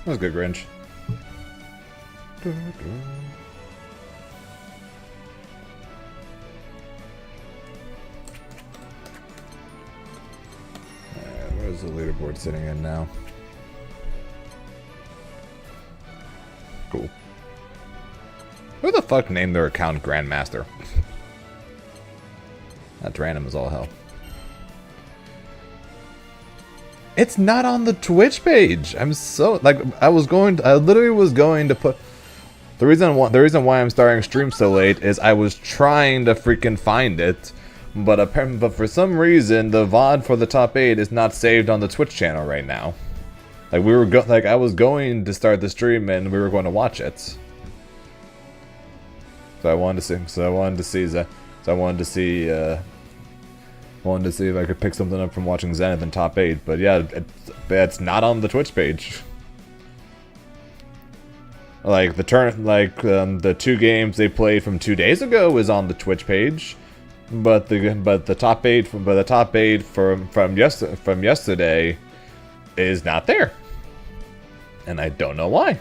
That was good, Grinch. Where's the leaderboard sitting in now? Cool. Who the fuck named their account Grandmaster? That's random as all hell. It's not on the Twitch page. I'm so like I literally was going to put the reason why I'm starting stream so late is I was trying to freaking find it, but for some reason the VOD for the top 8 is not saved on the Twitch channel right now. Like I was going to start the stream and we were going to watch it. So I wanted to see if I could pick something up from watching Zenith in top 8, but yeah, it's not on the Twitch page. Like the 2 games they played from 2 days ago is on the Twitch page, but the top 8 from yesterday is not there, and I don't know why.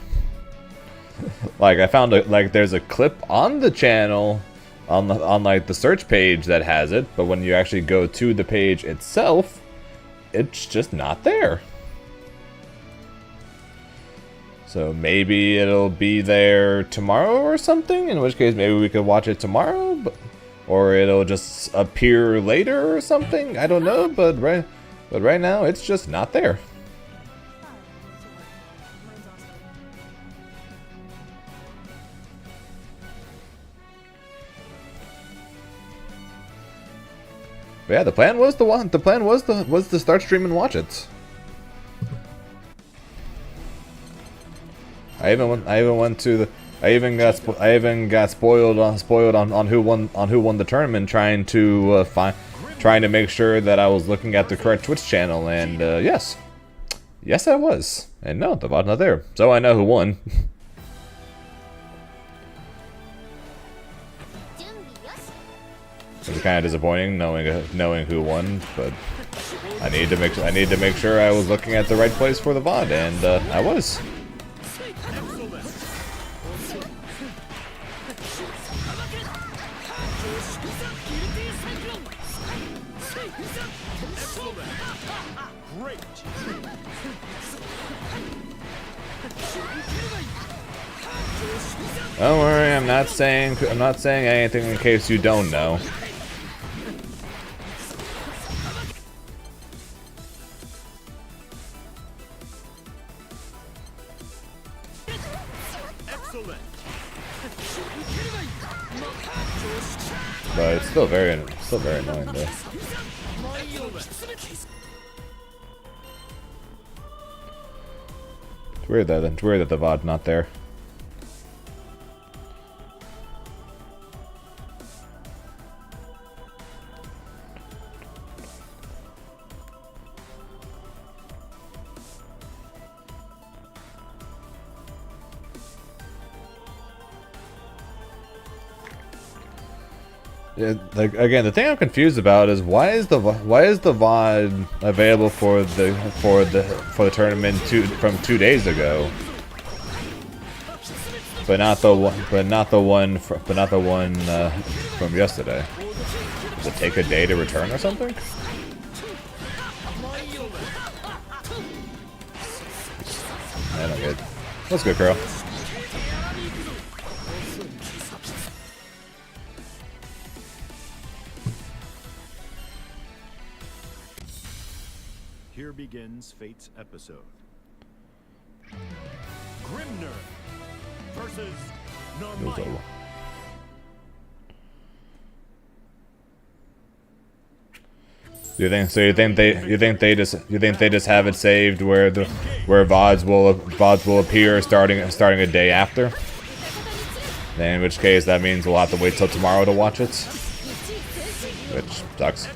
Like I found there's a clip on the channel. On like the search page that has it, but when you actually go to the page itself, it's just not there. So maybe it'll be there tomorrow or something, in which case maybe we could watch it tomorrow, or it'll just appear later or something. I don't know, but right now it's just not there. But yeah, the plan was to start stream and watch it. I even got spoiled on who won the tournament, trying to make sure that I was looking at the correct Twitch channel, and yes I was, and no, the VOD's not there, so I know who won. It's kind of disappointing knowing who won, but I need to make sure I was looking at the right place for the VOD, and I was. Don't worry, I'm not saying anything in case you don't know. But it's still very annoying though. It's weird that the VOD's not there. Like again, the thing I'm confused about is why is the VOD available for the tournament from 2 days ago, but not the one from yesterday. Does it take a day to return or something? I don't get it. Let's go, Crow. Here begins Fate's episode. Grimner versus Narmaya. You think they just have it saved where VODs will appear starting a day after? Then in which case that means we'll have to wait till tomorrow to watch it, which sucks.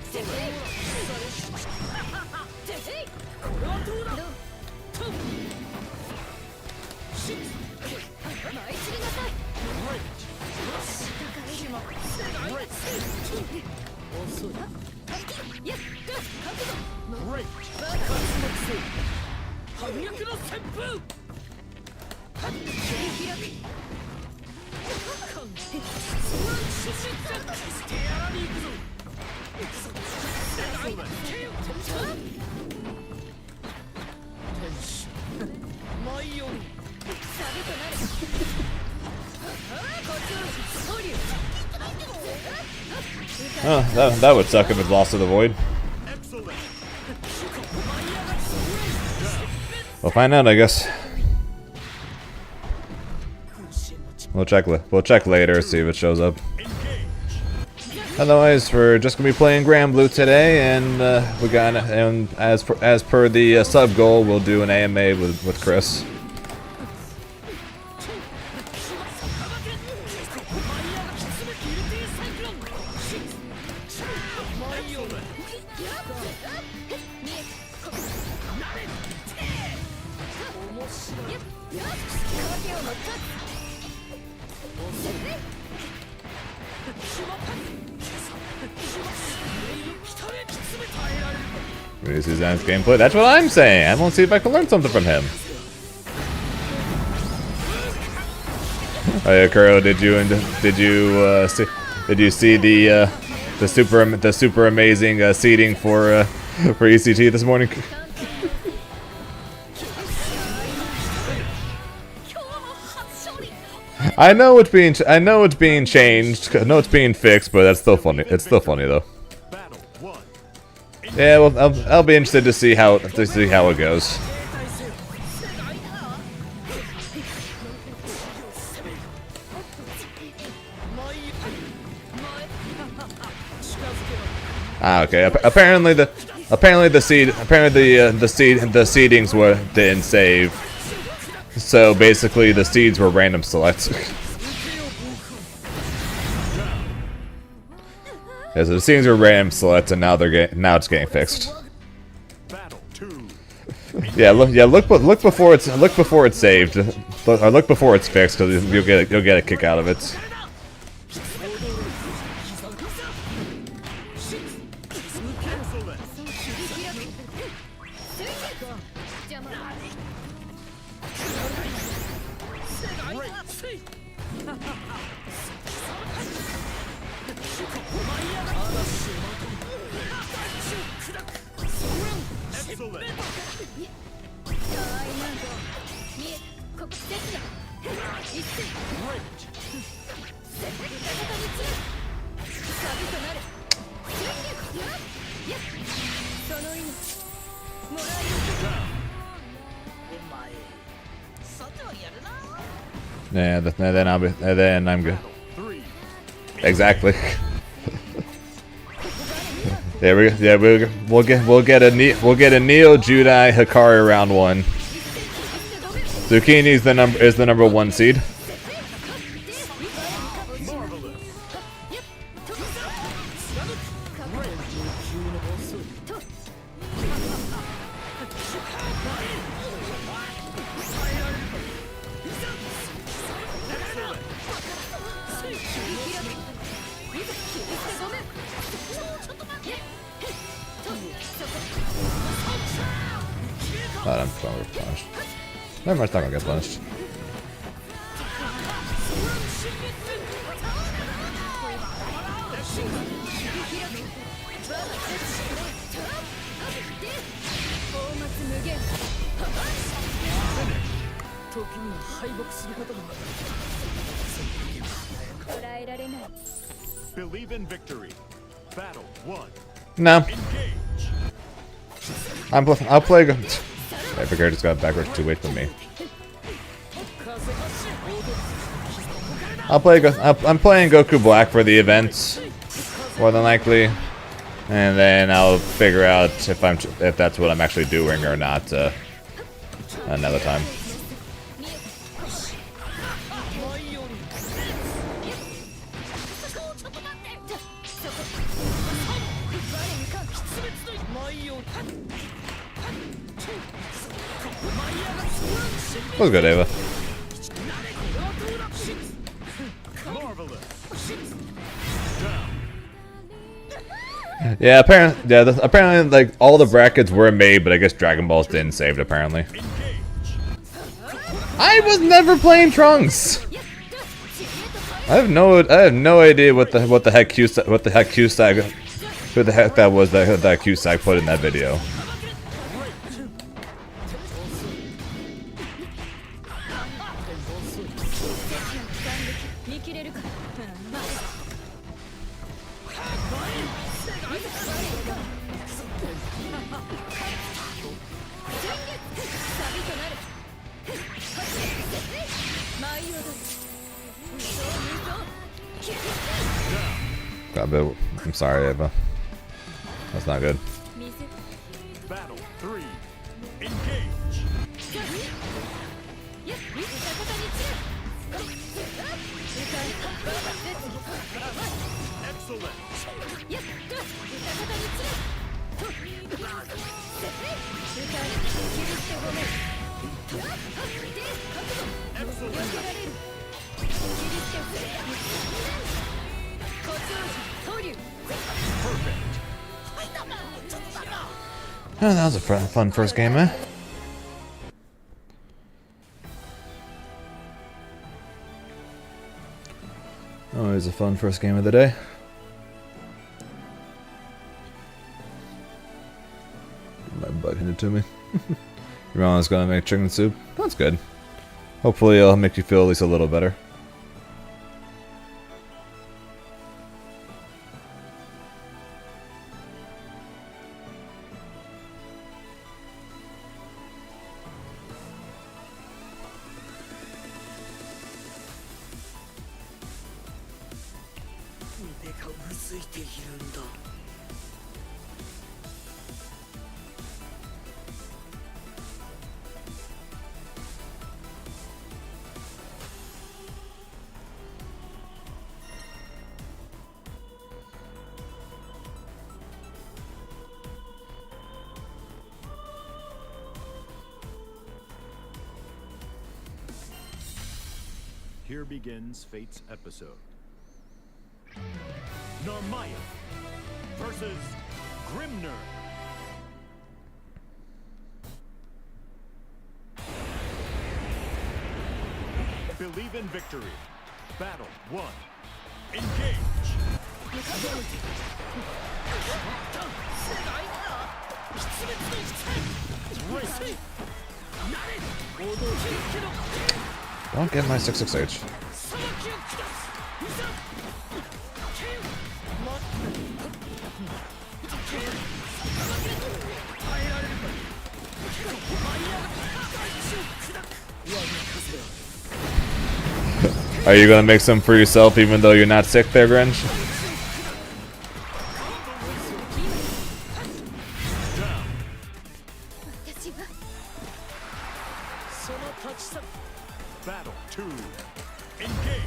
Oh, that would suck if it's lost to the void. We'll find out, I guess. We'll check later, see if it shows up. Otherwise, we're just gonna be playing Granblue today, and as per the sub goal, we'll do an AMA with Chris. Ready to see Zan's gameplay? That's what I'm saying. I want to see if I can learn something from him. Oh yeah, Kuro, did you see the super amazing seating for ECT this morning? I know it's being changed. I know it's being fixed, but that's still funny. It's still funny though. Yeah, well, I'll be interested to see how it goes. Ah, okay. Apparently the seedings didn't save. So basically, the seeds were random selects. Yeah, so the seeds were random selects, and now it's getting fixed. Yeah, look before it's saved, or look before it's fixed, because you'll get a kick out of it. Yeah, then I'm good. Exactly. There we go. Yeah, we'll get a Neo Judai Hikari round 1. Zucchini is the number 1 seed. I'm gonna get punished. Never mind, it's not gonna get punished. Believe in victory. Battle 1. No. I'll play. I figured just got backwards to wait for me. I'm playing Goku Black for the events, more than likely, and then I'll figure out if that's what I'm actually doing or not another time. That was good, Ava. Yeah, apparently, like all the brackets were made, but I guess Dragon Balls didn't save it. Apparently. I was never playing Trunks. I have no idea what the heck Cusack who the heck that was that Cusack put in that video. I'm sorry, Eva. That's not good. Battle 3. Engage. Excellent. Oh, that was a fun first game, eh? Always a fun first game of the day. My bug handed to me. Your mom is gonna make chicken soup. That's good. Hopefully it'll make you feel at least a little better. Here begins Fate's episode. Narmaya versus Grimner. Believe in victory. Battle 1. Engage. Don't get my 668. Are you gonna make some for yourself even though you're not sick there, Grinch? Battle 2. Engage.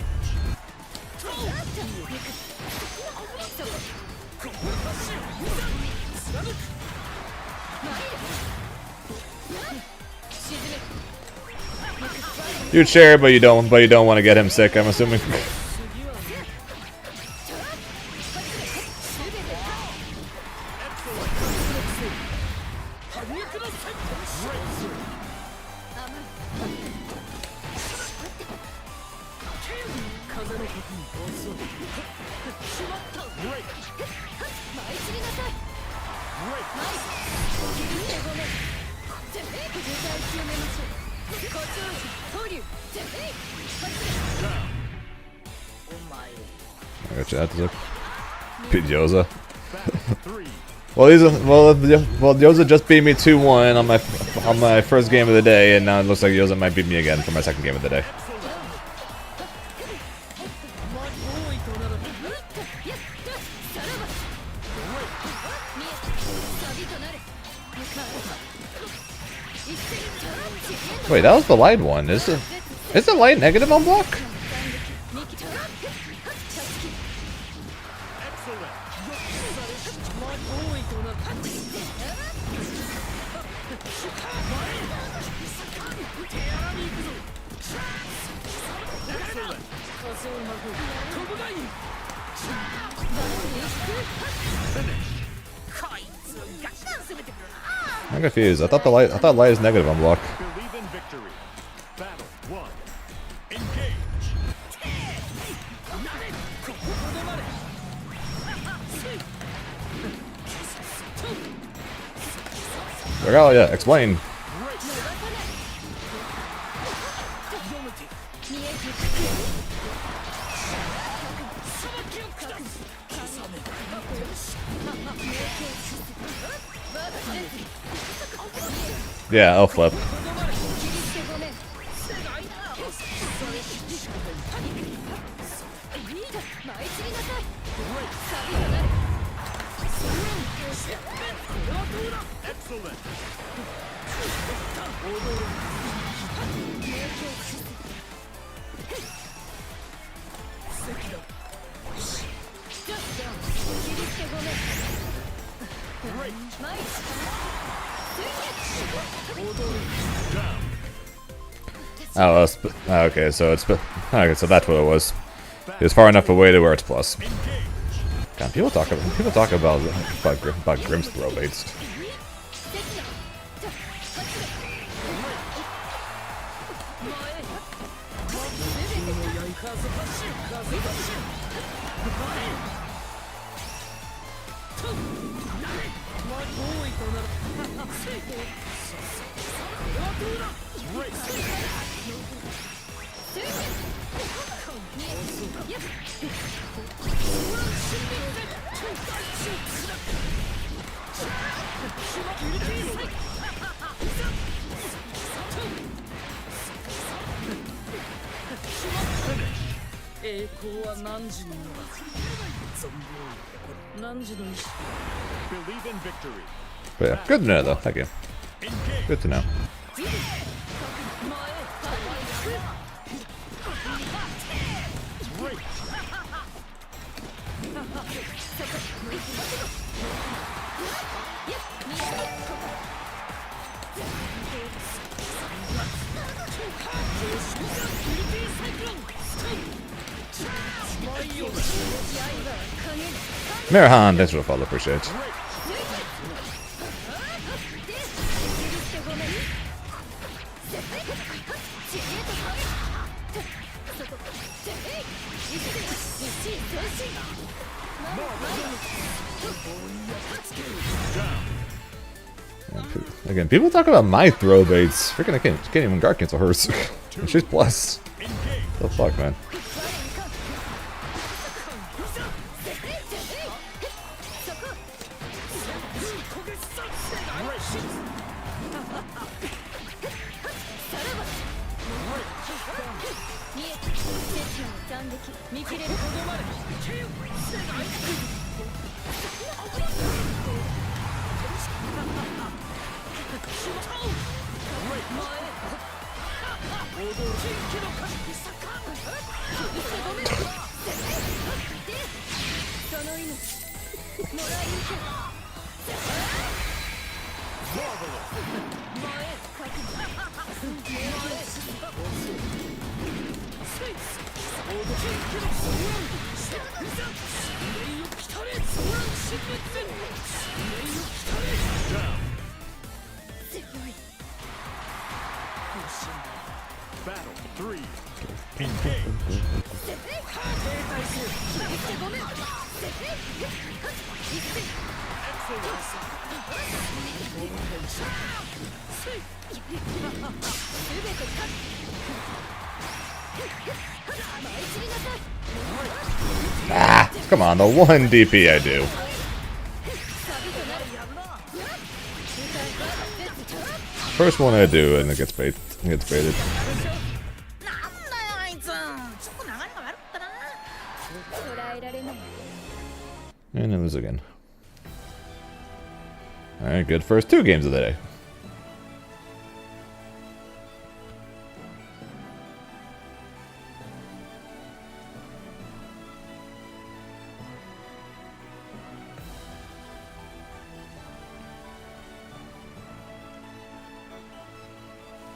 You'd share, but you don't want to get him sick, I'm assuming. I got you out to beat Yoza. Well, Yoza just beat me 2-1 on my first game of the day, and now it looks like Yoza might beat me again for my second game of the day. Wait, that was the light one. Is the light negative on block? I'm confused. I thought light is negative on block. Believe in victory. Battle Regalia, explain. Yeah, I'll flip. Excellent. Oh, okay, so it's okay, so that's what it was. It was far enough away to where it's plus. God, people talk about Grimm's throw baits. Believe in victory. But yeah, good to know though. Thank you. Good to know. Mirahan, thanks for the follow, appreciate it. Again, people talk about my throw baits. Freaking, I can't even guard cancel hers. She's plus. The fuck, man. Battle 3. Engage. Ah, come on, the one DP I do. First one I do, and it gets baited. And it was again. Alright, good first 2 games of the day.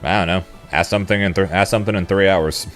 I don't know. Ask something in 3 hours.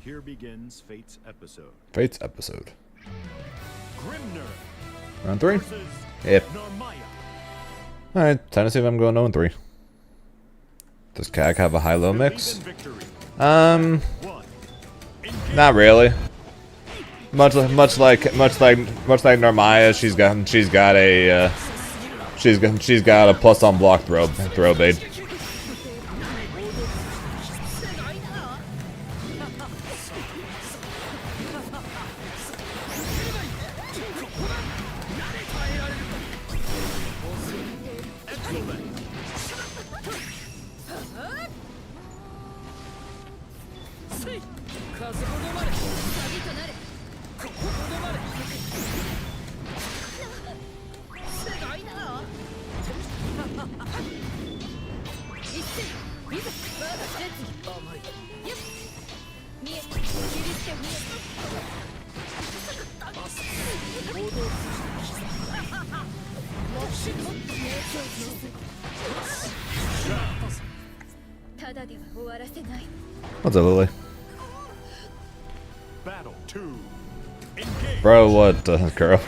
Here begins Fate's episode. Fate's episode. Grimner Round 3? versus Yep. Narmaya. Alright, time to see if I'm going 0-3. Does CAG have a high-low Believe mix? in victory. 'Em One. Not really. Much like Narmaya, she's got a plus on block throw bait. What's up, Lily? Battle 2. Engage. Bro, what, girl?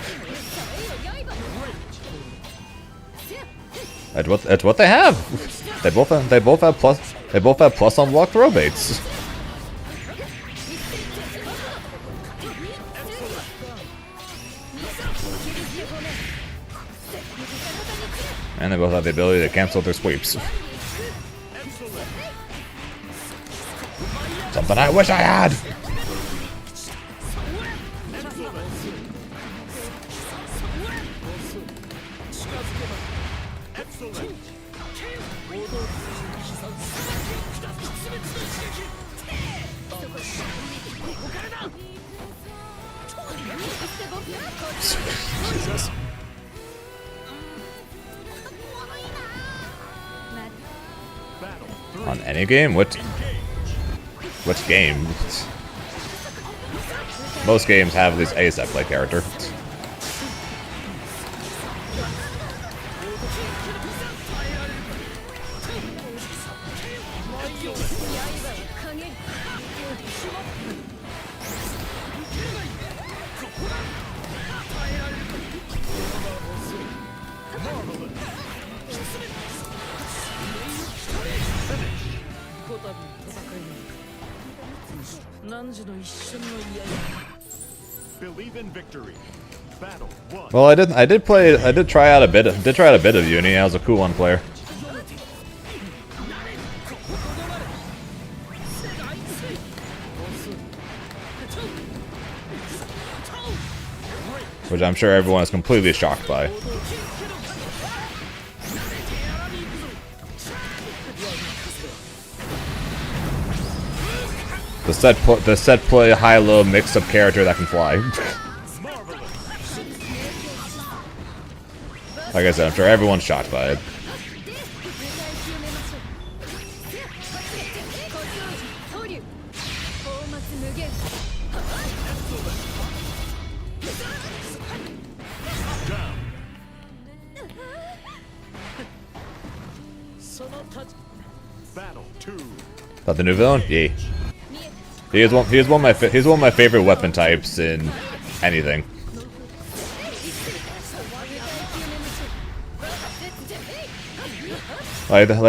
It's what they have. They both have plus on block throw baits. And they both have the ability to cancel their sweeps. Something I wish I had! Jesus. On any game? Which game? Most games have this ASAP play character. Believe in victory. Battle 1. Well, I did try out a bit of Uni. I was a cool one player. Which I'm sure everyone is completely shocked by. The set play high-low mix-up character that can fly. Like I said, I'm sure everyone's shocked by it. Battle 2. About the new villain? Yeah. He is one of my favorite weapon types in anything. My two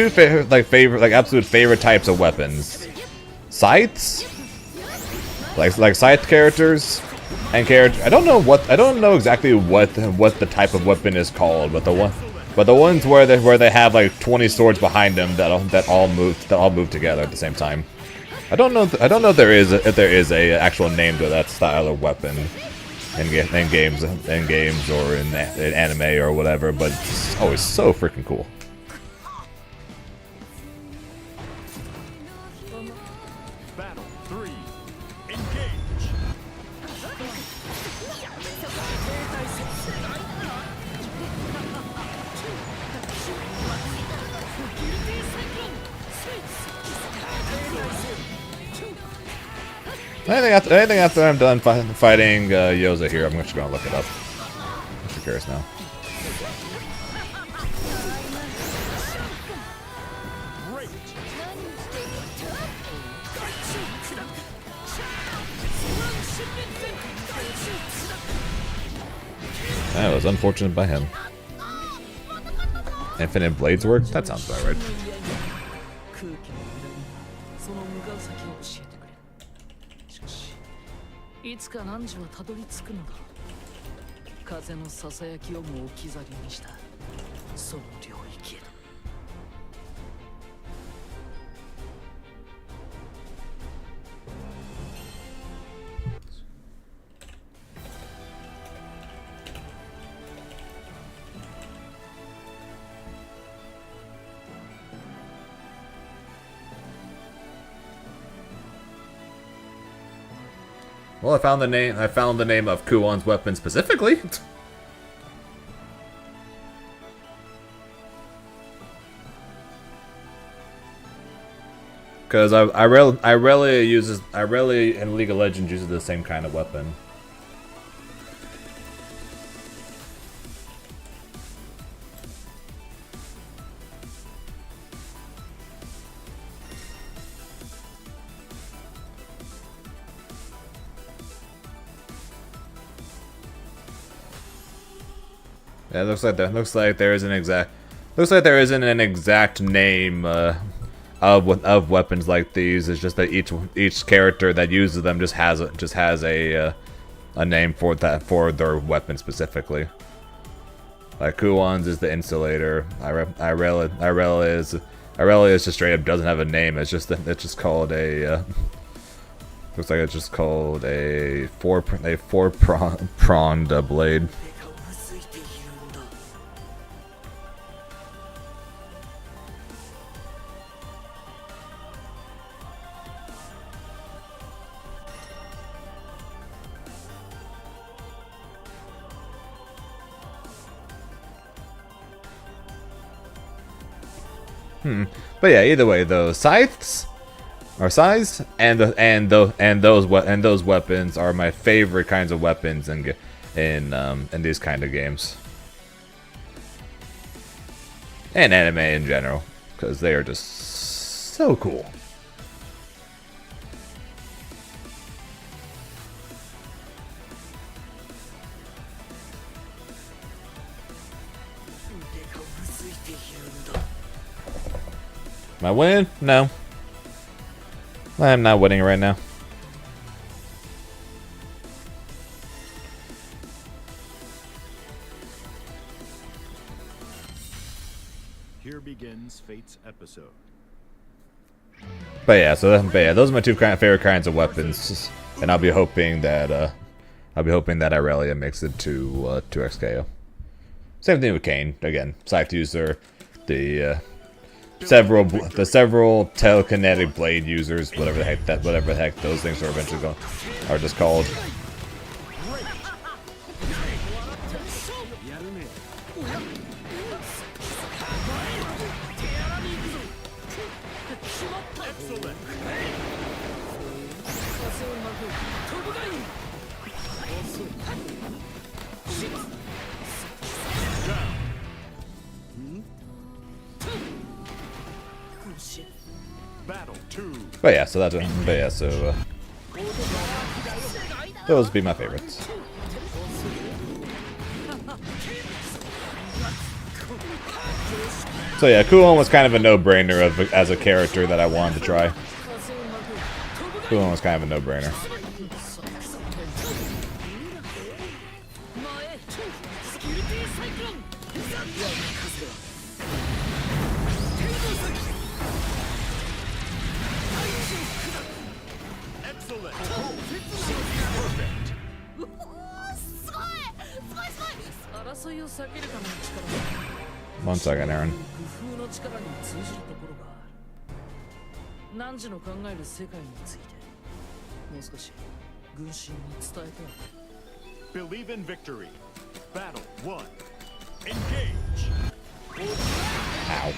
favorite absolute favorite types of weapons. Scythes? Like scythe characters and I don't know exactly what the type of weapon is called, but the ones where they have like 20 swords behind them that all move together at the same time. I don't know if there is a actual name to that style of weapon. in games or in anime or whatever, but it's always so freaking cool. Battle 3. Engage. Anything after I'm done fighting Yoza here, I'm just gonna look it up. I'm just curious now. Great. That was unfortunate by him. Infinite Blades work? That sounds about right. 空気の裏にその向かう先を教えてくれ。しかしいつか汝はたどり着くのだろう。風のささやきをも置き去りにしたその領域へだ。Well, I found the name of Kuon's weapon specifically. Because I rarely in League of Legends uses the same kind of weapon. Yeah, it looks like there isn't an exact name of weapons like these. It's just that each character that uses them just has a name for their weapon specifically. Like Kuon's is the Insulator. Irela is just straight up doesn't have a name. It's just called a. Looks like it's just called a four-pronged blade. But yeah, either way, those scythes are scythes, and those weapons are my favorite kinds of weapons in these kind of games, and anime in general, because they are just so cool. Am I winning? No. I'm not winning right now. Here begins Fate's episode. But yeah, those are my two favorite kinds of weapons, and I'll be hoping that Irelia makes it to XKO. Same thing with Kane. Again, Scythe user, the several telekinetic blade users, whatever the heck those things are eventually are just called. Battle 2. But yeah, so those would be my favorites. So yeah, Kuon was kind of a no-brainer as a character that I wanted to try. Kuon was kind of a no-brainer. 争いを避けるための力 One second, Aaron. 工夫の力に通じるところがある。汝の考える世界についてもう少し軍神に伝えてはくれ。 Believe in victory. Battle 1. Engage. Ow.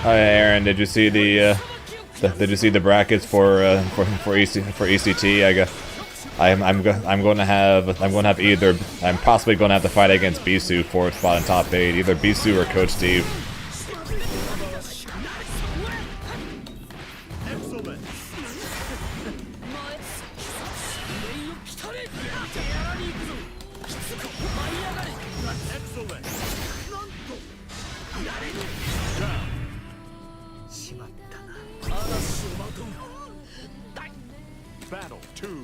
Hi, Aaron. Did you see the brackets for ECT? I guess I'm going to have either I'm possibly going to have to fight against Bisu for a spot in top 8, either Bisu or Coach Steve. Excellent. Excellent. Down. Battle 2.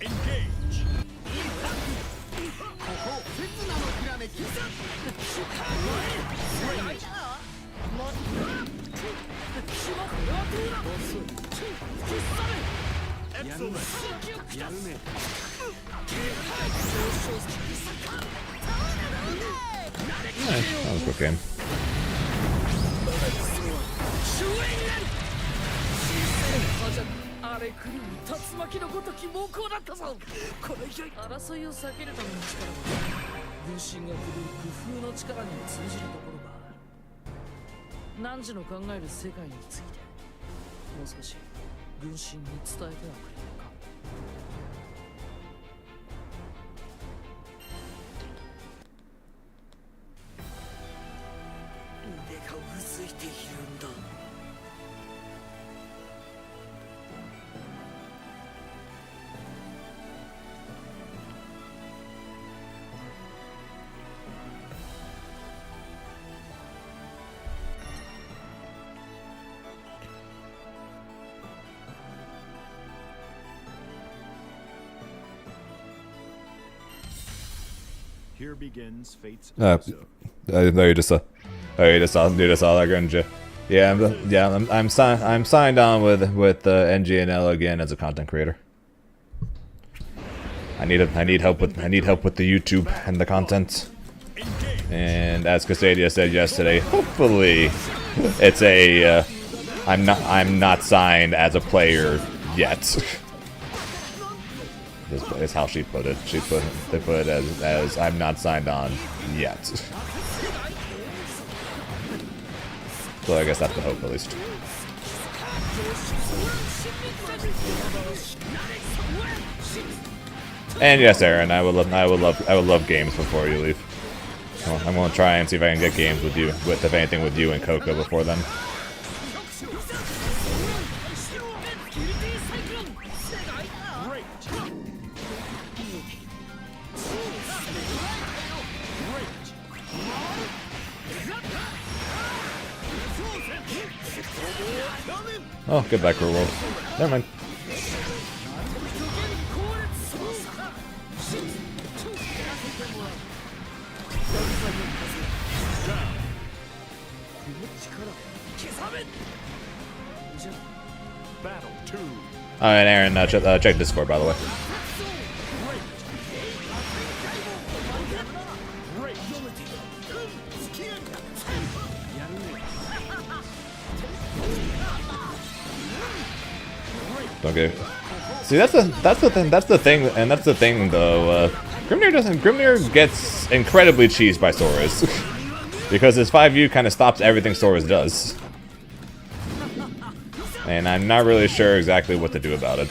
Engage. Excellent. That was a good game. あれ来る竜巻のごとき猛攻だったぞ。この勢い争いを避けるための力は軍神が振るう工夫の力に通じるところがある。汝の考える世界についてもう少し軍神に伝えてはくれないか。腕がうずいているんだ。 Here begins fate's Uh, episode. No, you just saw that, didn't you? Yeah, I'm signed on with NGNL again as a content creator. I need help with the YouTube and the content. And as Casadia said yesterday, hopefully it's a I'm not signed as a player yet. Is how she put it. They put it as I'm not signed on yet. So I guess that's the hope, at least. And yes, Aaron, I would love games before you leave. Well, I'm gonna try and see if I can get games with you, if anything, with you and Coco before then. Oh, get back, World. Never mind. Battle 2. Alright, Aaron, check Discord, by the way. Okay. See, that's the thing though. Grimnir gets incredibly cheesed by Soras because his 5U kind of stops everything Soras does, and I'm not really sure exactly what to do about it.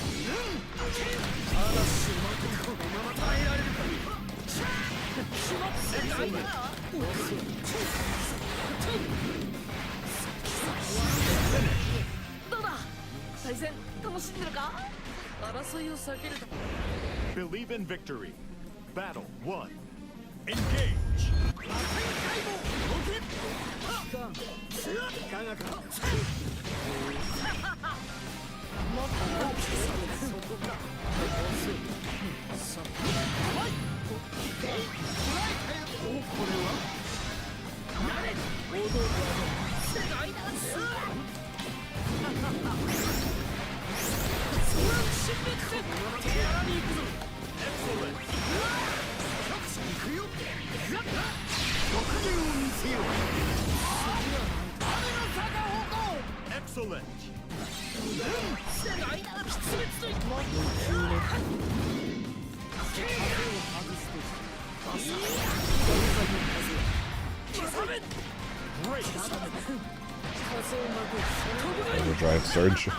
Believe in victory. Battle 1. Engage. Excellent. Overdrive surge.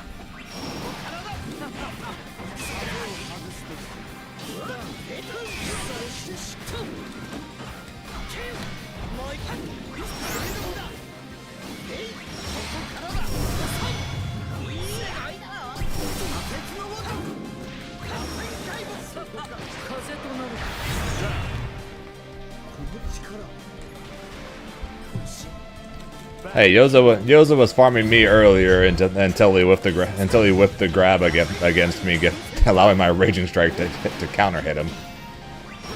Hey, Yoza was farming me earlier until he whipped the grab against me, allowing my raging strike to counter hit him.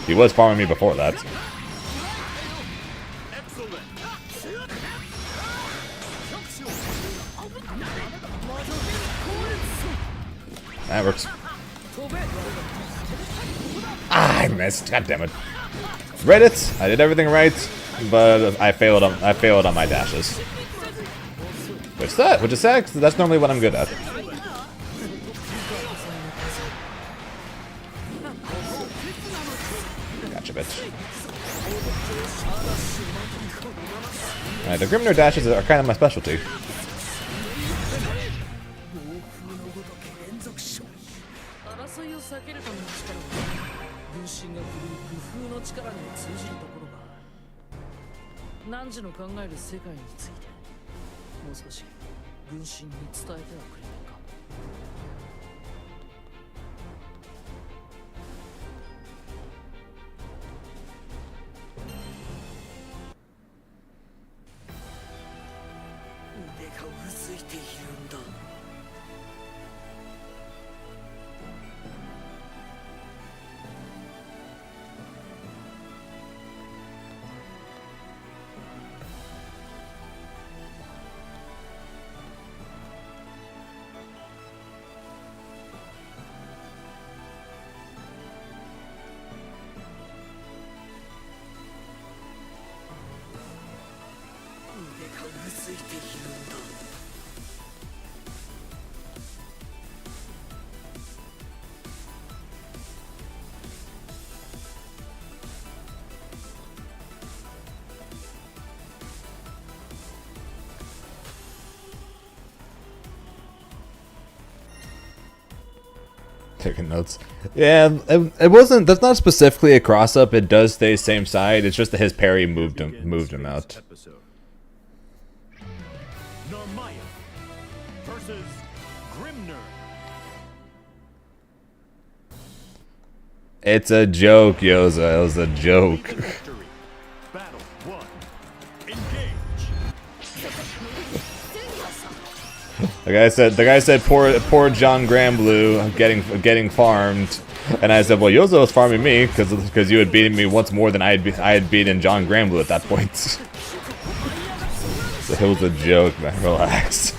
He was farming me before that. That works. Ah, I missed. God damn it. Reddit, I did everything right, but I failed on my dashes. Which is sad, 'cause that's normally what I'm good at. Gotcha, bitch. Alright, the Grimnir dashes are kind of my specialty. Taking notes. Yeah, it wasn't. That's not specifically a cross up. It does stay same side. It's just that his parry moved him out. Narmaya versus Grimnir. It's a joke, Yoza. It was a joke. Victory. Battle 1. Engage. The guy said, poor John Granblue getting farmed, and I said, well, Yozo was farming me because you had beaten me once more than I had beaten John Granblue at that point. So it was a joke, man. Relax.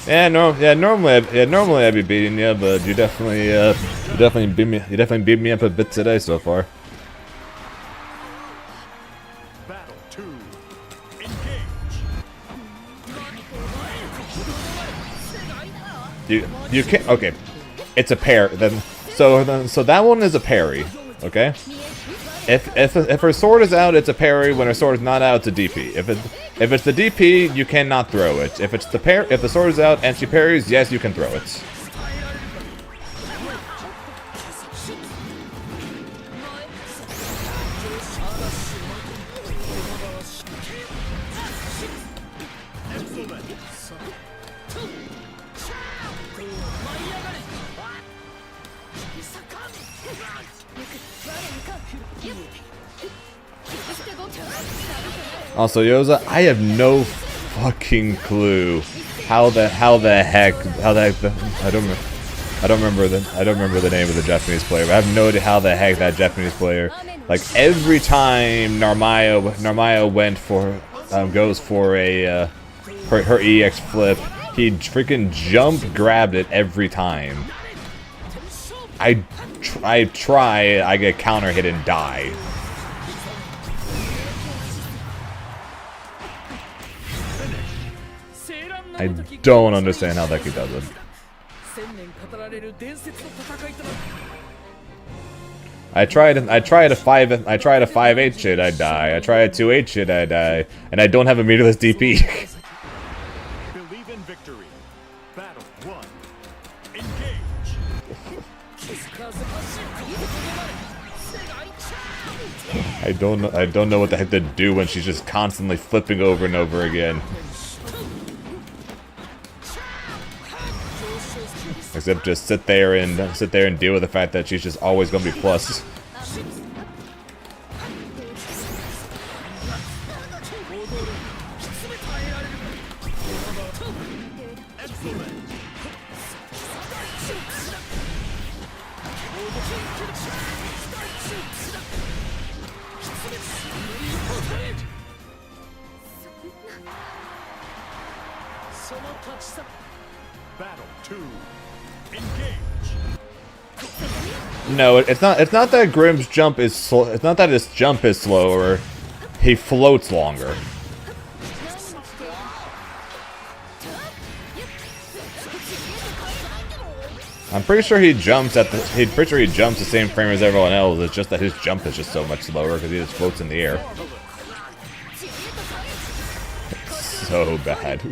Normally I'd be beating you, but you definitely beat me up a bit today so far. Battle 2. Engage. You can't. Okay, it's a pair. So that one is a parry. Okay. If her sword is out, it's a parry. When her sword is not out, it's a DP. If it's the DP, you cannot throw it. If the sword is out and she parries, yes, you can throw it. Also, Yoza, I have no fucking clue how the heck I don't remember the name of the Japanese player, but I have no idea how the heck that Japanese player, like, every time Narmaya went for goes for a her EX flip. He freaking jump grabbed it every time. I try, I get counter hit and die. I don't understand how Becky does it. I tried a 5-8 shit, I die. I try a 2-8 shit, I die. And I don't have a meterless DP. Believe in victory. Battle 1. Engage. I don't know what the heck to do when she's just constantly flipping over and over again. Except just sit there and deal with the fact that she's just always gonna be plus. Battle 2. Engage. No, it's not that Grimm's jump is slow. It's not that his jump is slower. He floats longer. I'm pretty sure he jumps the same frame as everyone else. It's just that his jump is just so much slower because he just floats in the air. It's so bad.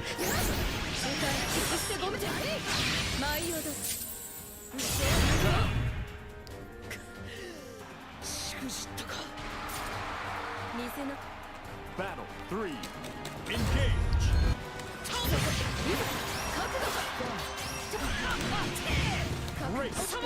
Battle 3. Engage. Race.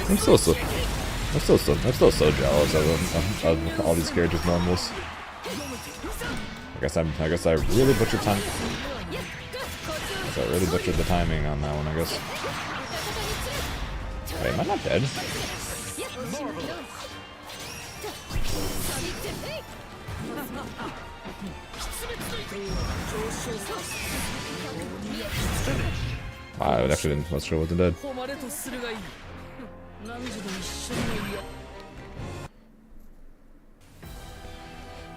I'm still so jealous of all these characters knowing this. I guess I really butchered time. I really butchered the timing on that one, I guess. Wait, am I not dead? Wow, I actually wasn't sure what to do.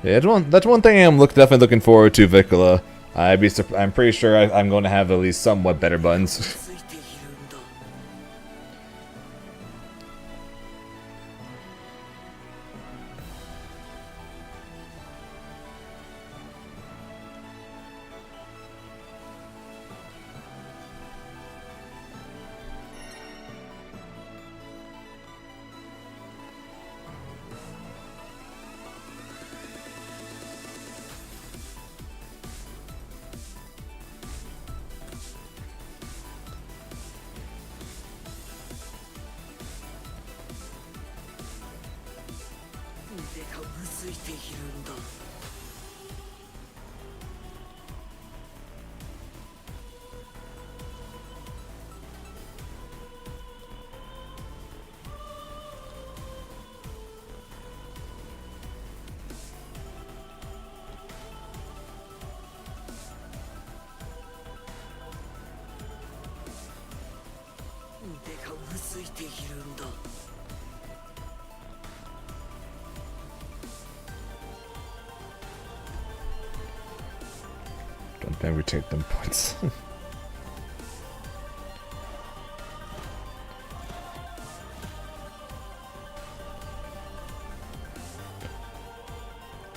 Yeah, that's one thing I'm definitely looking forward to, Vicola. I'm pretty sure I'm going to have at least somewhat better buttons. Don't think we take them points.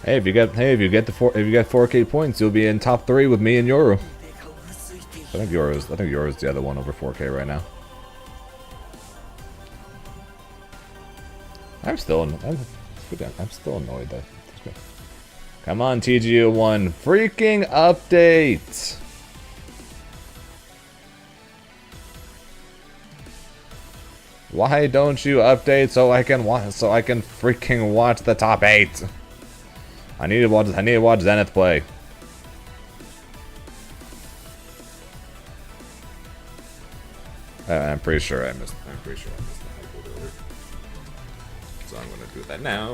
Hey, if you get 4K points, you'll be in top 3 with me and Yoru. I think Yoru's the other one over 4K right now. I I'm still annoyed though. Come on, TGO1, freaking update! Why don't you update so I can freaking watch the top 8? I need to watch Zenith play. I'm pretty sure I missed the hype order. So I'm gonna do that now.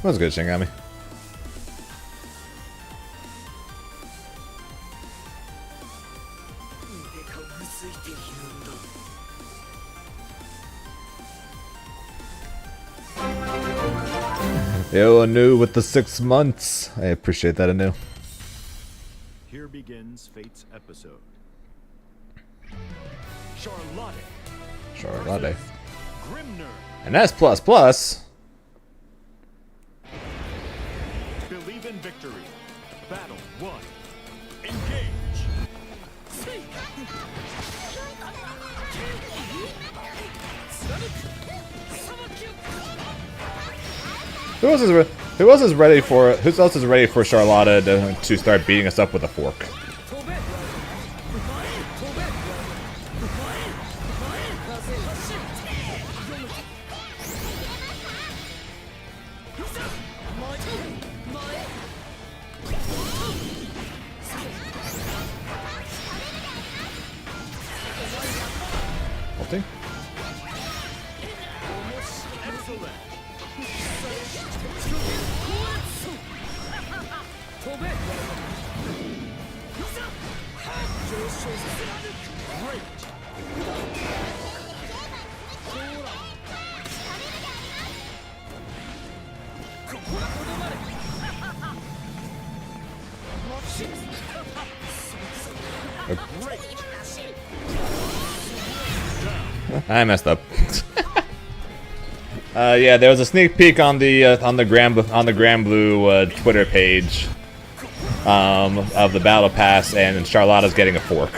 That was good, Shingami. Yo, Anu with the 6 months. I appreciate that, Anu. Here begins Fate's episode. Charlotte. Charlotte. Grimner. An S++. Believe in victory. Battle 1. Engage. Who else is ready for Charlotte to start beating us up with a fork? Ulti? I messed up. Yeah, there was a sneak peek on the Grand Blue Twitter page of the Battle Pass, and Charlotta's getting a fork.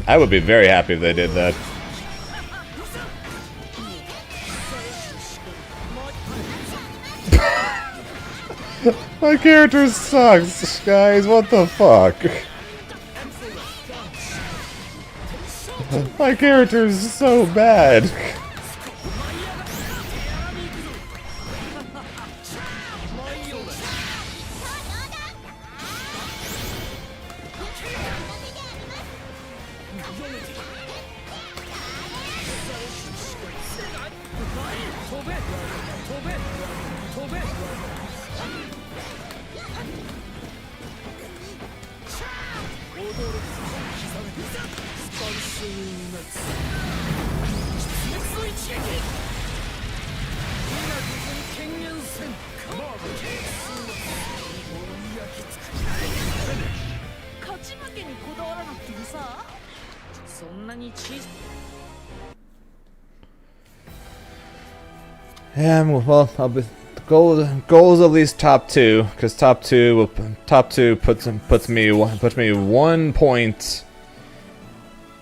I would be very happy if they did that. My character sucks, guys. What the fuck? My character is so bad. Yeah, well, goal is at least top 2, because top two puts me 1 point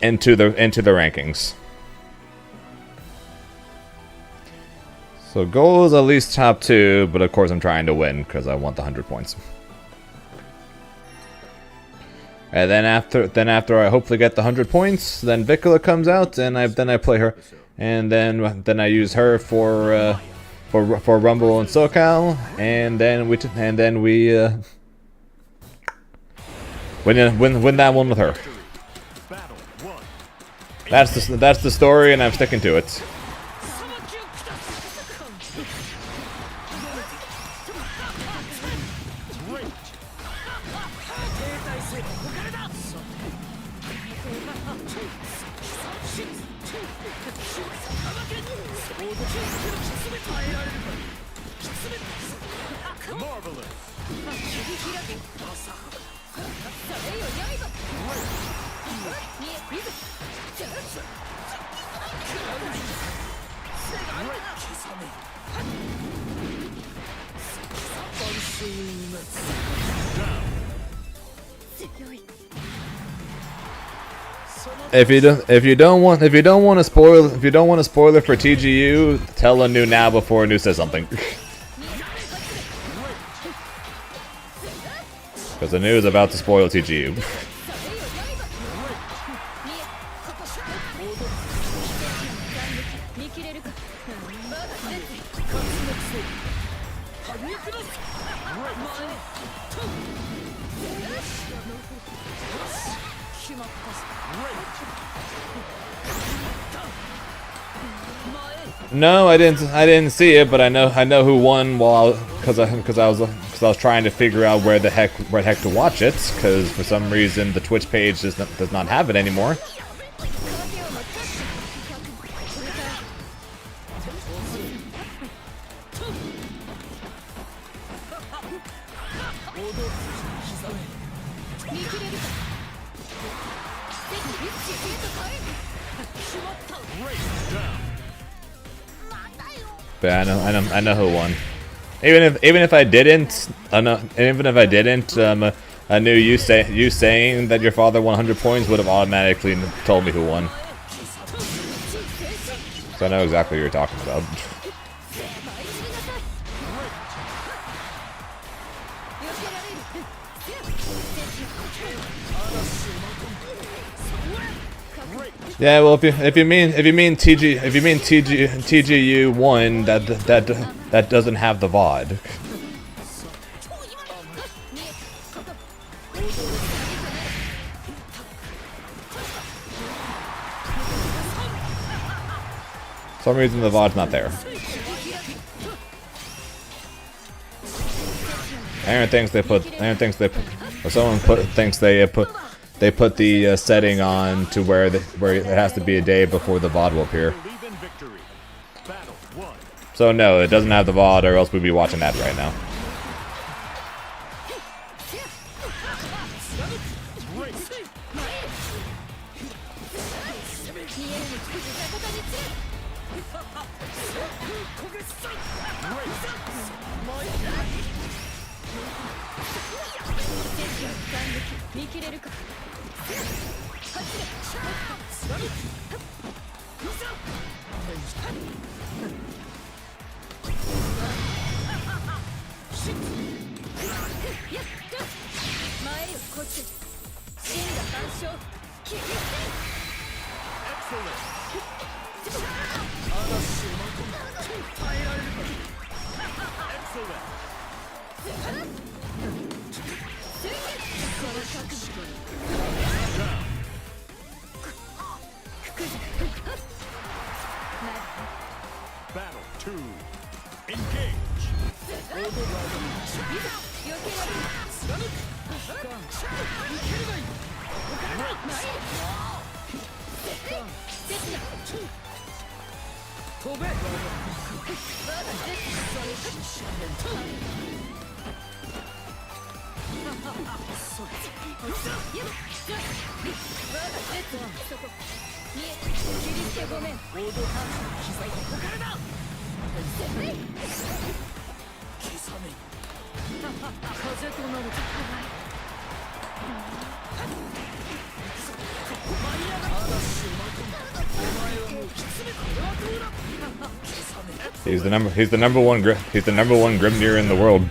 into the rankings. So goal is at least top 2, but of course I'm trying to win because I want the 100 points. And then after I hopefully get the 100 points, then Vicula comes out, and then I play her, and then I use her for Rumble and SoCal, and then we win that one with her. That's the story, and I'm sticking to it. If you don't want a spoiler for TGU, tell Anu now before Anu says something. Because Anu is about to spoil TGU. No, I didn't see it, but I know who won because I was trying to figure out where the heck to watch it, because for some reason the Twitch page does not have it anymore. But I know who won. Even if I didn't, I knew you saying that your father won 100 points would have automatically told me who won. So I know exactly what you're talking about. Yeah, well, if you mean TGU won, that doesn't have the VOD. For some reason the VOD's not there. Aaron thinks they put the setting on to where it has to be a day before the VOD will appear. So no, it doesn't have the VOD, or else we'd be watching that right now. Battle 2. Engage. He's the number one Grimnir in the world.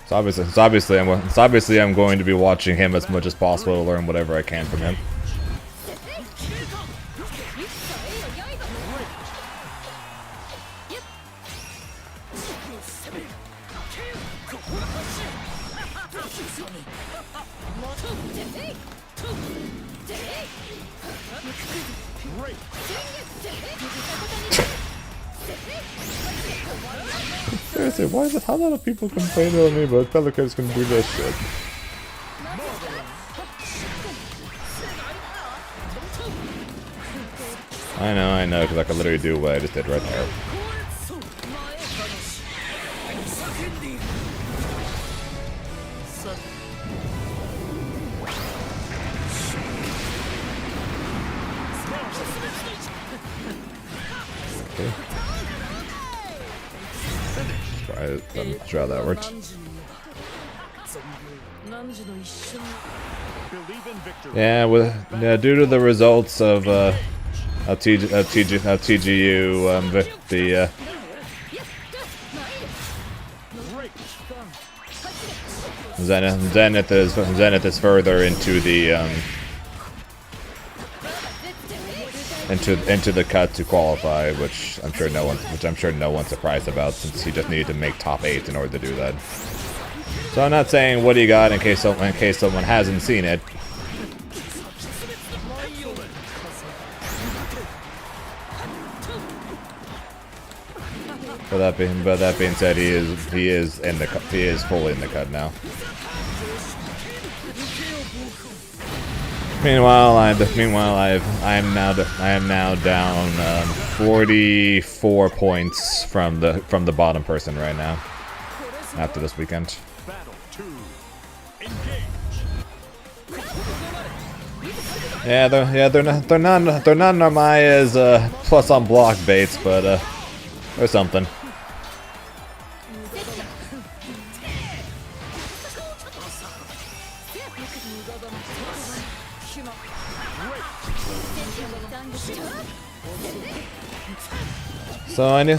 So obviously I'm going to be watching him as much as possible to learn whatever I can from him. Seriously, why is it? How lot of people complain about me, but Pelican's can do this shit? I know, because I can literally do what I just did right there. Let's try that works. Yeah, due to the results of TGU, Zenith is further into the into the cut to qualify, which I'm sure no one's surprised about, since he just needed to make top 8 in order to do that. So I'm not saying what he got in case someone hasn't seen it. But that being said, he is fully in the cut now. Meanwhile, I am now down 44 points from the bottom person right now. After this weekend. Yeah, they're not Narmaya's plus on block baits, but or something. So I need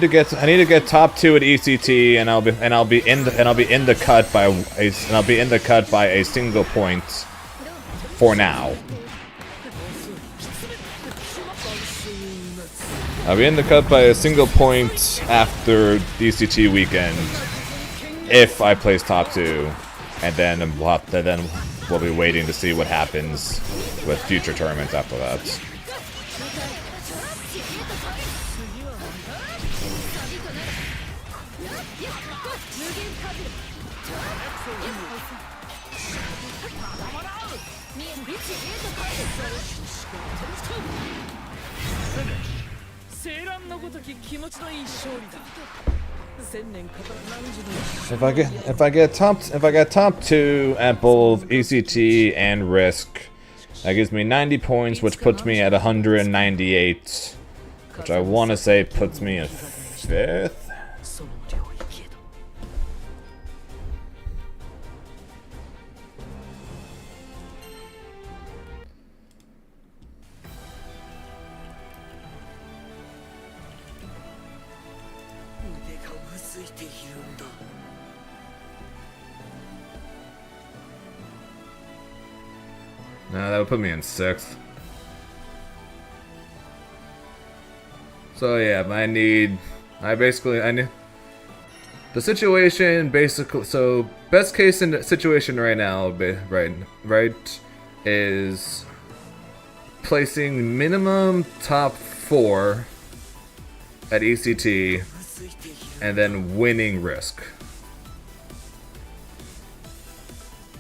to get top 2 at ECT, and I'll be in the cut by a single point for now. I'll be in the cut by a single point after ECT weekend if I place top 2, and then we'll be waiting to see what happens with future tournaments after that. If I get top 2 at both ECT and Risk, that gives me 90 points, which puts me at 198, which I want to say puts me in 5th. No, that would put me in 6th. So yeah, I need the situation basically. So best case in the situation right now, right, is placing minimum top 4 at ECT, and then winning Risk.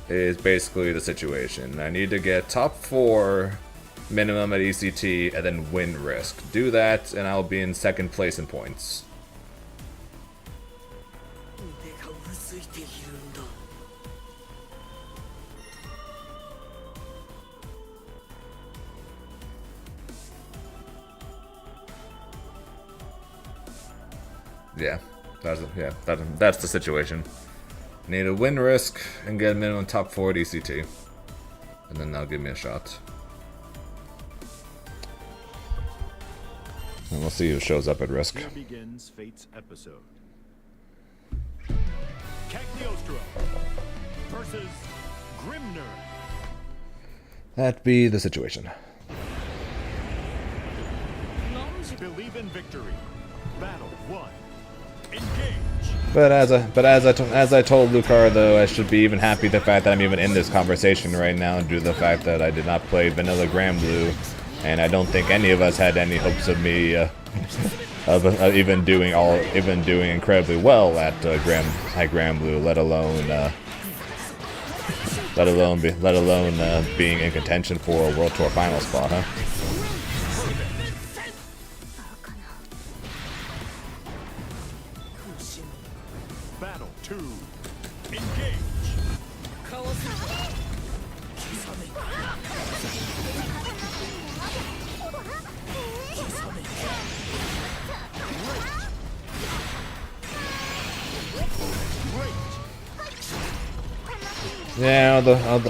Is basically the situation. I need to get top 4 minimum at ECT and then win Risk. Do that and I'll be in 2nd place in points. Yeah, that's the situation. Need to win Risk and get a minimum top 4 at ECT. And then that'll give me a shot. And we'll see who shows up at Risk. Here begins Fate's episode. Maestro versus Grimner. That be the situation. Believe in victory. Battle 1. Engage. But as I told Lucar, though, I should be even happy the fact that I'm even in this conversation right now due to the fact that I did not play Vanilla Grand Blue, and I don't think any of us had any hopes of me of even doing incredibly well at Grand Blue, let alone being in contention for a World Tour final spot, huh? Battle 2. Engage. Yeah, not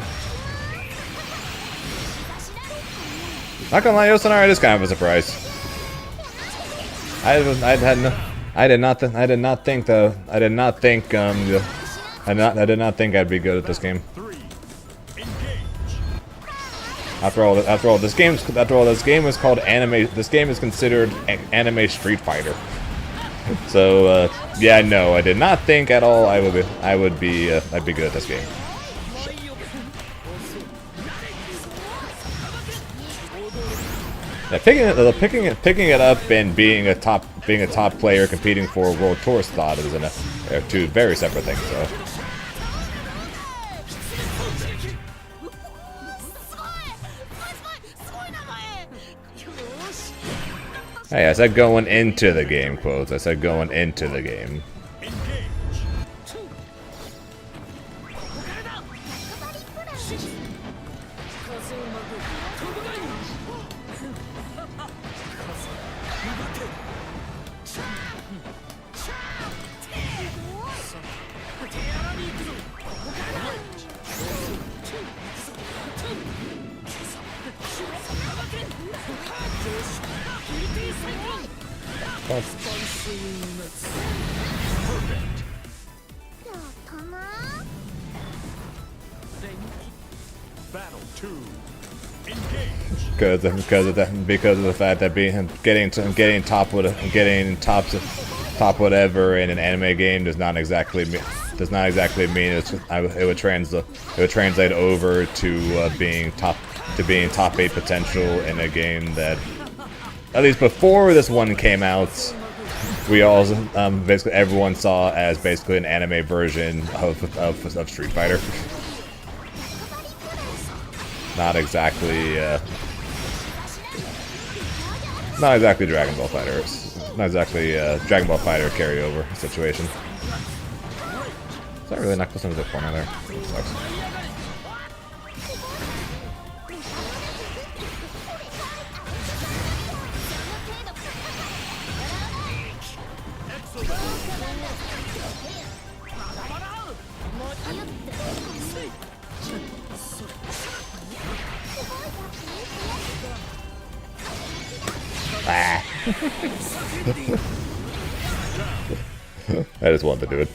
gonna lie, Yosanari is kind of a surprise. I did not think I'd be good at this game. After all, this game is called anime. This game is considered anime Street Fighter. So yeah, no, I did not think at all I'd be good at this game. Yeah, picking it up and being a top player competing for a World Tour slot is two very separate things. So. Hey, I said going into the game, quotes. I said going into the game. Battle 2. Engage. Because of the fact that getting top whatever in an anime game does not exactly mean it would translate over to being top 8 potential in a game that, at least before this one came out, we all basically everyone saw as basically an anime version of Street Fighter. Not exactly Dragon Ball Fighters. Not exactly Dragon Ball Fighter carryover situation. Is that really not close into the corner there? That sucks. Ah. I just wanted to do it.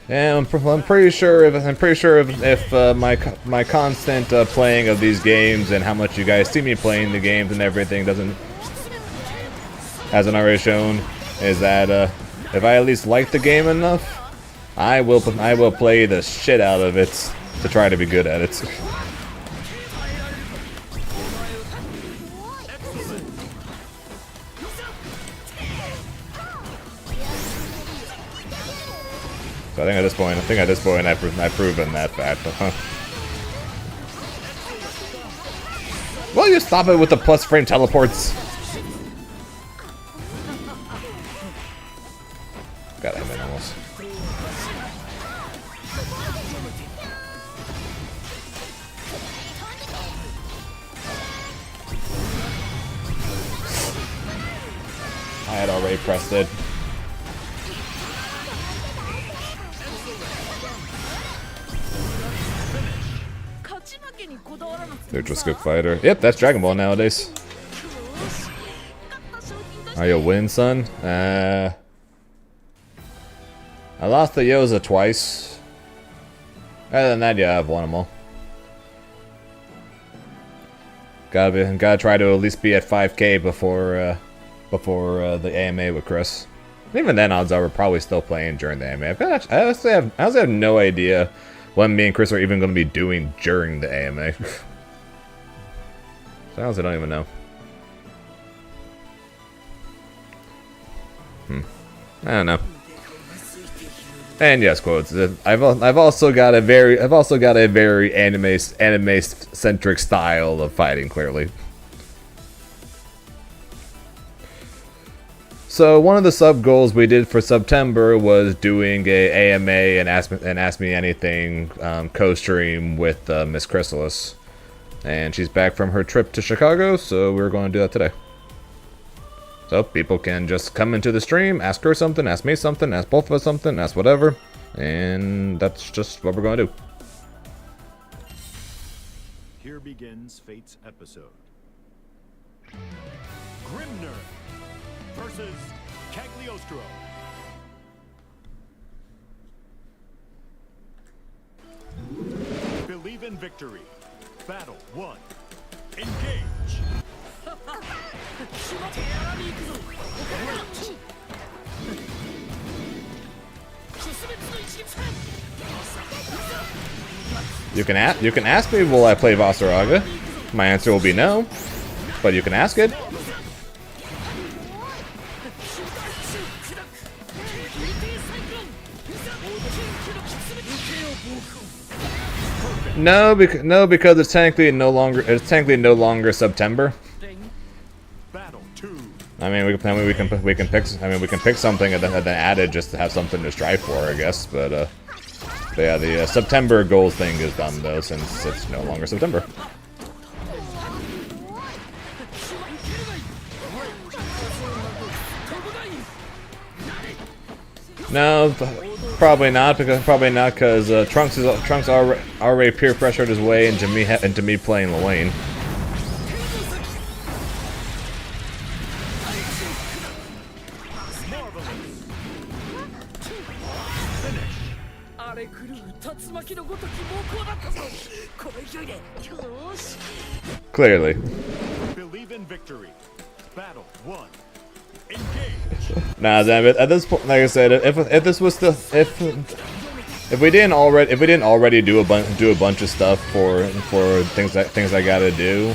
And I'm pretty sure if my constant playing of these games and how much you guys see me playing the games and everything hasn't already shown, is that if I at least like the game enough, I will play the shit out of it to try to be good at it. So I think at this point I've proven that fact. Will you stop it with the plus frame teleports? God, I mean almost. I had already pressed it. Neutral skip fighter. Yep, that's Dragon Ball nowadays. Are you a win, son? I lost the Yoza twice. Other than that, yeah, I've won them all. Gotta try to at least be at 5K before the AMA with Chris. Even then, odds are we're probably still playing during the AMA. I honestly have no idea what me and Chris are even going to be doing during the AMA. So I honestly don't even know. I don't know. And yes, quotes. I've also got a very anime centric style of fighting. Clearly. So one of the sub goals we did for September was doing a AMA and Ask Me Anything co-stream with Miss Krisalys, and she's back from her trip to Chicago, so we're going to do that today. So people can just come into the stream, ask her something, ask me something, ask both of us something, ask whatever, and that's just what we're going to do. Here begins Fate's episode. Grimner versus Cagliostro. Believe in victory. Battle 1. Engage. You can ask me, will I play Vasaraga? My answer will be no, but you can ask it. No, because it's technically no longer September. Battle 2. I mean, we can pick something and then add it just to have something to strive for, I guess. But yeah, the September goals thing is done though, since it's no longer September. No, probably not because Trunks already peer pressured his way into me playing Lane. Clearly. Believe in victory. Battle 1. Engage. Nah, damn it. At this point, like I said, if this was still if we didn't already do a bunch of stuff for things I gotta do,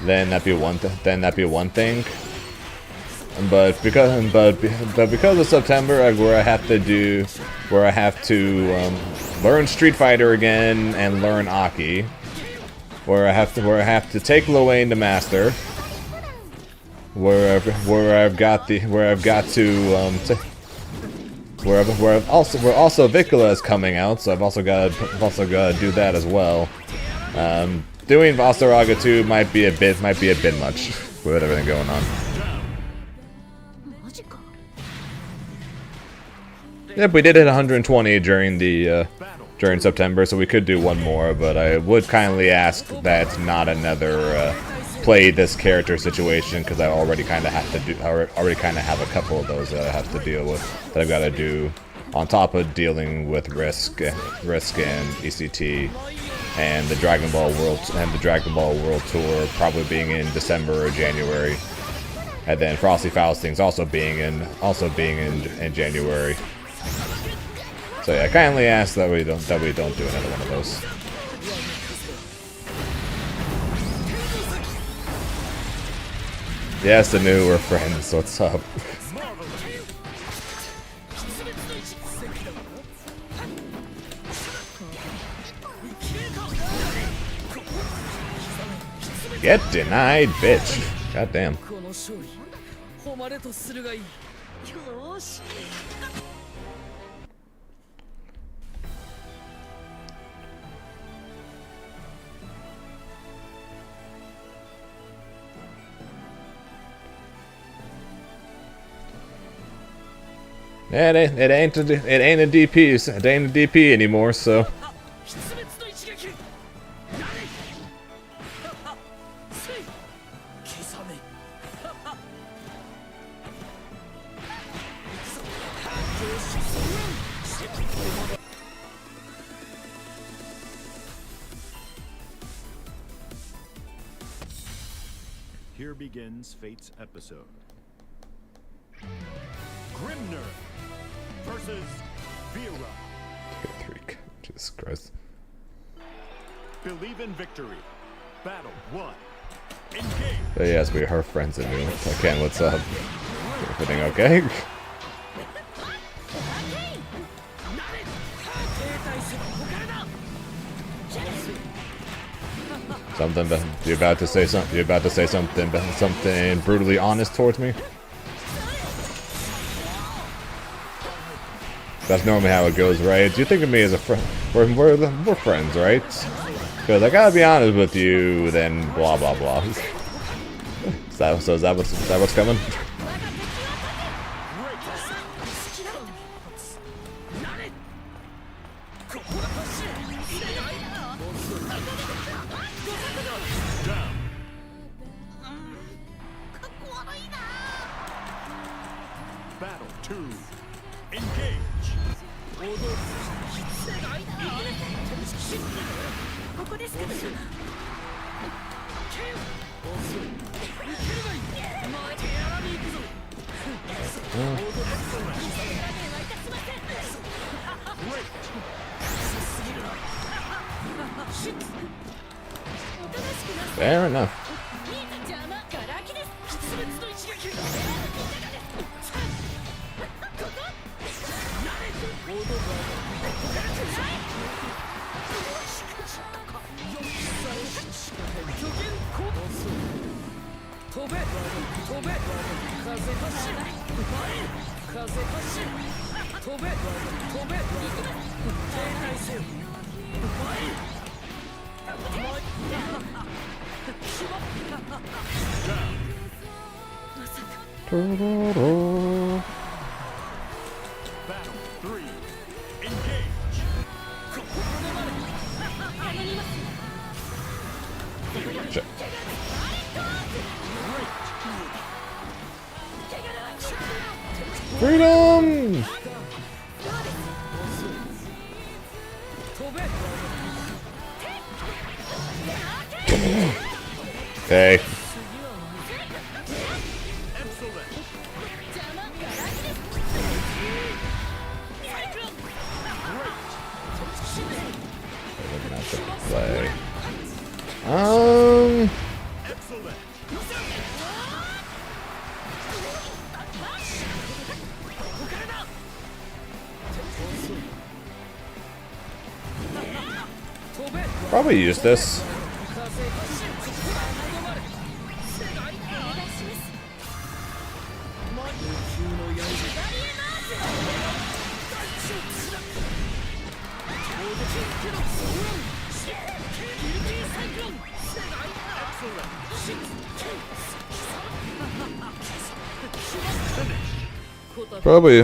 then that'd be one thing. But because of September, where I have to learn Street Fighter again and learn Aki, where I have to take Luane to Master, where also Vicula is coming out, so I've also got to do that as well. Doing Vasaraga 2 might be a bit much with everything going on. Yep, we did hit 120 during September, so we could do one more, but I would kindly ask that not another play this character situation, because I already kind of have a couple of those that I have to deal with, that I've got to do on top of dealing with Risk and ECT and the Dragon Ball World Tour probably being in December or January, and then Frosty Faustings also being in January. So yeah, I kindly ask that we don't do another one of those. Yes, the new we're friends. What's up? Get denied, bitch. God damn. Yeah, it ain't a DP anymore, so. Here begins Fate's episode. Grimner versus Vera. Tier 3. Jesus Christ. Believe in victory. Battle 1. Engage. Yes, we are friends and new. Ken, what's up? Everything okay? Something. You about to say something? You about to say something? Something brutally honest towards me? That's normally how it goes, right? You think of me as a friend. We're friends, right? Because I gotta be honest with you, then blah blah blah. Is that what's coming? Battle 2. Engage. Fair enough. Battle 3. Engage. Shit. Freedom! Okay. Play. Probably use this. Probably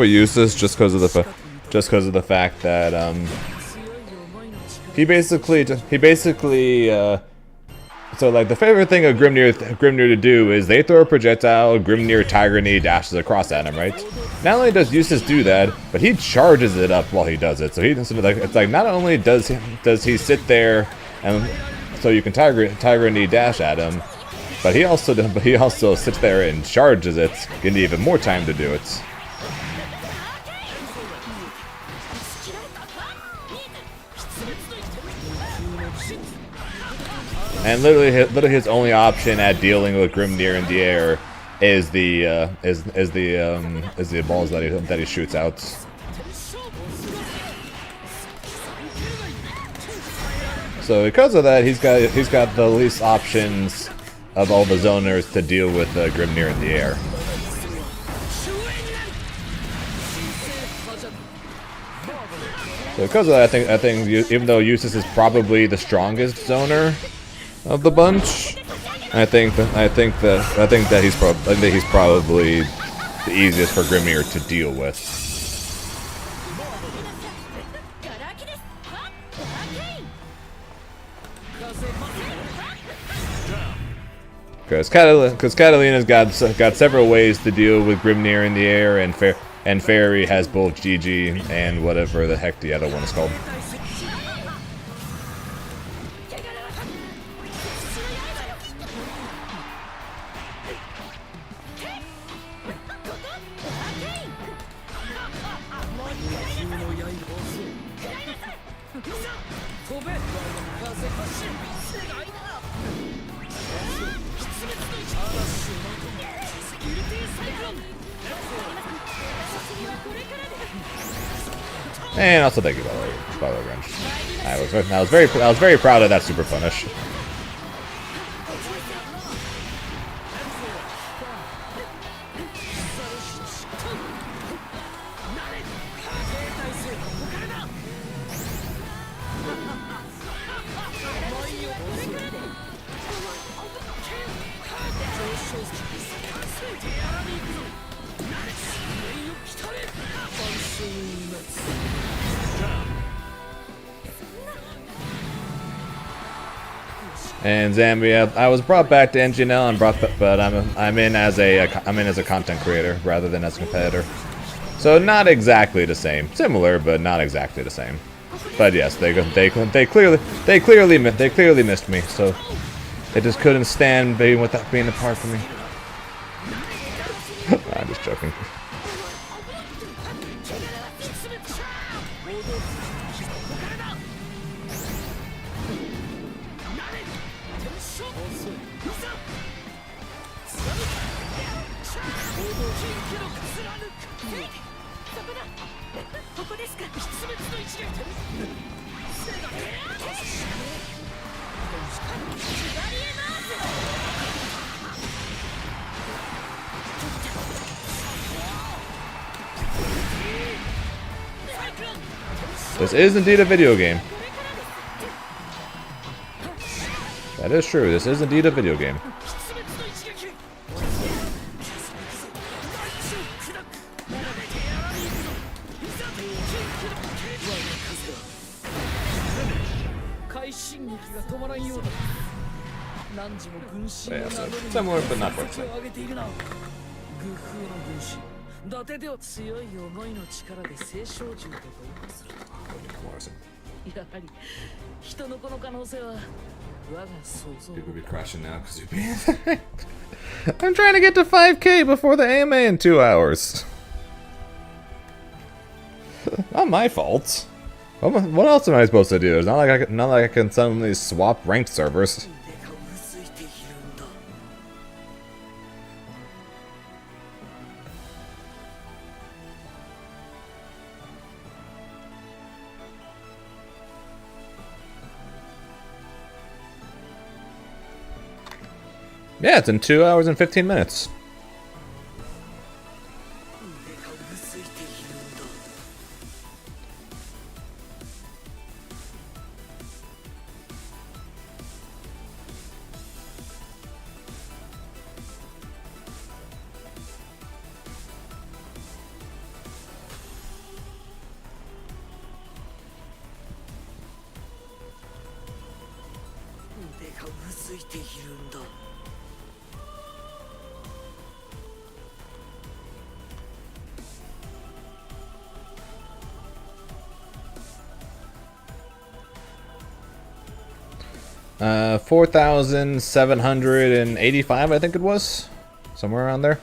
use this just because of the fact that he basically so like the favorite thing of Grimnir to do is they throw a projectile, Grimnir Tiger Knee dashes across at him, right? Not only does Eustace do that, but he charges it up while he does it. So it's like not only does he sit there and so you can Tiger Knee dash at him, but he also sits there and charges it, getting even more time to do it. And literally his only option at dealing with Grimnir in the air is the balls that he shoots out. So because of that, he's got the least options of all the zoners to deal with Grimnir in the air. So because of that, I think even though Eustace is probably the strongest zoner of the bunch, I think that he's probably the easiest for Grimnir to deal with. Because Catalina's got several ways to deal with Grimnir in the air, and Fairy has both GG and whatever the heck the other one is called. And also thank you by the wrench. I was very proud of that super punish. And Zambia, I was brought back to NGNL and but I'm in as a content creator rather than as a competitor. So not exactly the same, similar but not exactly the same. But yes, they clearly missed me, so they just couldn't stand being without being apart from me. I'm just joking. This is indeed a video game. That is true. This is indeed a video game. Yeah, so similar but not quite the same. 伊達では強い思いの力で青少獣と同化する。やはり人の子の可能性は我が想像。 People be crashing now because you're being. I'm trying to get to 5K before the AMA in 2 hours. Not my fault. What else am I supposed to do? It's not like I can suddenly swap ranked servers. Yeah, it's in 2 hours and 15 minutes. Uh, 4,785, I think it was. Somewhere around there.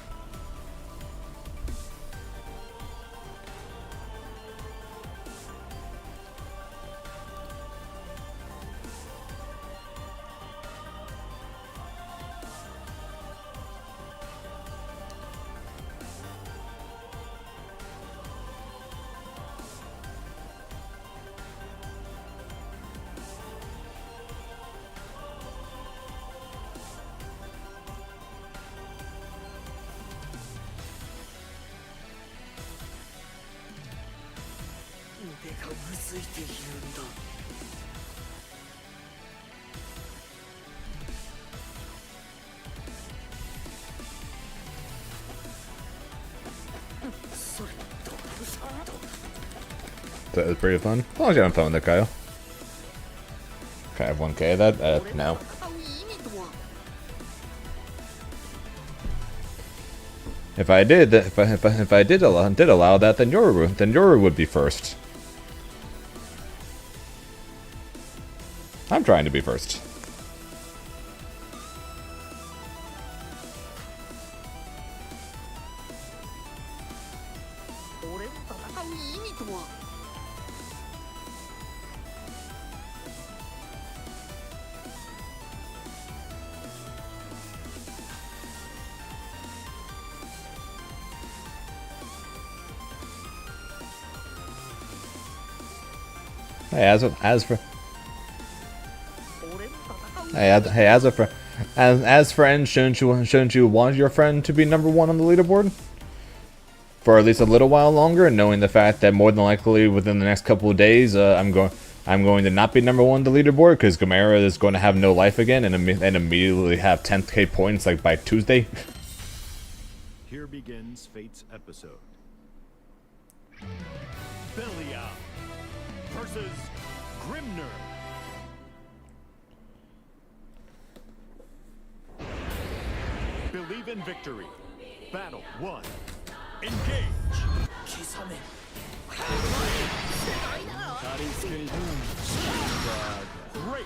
That was pretty fun. As long as you're having fun with that, Kyle. Okay, I have 1K. That no. If I did, if I did allow that, then Yoru would be first. I'm trying to be first. Hey, as friends, shouldn't you want your friend to be #1 on the leaderboard for at least a little while longer, knowing the fact that more than likely within the next couple of days, I'm going to not be #1 on the leaderboard because Gamera is going to have no life again and immediately have 10k points like by Tuesday. Here begins Fate's episode. Belia versus Grimner. Believe in victory. Battle 1. Engage. Great.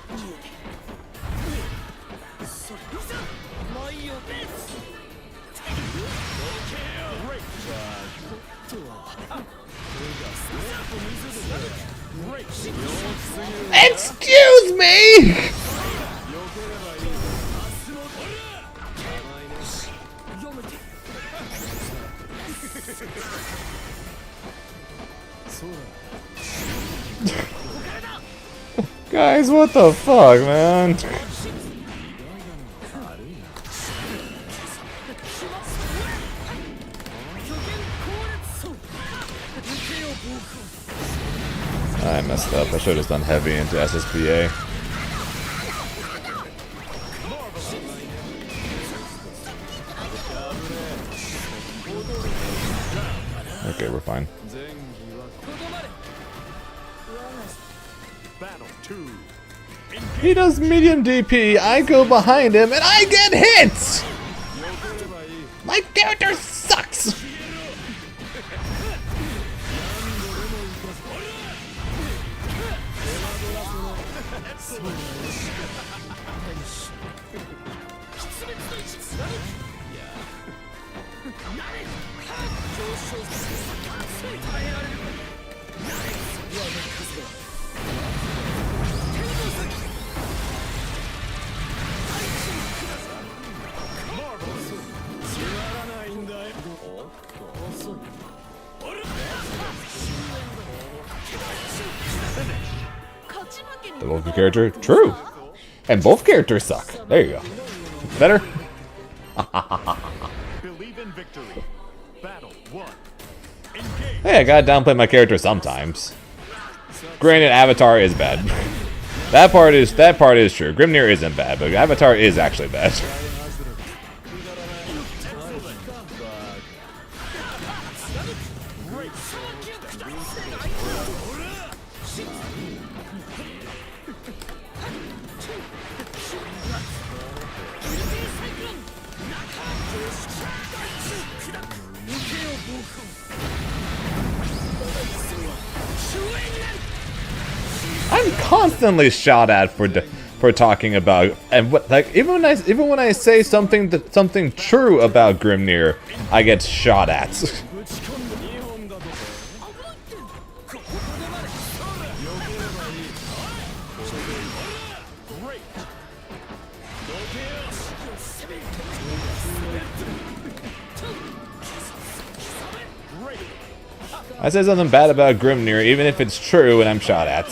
Excuse me! Guys, what the fuck, man? I messed up. I should have just done heavy into SSPA. Okay, we're fine. Battle 2. He does medium DP, I go behind him, and I get hit! My character sucks! The both character? True. And both characters suck. There you go. Better? Believe in victory. Battle 1. Engage. Hey, I gotta downplay my character sometimes. Granted, Avatar is bad. that part is true. Grimnir isn't bad, but Avatar is actually bad. I'm constantly shot at for talking about, and what, like even when I say something true about Grimnir, I get shot at. I say something bad about Grimnir, even if it's true, and I'm shot at.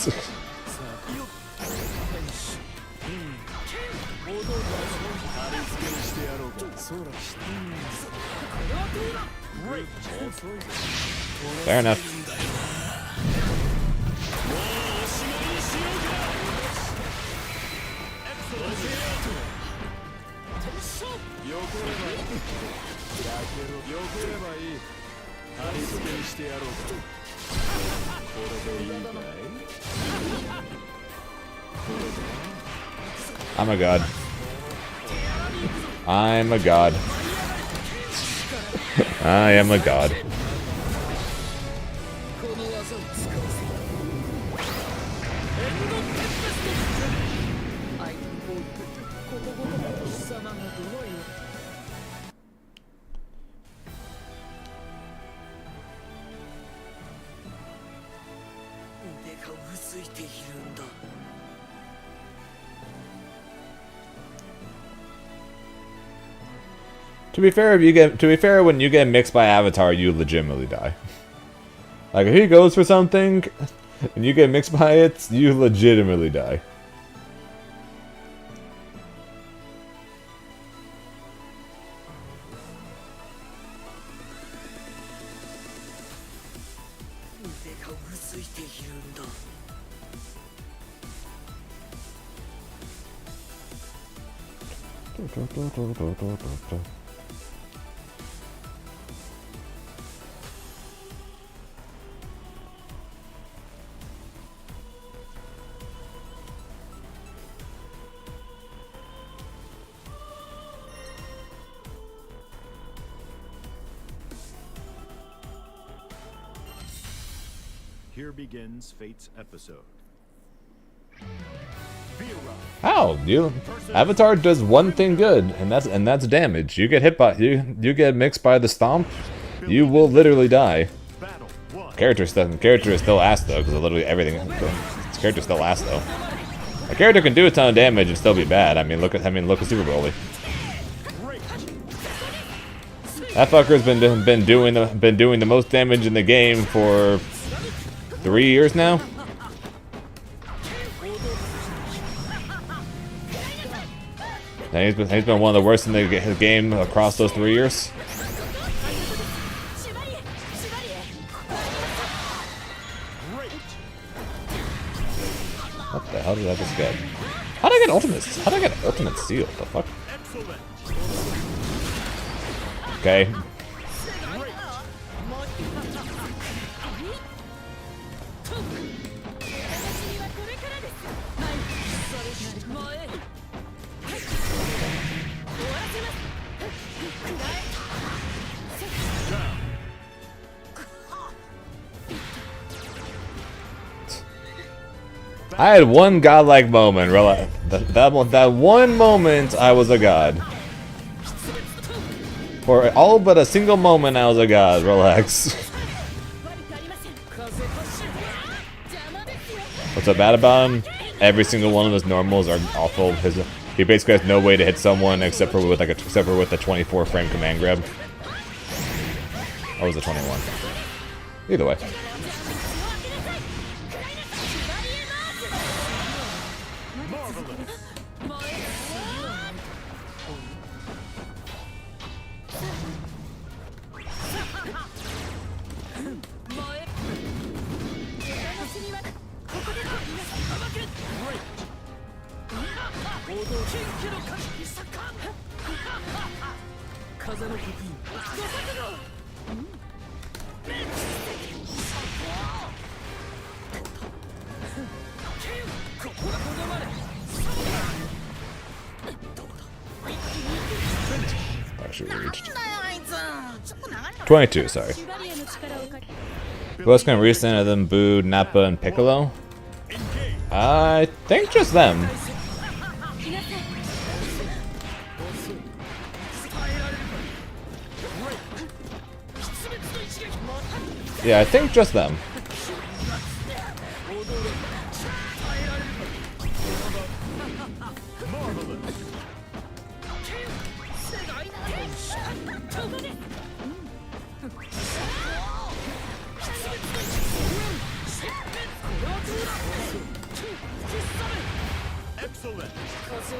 Fair enough. I'm a god. I'm a god. I am a god. To be fair, when you get mixed by Avatar, you legitimately die. Like if he goes for something, and you get mixed by it, you legitimately die. Here begins Fate's episode. How? Avatar does one thing good, and that's damage. You get hit by you get mixed by the stomp, you will literally die. Battle 1. Character is still ass though, because literally everything. This character's still ass though. A character can do a ton of damage and still be bad. I mean, look at Super Broly. That fucker's been doing the most damage in the game for 3 years now. And he's been one of the worst in the game across those 3 years. What the hell did I just get? How did I get ultimates? How did I get ultimate seal? The fuck? Okay. I had one godlike moment. That one moment, I was a god. For all but a single moment, I was a god. Relax. What's so bad about him? Every single one of his normals are awful. He basically has no way to hit someone except for with the 24 frame command grab. Or was it 21? Either way. Actually reached 22, sorry. Who else can restand of them? Boo, Nappa, and Piccolo? I think just them. Yeah, I think just them.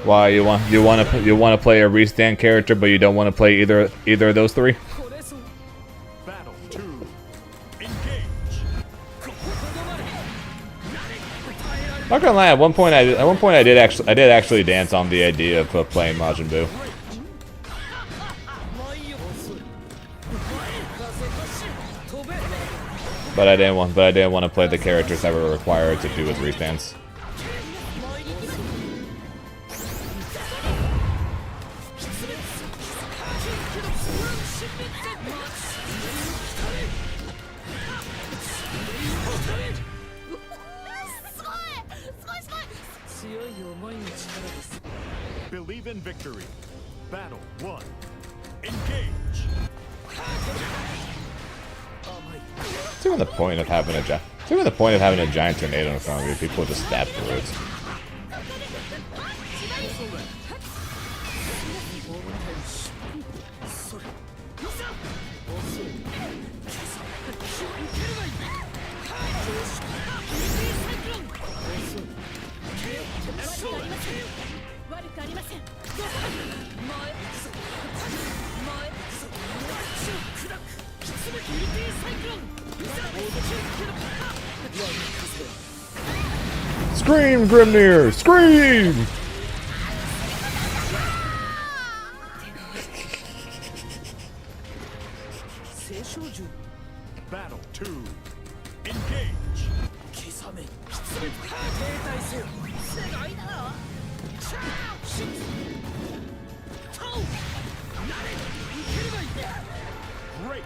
Why you want to play a restand character, but you don't want to play either of those three? Battle 2. Engage. Not gonna lie, at one point I did actually dance on the idea of playing Majin Buu. But I didn't want to play the characters that were required to do his restands. Believe in victory. Battle 1. Engage. See what the point of having a giant tornado in front of you? People just stab through it. Scream, Grimnir! Scream! Battle 2. Engage. Great.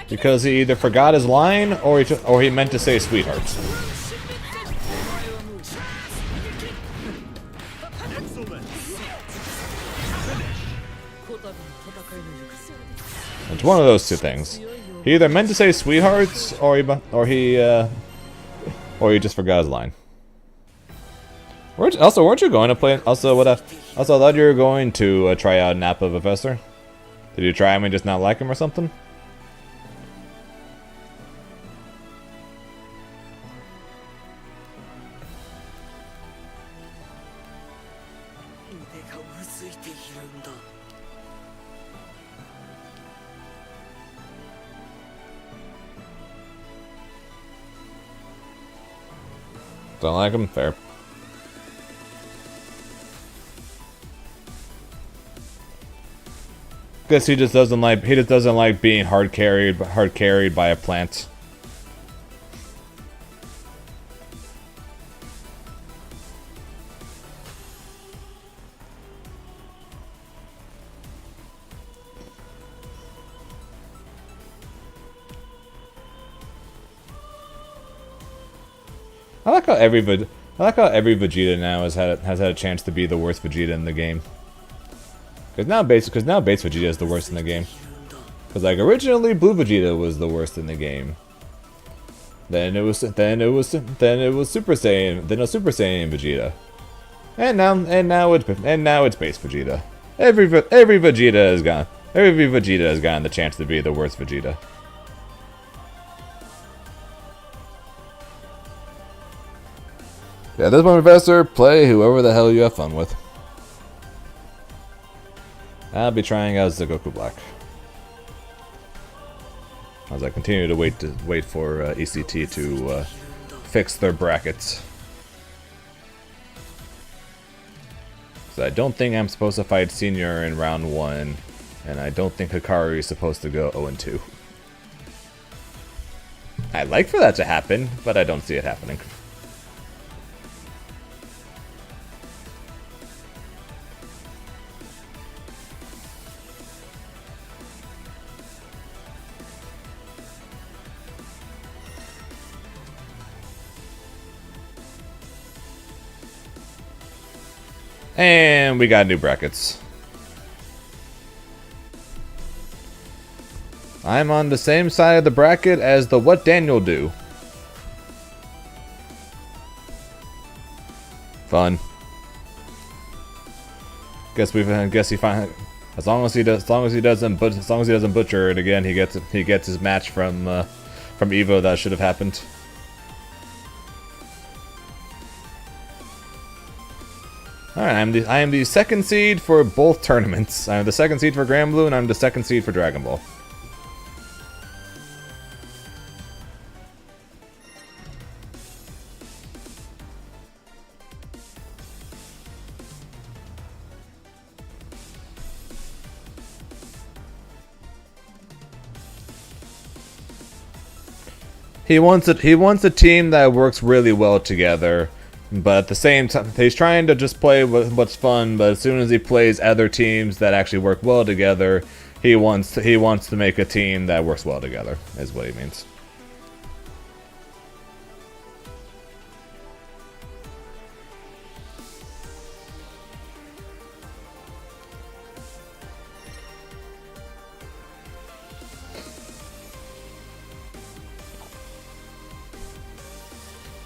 Because he either forgot his line or he meant to say sweethearts. Excellent. It's one of those two things. He either meant to say sweethearts or he just forgot his line. Also, weren't you going to play? Also, I thought you were going to try out Nappa Professor. Did you try him and just not like him or something? Don't like him? Fair. Guess he just doesn't like being hard carried by a plant. I like how every Vegeta now has had a chance to be the worst Vegeta in the game. Because now base Vegeta is the worst in the game. Because like originally Blue Vegeta was the worst in the game. Then it was Super Saiyan, then it was Super Saiyan Vegeta. And now it's base Vegeta. Every Vegeta has gone. Every Vegeta has gotten the chance to be the worst Vegeta. Yeah, this one, Professor, play whoever the hell you have fun with. I'll be trying out the Goku Black. As I continue to wait for ECT to fix their brackets. So I don't think I'm supposed to fight Senior in round 1, and I don't think Hikaru is supposed to go 0-2. I'd like for that to happen, but I don't see it happening. And we got new brackets. I'm on the same side of the bracket as the What Daniel Do. Fun. Guess he finally, as long as he doesn't butcher it again, he gets his match from Evo that should have happened. Alright, I am the second seed for both tournaments. I'm the second seed for Grand Blue, and I'm the second seed for Dragon Ball. He wants a team that works really well together. But at the same time, he's trying to just play what's fun. But as soon as he plays other teams that actually work well together, he wants to make a team that works well together. Is what he means.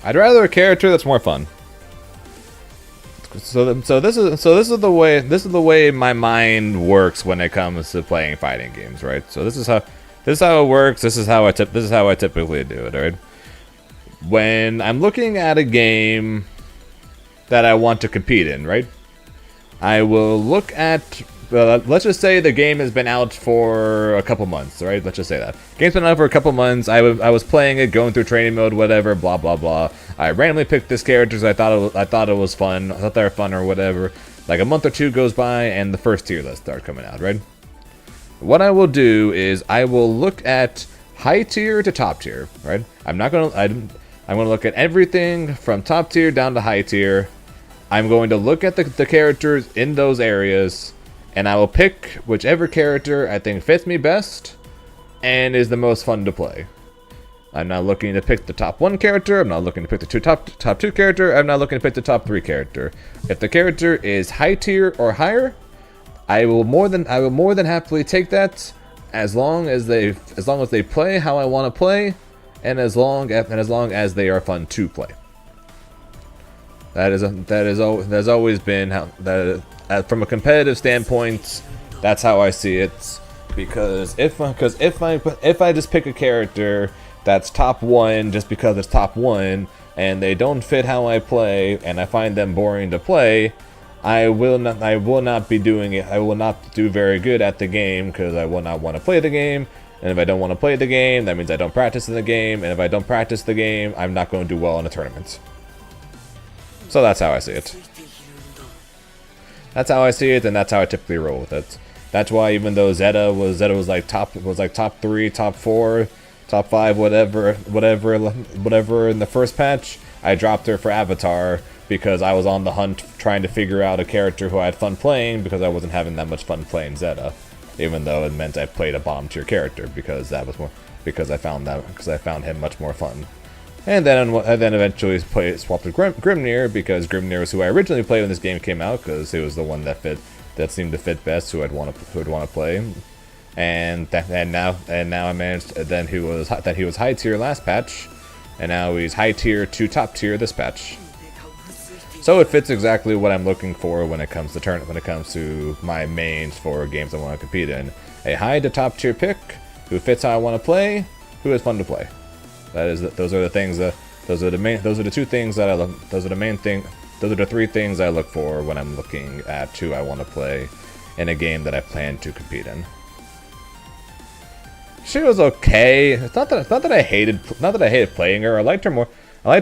I'd rather a character that's more fun. So this is the way my mind works when it comes to playing fighting games, right? So this is how it works. This is how I typically do it, right? When I'm looking at a game that I want to compete in, right? I will look at. Let's just say the game has been out for a couple months, right? Let's just say that game's been out for a couple months. I was playing it, going through training mode, whatever, blah blah blah. I randomly picked this character because I thought it was fun. I thought they were fun or whatever. Like a month or two goes by, and the first tier lists start coming out, right? What I will do is I will look at high tier to top tier, right? I'm gonna look at everything from top tier down to high tier. I'm going to look at the characters in those areas, and I will pick whichever character I think fits me best and is the most fun to play. I'm not looking to pick the top 1 character. I'm not looking to pick the top 2 character. I'm not looking to pick the top 3 character. If the character is high tier or higher, I will more than happily take that as long as they play how I want to play, and as long as they are fun to play. That has always been how from a competitive standpoint. That's how I see it. Because if I just pick a character that's top 1 just because it's top 1 and they don't fit how I play and I find them boring to play, I will not be doing it. I will not do very good at the game because I will not want to play the game. And if I don't want to play the game, that means I don't practice in the game. And if I don't practice the game, I'm not going to do well in a tournament. So that's how I see it. That's how I see it, and that's how I typically roll with it. That's why even though Zeta was like top 3, top 4, top 5, whatever in the first patch, I dropped her for Avatar because I was on the hunt trying to figure out a character who I had fun playing because I wasn't having that much fun playing Zeta, even though it meant I played a bottom tier character because I found him much more fun. And then eventually swapped with Grimnir because Grimnir was who I originally played when this game came out because he was the one that seemed to fit best, who would want to play. And now I managed. Then he was high tier last patch, and now he's high tier to top tier this patch. So it fits exactly what I'm looking for when it comes to my mains for games I want to compete in. A high to top tier pick who fits how I want to play, who is fun to play. Those are the 3 things I look for when I'm looking at who I want to play in a game that I plan to compete in. She was okay. It's not that I hated playing her. I liked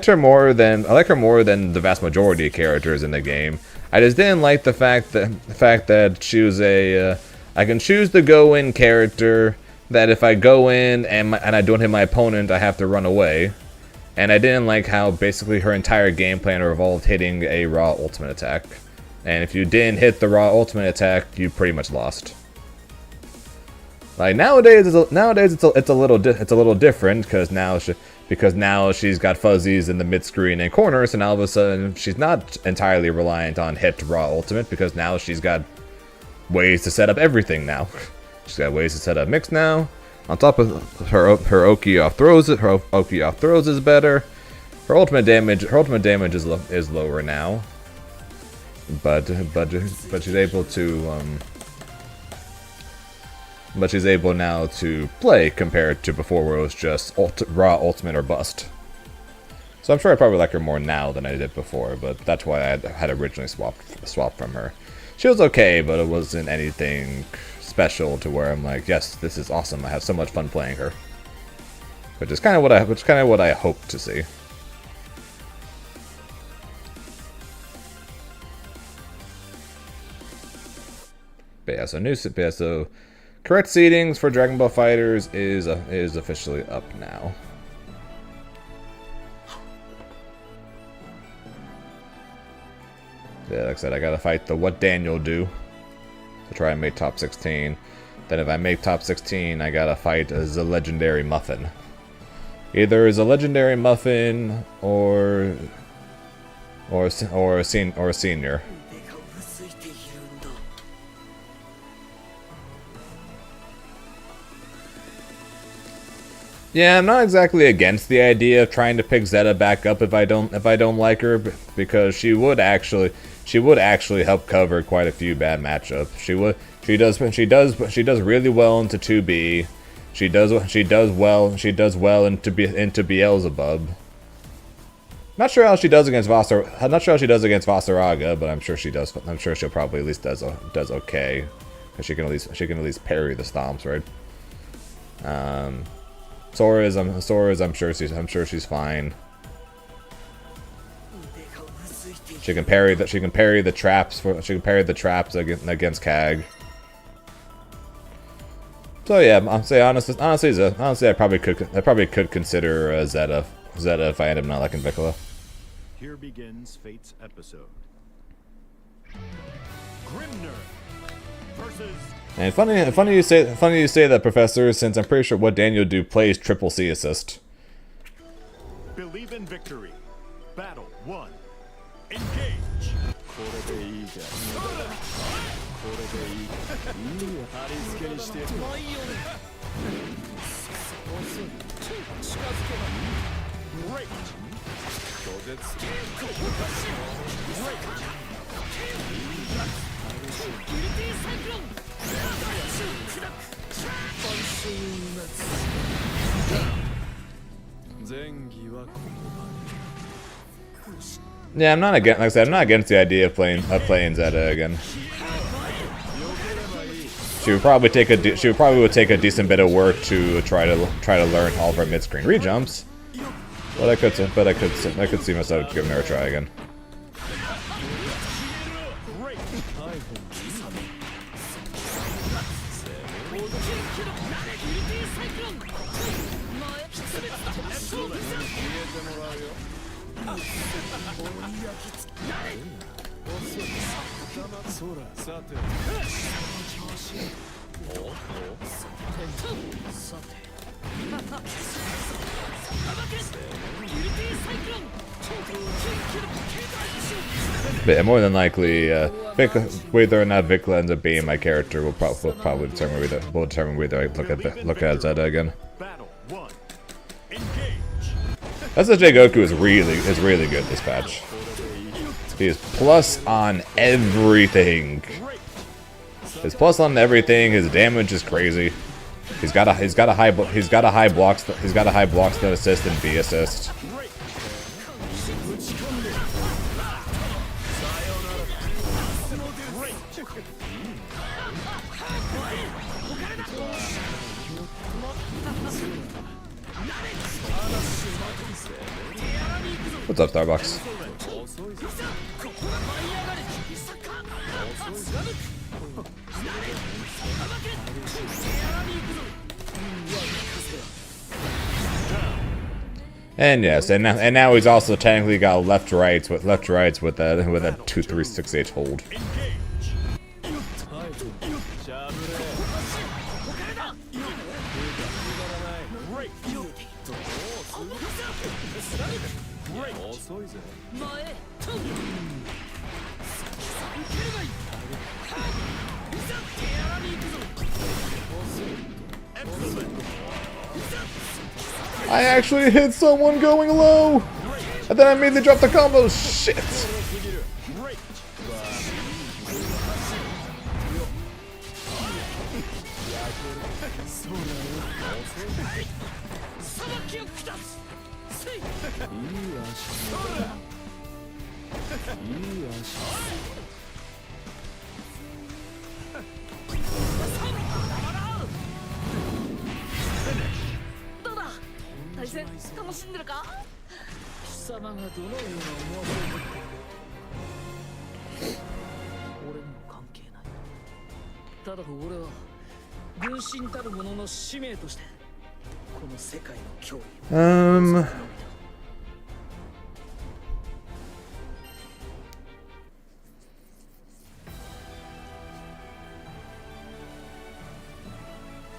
her more than the vast majority of characters in the game. I just didn't like the fact that she was I can choose the go-in character. That if I go in and I don't hit my opponent, I have to run away. And I didn't like how basically her entire game plan revolved hitting a raw ultimate attack. And if you didn't hit the raw ultimate attack, you pretty much lost. Like nowadays it's a little different because now she's got fuzzies in the mid screen and corners, and all of a sudden she's not entirely reliant on hit raw ultimate because now she's got ways to set up everything now. She's got ways to set up mix now. On top of her Oki off throws is better. Her ultimate damage is lower now. But she's able now to play compared to before where it was just raw ultimate or bust. So I'm sure I probably like her more now than I did before, but that's why I had originally swapped from her. She was okay, but it wasn't anything special to where I'm like, yes, this is awesome. I have so much fun playing her. Which is kind of what I hope to see. But yeah, so correct seedings for Dragon Ball FighterZ is officially up now. Yeah, like I said, I gotta fight the What Daniel Do to try and make top 16. Then if I make top 16, I gotta fight as a legendary Muffin. Either as a legendary Muffin or a senior. Yeah, I'm not exactly against the idea of trying to pick Zeta back up if I don't like her, because she would actually help cover quite a few bad matchups. She does really well into 2B. She does well into Beelzebub. Not sure how she does against I'm not sure how she does against Vasaraga, but I'm sure she does. I'm sure she'll probably at least does okay, because she can at least parry the stomps, right? Sora's I'm sure she's fine. She can parry the traps against Kag. So yeah, I'm saying honestly, I probably could consider Zeta if I end up not liking Vicula. Here begins Fate's episode. Grimner versus. And funny you say that, Professor, since I'm pretty sure what Daniel do plays triple C assist. Believe in victory. Battle 1. Engage. Great. Yeah, I'm not against. Like I said, I'm not against the idea of playing Zeta again. She would probably take a decent bit of work to try to learn all of her mid-screen rejumps. But I could see myself giving her a try again. But yeah, more than likely, whether or not Vicula ends up being my character will probably determine whether I look at Zeta again. Battle 1. Engage. SSJ Goku is really good this patch. He is plus on everything. His plus on everything. His damage is crazy. He's got a high block stun assist and B assist. What's up, Starbucks? And yes, and now he's also technically got left rights with a 2-3-6-8 hold. I actually hit someone going low, and then I made them drop the combo. Shit.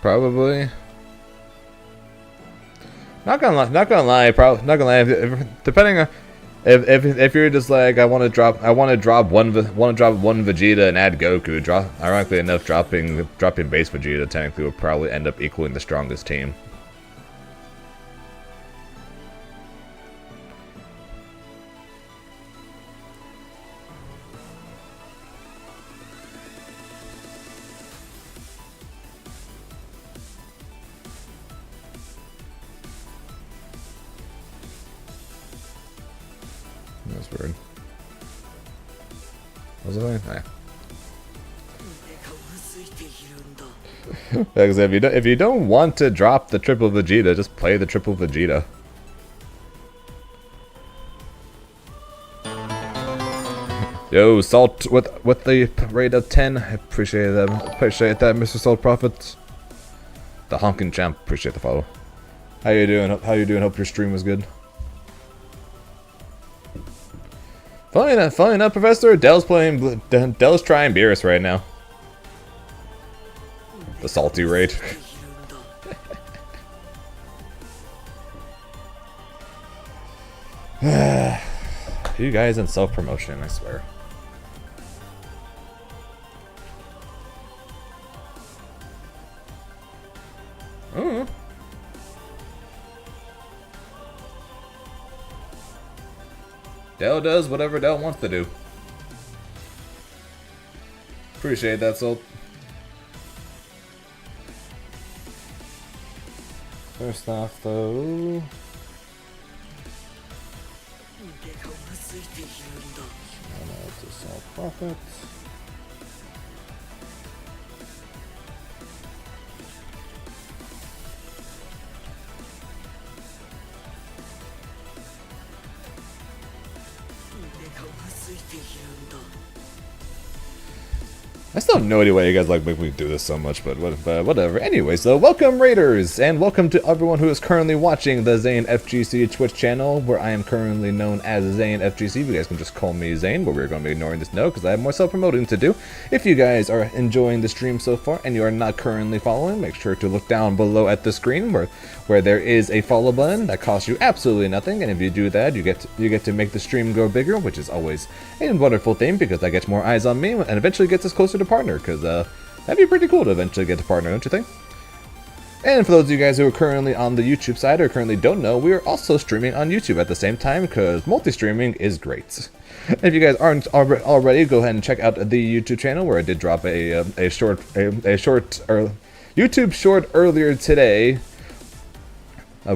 Probably. Not gonna lie. Depending on if you're just like I want to drop one Vegeta and add Goku. Ironically enough, dropping base Vegeta technically would probably end up equaling the strongest team. That's weird. What was it? Because if you don't want to drop the triple Vegeta, just play the triple Vegeta. Yo, Salt with the rate of 10. I appreciate that. Appreciate that, Mr. Salt Prophet. The honking champ. Appreciate the follow. How you doing? How you doing? Hope your stream was good. Fine enough, Professor. Dell's trying Beerus right now. The salty raid. You guys in self-promotion, I swear. Dell does whatever Dell wants to do. Appreciate that, Salt. First off, though... to Salt Prophet. I still have no idea why you guys like make me do this so much, but whatever. Anyway, so welcome Raiders, and welcome to everyone who is currently watching the Zane FGC Twitch channel, where I am currently known as Zane FGC. You guys can just call me Zane, but we're going to be ignoring this note because I have more self-promoting to do. If you guys are enjoying the stream so far and you are not currently following, make sure to look down below at the screen where there is a follow button that costs you absolutely nothing, and if you do that, you get to make the stream go bigger, which is always a wonderful thing because that gets more eyes on me and eventually gets us closer to partner, because that'd be pretty cool to eventually get to partner, don't you think? And for those of you guys who are currently on the YouTube side or currently don't know, we are also streaming on YouTube at the same time because multi-streaming is great. If you guys aren't already, go ahead and check out the YouTube channel where I did drop a YouTube short earlier today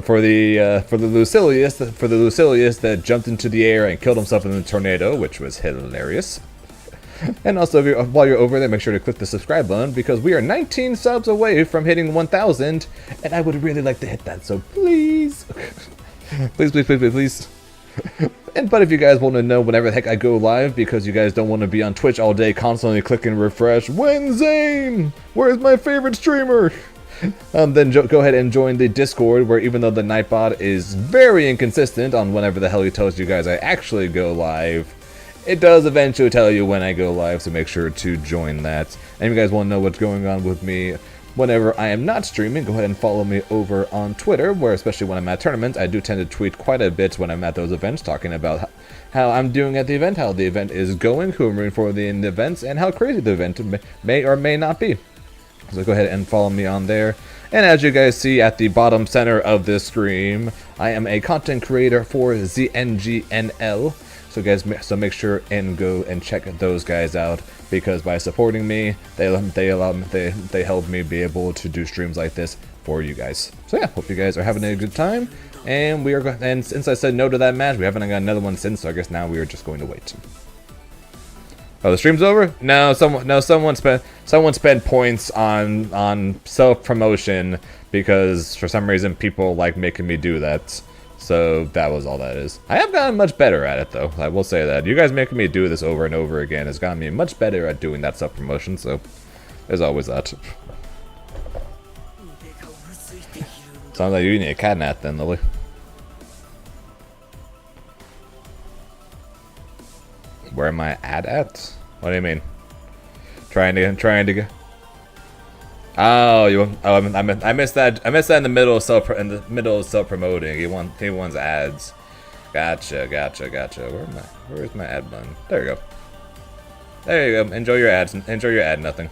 for the Lucilius that jumped into the air and killed himself in a tornado, which was hilarious. And also, while you're over there, make sure to click the subscribe button because we are 19 subs away from hitting 1,000, and I would really like to hit that. So please, please. But if you guys want to know whenever the heck I go live, because you guys don't want to be on Twitch all day constantly clicking refresh, when Zane, where's my favorite streamer? Then go ahead and join the Discord, where even though the Nightbot is very inconsistent on whenever the hell he tells you guys I actually go live, it does eventually tell you when I go live, so make sure to join that. And if you guys want to know what's going on with me whenever I am not streaming, go ahead and follow me over on Twitter, where especially when I'm at tournaments, I do tend to tweet quite a bit when I'm at those events, talking about how I'm doing at the event, how the event is going, who I'm rooting for in the events, and how crazy the event may or may not be. So go ahead and follow me on there. And as you guys see at the bottom center of this screen, I am a content creator for ZNGNL. So guys, make sure and go and check those guys out, because by supporting me, they help me be able to do streams like this for you guys. So yeah, hope you guys are having a good time. And and since I said no to that match, we haven't got another one since. So I guess now we are just going to wait. Oh, the stream's over? No, someone spent points on self-promotion because for some reason people like making me do that. So that was all that is. I have gotten much better at it, though. I will say that. You guys making me do this over and over again has gotten me much better at doing that self-promotion, so there's always that. Sounds like you need a catnap then, Lily. Where am I at? What do you mean? Trying to get. Oh, I missed that. I missed that in the middle of self promoting. He wants ads. Gotcha. Where's my ad button? There you go. There you go. Enjoy your ads. Enjoy your ad. Nothing.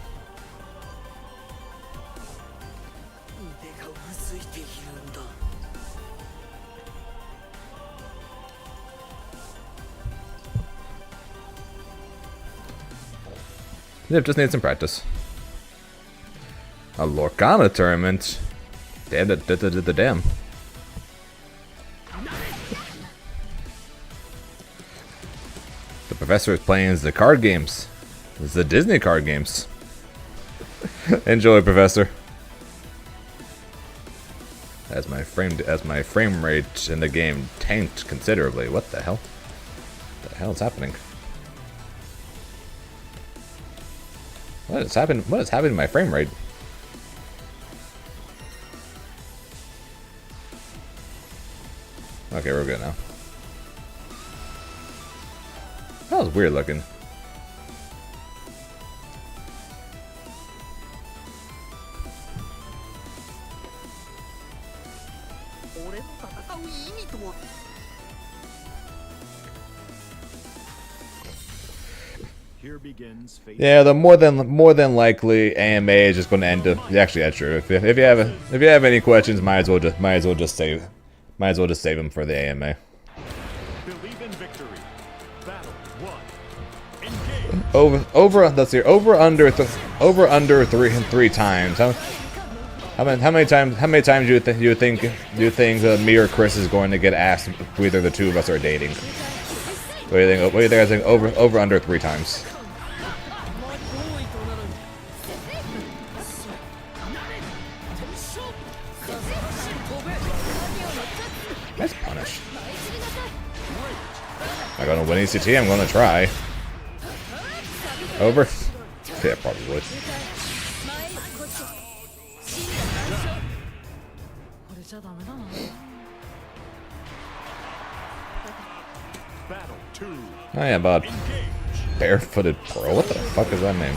Yep, just need some practice. A Lorcana tournament? Damn, the damn. Professor is playing the card games. It's the Disney card games. Enjoy, Professor. As my frame rate in the game tanked considerably. What the hell? What the hell is happening? What is happening? What is happening to my frame rate? Okay, we're good now. That was weird looking. Here begins phase. Yeah, the more than likely AMA is just going to end up. Actually, that's true. If you have any questions, might as well just save them for the AMA. Believe in victory. Battle 1. Engage. Let's see, over under three times. How many times do you think me or Chris is going to get asked if either the two of us are dating? What do you think? What do you think? I think over under 3 times. Nice punish. I'm gonna win ECT. I'm gonna try. Over? Yeah, probably would. Battle 2. Oh yeah, about barefooted pearl. What the fuck is that name?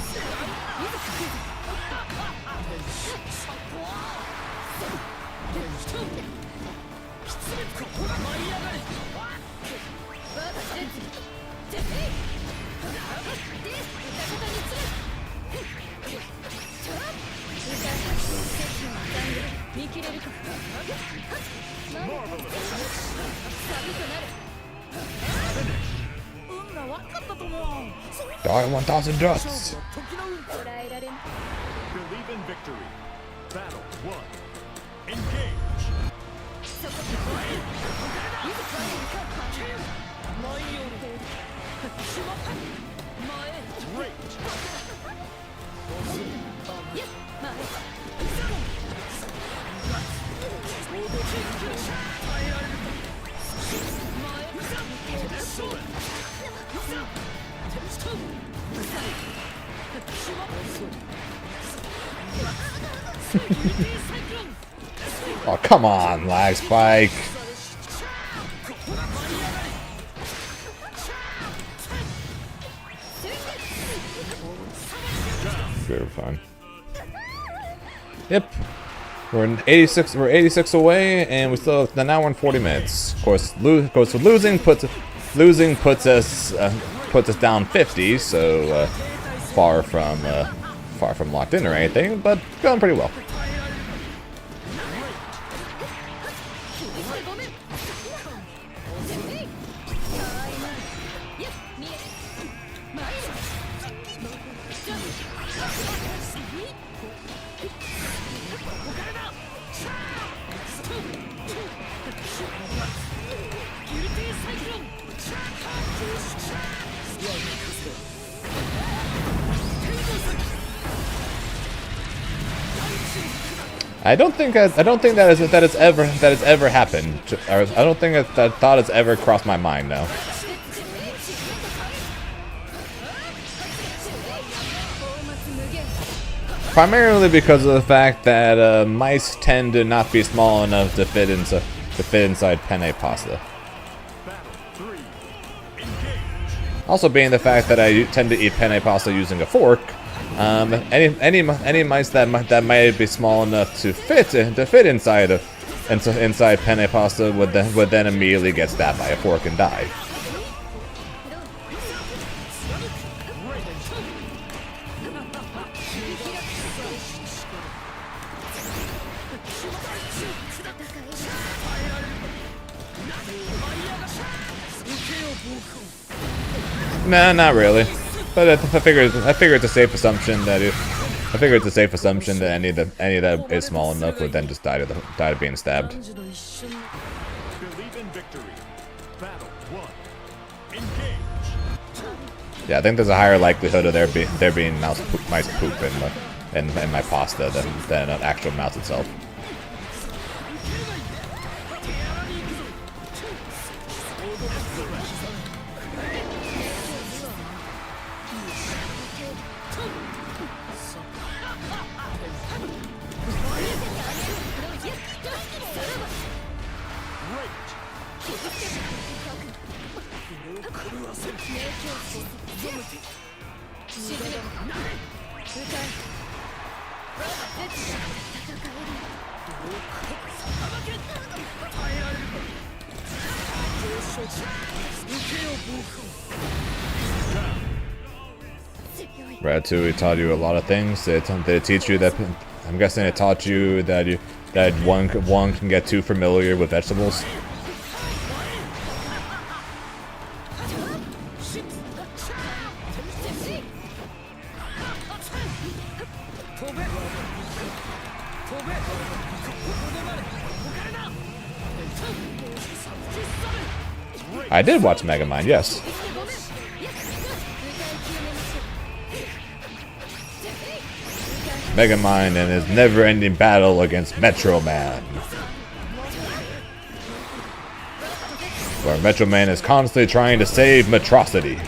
Die 1,000 dusts. Believe in victory. Battle 1. Engage. Great. Oh, come on, lag spike. Very fine. Yep. We're in 86. We're 86 away, and we still have an hour and 40 minutes. Of course, losing puts us down 50. So far from locked in or anything, but going pretty well. I don't think that has ever happened. Or I don't think that thought has ever crossed my mind now. Primarily because of the fact that mice tend to not be small enough to fit inside penne pasta. Also, being the fact that I tend to eat penne pasta using a fork. Any mice that might be small enough to fit inside penne pasta would then immediately get stabbed by a fork and die. Nah, not really. But I figure it's a safe assumption that any that is small enough would then just die to being stabbed. Believe in victory. Battle 1. Engage. Yeah, I think there's a higher likelihood of there being mice poop in my pasta than an actual mouse itself. Ratatouille taught you a lot of things. They teach you that. I'm guessing it taught you that one can get too familiar with vegetables. I did watch Megamind, yes. Megamind and his never-ending battle against Metro Man, where Metro Man is constantly trying to save Metrocity.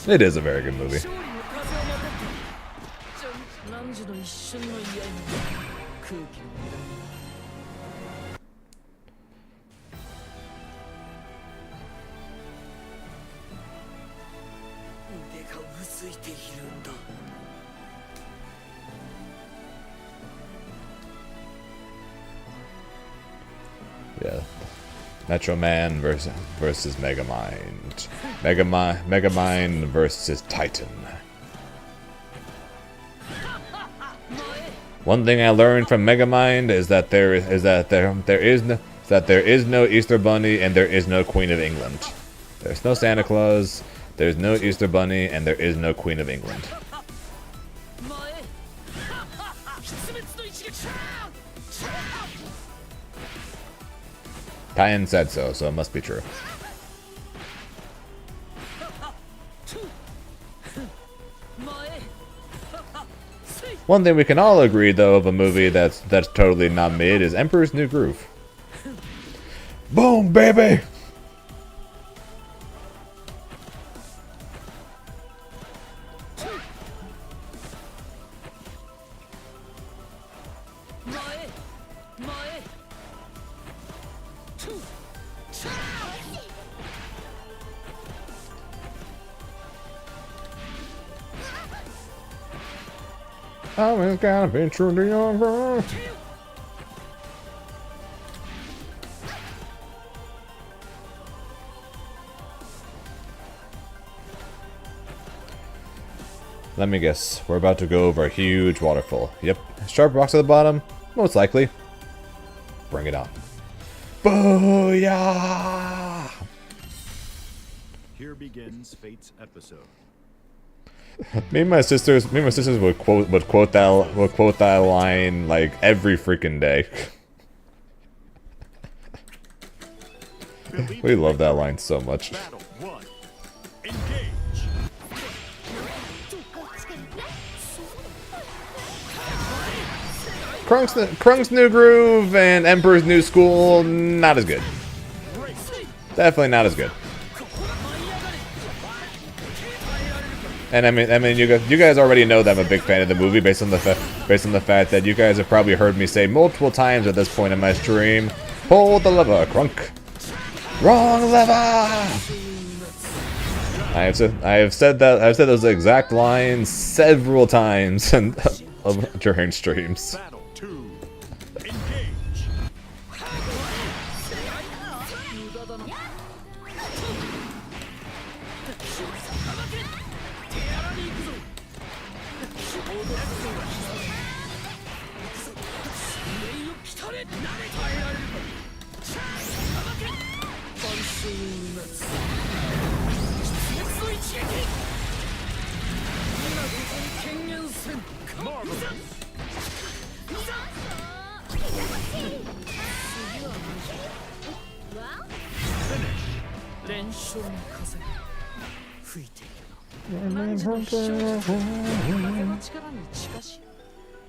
It is a very good movie. Yeah. Metro Man versus Megamind. Megamind versus Titan. One thing I learned from Megamind is that there is no Easter Bunny and there is no Queen of England. There's no Santa Claus, there's no Easter Bunny, and there is no Queen of England. Titan said so it must be true. One thing we can all agree, though, of a movie that's totally not mid is Emperor's New Groove. Boom, baby! Always gotta be true to your girl. Let me guess, we're about to go over a huge waterfall. Yep, sharp rocks at the bottom, most likely. Bring it on. Booyah! Here begins Fate's episode. Me and my sisters would quote that line like every freaking day. We love that line so much. Battle 1. Engage. Krunk's New Groove and Emperor's New School, not as good. Definitely not as good. And I mean, you guys already know that I'm a big fan of the movie based on the fact that you guys have probably heard me say multiple times at this point in my stream, "Pull the lever, Krunk." Wrong lever. I have said those exact lines several times during streams. Battle 2. Engage.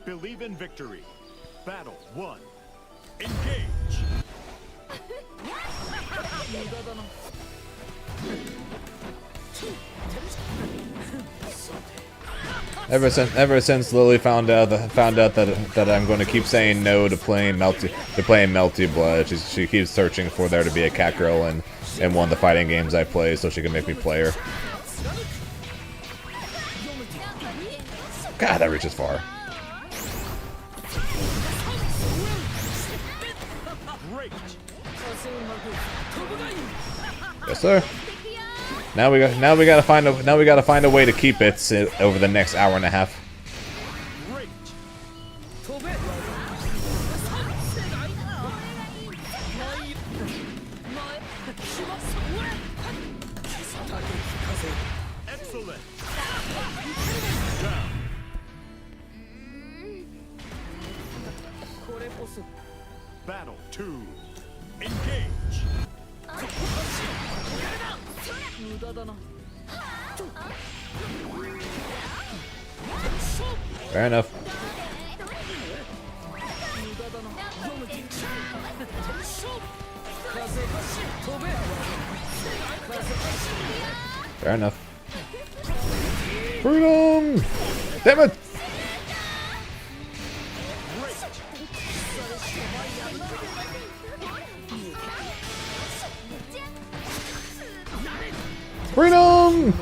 Believe in victory. Battle 1. Engage. Ever since Lily found out that I'm going to keep saying no to playing Melty Blood, she keeps searching for there to be a cat girl in one of the fighting games I play, so she can make me play her. God, that reaches far. Yes, sir. Now we gotta find a way to keep it over the next hour and a half. Excellent. Battle 2. Engage. Fair enough. Fair enough. Freedom! Damn it! Freedom!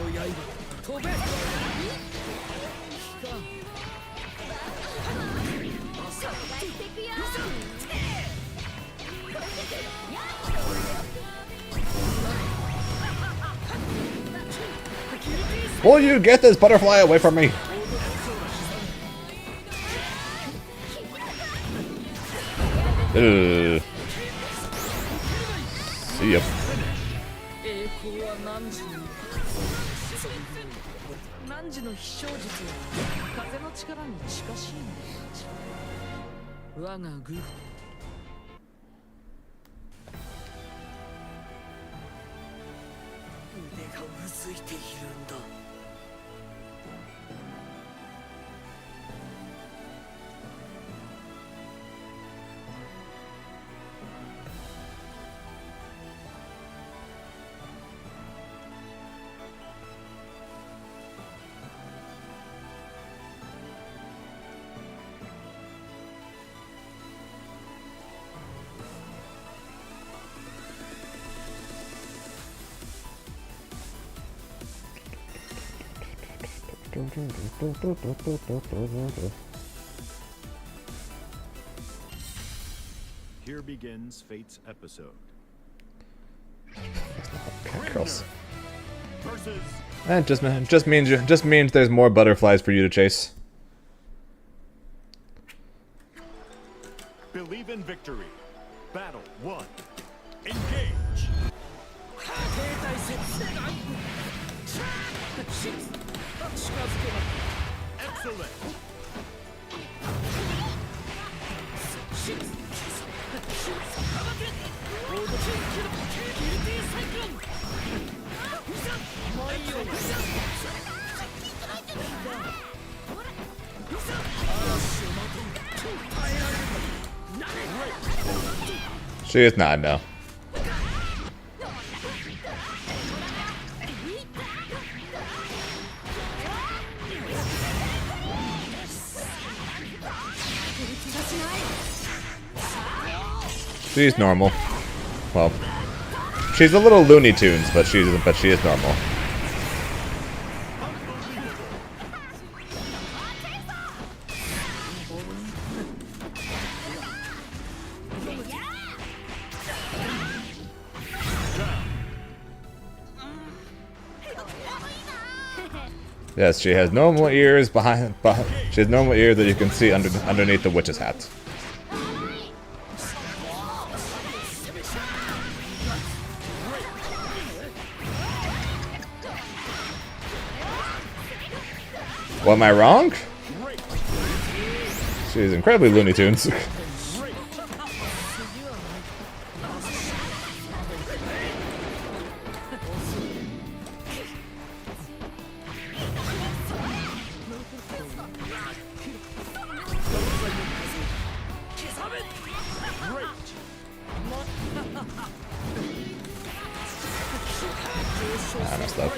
Will you get this butterfly away from me? See ya. 汝の飛翔術は風の力に近しいのだ。我がグフ腕がうずいているんだ。Here begins Fate's episode. Girls. Versus That just means there's more butterflies for you to chase. Believe in victory. Battle 1. Engage. Excellent. She is not, no. She's normal. Well, she's a little Looney Tunes, but she is normal. Yes, she has normal ears behind. She has normal ears that you can see underneath the witch's hat. What, am I wrong? She's incredibly Looney Tunes. I messed up.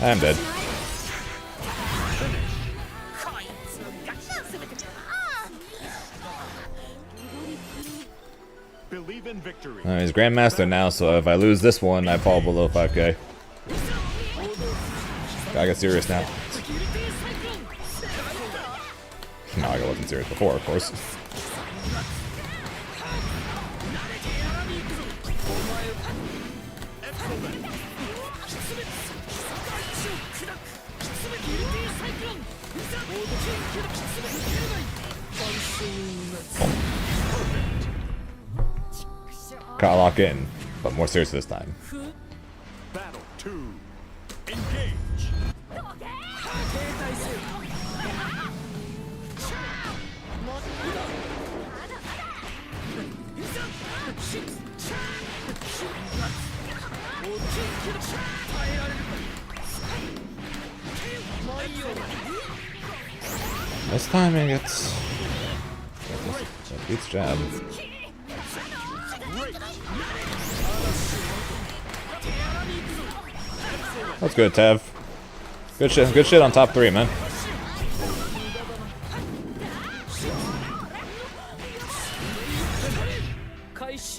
I'm dead. Believe in victory. He's Grandmaster now, so if I lose this one, I fall below 5k. Gotta get serious now. No, I wasn't serious before, of course. Gotta lock in, but more serious this time. Battle 2. Engage. This time it beats jab. That's good, Tev. Good shit on top 3, man.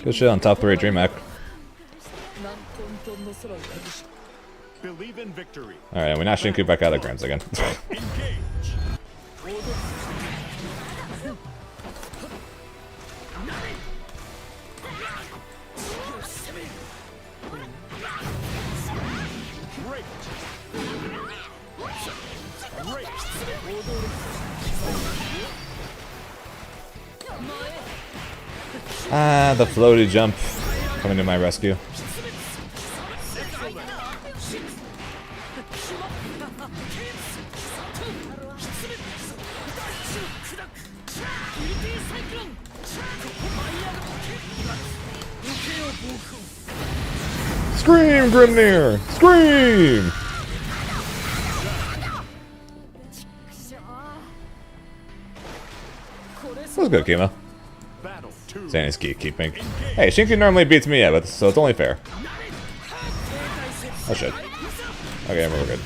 Good shit on top 3, DreamHack. Believe in victory. Alright, we now Shinku back out of Grams again. Engage. Ah, the floaty jump coming to my rescue. Scream, Grimnir! Scream! That was good, Kima. Battle 2. Zanny's keeping. Hey, Shinku normally beats me, yeah, but so it's only fair. Oh shit. Okay, we're good.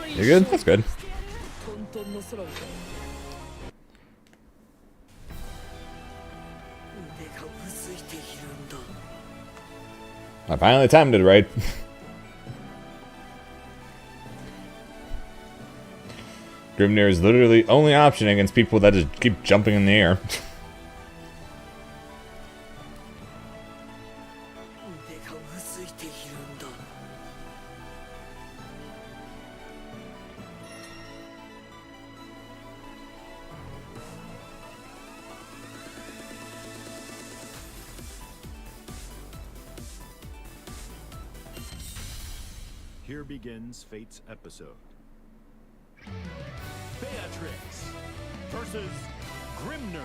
You good? That's good. I finally timed it right. Grimnir is literally only option against people that just keep jumping in the air. Here begins Fate's episode. Beatrix versus Grimnir.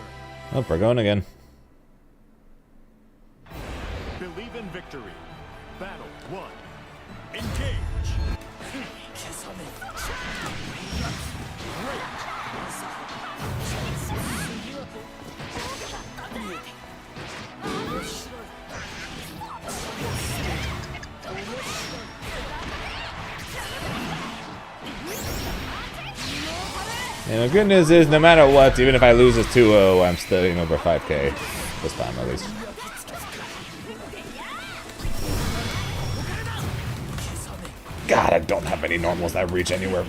Oh, we're going again. Believe in victory. Battle 1. Engage. And the good news is, no matter what, even if I lose this 2-0, I'm still getting over 5k this time at least. God, I don't have any normals that reach anywhere.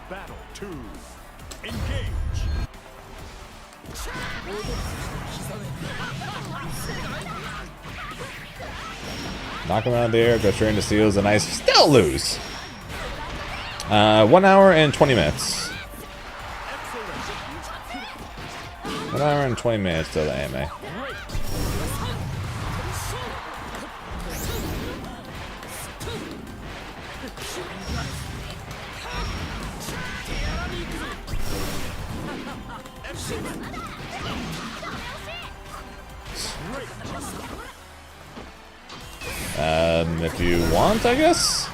Battle 2. Engage. Knock him out of the air, go straight into seals, and I still lose. 1 hour and 20 minutes. 1 hour and 20 minutes till the AMA. If you want, I guess?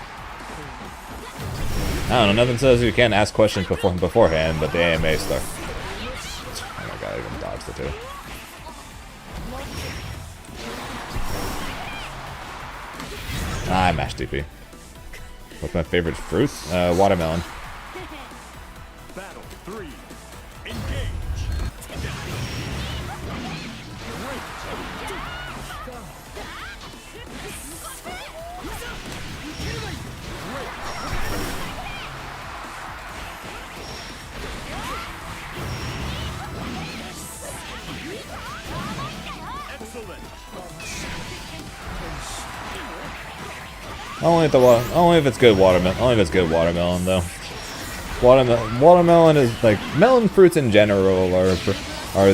I don't know, nothing says you can't ask questions beforehand, but the AMA stuff. Oh my god, I even dodged the two. I mashed DP. What's my favorite fruit? Watermelon. Battle 3. Engage. Only if it's good watermelon. Only if it's good watermelon, though. Watermelon is like melon fruits in general are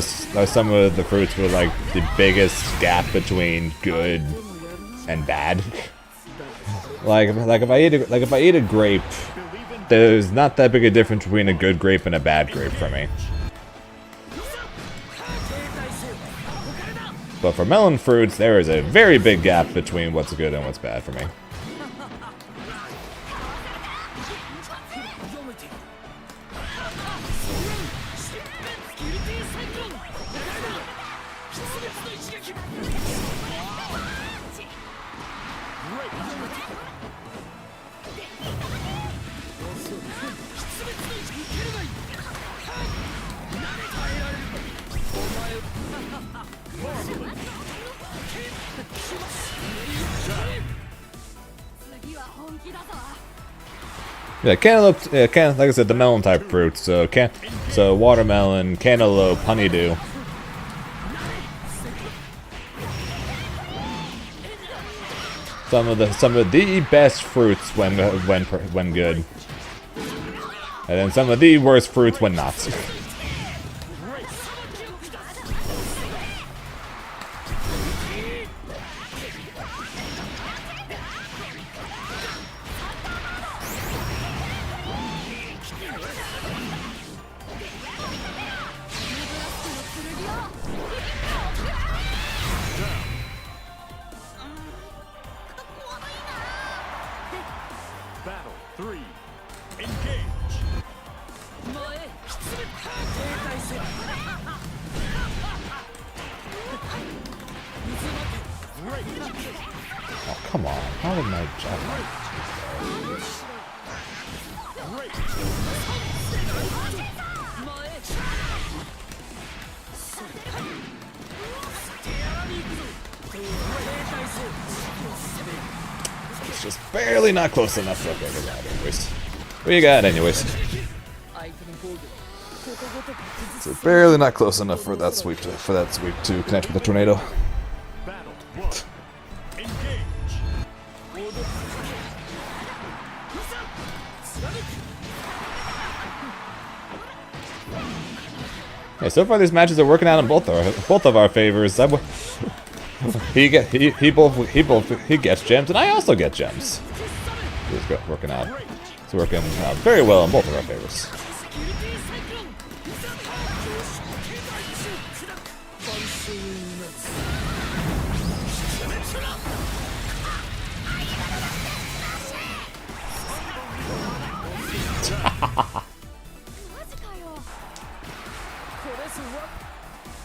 some of the fruits with like the biggest gap between good and bad. like if I eat a grape, there's not that big a difference between a good grape and a bad grape for me. But for melon fruits, there is a very big gap between what's good and what's bad for me. Yeah, cantaloupe, like I said, the melon type fruits. So watermelon, cantaloupe, honeydew. Some of the best fruits when good, and then some of the worst fruits when not. Battle 3. Engage. Oh, come on. How did my job? It's just barely not close enough. Okay, we got it anyways. We got it anyways. So barely not close enough for that sweep to connect with the tornado. Battle 1. Engage. Yeah, so far these matches are working out in both of our favors. He gets gems, and I also get gems. It's working out. It's working out very well in both of our favors.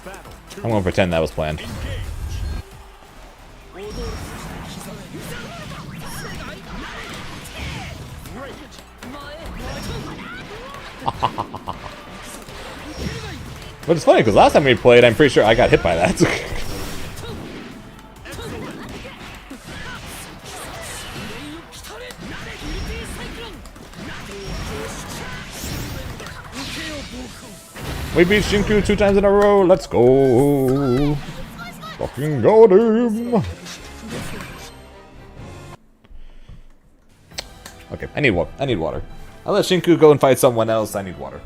Battle 2. I'm gonna pretend that was planned. But it's funny because last time we played, I'm pretty sure I got hit by that. We beat Shinku 2 times in a row. Let's go. Fucking got him. Okay, I need water. I'll let Shinku go and fight someone else. I need water.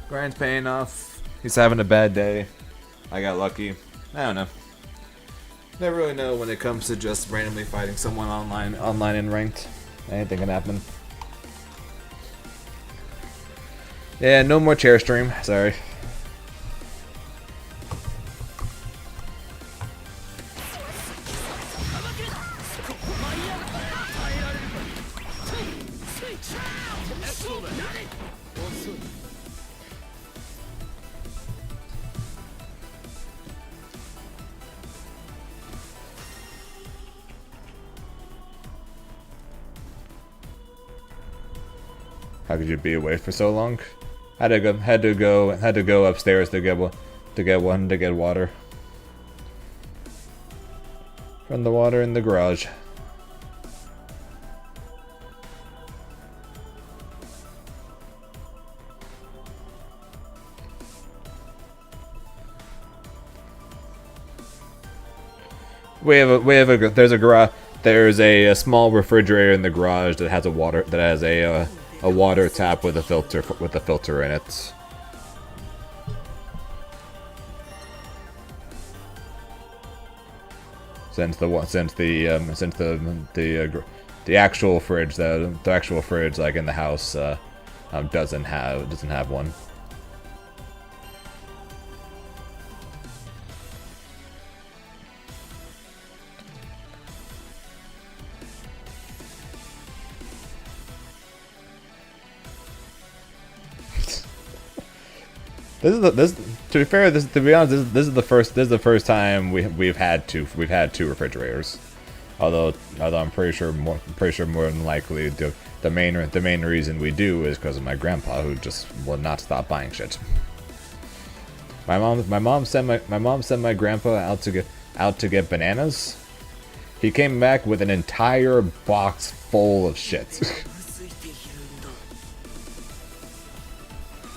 Grind's paying off. He's having a bad day. I got lucky. I don't know. Never really know when it comes to just randomly fighting someone online in ranked. Anything can happen. Yeah, no more chair stream. Sorry. How could you be away for so long? Had to go upstairs to get water from the water in the garage. There's a small refrigerator in the garage that has a water tap with a filter in it. Since the actual fridge like in the house doesn't have one. To be honest, this is the first time we've had two refrigerators. Although I'm pretty sure more than likely the main reason we do is because of my grandpa, who just will not stop buying shit. My mom sent my grandpa out to get bananas. He came back with an entire box full of shit.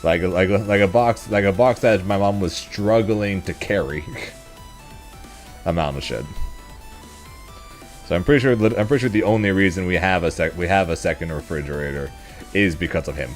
like a box that my mom was struggling to carry. Amount of shit. So I'm pretty sure the only reason we have a second refrigerator is because of him.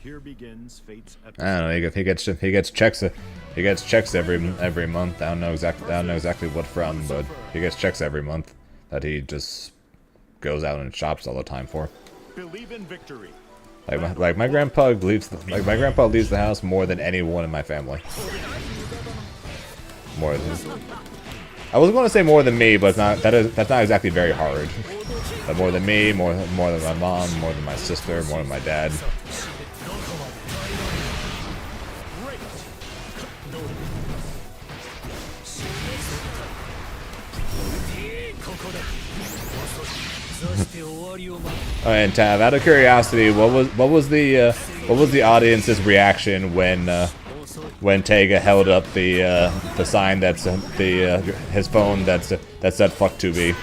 Here begins fate's episode. I don't know. He gets checks every month. I don't know exactly what from, but he gets checks every month that he just goes out and shops all the time for. Believe in victory. Like my grandpa leaves the house more than anyone in my family. More than, I was going to say more than me, but that's not exactly very hard. But more than me, more than my mom, more than my sister, more than my dad. Oh, and Tav, out of curiosity, what was the audience's reaction when Tega held up the sign that's his phone that said "fuck 2B"?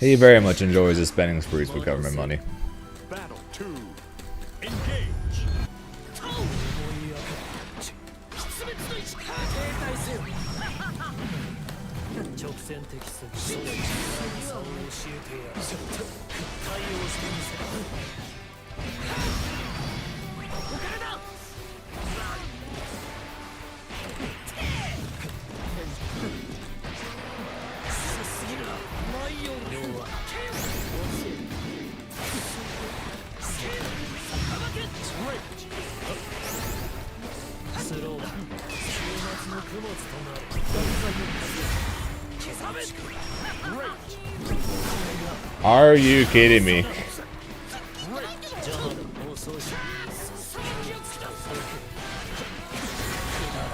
He very much enjoys his spending sprees with government money. Battle 2. Engage. Are you kidding me?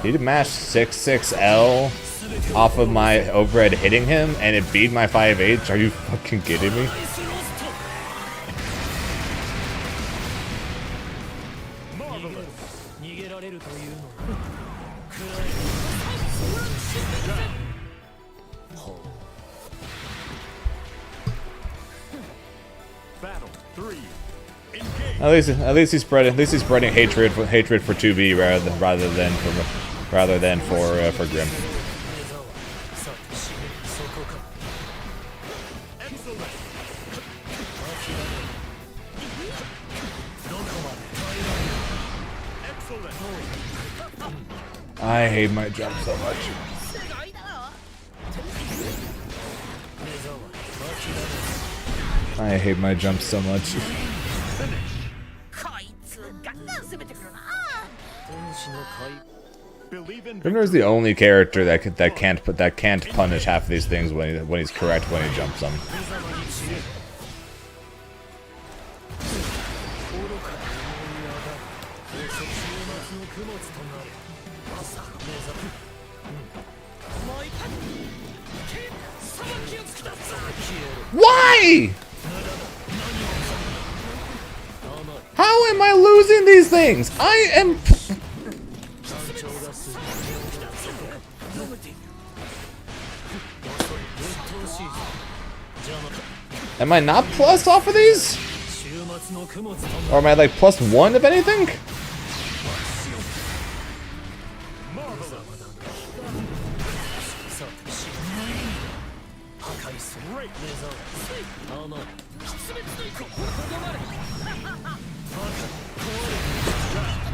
He mashed 6-6L off of my overhead hitting him, and it beat my 5H? Are you fucking kidding me? At least he's spreading hatred for 2B rather than for Grim. I hate my jump so much. I hate my jump so much. Grimner is the only character that can't punish half of these things when he's correct when he jumps them. Why? How am I losing these things? I am. Am I not plus off of these? Or am I like +1 if anything?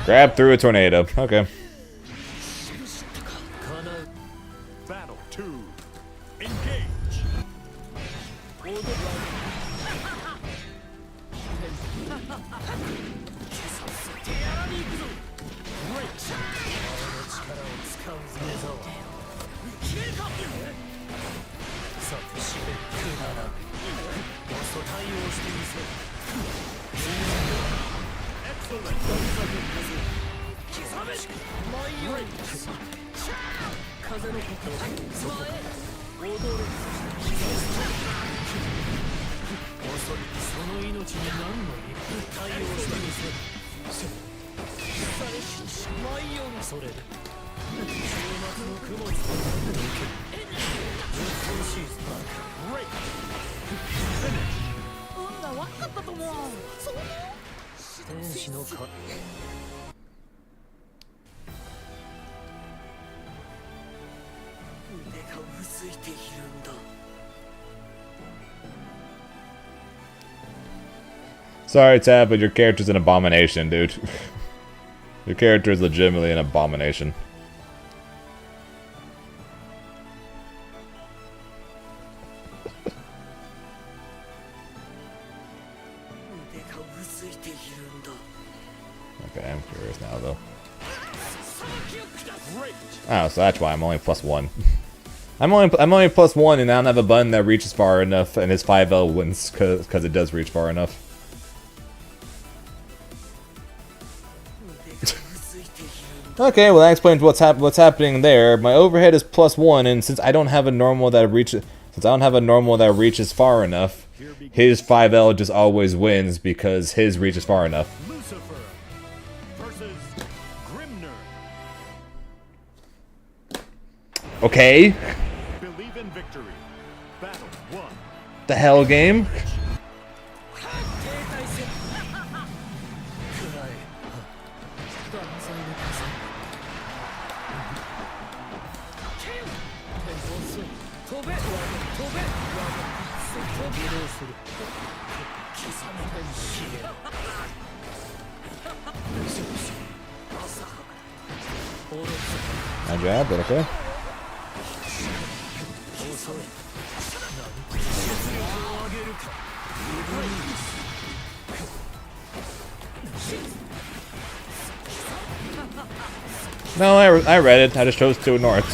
Grab through a tornado. Okay. Battle 2. Engage. Sorry, Tab, but your character's an abomination, dude. Your character is legitimately an abomination. Okay, I'm curious now, though. Oh, so that's why I'm only +1. I'm only +1, and I don't have a button that reaches far enough, and his 5L wins because it does reach far enough. Okay, well that explains what's happening there. My overhead is +1, and since I don't have a normal that reaches far enough, his 5L just always wins because his reaches far enough. Lucifer versus Grimner. Okay. Believe in victory. Battle 1. The hell game? I grabbed it, okay. No, I read it. I just chose to ignore it.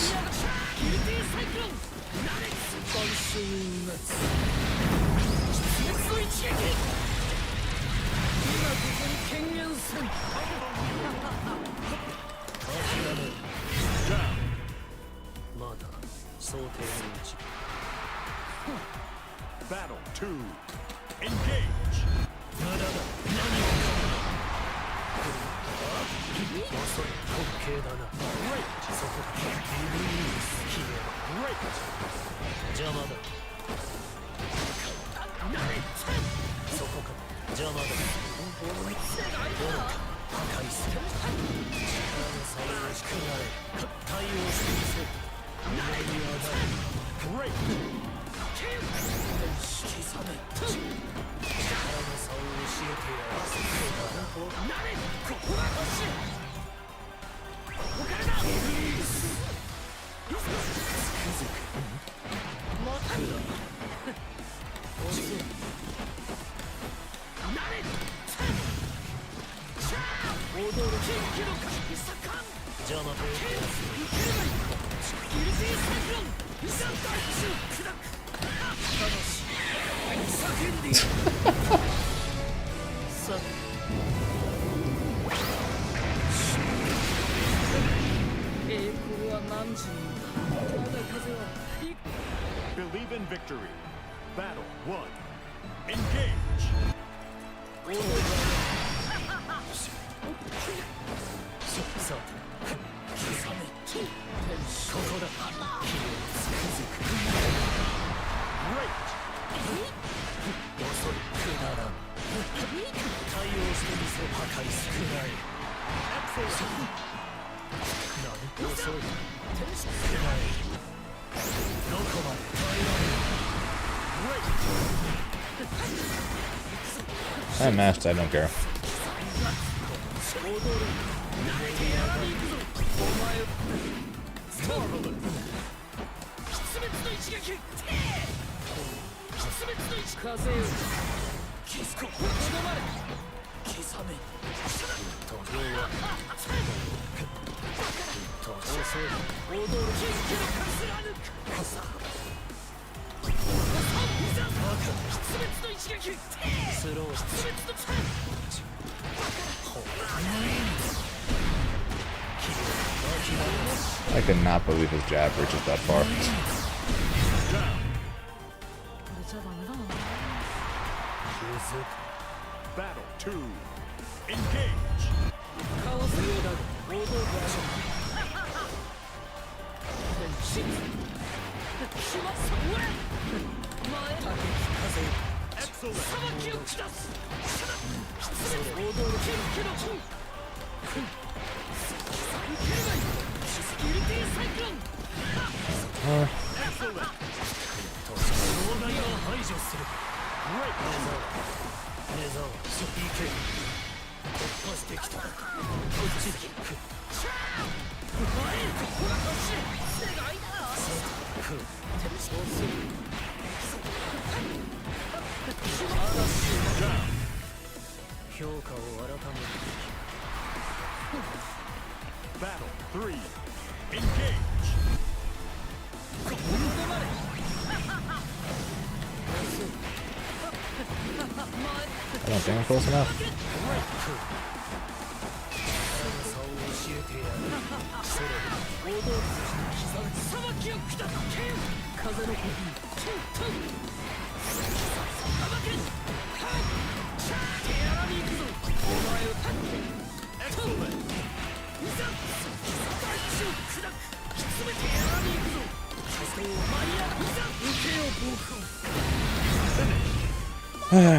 Believe in victory. Battle 1. Engage. I matched, I don't care. I cannot believe his jab reaches that far. Battle 2. Engage. Battle 3. Engage. I don't think I'm close enough.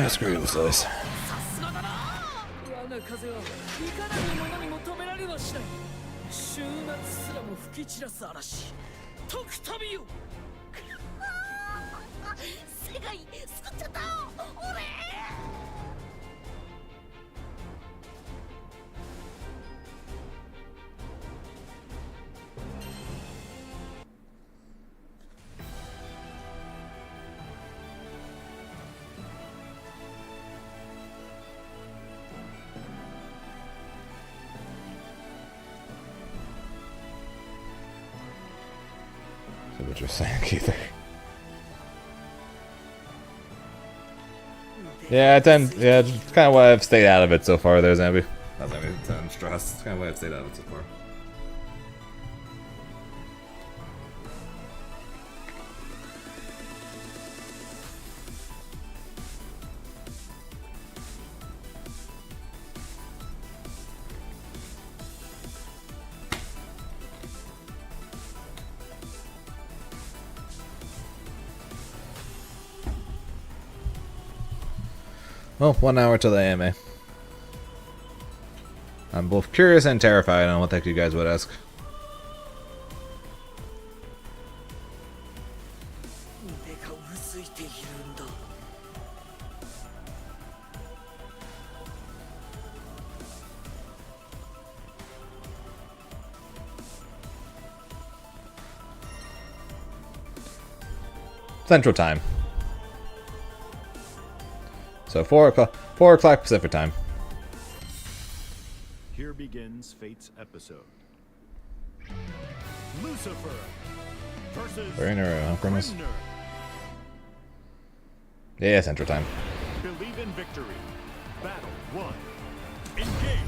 Screw this dice. 我が風はいかなる者にも止められはしない。終末すらも吹き散らす嵐。解く旅よ。世界救っちゃった俺。So what you're saying, Keither? Yeah, it's kind of why I've stayed out of it so far there, Zambi. Not that it's stress. It's kind of why I've stayed out of it so far. Well, 1 hour till the AMA. I'm both curious and terrified on what the heck you guys would ask. Central Time. So 4 o'clock Pacific Time. Here begins Fate's episode. Lucifer versus Very in a row, huh, Primus? Grimner. Yeah, Central Time. Believe in victory. Battle 1. Engage.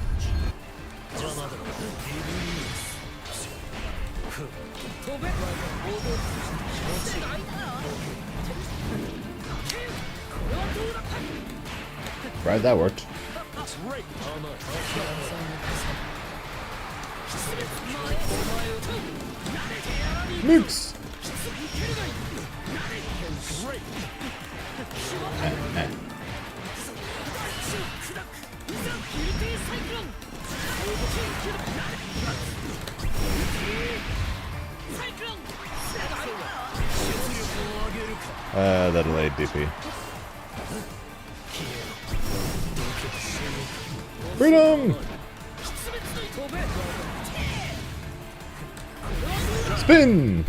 Right, that worked. Great. Nukes! Great. The delayed DP. Freedom! Spin!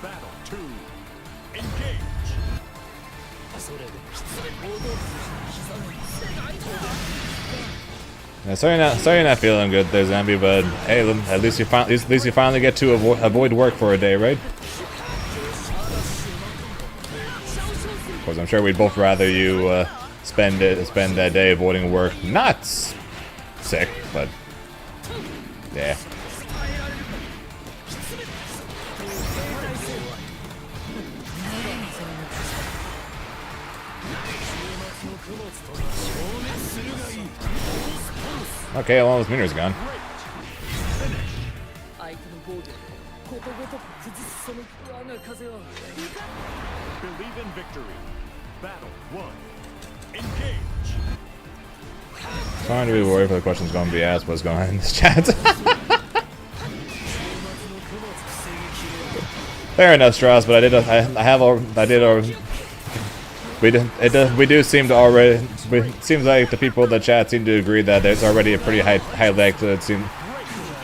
Battle 2. Engage. Yeah, sorry you're not feeling good there, Zambi, but hey, at least you finally get to avoid work for a day, right? Of course, I'm sure we'd both rather you spend that day avoiding work, not sick, but yeah. Okay, well, his meter's gone. Believe in victory. Battle 1. Engage. Trying to be worried for the questions going to be asked. What's going on in this chat? Fair enough, Strauss. But we do seem to already. It seems like the people in the chat seem to agree that there's already a pretty high likelihood.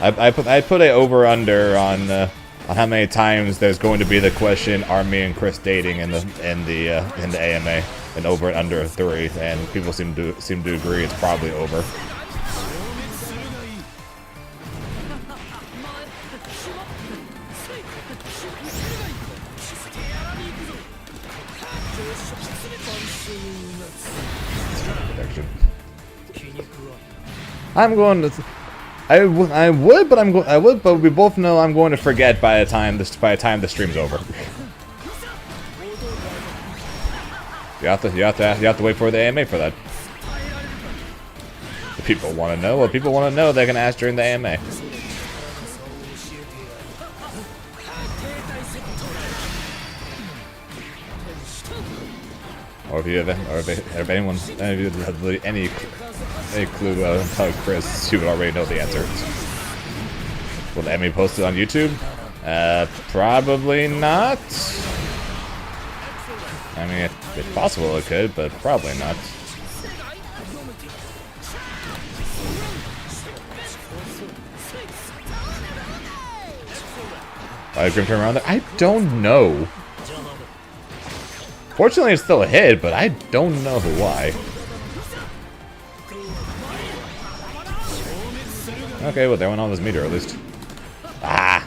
I put a over under on how many times there's going to be the question Army and Chris dating in the AMA, and over and under 3, and people seem to agree it's probably over. Protection. I'm going to. I would, but we both know I'm going to forget by the time the stream's over. You have to wait for the AMA for that. If people want to know, well, people want to know, they can ask during the AMA. Or if you have anyone, any of you have any clue about Chris, you would already know the answer. Will the AMA post it on YouTube? Probably not. I mean, it's possible it could, but probably not. Why did Grim turn around there? I don't know. Fortunately, it's still a hit, but I don't know why. Okay, well, there went on his meter at least. Ah!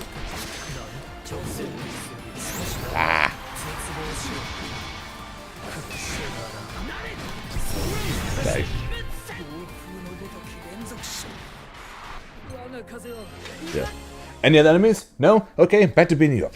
Ah! Okay. Yeah. Any other enemies? No? Okay, back to beating you up.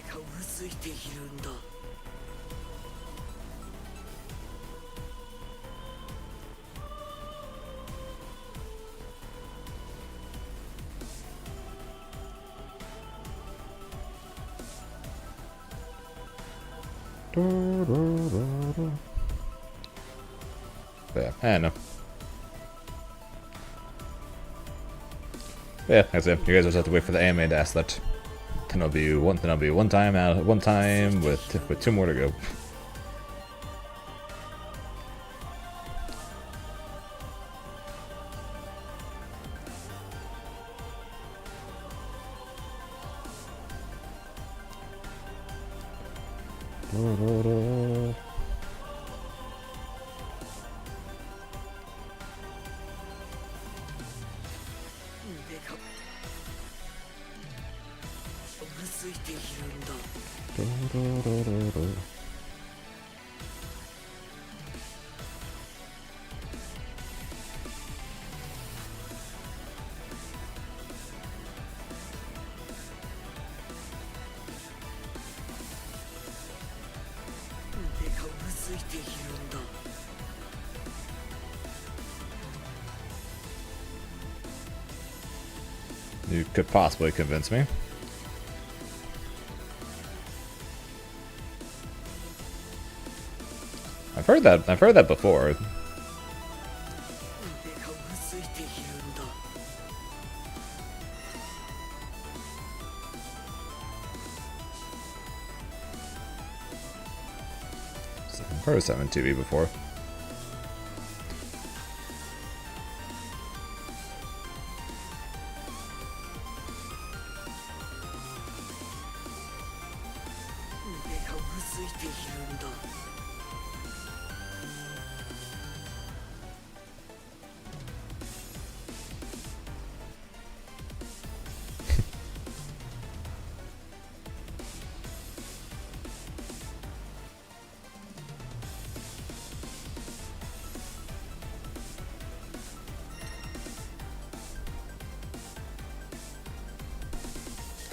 が薄いているんだ。But yeah, I don't know. But yeah, that's it. You guys just have to wait for the anime to ask that. Then it'll be one time out, one time with 2 more to go. You could possibly convince me. I've heard that before. I've heard of 7TV before.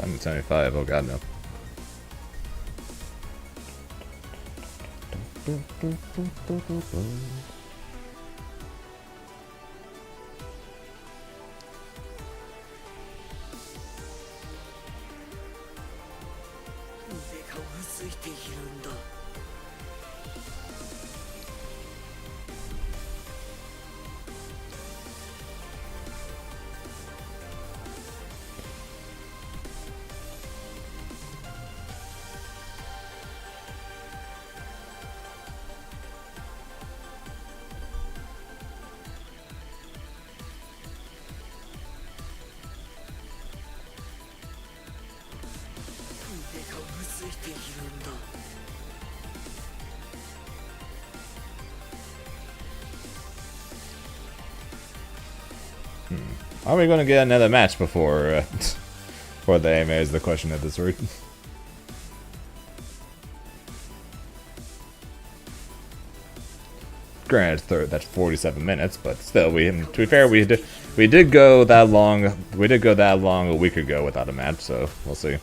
I'm 75, oh god no. Are we going to get another match before before the AMA is the question of this week? Granted, that's 47 minutes, but still, to be fair, we did go that long. We did go that long a week ago without a match, so we'll see.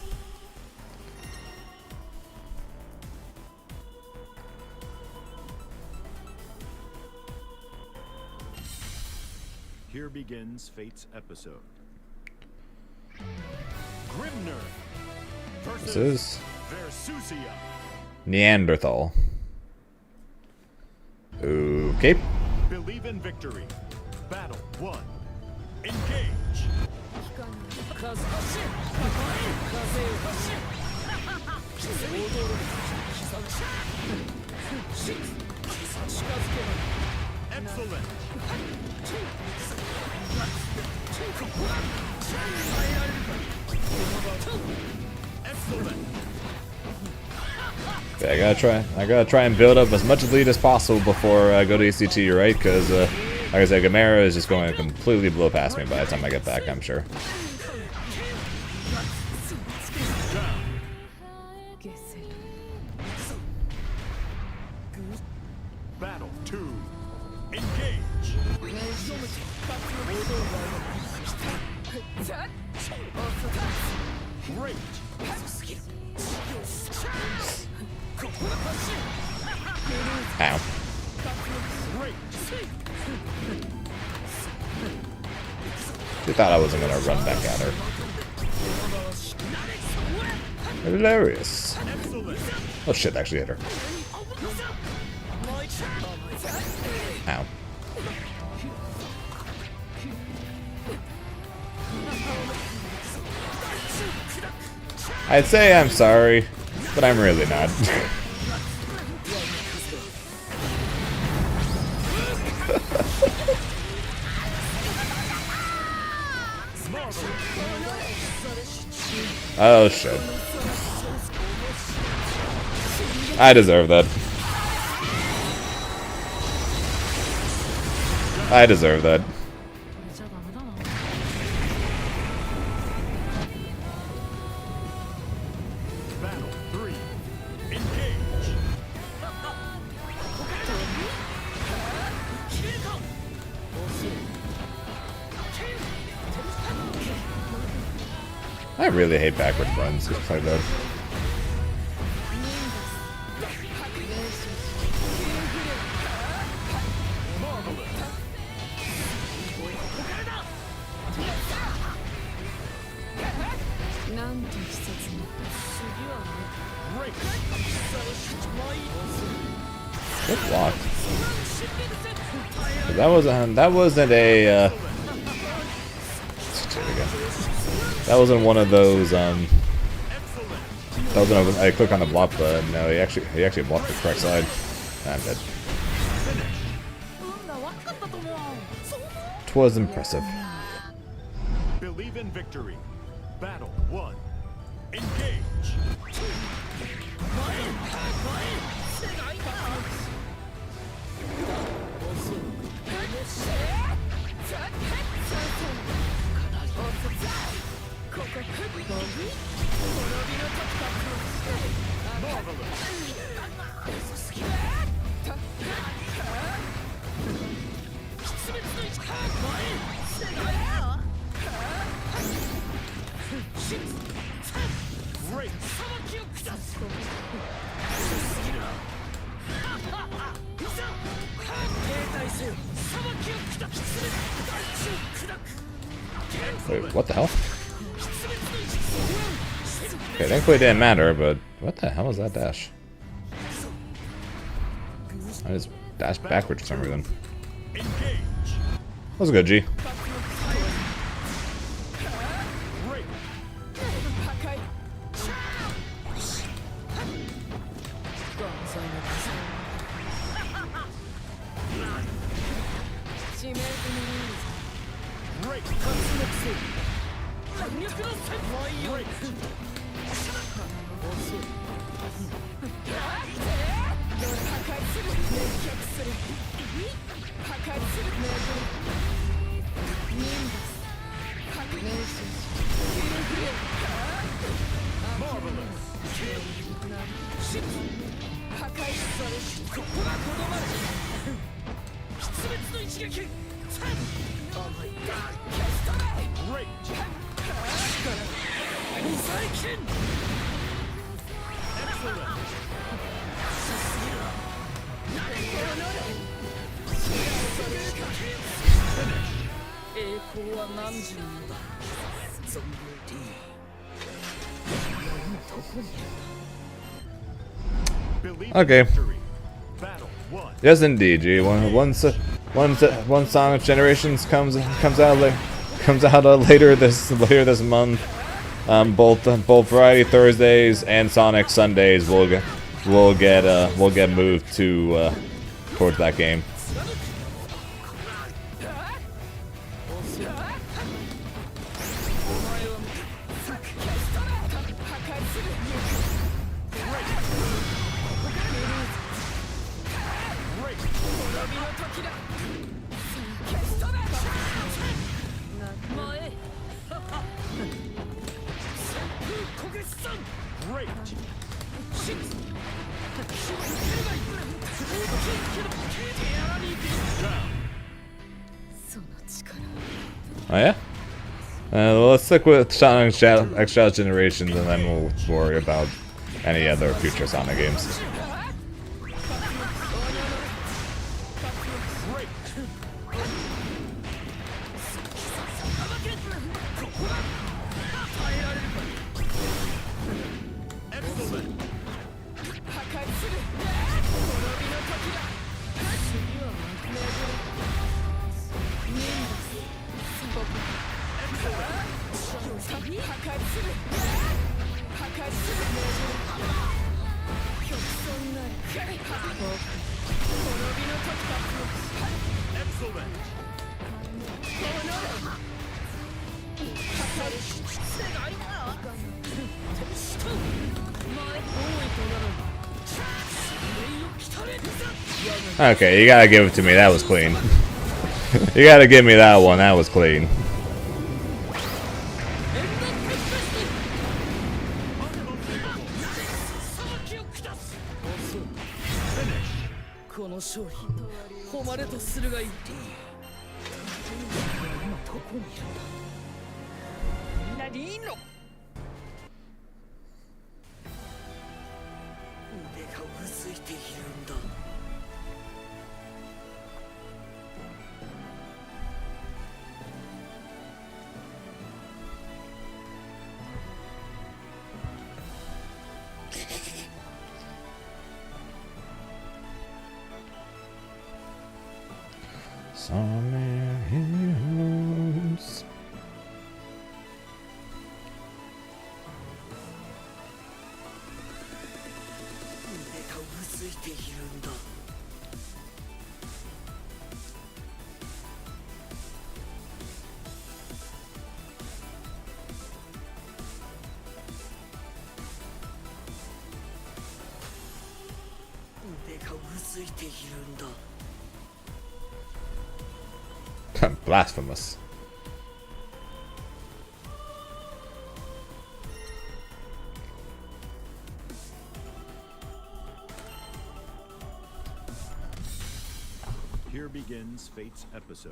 Here begins Fate's episode. Grimner This versus is Versusia. Neanderthal. Okay. Believe in victory. Battle 1. Engage. 風走風走踊る近づけば Excellent. Excellent. Yeah, I gotta try and build up as much lead as possible before I go to ECT, right? Because, like I said, Gamera is just going to completely blow past me by the time I get back, I'm sure. Battle 2. Engage. Great. Ow. She thought I wasn't gonna run back at her. Hilarious. Oh shit, actually hit her. Ow. I'd say I'm sorry, but I'm really not. Oh shit. I deserve that. I deserve that. Battle 3. Engage. I really hate backward runs like that. Good block. That wasn't a that wasn't one of those that wasn't I click on the block button. No, he actually blocked the correct side. I'm dead. 'Twas impressive. Believe in victory. Battle 1. Engage. Great. Wait, what the hell? Okay, thankfully it didn't matter, but what the hell was that dash? I just dashed backwards for some reason. That was good, G. Okay. Yes, indeed, G. One Sonic Generations comes out later this month. Both Variety Thursdays and Sonic Sundays will get moved to towards that game. Oh yeah? Well, let's stick with Sonic X Generations, and then we'll worry about any other future Sonic games. Okay, you gotta give it to me. That was clean. You gotta give me that one. That was clean. この勝利誉れとするがいい。今どこにいるんだ。みんなにいいの。腕がうずいているんだ。Summer heroes. 腕がうずいているんだ。腕がうずいているんだ。 Blasphemous. Here begins Fate's episode.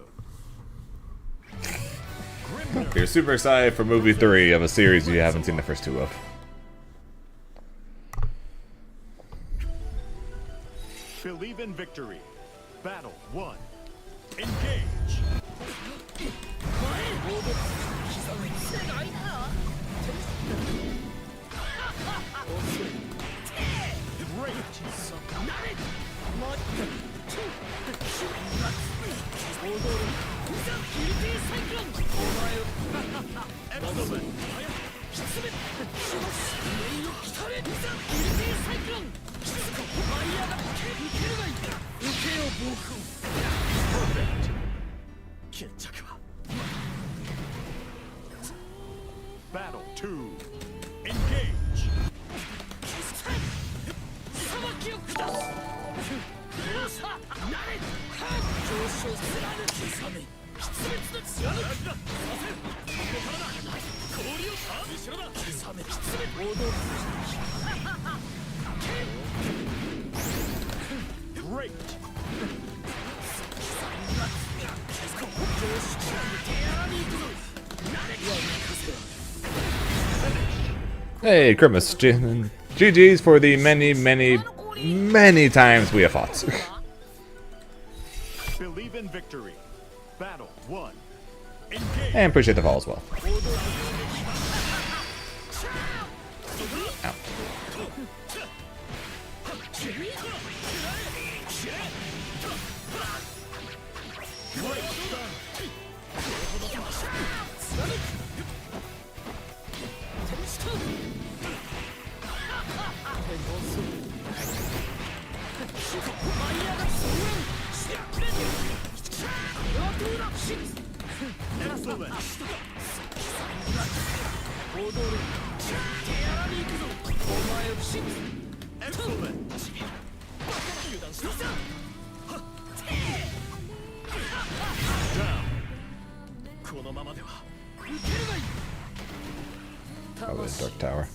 You're super excited for movie 3 of a series you haven't seen the first 2 of. Believe in victory. Battle 1. Engage. Battle 2. Engage. Great. Hey, Grimace. GG's for the many times we have fought. Believe in victory. Battle 1. Engage. And appreciate the fall as well. Ow. Excellent. Excellent. Down. Oh, the Dark Tower.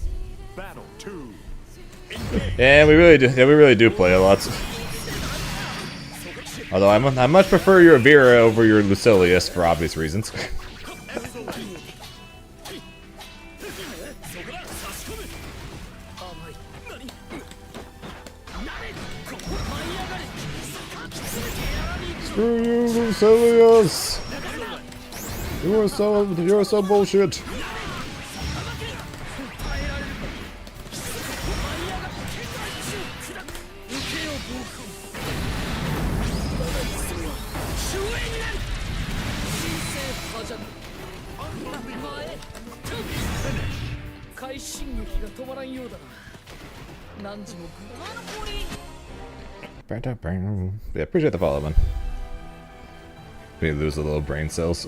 Battle 2. Yeah, we really do play a lot. Although I much prefer your Vera over your Lucilius for obvious reasons. Screw you, Lucilius! You're so bullshit. Yeah, appreciate the follow, man. We lose a little brain cells.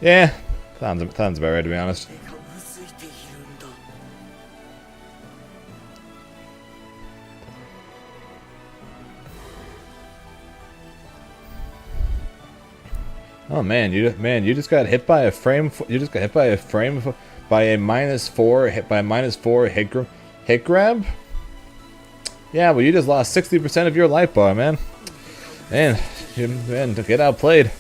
Yeah, sounds about right, to be honest. 目がうずいているんだ Oh man, you just got hit by a frame. You just got hit by a frame by a -4 hit grab. Yeah, well, you just lost 60% of your life bar, man. Man, to get outplayed.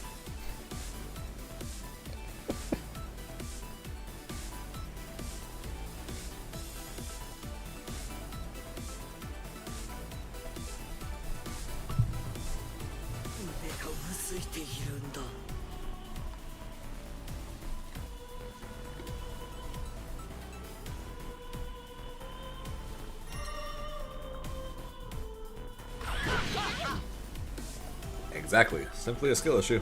Exactly. Simply a skill issue.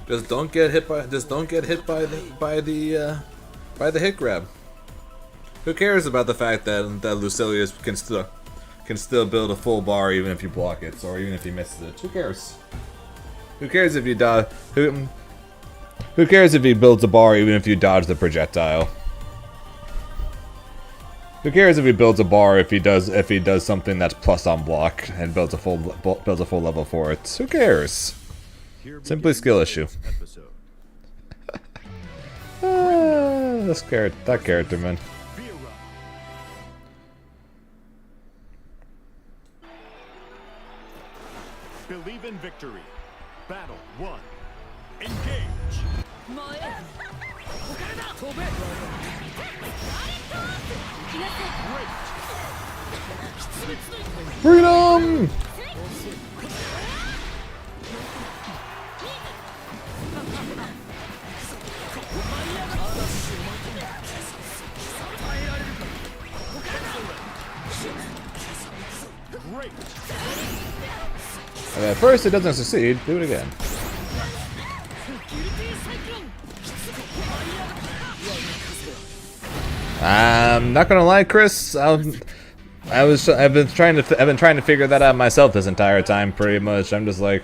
Just don't get hit by the hit grab. Who cares about the fact that Lucilius can still build a full bar even if you block it, or even if he misses it? Who cares? Who cares if you dodge? Who cares if he builds a bar even if you dodge the projectile? Who cares if he builds a bar if he does something that's plus on block and builds a full level for it? Who cares? Simply skill issue. That character, man. Believe in victory. Battle 1. Engage. Freedom! Great. At first it doesn't succeed, do it again. I'm not gonna lie, Chris. I've been trying to figure that out myself this entire time, pretty much. I'm just like,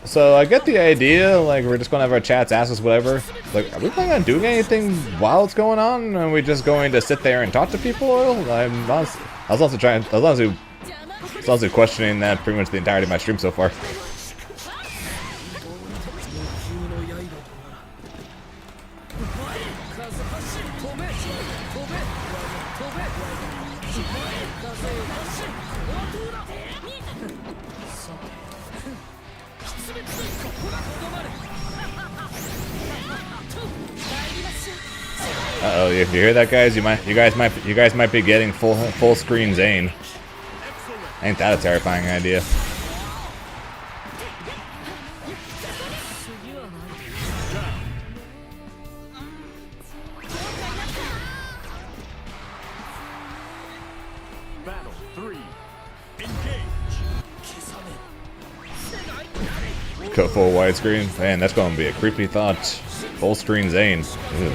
so I get the idea. Like, we're just gonna have our chats ask us whatever. Like, are we planning on doing anything while it's going on? Are we just going to sit there and talk to people? I was also questioning that pretty much the entirety of my stream so far. Uh-oh, if you hear that, guys, you guys might be getting full screen Zane. Ain't that a terrifying idea? Battle 3. Engage. Go full widescreen? Man, that's going to be a creepy thought. Full screen Zane. Ugh.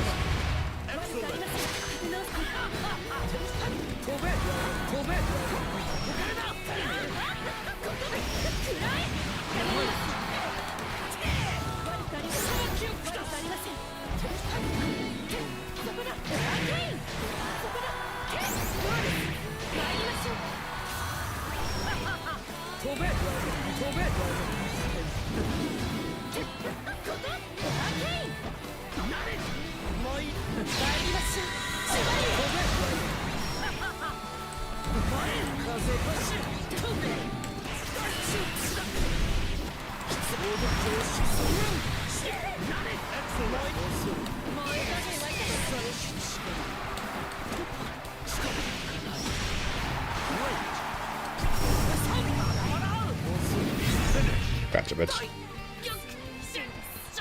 Gotcha, bitch.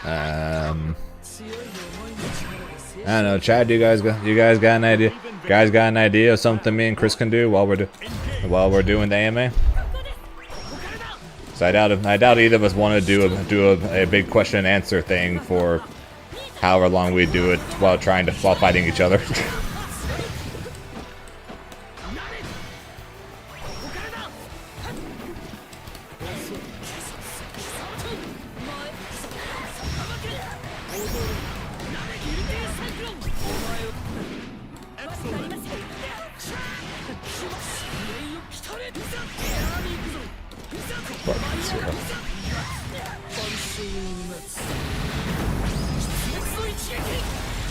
I don't know, Chad. You guys got an idea? Guys got an idea of something me and Chris can do while we're doing the AMA? So I doubt either of us want to do a big question and answer thing for however long we do it while fighting each other. here.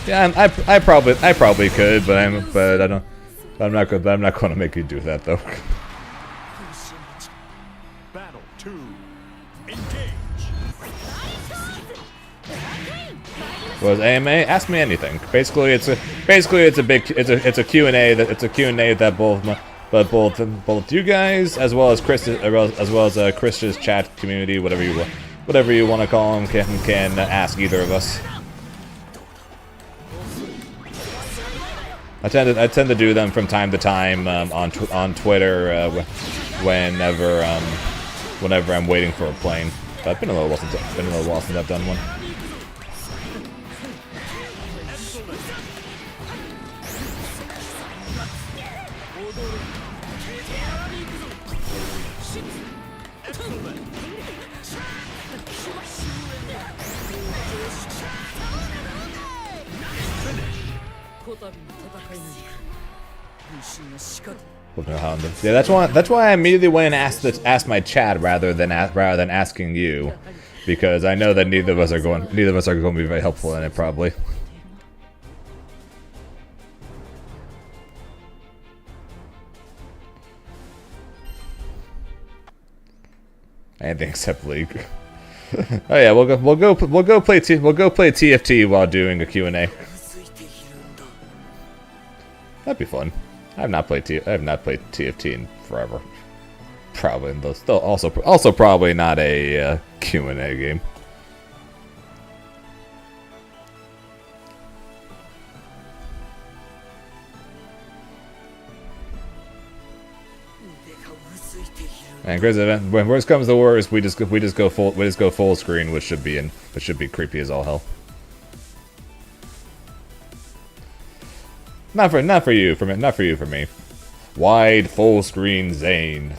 Yeah, I probably could, but I'm not going to make you do that though. Battle 2. Engage. Was AMA? Ask me anything. Basically, it's a Q&A that both you guys as well as Chris's chat community, whatever you want to call them, can ask either of us. I tend to do them from time to time on Twitter whenever I'm waiting for a plane. But it's been a little while since I've done one. Yeah, that's why I immediately went and asked my chat rather than asking you, because I know that neither of us are going to be very helpful in it probably. Anything except League. Oh yeah, we'll go play TFT while doing a Q&A. That'd be fun. I have not played TFT in forever. Probably, though. Still, also probably not a Q&A game. And Chris, when worst comes to worst, we just go full screen, which should be creepy as all hell. Not for you, for me. Wide full screen Zane.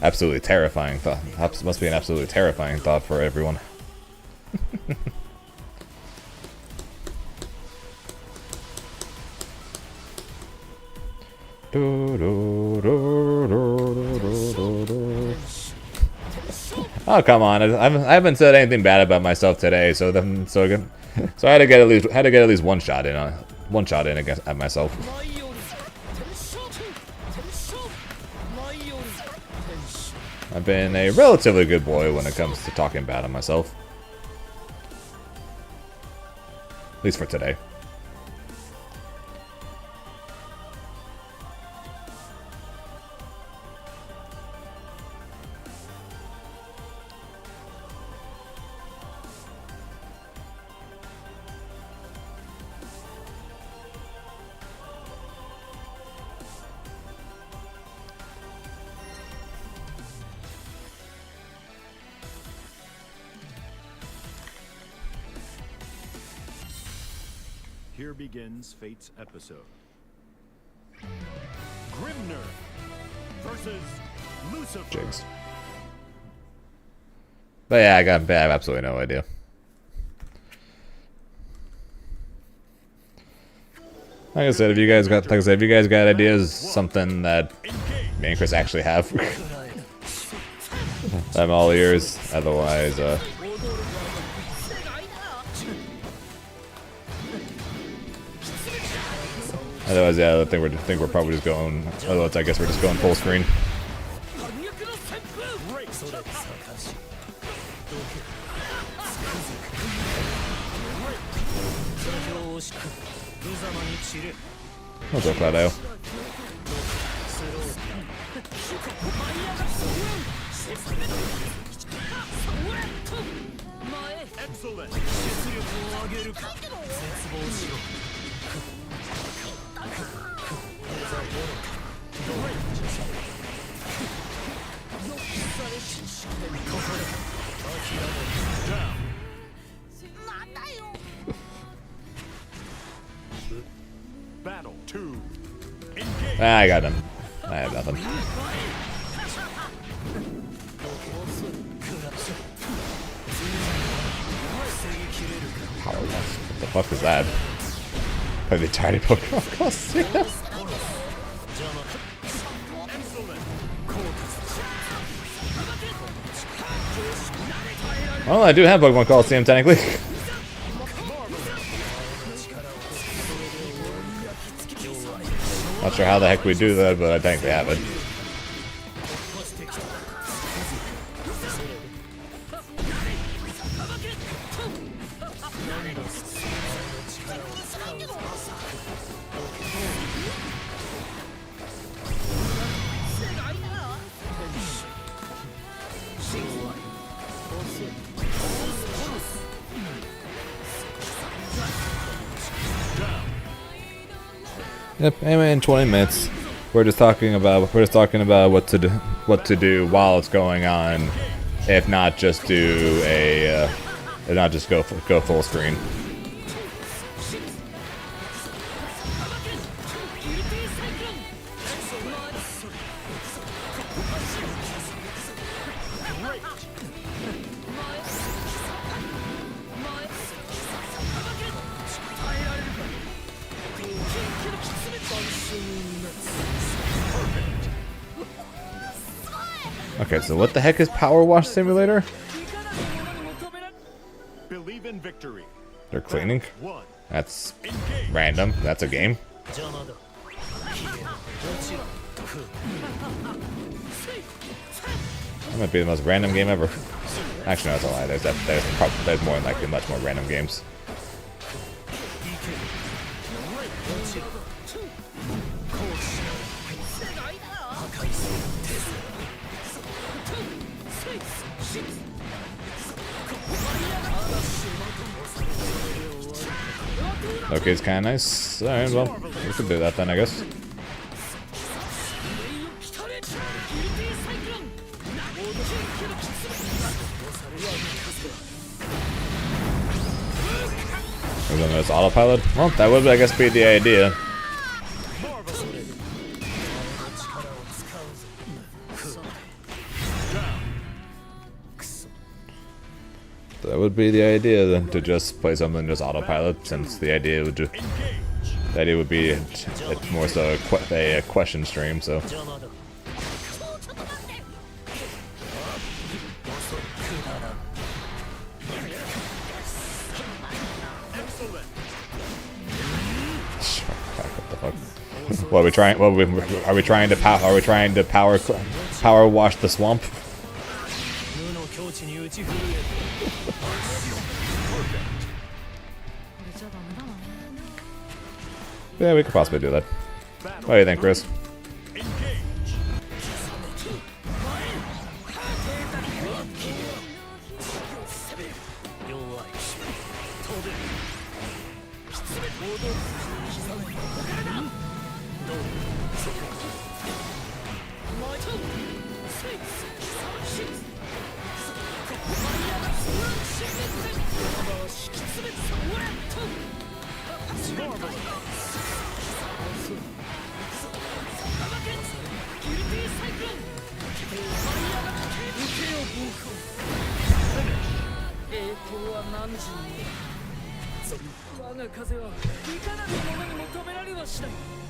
Absolutely terrifying thought. Must be an absolutely terrifying thought for everyone. Oh come on! I haven't said anything bad about myself today, so I had to get at least one shot in at myself. I've been a relatively good boy when it comes to talking bad on myself, at least for today. Here begins Fate's episode. Grimner versus Lucifer. Jigs. But yeah, I have absolutely no idea. Like I said, if you guys got ideas, something that me and Chris actually have, I'm all ears. Otherwise, yeah, I think we're probably just going. Otherwise, I guess we're just going full screen. What's up, Claudio? Excellent. Battle 2. Engage. I got him. I have nothing. Power loss. What the fuck is that? Probably the tiny Pokemon costume. Well, I do have Pokemon Coliseum technically. Not sure how the heck we do that, but I think they have it. Yep. Anyway, in 20 minutes, we're just talking about what to do while it's going on, if not just do a, if not just go full screen. Okay, so what the heck is Power Wash Simulator? Believe in victory. They're cleaning? One. That's random. That's a game. That might be the most random game ever. Actually, no, that's a lie. There's more than likely much more random games. Okay, it's kind of nice. Alright, well, we could do that then, I guess. We're going to this autopilot? Well, that would, I guess, be the idea. That would be the idea then, to just play something just autopilot, since the idea would be it's more so a question stream. So what the fuck? What are we trying? Are we trying to power wash the swamp? Yeah, we could possibly do that. What do you think, Chris?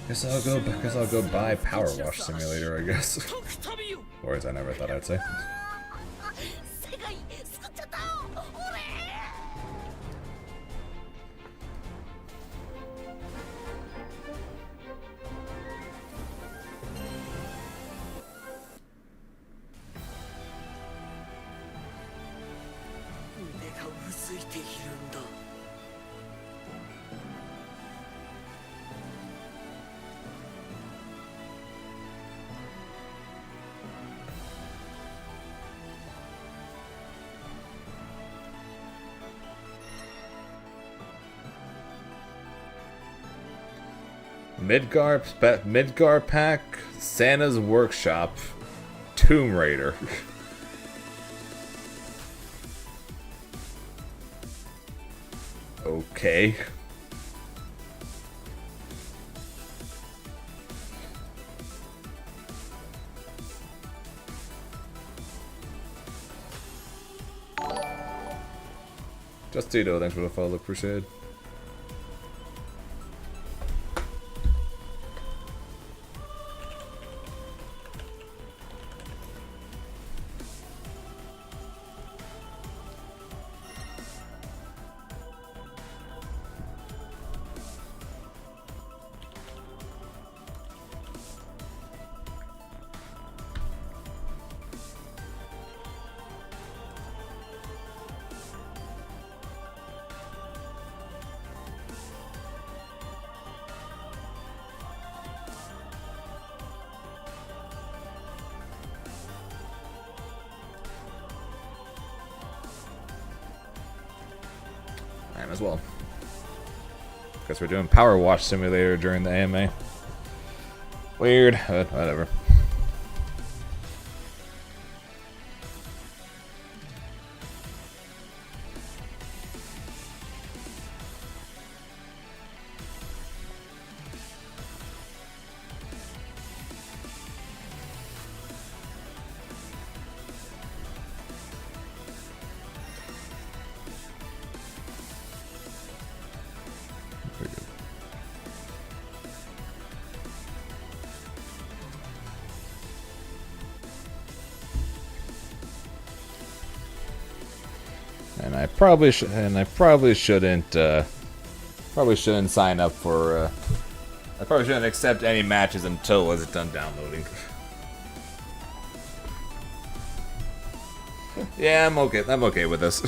Guess I'll go buy Power Wash Simulator, I guess. Words I never thought I'd say. Midgar pack, Santa's Workshop, Tomb Raider. Okay. Just Tito, thanks for the follow, appreciate it. time as well. Guess we're doing Power Wash Simulator during the AMA. Weird, but whatever. And I probably shouldn't sign up for. I probably shouldn't accept any matches until it's done downloading. Yeah, I'm okay. I'm okay with this.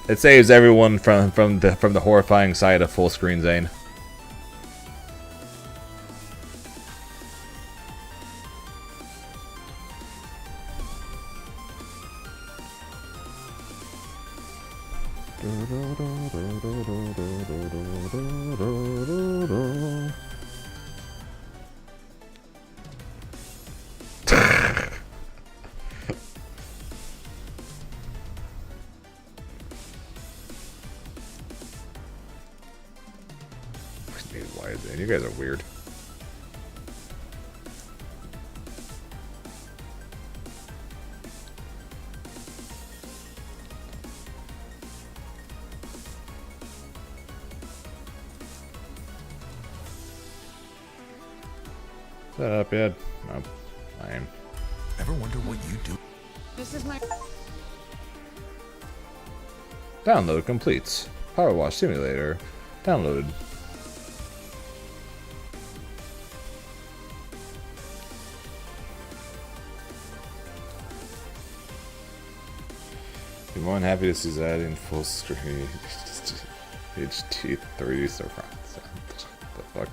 It saves everyone from the horrifying sight of full screen Zane. Why is it? You guys are weird. Set up yet? No. Fine. Ever wonder what you do? This is my. Download completes. Power Wash Simulator. Downloaded. Be more than happy to see that in full screen. HD3 surround sound. What the fuck?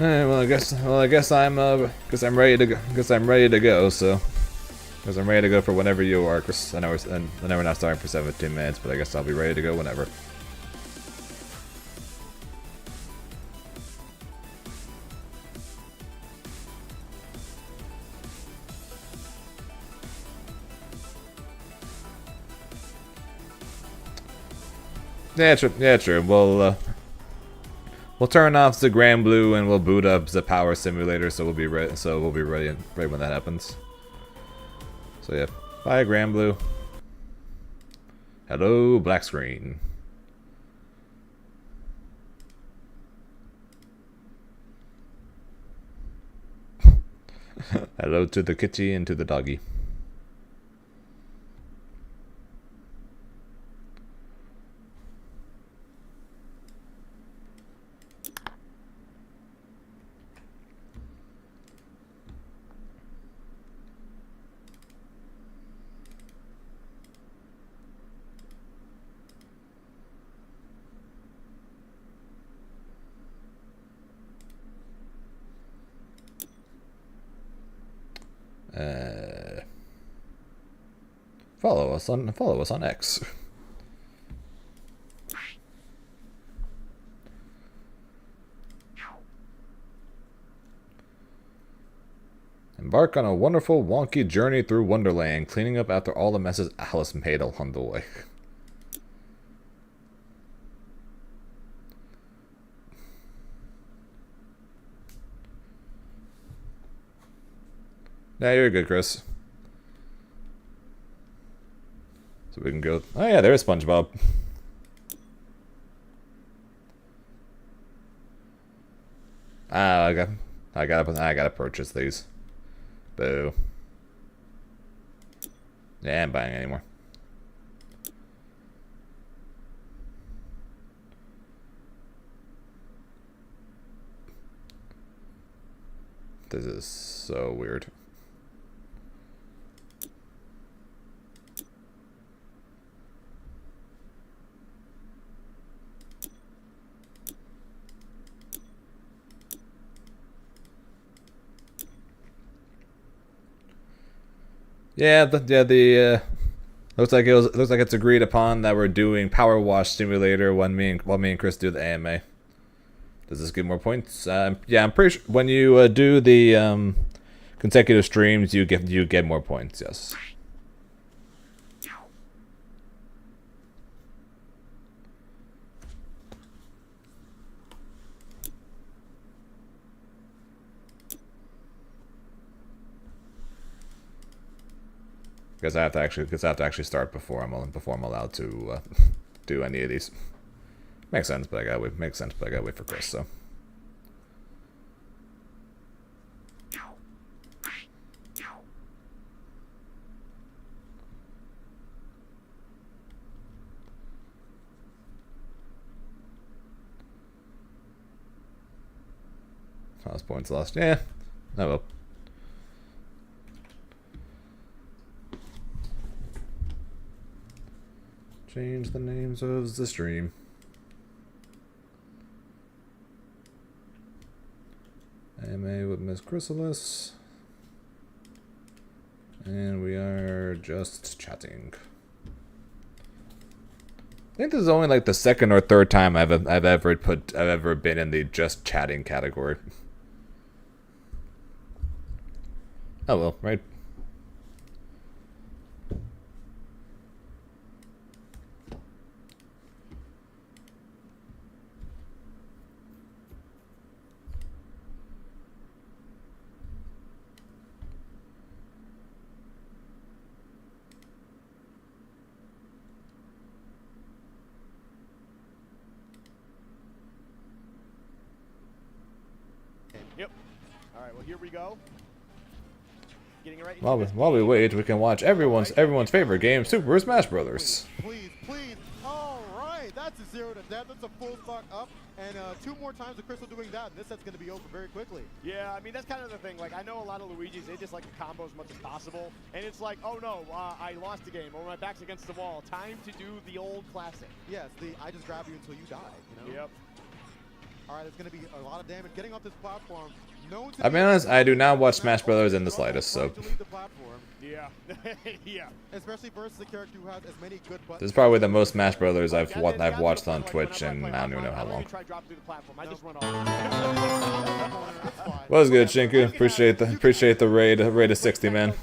Well, I guess I'm ready to go. I'm ready to go. So, because I'm ready to go for whenever you are. Cause I know we're not starting for 17 minutes, but I guess I'll be ready to go whenever. Yeah, true. Yeah, true. We'll turn off the Grand Blue and we'll boot up the Power Simulator, so we'll be ready. So we'll be ready right when that happens. So yeah, bye Grand Blue. Hello, black screen. Hello to the kitty and to the doggy. Follow us on X. Embark on a wonderful, wonky journey through Wonderland, cleaning up after all the messes Alice made along the way. Yeah, you're good, Chris. So we can go. Oh yeah, there's SpongeBob. Ah, I gotta purchase these. Boo. Yeah, I'm buying anymore. This is so weird. Yeah, the looks like it's agreed upon that we're doing Power Wash Simulator while me and Chris do the AMA. Does this give more points? Yeah, I'm pretty sure when you do the consecutive streams, you get more points. Yes. Because I have to actually start before I'm allowed to do any of these. Makes sense, but I gotta wait for Chris. So. Lost points lost. Yeah. Oh well. Change the names of the stream. AMA with Miss Krisalys. And we are just chatting. I think this is only like the second or third time I've ever been in the just chatting category. Oh well, right? Yep. All right. Well, here we go. Getting right. While we wait, we can watch everyone's favorite game, Super Smash Brothers. Please, please. All right, that's a 0 to death. That's a full stock up, and 2 more times with Crystal doing that, and this set's gonna be over very quickly. Yeah, I mean that's kind of the thing. Like I know a lot of Luigi's, they just like to combo as much as possible, and it's like, oh no, I lost the game, or my back's against the wall. Time to do the old classic. Yes, the I just grab you until you die. You know. Yep. All right, it's gonna be a lot of damage getting off this platform. I'll be honest, I do not watch Smash Brothers in the slightest, so. Yeah. Yeah. Especially versus a character who has as many good buttons. This is probably the most Smash Brothers I've watched on Twitch, and I don't even know how long. Was good, Shinku. Appreciate the raid of 60, man.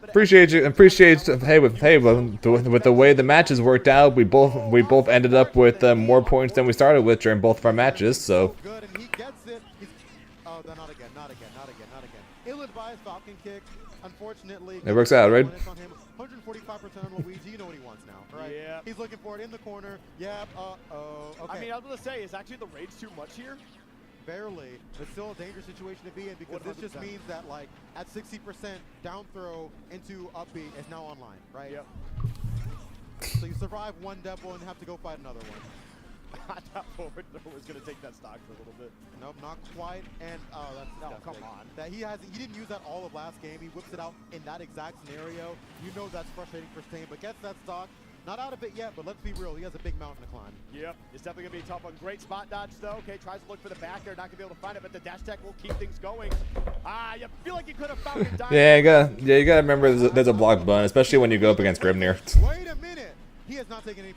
Appreciate you. With the way the matches worked out, we both ended up with more points than we started with during both of our matches. So. Good, and he gets it. Oh, not again. Ill-advised Falcon kick. Unfortunately, it works out, right? 145% on Luigi. You know what he wants now, right? Yeah. He's looking for it in the corner. Yep. Okay. I mean, I was gonna say, is actually the raid's too much here? Barely, but still a dangerous situation to be in because 100%. This just means that like at 60% down throw into up B is now online, right? Yep. So you survive one double and have to go fight another one. I thought forward throw was gonna take that stock for a little bit. Nope, not quite. And that's come on. That he didn't use that all of last game. He whips it out in that exact scenario. You know that's frustrating for Stain, but gets that stock. Not out of it yet, but let's be real. He has a big mountain to climb. Yep, it's definitely gonna be a tough one. Great spot dodge though. Okay, tries to look for the back there, not gonna be able to find it, but the dash tech will keep things going. You feel like you could have found it. Yeah, you gotta remember there's a block button, especially when you go up against Grimnir. Wait a minute. He has not taken 8%.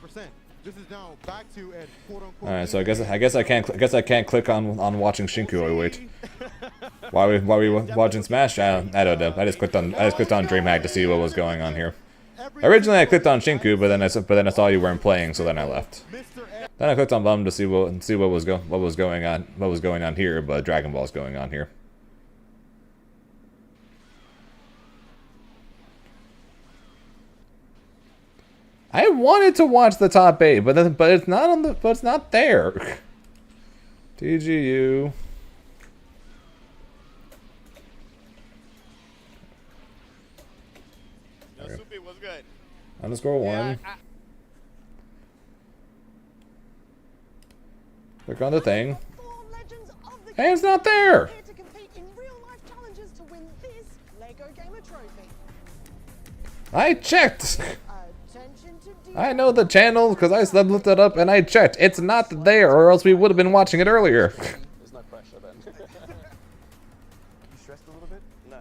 This is now back to a quote-unquote. All right, so I guess I can't click on watching Shinku or wait. Why we watching Smash? I don't know. I just clicked on DreamHack to see what was going on here. Originally I clicked on Shinku, but then I saw you weren't playing, so then I left. Then I clicked on Bum to see what was going on here, but Dragon Ball's going on here. I wanted to watch the top 8, but it's not there. TGU. No, Soupy was good. _1. Click on the thing. Hey, it's not there. I checked. I know the channel because I looked it up and I checked. It's not there, or else we would have been watching it earlier. There's no pressure then. You stressed a little bit? No.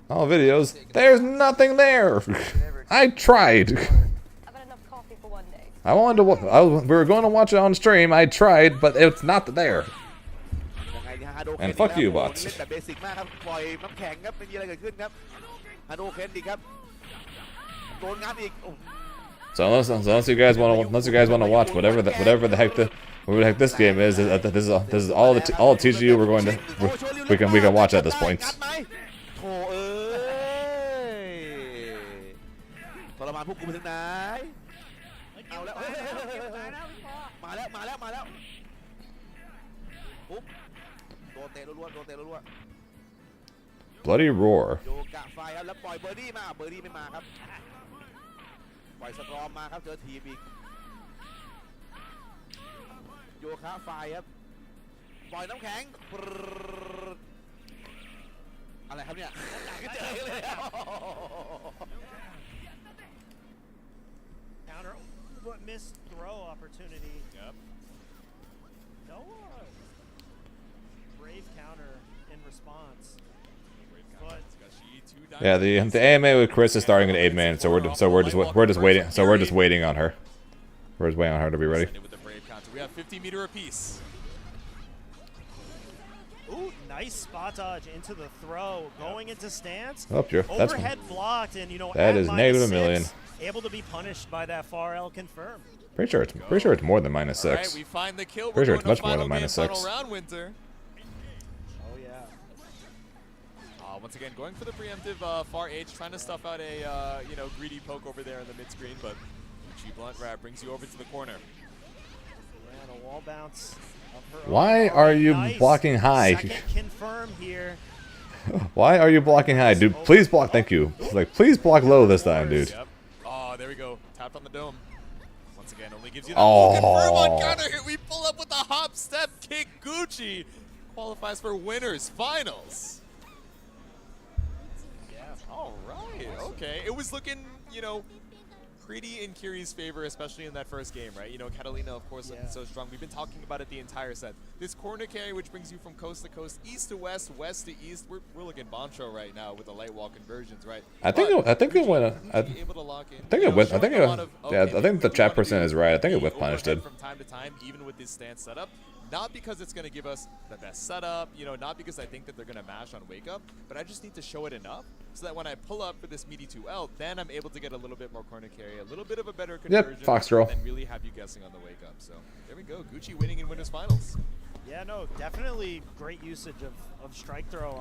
All videos. There's nothing there. I tried. I've had enough coffee for one day. I wanted to. We were going to watch it on stream. I tried, but it's not there. ยังไงเนี่ยฮาโดเคน And fuck อีก you, แล้ว bots. เล่นแบบเบสิกมากครับปล่อยน้ำแข็งครับไม่มีอะไรเกิดขึ้นครับฮาโดเคนอีกครับโดนงัดอีกโอ้ So unless you guys want to watch whatever the heck this game is, this is all the TGU we're going to we can watch at this point. งัดไหมโถเอ้ยทรมานพวกกูไปถึงไหนเอาแล้วเฮ้ยมาแล้วปุ๊บโดนเตะรัวๆ Bloody roar. โยกะไฟครับแล้วปล่อยเบอร์ดี้มาเบอร์ดี้ไม่มาครับปล่อยสตรอมมาครับเจอทีมอีกโยคะไฟครับปล่อยน้ำแข็งปรึ๊ดอะไรครับเนี่ยเจอเลย Counter, what missed throw opportunity. Yep. No brave counter in response. But Yeah, the AMA with Chris is starting at 8-man, so we're just waiting on her. We're just waiting on her to be ready. With the brave counter. We have 50-meter apiece. ooh, nice spot dodge into the throw, going into stance. Oh, sure. That's Overhead blocked, and that at is -6, -1,000,000. able to be punished by that far L confirm. pretty sure it's more than All right, -6. we find the kill. Pretty sure We're it's going much to more final than game, -6. final round, Winter. Oh yeah. Once again, going for the preemptive far H, trying to stuff out a greedy poke over there in the mid screen, but Gucci Blunt Wrap brings you over to the corner. Yeah, and a wall bounce. Of her Why own. are you Nice blocking high? Second confirm here. Why are you blocking high, dude? Please block. Thank you. Like, please block low this time, dude. Yep. Oh, there we go. Tapped on the dome. Once again, only gives you the Oh. full confirm on counter hit. We pull up with a hop, step, kick. Gucci qualifies for winners finals. Yeah. All right. Okay. It was looking, pretty in Kiri's favor, especially in that first game, right? Catalina, of course, looking Yeah. so strong. We've been talking about it the entire set. This corner carry, which brings you from coast to coast, east to west, west to east. We're looking Bancho right now with the light wall conversions, right? I think it went. I Able to lock in. think it whipped. I think Showing a lot it. of, Yeah, okay, I think the we chat wanna person do is right. I think it the whiff punished overhead it. from time to time, even with this stance setup. Not because it's going to give us the best setup, not because I think that they're going to mash on wake up, but I just need to show it enough so that when I pull up for this meaty 2L, then I'm able to get a little bit more corner carry, a little bit of a better conversion, Fox girl. and really have you guessing on the wake up. So there we go, Gucci winning in winners finals. Yeah, no, definitely great usage of strike throw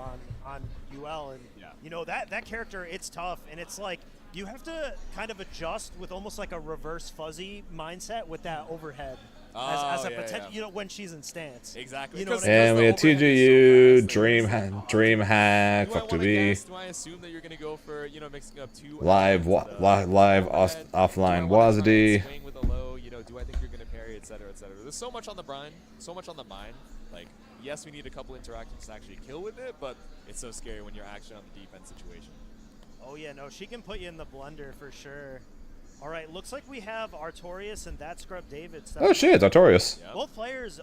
on UL, and Yeah. that character, it's tough, and it's like you have to kind of adjust with almost like a reverse fuzzy mindset with that overhead as a yeah, potential, yeah. when she's in stance. Exactly. You know what I Because mean? And we had the overhead TGU, is so fast. Dream Hack, Do I Fuck to wanna be, guess? Do I assume that you're going to go for, mixing up two live overhead? offline Do I wanna try and Wazdy. swing with a low, do I think you're going to parry, et cetera, et cetera. There's so much on the brine, so much on the mind. Like, yes, we need a couple interactions to actually kill with it, but it's so scary when you're actually on the defense situation. Oh yeah, no, she can put you in the blender for sure. All right, looks like we have Artorias and that Scrub David. Oh shit, it's Artorias. Yep. Both players,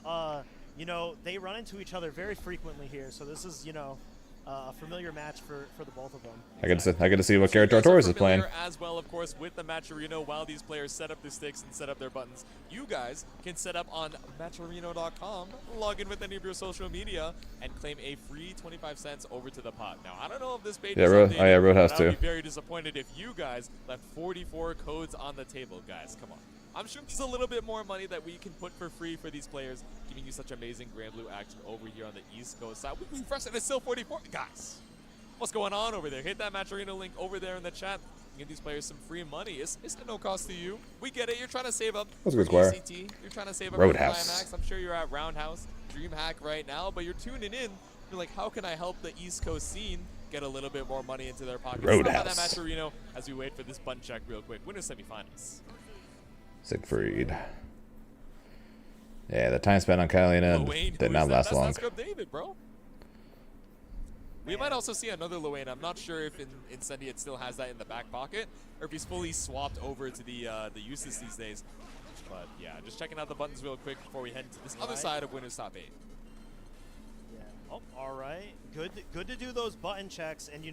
they run into each other very frequently here, so this is, a familiar match for the both of them. I get to see what character You guys are Artorias is playing. familiar as well, of course, with the Matcherino. While these players set up their sticks and set up their buttons, you guys can set up on Matcherino.com, log in with any of your social media, and claim a free 25 cents over to the pot. Now, I don't know if this page Yeah, is Road- updated, oh yeah, Roadhouse but I'll too. be very disappointed if you guys left 44 codes on the table, guys. Come on. I'm sure there's a little bit more money that we can put for free for these players, giving you such amazing Grand Blue action over here on the East Coast side. We refresh and it's still 44. Guys, what's going on over there? Hit that Matcherino link over there in the chat. Give these players some free money. It's at no cost to you. We get it. You're trying to save up That's a good for square. ECT. You're trying to save up Roadhouse. for Climax. I'm sure you're at Roundhouse, DreamHack right now, but you're tuning in. You're like, how can I help the East Coast scene get a little bit more money into their pockets? Roadhouse. That Matcherino as we wait for this button check real quick. Winner semifinals. Siegfried. Yeah, the time spent on Catalina Luane, did who not is that? last That's long. not Scrub David, bro. We might also see another Luane. I'm not sure if in Incendia it still has that in the back pocket, or if he's fully swapped over to the uses these days. But yeah, just checking out the buttons real quick before we head to this other side of Winners Top 8. Yeah. Oh, all right. Good to do those button checks, and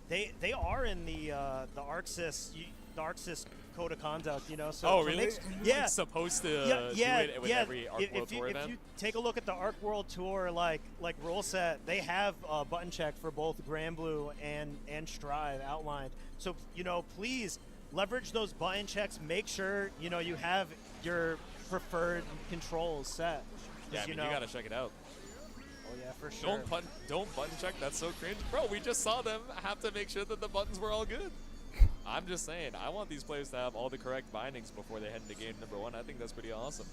They are in the ArcSys code of conduct, you know. So Oh, so really? makes- You're, yeah. like, supposed to Yeah, do it with every Arc World Tour if event? you take a look at the Arc World Tour like rule set, they have a button check for both Granblue and Strive outlined. So you know, please leverage those button checks. Make sure you know you have your preferred controls set. Yeah, I mean, you gotta check it out. Oh yeah, for sure. Don't button check. That's so cringe, bro. We just saw them have to make sure that the buttons were all good. I'm just saying, I want these players to have all the correct bindings before they head into game number 1. I think that's pretty awesome.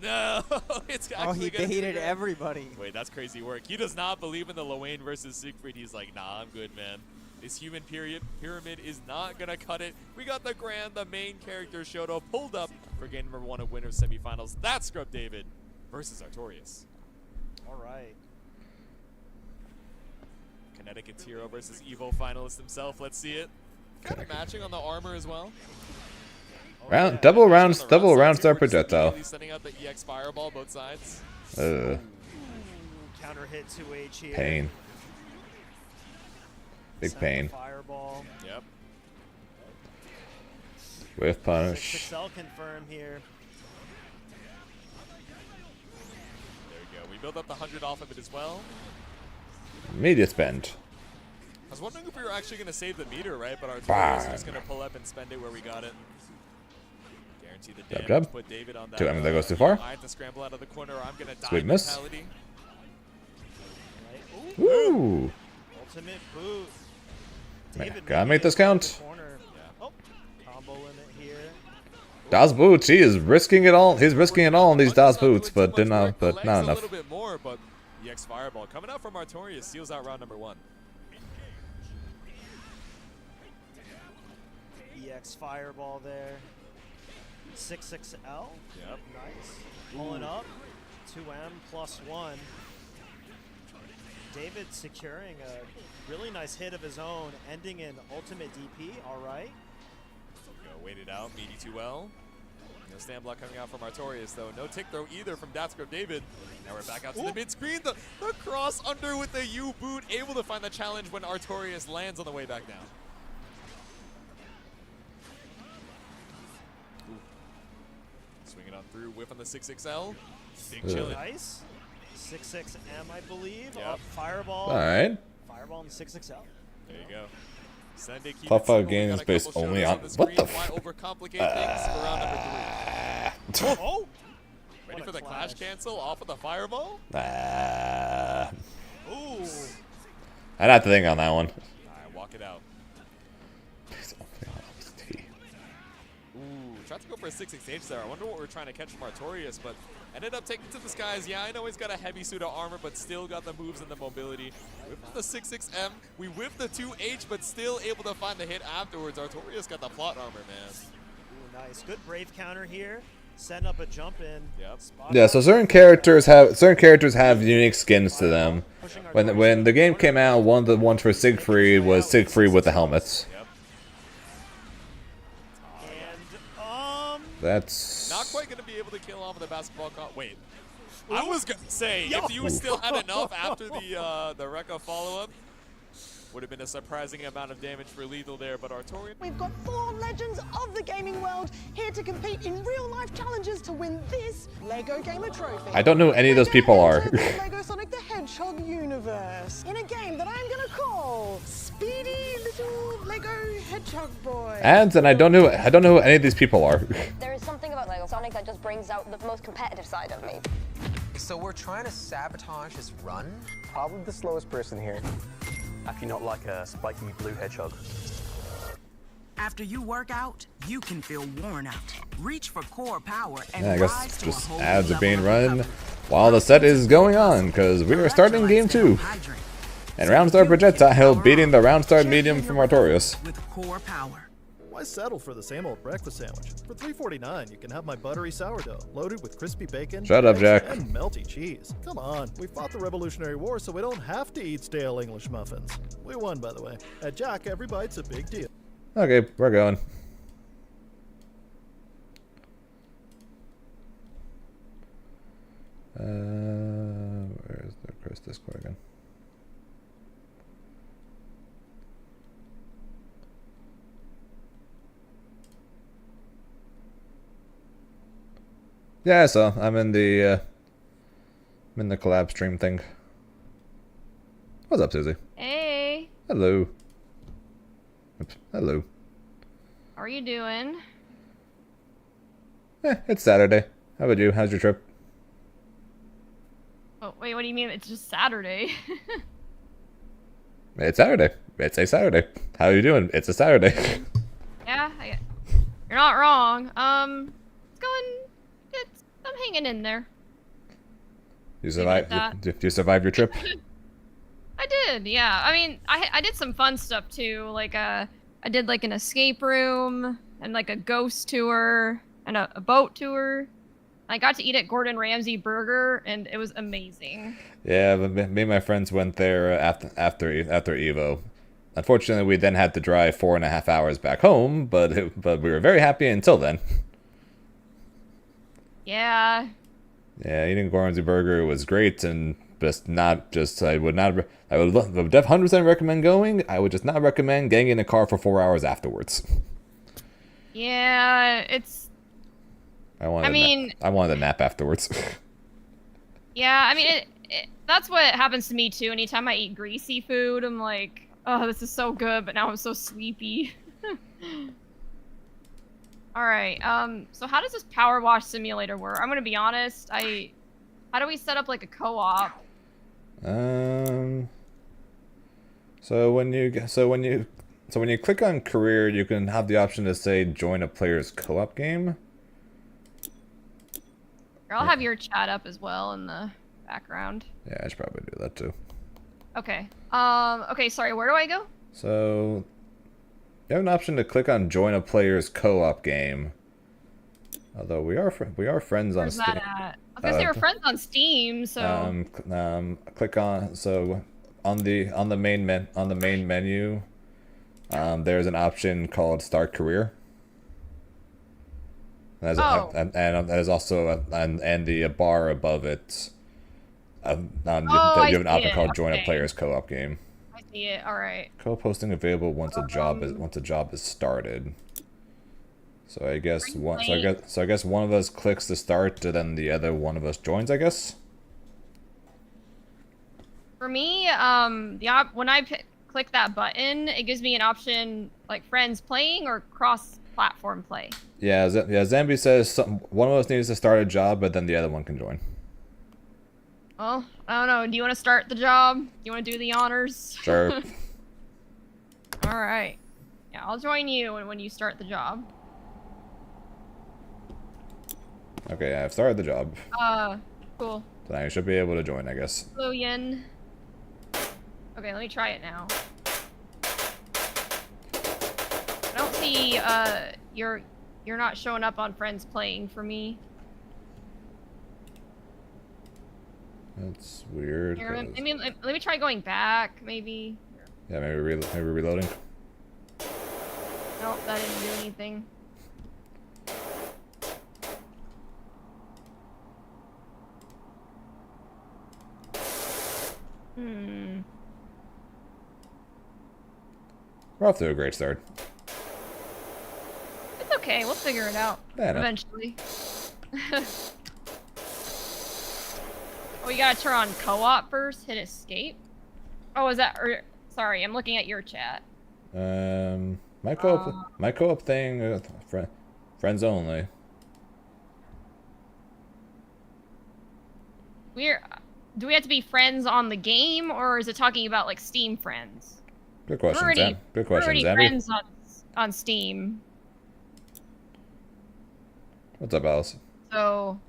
No, it's actually Oh, he gonna be baited good. everybody. Wait, that's crazy work. He does not believe in the Luane versus Siegfried. He's like, nah, I'm good, man. This human pyramid is not gonna cut it. We got the main character Shoto pulled up for game number 1 of winners semifinals. That's Scrub David versus Artorias. All right. Connecticut Hero versus Evo finalist himself. Let's see it. Kind of matching on the armor as well. Round double round star We're just projectile. immediately Setting up the EX Fireball both sides. Counter hit 2H here. Pain. Big Send the pain. Fireball. Yep. With punish. 6XL confirm here. There we go. We build up the 100 off of it as well. Media spend. I was wondering if we were actually going to save the meter, right? But Artorias is just Bang. going to pull up and spend it where we got it. Guarantee the Jab, damage. jab. Put David on that. I mean, that goes too far. I have to scramble out of the corner or I'm going to die. Sweet miss. Mentality. Right. Woo! Ultimate boot. Man, David gotta maybe make this in the count. corner. Yeah. Oh, combo limit here. Das Boots, he is risking it all. He's risking it all in these Das Bunch is not Boots, doing but too did much not, work. but The not legs enough. A little bit more, but EX Fireball coming out from Artorias seals out round number 1. EX Fireball there. 6XL. Yep. Nice. Pulling up. 2M plus 1. David securing a really nice hit of his own, ending in ultimate DP. All right. Go wait it out. Meaty 2L. No stand block coming out from Artorias, though. No tick throw either from Datsgrove David. Now we're back out to the mid screen. The cross under with the U boot, able to find the challenge when Artorias lands on the way back down. Swing it on through, whiff on the 6XL. Big chillin'. Nice. 6XM, I believe. Yep. Up Fireball. Alright. Fireball and 6XL. There you go. Sunday keep Top it 5 simple. We game got is a based couple only shoutouts on. the What screen. the Why f. overcomplicate things for round number 3? Oh! Ready What a for the clash clash. cancel off of the Fireball? Ooh. I'd have to think on that one. Alright, walk it out. Ooh, tried to go for a 6XH there. I wonder what we're trying to catch from Artorias, but ended up taking to the skies. Yeah, I know he's got a heavy suit of armor, but still got the moves and the mobility. Whipped the 6XM. We whipped the 2H, but still able to find the hit afterwards. Artorias got the plot armor, man. Ooh, nice. Good brave counter here. Setting up a jump in. Yep. Spot Yeah, so on. certain characters have unique skins to them. When the game came out, one of the ones for Siegfried was Siegfried with the helmets. Yep. And, That's Not quite going to be able to kill off of the basketball Wait. I was going to say, if you still had enough after the Rekka follow-up, would have been a surprising amount of damage for Lethal there, but Artorias... We've got 4 legends of the gaming world here to compete in real-life challenges to win this LEGO Gamer Trophy. I don't know who any of those people are. Enter the LEGO Sonic the Hedgehog universe in a game that I'm gonna call Speedy Little LEGO Hedgehog Boy. and I don't know who any of these people are. There is something about Lego Sonic that just brings out the most competitive side of me. So we're trying to sabotage his run? Probably the slowest person here. Actually not like a spiky blue hedgehog. After you work out, you can feel worn out. Reach for core power and Yeah, I rise guess to just a whole ads are level being of run recovery. while the set is going on, because we are starting game 2. Hydrate. And Roundstar Projectile beating the Roundstar Medium from Artorias. With core power. Why settle for the same old breakfast sandwich? For $3.49, you can have my buttery sourdough, loaded with crispy bacon, Shut up, eggs, Jack. and melty cheese. Come on, we fought the Revolutionary War so we don't have to eat stale English muffins. We won, by the way. At Jack, every bite's a big deal. Okay, we're going. Where's the Chris Discord again? Yeah, so I'm in the collab stream thing. What's up, Susie? Hey. Hello. Oops. Hello. How are you doing? It's Saturday. How about you? How's your trip? Oh, wait, what do you mean? It's just Saturday. It's Saturday. It's a Saturday. How are you doing? It's a Saturday. Yeah, you're not wrong. I'm hanging in there. You survived. You survived your trip. I did, yeah. I mean, I did some fun stuff too. Like I did like an escape room and like a ghost tour and a boat tour. I got to eat at Gordon Ramsay Burger and it was amazing. Yeah, but me and my friends went there after Evo. Unfortunately, we then had to drive 4.5 hours back home, but we were very happy until then. Yeah. Yeah, eating Gordon Ramsay Burger was great, and I would 100% recommend going. I would just not recommend getting in a car for 4 hours afterwards. Yeah, I wanted a nap afterwards. Yeah, I mean, that's what happens to me too. Anytime I eat greasy food, I'm like, oh, this is so good, but now I'm so sleepy. Alright, so how does this power wash simulator work? I'm gonna be honest, how do we set up like a co-op? So when you click on career, you can have the option to say join a player's co-op game. I'll have your chat up as well in the background. Yeah, I should probably do that too. Okay. Okay, sorry, where do I go? So you have an option to click on join a player's co-op game. Although we are friends on Steam. Where's that at? I was gonna say we're friends on Steam, so click on on the main menu. There's an option called Start Career. And there's also and the bar above it. You have an option called Join a Player's Co-op Game. I see it. All right. Co-posting available once a job is started. So I guess one of us clicks to start, and then the other one of us joins, I guess. For me, when I click that button, it gives me an option like friends playing or cross-platform play. Yeah, Zambi says one of us needs to start a job, but then the other one can join. Well, I don't know. Do you want to start the job? Do you want to do the honors? Sure. All right. Yeah, I'll join you when you start the job. Okay, I've started the job. Cool. So now you should be able to join, I guess. Hello, Yin. Okay, let me try it now. I don't see, you're not showing up on friends playing for me. That's weird. Here, let me try going back, maybe. Yeah, maybe reloading. Nope, that didn't do anything. We're off to a great start. It's okay, we'll figure it out eventually. Oh, we gotta turn on co-op first. Hit escape. Oh, is that? Sorry, I'm looking at your chat. My co-op thing, friends only. Do we have to be friends on the game, or is it talking about like Steam friends? Good question, Good question, we're already Zambi. friends on Steam. What's up, Alice? So.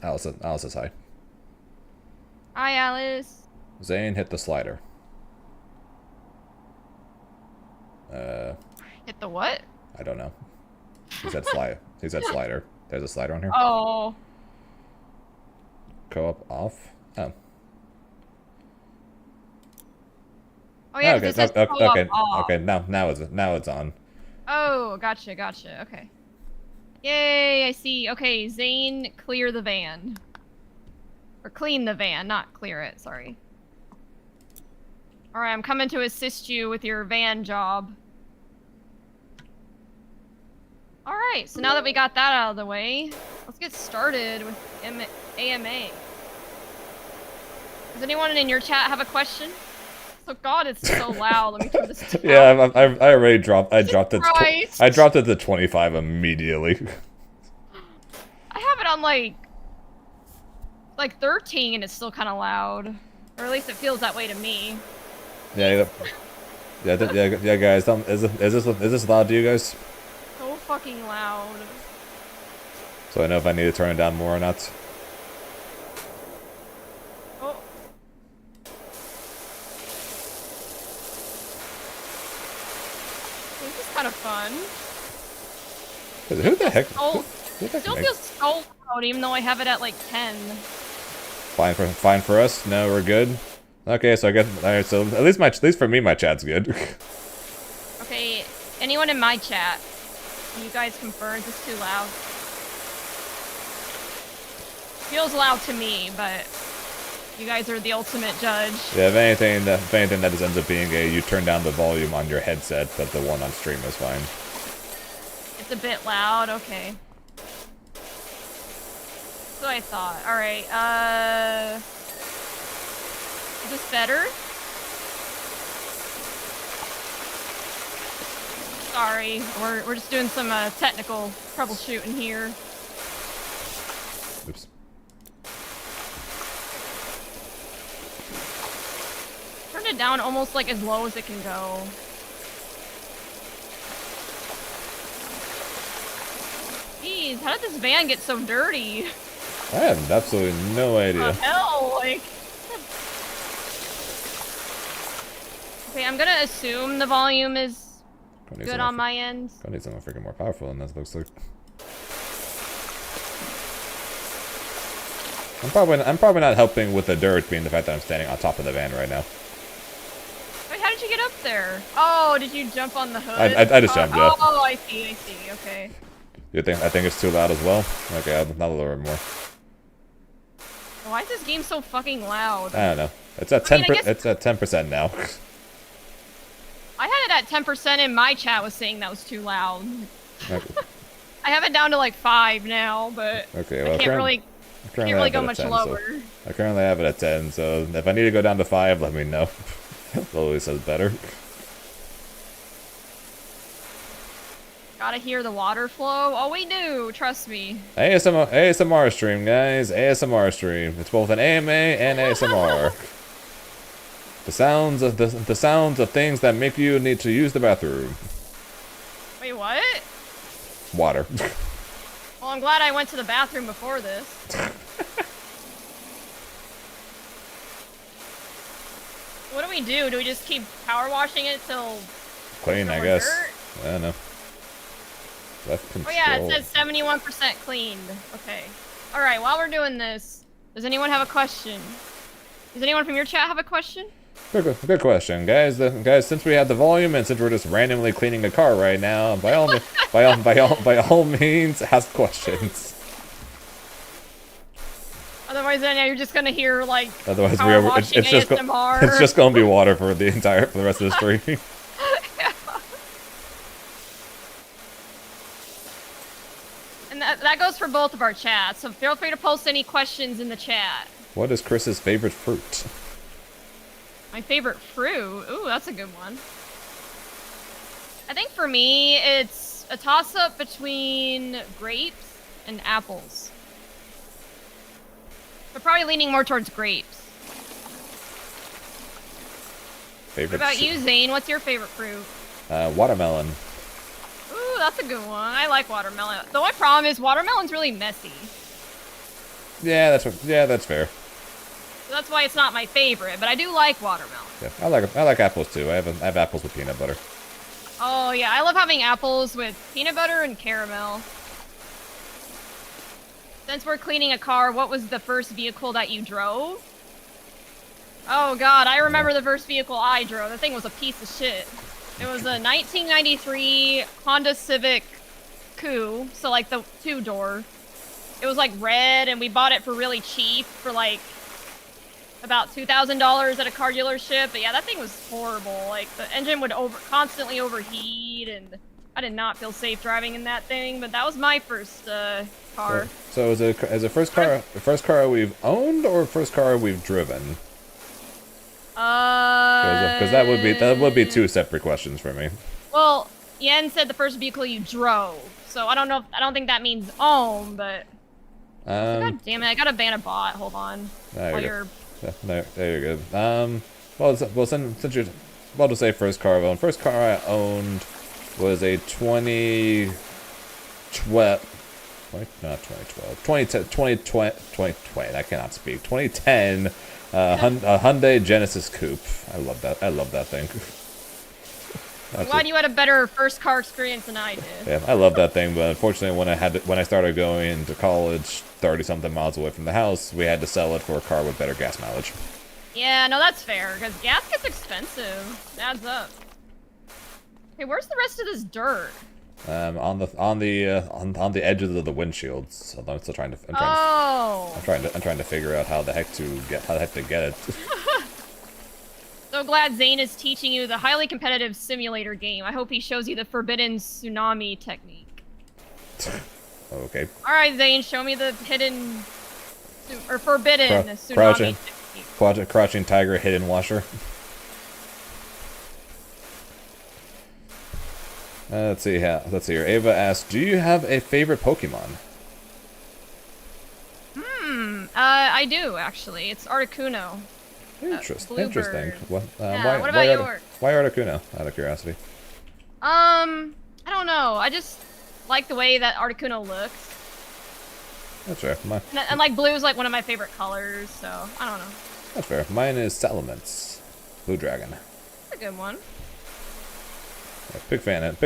Alice says hi. Hi, Alice. Zane, hit the slider. Hit the what? I don't know. He said slider. He said slider. There's a slider on here. Oh. Co-op off. Oh. Oh yeah, okay. It says co-op off. Okay. Now it's on. Oh, gotcha. Okay. Yay! I see. Okay, Zane, clear the van. Or clean the van, not clear it. Sorry. All right, I'm coming to assist you with your van job. All right. So now that we got that out of the way, Let's get started with AMA. Does anyone in your chat have a question? Oh God, it's so loud. Let me turn this down. Yeah, I already dropped. I dropped it. Christ. I dropped it to 25 immediately. I have it on like 13, and it's still kind of loud, or at least it feels that way to me. Yeah, yeah, guys. Is this loud to you guys? So fucking loud. So I know if I need to turn it down more or not. Oh. This is kind of fun. Who the heck? Still feels so loud, even though I have it at like 10. Fine for us. No, we're good. Okay, so I guess alright. So at least for me, my chat's good. Okay, anyone in my chat? Can you guys confirm? Is this too loud? Feels loud to me, but you guys are the ultimate judge. Yeah, if anything, that just ends up being you turn down the volume on your headset, but the one on stream is fine. It's a bit loud. Okay. That's what I thought. All right. Is this better? Sorry, we're just doing some technical troubleshooting here. Oops. Turn it down almost like as low as it can go. Jeez, how did this van get so dirty? I have absolutely no idea. What the hell? Like. Okay, I'm gonna assume the volume is good on my end. Gonna need something freaking more powerful than this looks like. I'm probably not helping with the dirt being the fact that I'm standing on top of the van right now. Wait, how did you get up there? Oh, did you jump on the hood? I just jumped up. Oh, I see, okay. I think it's too loud as well? Okay, I'll lower it more. Why is this game so fucking loud? I don't know. It's at 10%. It's at 10% now. I had it at 10% and my chat was saying that was too loud. Okay. I have it down to like 5 now, but Okay, well, I can't really go much 10, lower. So I currently have it at 10, so if I need to go down to 5, let me know. It always says better. Gotta hear the water flow. Oh, we do. Trust me. ASMR stream, guys. ASMR stream. It's both an AMA and ASMR. The sounds of things that make you need to use the bathroom. Wait, what? Water. Well, I'm glad I went to the bathroom before this. What do we do? Do we just keep power washing it till Clean, I guess. I don't know. Left control. Oh yeah, it says 71% cleaned. Okay. Alright, while we're doing this, does anyone have a question? Does anyone from your chat have a question? Good question, guys. Guys, since we have the volume and since we're just randomly cleaning a car right now, by all means, ask questions. Otherwise, then you're just gonna hear like. Otherwise, it's just gonna be water for the rest of the stream. And that goes for both of our chats, so feel free to post any questions in the chat. What is Chris's favorite fruit? My favorite fruit? Ooh, that's a good one. I think for me, it's a toss-up between grapes and apples. But probably leaning more towards grapes. Favorite What about you, Zane? What's your favorite fruit? Watermelon. Ooh, that's a good one. I like watermelon. The only problem is watermelon's really messy. Yeah, that's fair. So that's why it's not my favorite, but I do like watermelon. Yeah, I like apples too. I have apples with peanut butter. Oh yeah, I love having apples with peanut butter and caramel. Since we're cleaning a car, what was the first vehicle that you drove? Oh god, I remember the first vehicle I drove. The thing was a piece of shit. It was a 1993 Honda Civic Coupe, so like the 2-door. It was like red, and we bought it for really cheap, for like about $2,000 at a car dealership. But yeah, that thing was horrible. Like the engine would constantly overheat, and I did not feel safe driving in that thing, but that was my first car. So is it the first car we've owned or first car we've driven? Because that would be two separate questions for me. Well, Yen said the first vehicle you drove, so I don't know. I don't think that means own, but. God damn it! I gotta ban a bot. Hold on. There you go. Well, since you're about to say first car I owned, first car I owned was a 2010 Hyundai Genesis Coupe. I love that thing. I'm glad you had a better first car experience than I did. Yeah, I love that thing, but unfortunately when I started going to college 30 something miles away from the house, we had to sell it for a car with better gas mileage. Yeah, no, that's fair, because gas gets expensive. It adds up. Okay, where's the rest of this dirt? On the edges of the windshields. So I'm still trying to. I'm trying to figure out how the heck to get it. So glad Zane is teaching you the highly competitive simulator game. I hope he shows you the forbidden tsunami technique. Okay. All right, Zane, show me the hidden or forbidden tsunami technique. Crouching tiger, hidden washer. Let's see here. Ava asks, "Do you have a favorite Pokemon?" I do actually. It's Articuno. Interesting. What about yours? Why Articuno? Out of curiosity. I don't know. I just like the way that Articuno looks. That's fair. And like blue is like one of my favorite colors, so I don't know. That's fair. Mine is Salamence, Blue Dragon. That's a good one. Yeah, big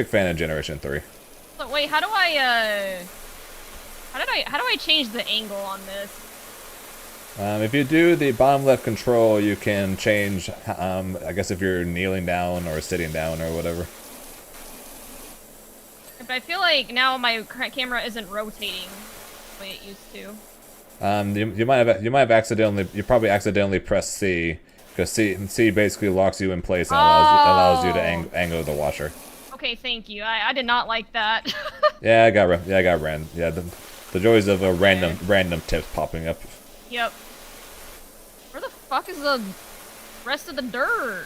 fan of Generation 3. So wait, how do I change the angle on this? If you do the bottom left control, you can change, I guess if you're kneeling down or sitting down or whatever. But I feel like now my camera isn't rotating the way it used to. You might have you probably accidentally pressed C, because C basically locks you in place and allows you to angle the washer. Okay, thank you. I did not like that. I got the joys of a random tips popping up. Yep. Where the fuck is the rest of the dirt?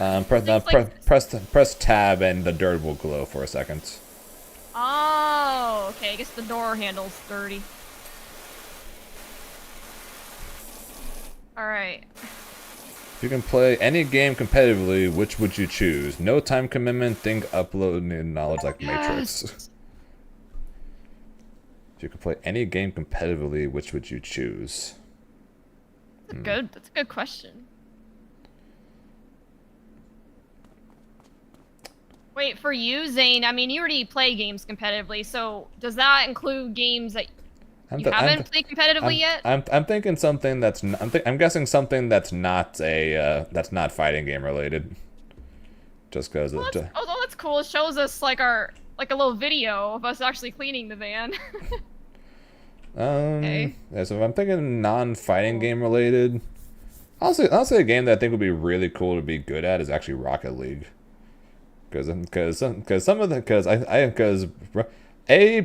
Press tab and the dirt will glow for a second. Oh, okay. I guess the door handle's dirty. All right. If you can play any game competitively, which would you choose? No time commitment, think upload new knowledge like Matrix. If you could play any game competitively, which would you choose? That's a good question. Wait, for you, Zane, I mean, you already play games competitively, so does that include games that you haven't played competitively yet? I'm thinking something that's I'm guessing something that's not fighting game related. Just because that's cool. It shows us like a little video of us actually cleaning the van. Okay. Yeah, so if I'm thinking non-fighting game related, I'll say a game that I think would be really cool to be good at is actually Rocket League. Because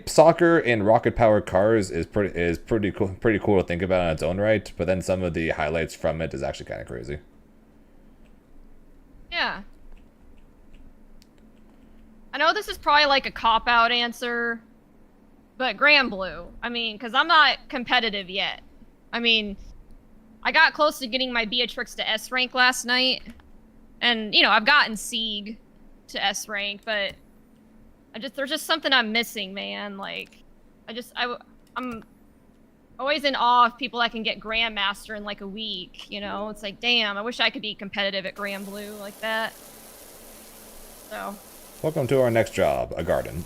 soccer and rocket powered cars is pretty cool to think about on its own right, but then some of the highlights from it is actually kind of crazy. Yeah. I know this is probably like a cop-out answer, but Grand Blue. I mean, because I'm not competitive yet. I mean, I got close to getting my Beatrix to S rank last night, and I've gotten Sieg to S rank, but there's just something I'm missing, man. Like, I'm always in awe of people that can get Grandmaster in like a week. It's like, damn, I wish I could be competitive at Grand Blue like that. So. Welcome to our next job, a garden.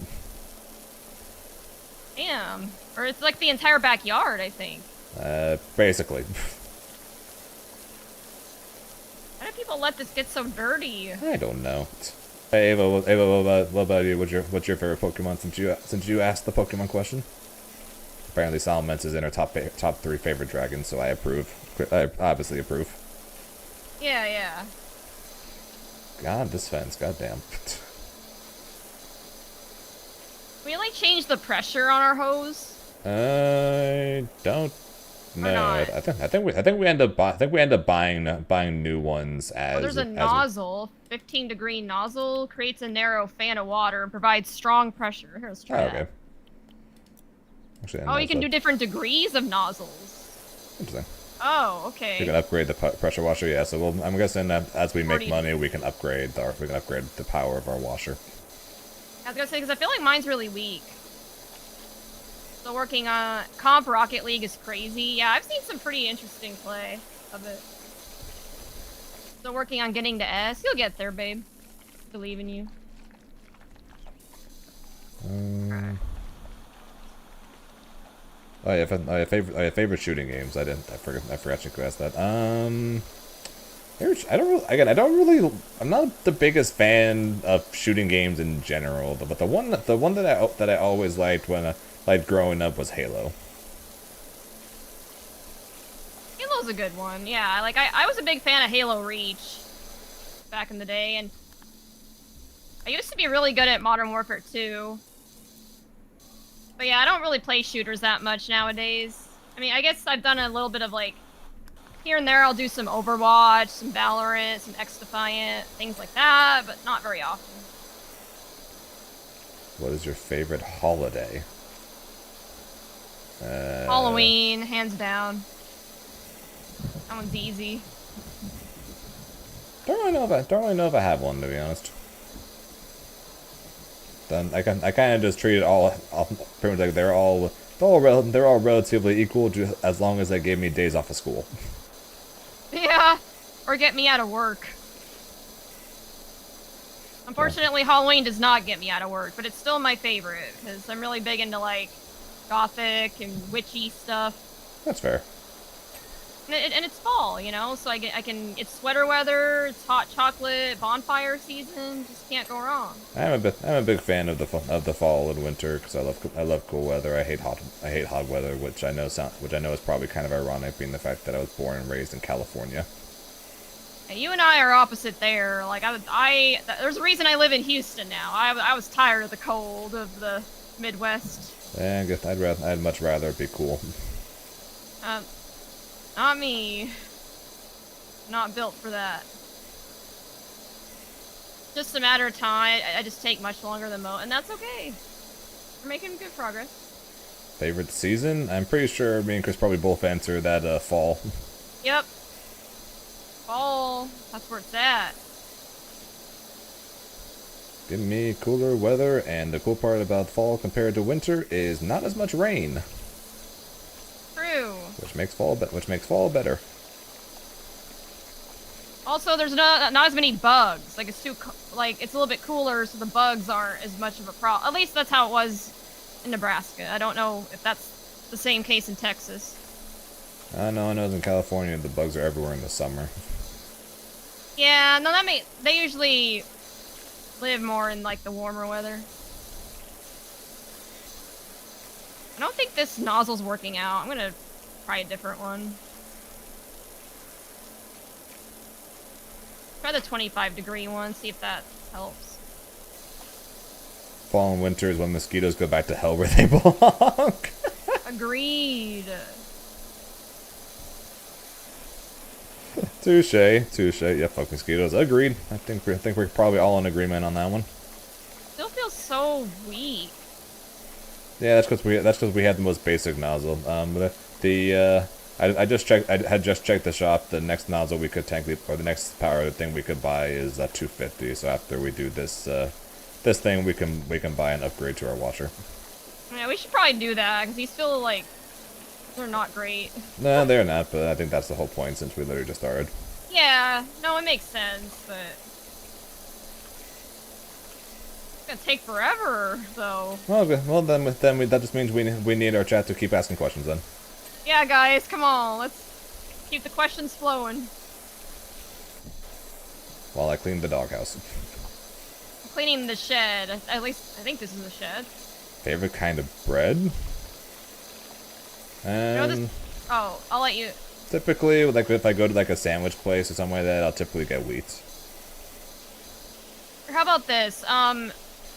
Damn. Or it's like the entire backyard, I think. Basically. Why do people let this get so dirty? I don't know. Hey, Ava, what about you? What's your favorite Pokemon since you asked the Pokemon question? Apparently Salamence is in her top 3 favorite dragons, so I approve. I obviously approve. Yeah. God, this fence, goddamn. we like change the pressure on our hose? I don't know. not? I think we end up buying new ones as. Oh, there's a nozzle. 15-degree nozzle creates a narrow fan of water and provides strong pressure. Here, let's try that. Okay. Actually, Oh, you can do different degrees of nozzles. Interesting. Oh, okay. You can upgrade the pressure washer, yeah. So I'm guessing that as we make 40. money, we can upgrade the power of our washer. I was gonna say, because I feel like mine's really weak. So working on comp Rocket League is crazy. Yeah, I've seen some pretty interesting play of it. So working on getting to S, you'll get there, babe. Believe in you. Oh yeah, favorite shooting games. I forgot you asked that. I'm not the biggest fan of shooting games in general, but the one that I always liked when growing up was Halo. Halo's a good one, yeah. Like I was a big fan of Halo Reach back in the day, and I used to be really good at Modern Warfare 2. But yeah, I don't really play shooters that much nowadays. I mean, I guess I've done a little bit of like, here and there I'll do some Overwatch, some Valorant, some X-Defiant, things like that, but not very often. What is your favorite holiday? Halloween, hands down. That one's easy. Don't really know if I have one, to be honest. Then I kind of just treat it all pretty much like they're all relatively equal, as long as they gave me days off of school. Yeah, or get me out of work. Unfortunately, Halloween does not get me out of work, but it's still my favorite because I'm really big into like gothic and witchy stuff. That's fair. And it's fall, you know, so it's sweater weather, it's hot chocolate, bonfire season, just can't go wrong. I'm a big fan of the fall and winter because I love cool weather. I hate hot weather, which I know is probably kind of ironic, being the fact that I was born and raised in California. And you and I are opposite there. Like there's a reason I live in Houston now. I was tired of the cold of the Midwest. Yeah, I guess I'd much rather it be cool. Not me. Not built for that. Just a matter of time. I just take much longer than most, and that's okay. We're making good progress. Favorite season? I'm pretty sure me and Chris probably both answered that fall. Yep. Fall. That's where it's at. Give me cooler weather, and the cool part about fall compared to winter is not as much rain. True. Which makes fall better. Also, there's not as many bugs. Like it's a little bit cooler, so the bugs aren't as much of a problem. At least that's how it was in Nebraska. I don't know if that's the same case in Texas. I know in California the bugs are everywhere in the summer. Yeah, no, they usually live more in like the warmer weather. I don't think this nozzle's working out. I'm gonna try a different one. Try the 25-degree one, see if that helps. Fall and winter is when mosquitoes go back to hell where they belong. Agreed. Touche. Yeah, fuck mosquitoes. Agreed. I think we're probably all in agreement on that one. Still feels so weak. Yeah, that's because we had the most basic nozzle. I had just checked the shop. The next nozzle we could the next power thing we could buy is 250. So after we do this thing, we can buy an upgrade to our washer. Yeah, we should probably do that because these feel like they're not great. No, they're not. But I think that's the whole point since we literally just started. Yeah, no, it makes sense, but it's gonna take forever, though. Well, then that just means we need our chat to keep asking questions then. Yeah, guys, come on, let's keep the questions flowing. While I clean the doghouse. I'm cleaning the shed. At least I think this is a shed. Favorite kind of bread? Oh, I'll let you. Typically, like if I go to like a sandwich place or something like that, I'll typically get wheat. Or how about this?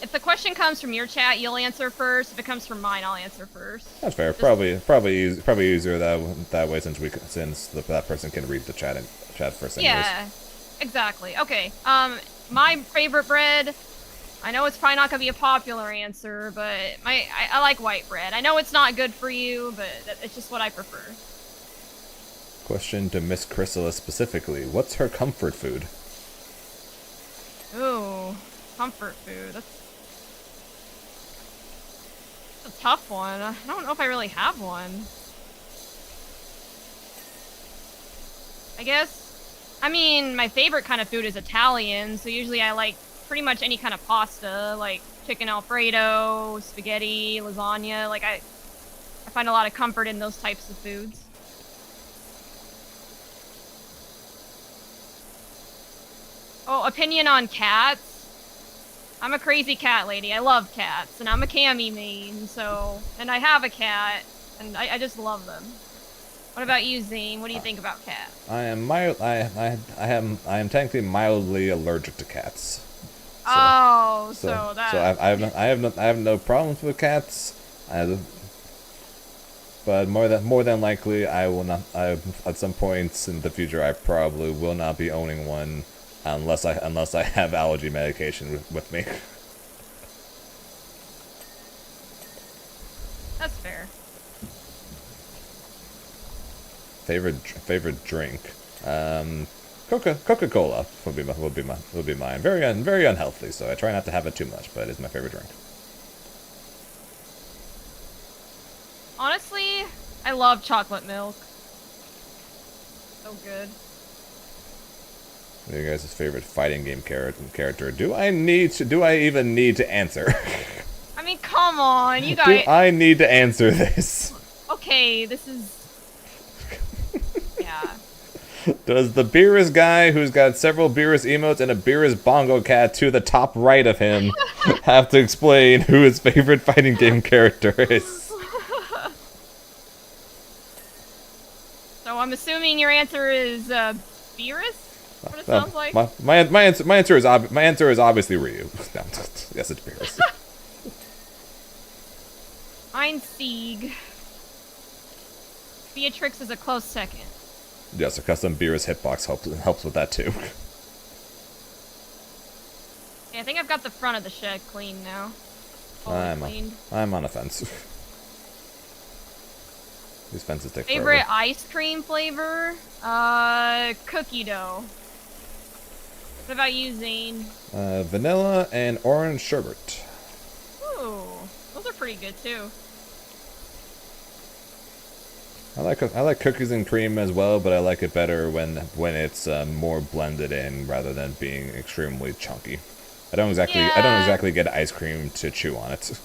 if the question comes from your chat, you'll answer first. If it comes from mine, I'll answer first. That's fair. Probably easier that way since that person can read the chat first. Anyways. Yeah, exactly. Okay. My favorite bread. I know it's probably not gonna be a popular answer, but I like white bread. I know it's not good for you, but it's just what I prefer. Question to Miss Krisalys specifically: what's her comfort food? Ooh, comfort food. That's a tough one. I don't know if I really have one. I guess, I mean, my favorite kind of food is Italian, so usually I like pretty much any kind of pasta, like chicken Alfredo, spaghetti, lasagna. Like I find a lot of comfort in those types of foods. Oh, opinion on cats? I'm a crazy cat lady. I love cats, and I'm a Cammy main, so... And I have a cat, and I just love them. What about you, Zane? What do you think about cats? I am technically mildly allergic to cats. So I have no problems with cats. But more than likely, I will not. At some points in the future, I probably will not be owning one, unless I have allergy medication with me. That's fair. Favorite drink, Coca-Cola would be mine. Very unhealthy, so I try not to have it too much, but it's my favorite drink. Honestly, I love chocolate milk. So good. What are you guys' favorite fighting game character? Do I even need to answer? I mean, come on, you guys. Do I need to answer this? Okay, this is. Yeah. Does the Beerus guy who's got several Beerus emotes and a Beerus bongo cat to the top right of him have to explain who his favorite fighting game character is? So I'm assuming your answer is Beerus? What it sounds like? My answer is obviously Ryu. No, yes, it's Beerus. Mine's Sieg. Beatrix is a close second. Yes, a custom Beerus hitbox helps with that too. Yeah, I think I've got the front of the shed clean now. I'm on a fence. These fences take Favorite forever. ice cream flavor? Cookie dough. What about you, Zane? Vanilla and orange sherbet. Ooh, those are pretty good too. I like cookies and cream as well, but I like it better when it's more blended in rather than being extremely chunky. I don't exactly get ice cream to chew on it.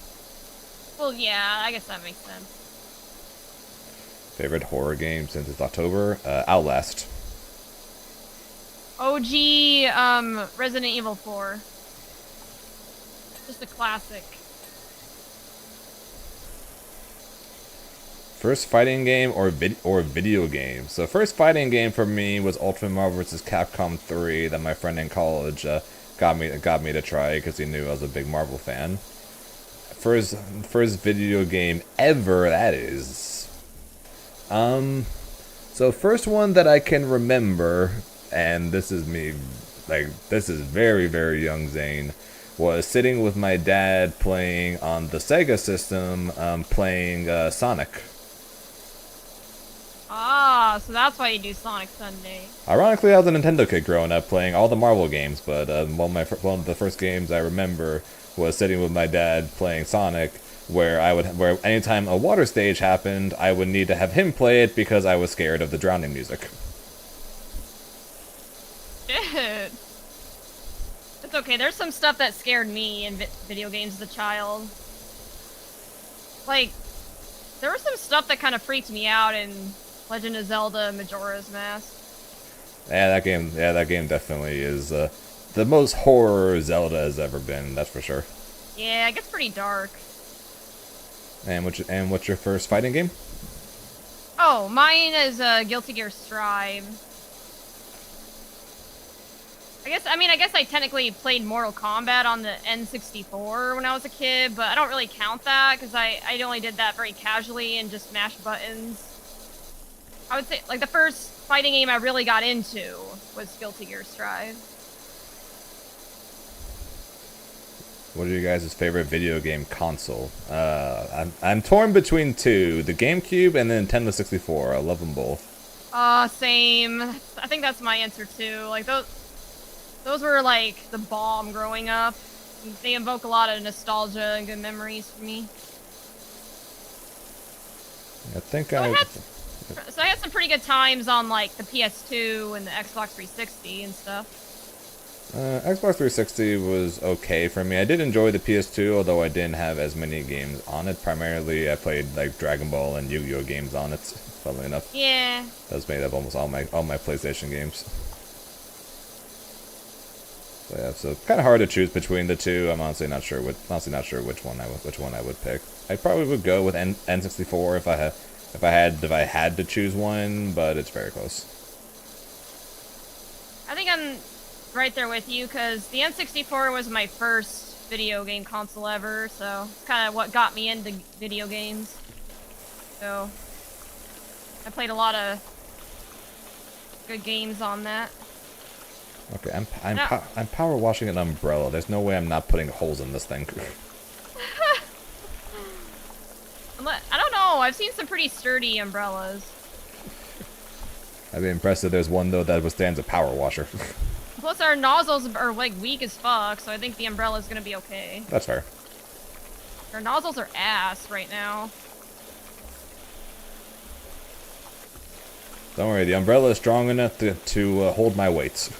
Well, yeah, I guess that makes sense. Favorite horror game since it's October? Outlast. OG Resident Evil 4. Just a classic. First fighting game or video game? So first fighting game for me was Ultimate Marvel vs. Capcom 3 that my friend in college got me to try because he knew I was a big Marvel fan. First video game ever, that is. So first one that I can remember, and this is me, this is very, very young Zane, was sitting with my dad playing on the Sega system, playing Sonic. Ah, so that's why you do Sonic Sunday. Ironically, I was a Nintendo kid growing up playing all the Marvel games, but one of the first games I remember was sitting with my dad playing Sonic, where anytime a water stage happened, I would need to have him play it because I was scared of the drowning music. Shit. It's okay, there's some stuff that scared me in video games as a child. Like, there was some stuff that kind of freaked me out in Legend of Zelda Majora's Mask. Yeah, that game definitely is the most horror Zelda has ever been, that's for sure. Yeah, it gets pretty dark. And what's your first fighting game? Oh, mine is Guilty Gear Strive. I guess I technically played Mortal Kombat on the N64 when I was a kid, but I don't really count that because I only did that very casually and just mashed buttons. I would say, like, the first fighting game I really got into was Guilty Gear Strive. What are you guys' favorite video game console? I'm torn between two, the GameCube and the Nintendo 64. I love them both. Same. I think that's my answer too. Like those were like the bomb growing up. They invoke a lot of nostalgia and good memories for me. I think So I had some pretty good times on like the PS2 and the Xbox 360 and stuff. Xbox 360 was okay for me. I did enjoy the PS2, although I didn't have as many games on it. Primarily, I played like Dragon Ball and Yu-Gi-Oh games on it. Funnily enough. Yeah. That's made up almost all my PlayStation games. So yeah, so kind of hard to choose between the two. I'm honestly not sure which one I would pick. I probably would go with N64 if I had to choose one, but it's very close. I think I'm right there with you because the N64 was my first video game console ever, so it's kind of what got me into video games. So I played a lot of good games on that. Okay, I'm power washing an umbrella. There's no way I'm not putting holes in this thing. I don't know. I've seen some pretty sturdy umbrellas. I'd be impressed if there's one though that withstands a power washer. Plus, our nozzles are like weak as fuck, so I think the umbrella's gonna be okay. That's fair. Our nozzles are ass right now. Don't worry, the umbrella is strong enough to hold my weights.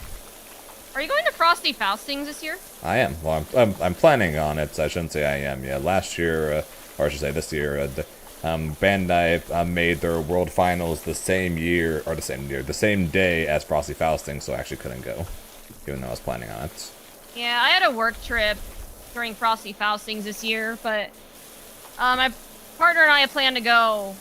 Are you going to Frosty Faustings this year? I am. Well, I'm planning on it. So I shouldn't say I am. Yeah, last year, or I should say this year, Bandai made their World Finals the same day as Frosty Faustings, so I actually couldn't go, even though I was planning on it. Yeah, I had a work trip during Frosty Faustings this year, but my partner and I plan to go.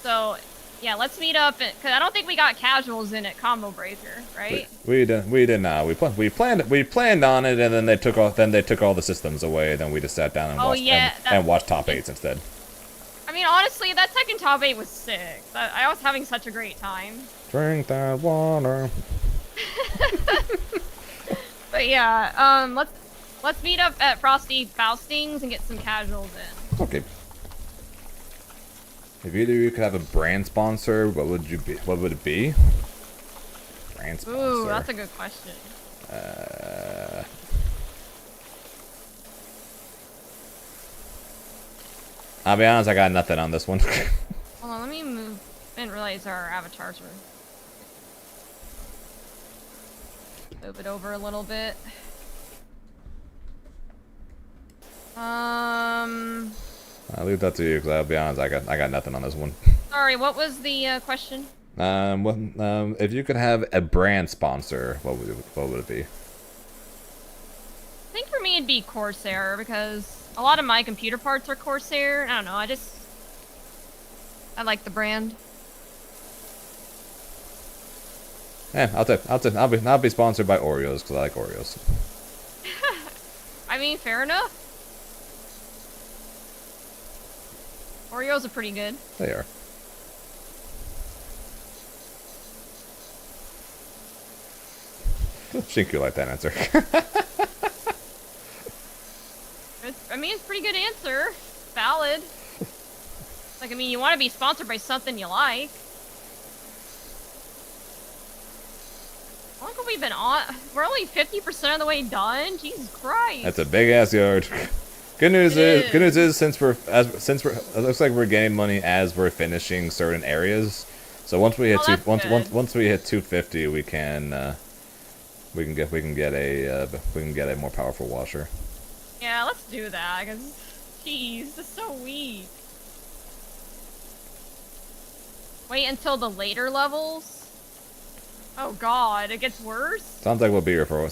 So yeah, let's meet up because I don't think we got casuals in at Combo Breaker, right? We did not. We planned on it, and then they took all the systems away. Then we just sat down and watched top 8s instead. I mean, honestly, that second top 8 was sick. I was having such a great time. Drink that water. But yeah, let's meet up at Frosty Faustings and get some casuals in. Okay. If either of you could have a brand sponsor, what would it be? Brand sponsor. Ooh, that's a good question. I'll be honest, I got nothing on this one. Hold on, let me move. I didn't realize our avatars were. Move it over a little bit. I'll leave that to you, because I'll be honest, I got nothing on this one. Sorry, what was the question? If you could have a brand sponsor, what would it be? I think for me it'd be Corsair, because a lot of my computer parts are Corsair. I don't know, I like the brand. Yeah, I'll be sponsored by Oreos, because I like Oreos. I mean, fair enough. Oreos are pretty good. They are. Shink, you like that answer. I mean, it's a pretty good answer. Valid. Like, I mean, you want to be sponsored by something you like. How long have we been on? We're only 50% of the way done? Jesus Christ. That's a big ass yard. Good news is since it looks like we're getting money as we're finishing certain areas. So once we hit once we hit 250, we can get a more powerful washer. Yeah, let's do that, because, jeez, this is so weak. Wait until the later levels? Oh god, it gets worse? Sounds like we'll be here for a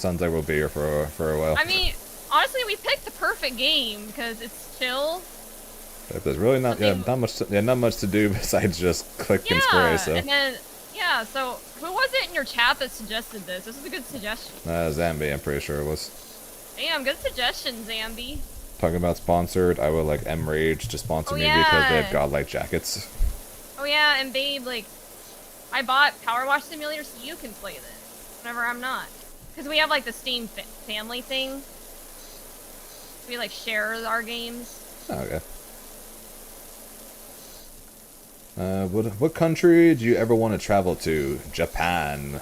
while. I mean, honestly, we picked the perfect game, because it's chill. But there's really not much to do besides just click and spray, so. And then, Yeah, so who was it in your chat that suggested this? This is a good suggestion. Zambi, I'm pretty sure it was. Damn, good suggestion, Zambi. Talking about sponsored, I would like M-Rage to sponsor me because they have godlike jackets. Oh yeah, and babe, like, I bought Power Wash Simulator so you can play this whenever I'm not. Because we have like the Steam family thing. We like share our games. Okay. What country do you ever want to travel to? Japan.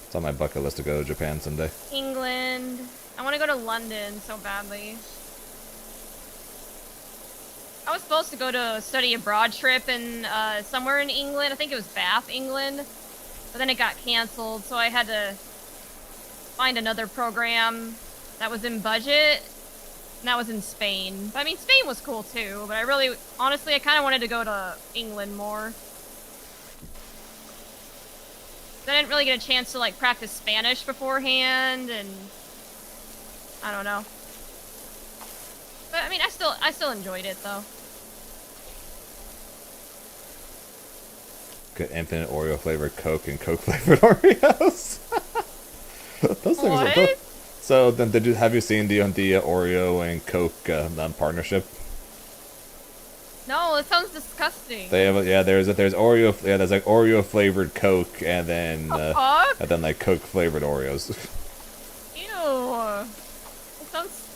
It's on my bucket list to go to Japan someday. England. I want to go to London so badly. I was supposed to go to a study abroad trip in somewhere in England. I think it was Bath, England. But then it got canceled, so I had to find another program that was in budget. And that was in Spain. But I mean, Spain was cool too, but I really, honestly, I kind of wanted to go to England more. I didn't really get a chance to like practice Spanish beforehand, and I don't know. But I mean, I still enjoyed it though. Get infinite Oreo flavored Coke and Coke flavored Oreos. Those things are cool. So then, have you seen the Oreo and Coke partnership? No, it sounds disgusting. They have there's Oreo there's like Oreo flavored Coke and then like Coke flavored Oreos. Ew. It sounds.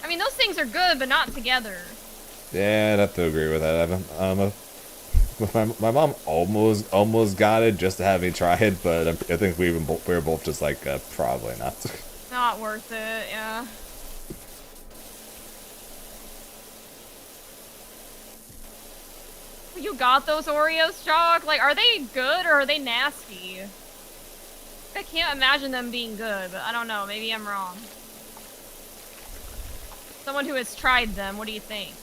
I mean, those things are good, but not together. Yeah, I'd have to agree with that. My mom almost got it just to have me try it, but I think we were both just like probably not. Not worth it, yeah. You got those Oreos, Jock? Like, are they good or are they nasty? I can't imagine them being good, but I don't know. Maybe I'm wrong. Someone who has tried them, what do you think?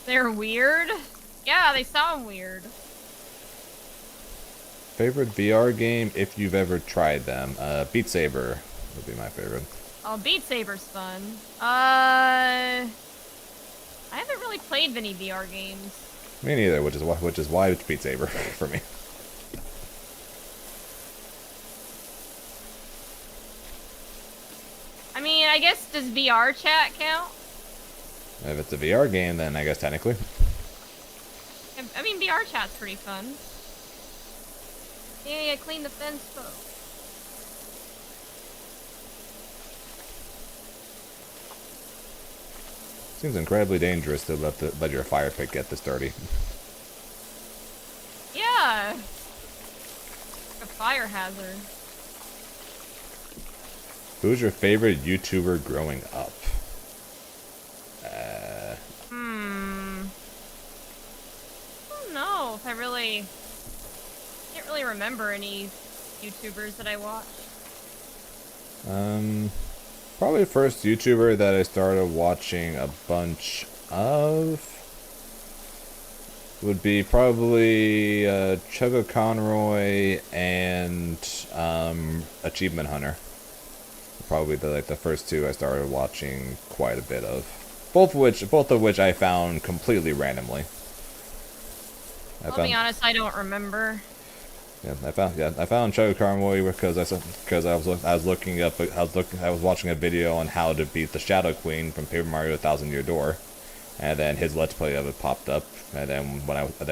They're weird? Yeah, they sound weird. Favorite VR game if you've ever tried them? Beat Saber would be my favorite. Oh, Beat Saber's fun. I haven't really played many VR games. Me neither, which is why it's Beat Saber for me. I mean, I guess, does VR chat count? If it's a VR game, then I guess technically. I mean, VR chat's pretty fun. Yeah, clean the fence though. Seems incredibly dangerous to let your fire pit get this dirty. Yeah. A fire hazard. Who's your favorite YouTuber growing up? I don't know if I really... can't really remember any YouTubers that I watched. Probably the first YouTuber that I started watching a bunch of would be probably Chugga Conroy and Achievement Hunter. Probably the first two I started watching quite a bit of. Both of which I found completely randomly. I'll be honest, I don't remember. Yeah, I found Chugga Conroy because I was watching a video on how to beat the Shadow Queen from Paper Mario: Thousand Year Door, and then his Let's Play of it popped up, and then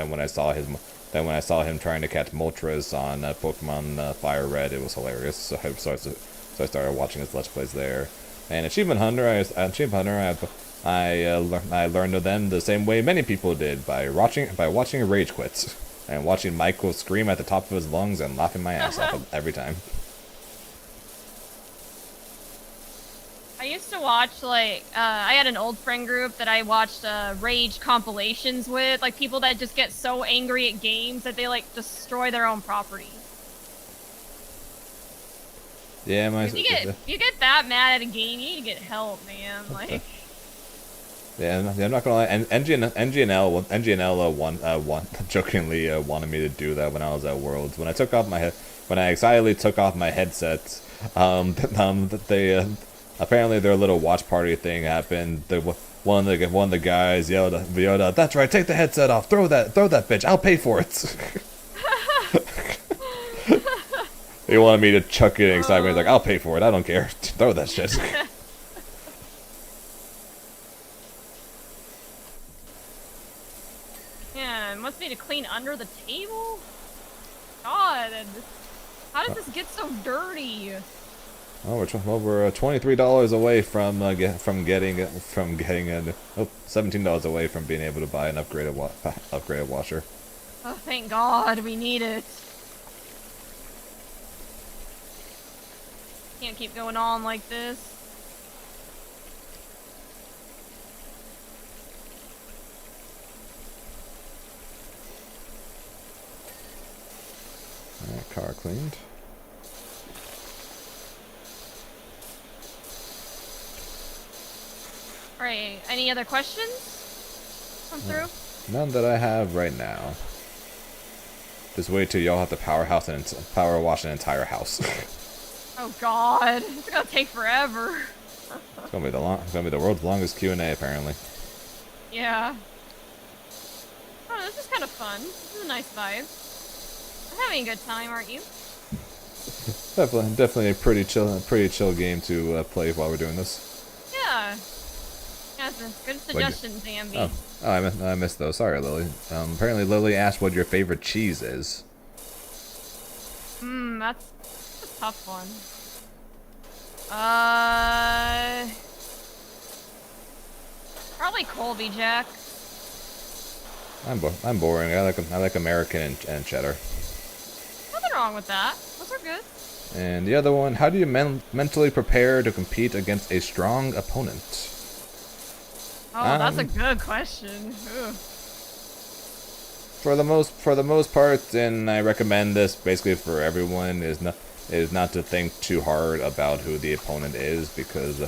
when I saw him trying to catch Moltres on Pokemon Fire Red, it was hilarious. So I started watching his Let's Plays there. And Achievement Hunter, I learned of them the same way many people did, by watching rage quits. And watching Michael scream at the top of his lungs and laughing my ass off every time. I used to watch, like, I had an old friend group that I watched rage compilations with, like people that just get so angry at games that they, like, destroy their own property. Yeah, If you get that mad at a game, you need to get help, man. Like... Yeah, I'm not gonna lie. NGNL jokingly wanted me to do that when I was at Worlds. When I excitedly took off my headset, they apparently their little watch party thing happened. One of the guys yelled, "That's right, take the headset off, throw that bitch, I'll pay for it." He wanted me to chuck it in excitement. He's like, I'll pay for it. I don't care. Throw that shit. Yeah, it wants me to clean under the table? God, how does this get so dirty? Oh, we're $23 away from getting $17 away from being able to buy an upgraded washer. Oh, thank God, we need it. Can't keep going on like this. Alright, car cleaned. Alright, any other questions? Come through? None that I have right now. Just wait till y'all have to power wash an entire house. Oh God, it's gonna take forever. It's gonna be the world's longest Q&A apparently. Yeah. Oh, this is kind of fun. This is a nice vibe. I'm having a good time, aren't you? Definitely a pretty chill game to play while we're doing this. Yeah. That's a good suggestion, Zambi. Oh, I missed those. Sorry, Lily. Apparently Lily asked what your favorite cheese is. That's a tough one. Probably Colby Jack. I'm boring. I like American and cheddar. Nothing wrong with that. Those are good. And the other one, how do you mentally prepare to compete against a strong opponent? Oh, that's a good question. Ugh. For the most part, and I recommend this basically for everyone, is not to think too hard about who the opponent is, because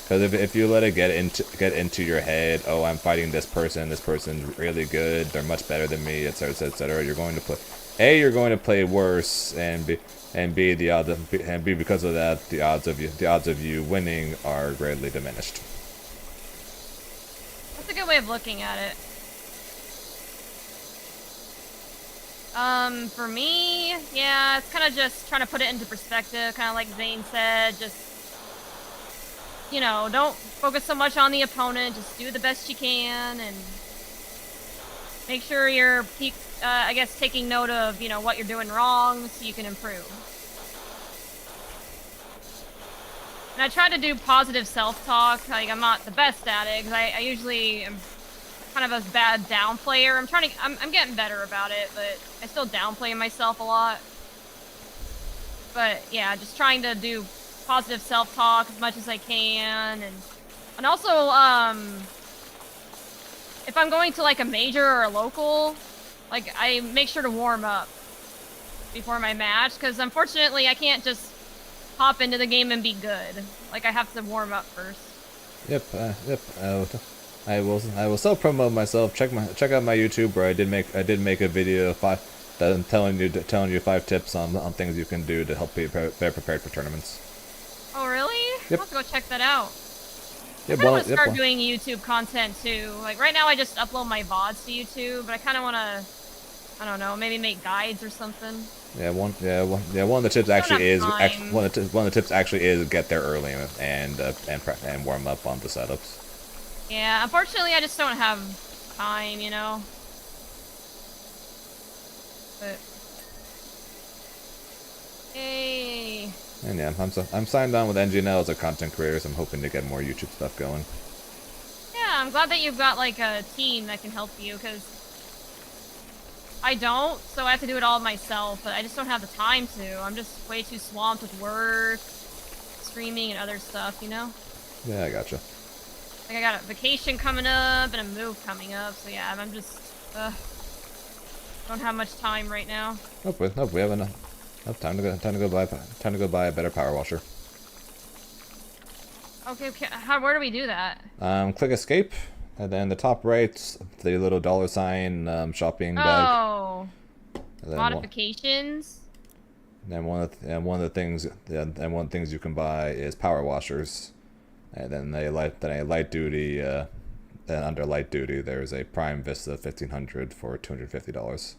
if you let it get into your head, oh, I'm fighting this person's really good, they're much better than me, etc., etc., you're going to play worse, and because of that, the odds of you winning are greatly diminished. That's a good way of looking at it. For me, yeah, it's kind of just trying to put it into perspective, kind of like Zane said, just, you know, don't focus so much on the opponent, just do the best you can, and make sure you're, I guess, taking note of, you know, what you're doing wrong so you can improve. And I try to do positive self-talk. Like, I'm not the best at it, because I usually am kind of a bad down player. I'm getting better about it, but I still downplay myself a lot. But yeah, just trying to do positive self-talk as much as I can, and also if I'm going to like a major or a local, like I make sure to warm up before my match, because unfortunately I can't just hop into the game and be good. Like I have to warm up first. Yep. I will self promote myself. Check out my YouTube where I did make a video telling you 5 tips on things you can do to help be better prepared for tournaments. Oh really? Yep. I'll have to go check that out. Yep, I want to start doing YouTube content too. Like right now I just upload my VODs to YouTube, but I kind of want to, I don't know, maybe make guides or something. One of the tips actually is get there early and warm up on the setups. Yeah, unfortunately I just don't have time, you know. But hey. And yeah, I'm signed on with NGNL as a content creator, so I'm hoping to get more YouTube stuff going. Yeah, I'm glad that you've got like a team that can help you, because I don't, so I have to do it all myself, but I just don't have the time to. I'm just way too swamped with work, streaming, and other stuff, you know? Yeah, I gotcha. Like I got a vacation coming up and a move coming up, so yeah, I'm just don't have much time right now. Nope, we have enough time to go buy a better power washer. Okay, where do we do that? Click escape, and then the top right, the little $ shopping bag. Oh, modifications. One of the things you can buy is power washers. And then a light duty, then under light duty, there's a Prime Vista 1500 for $250.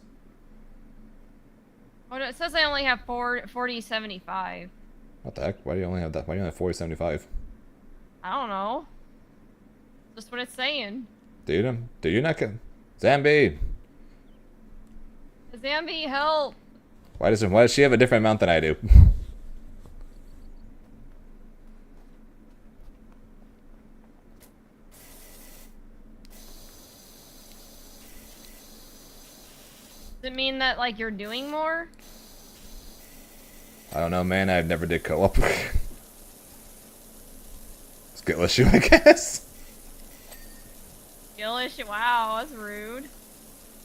Oh, it says I only have 4075. What the heck? Why do you only have that? Why do you only have 4075? I don't know. Just what it's saying. Do you not get Zambi? Zambi, help! Why does she have a different amount than I do? Does it mean that, like, you're doing more? I don't know, man. I never did co-op. Skill issue, I guess. Skill issue? Wow, that's rude.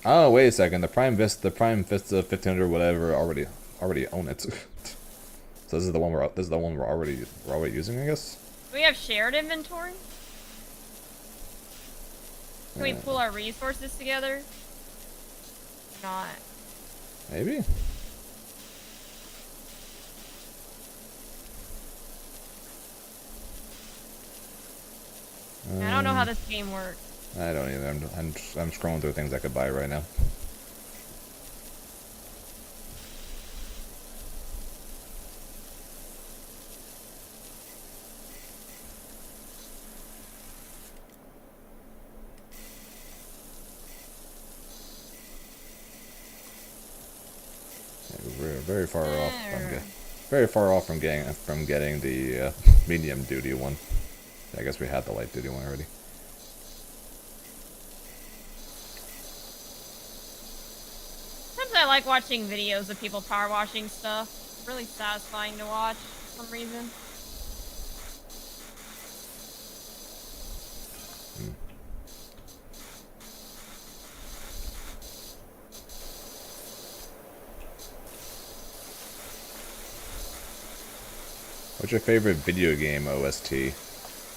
Oh, wait a second. The Prime Vista 1500 whatever already own it. So this is the one we're already using, I guess. Do we have shared inventory? Can we pull our resources together? Not. Maybe. I don't know how this game works. I don't either. I'm scrolling through things I could buy right now. We're very far off from getting the medium duty one. I guess we had the light duty one already. Sometimes I like watching videos of people power washing stuff. It's really satisfying to watch for some reason. What's your favorite video game OST?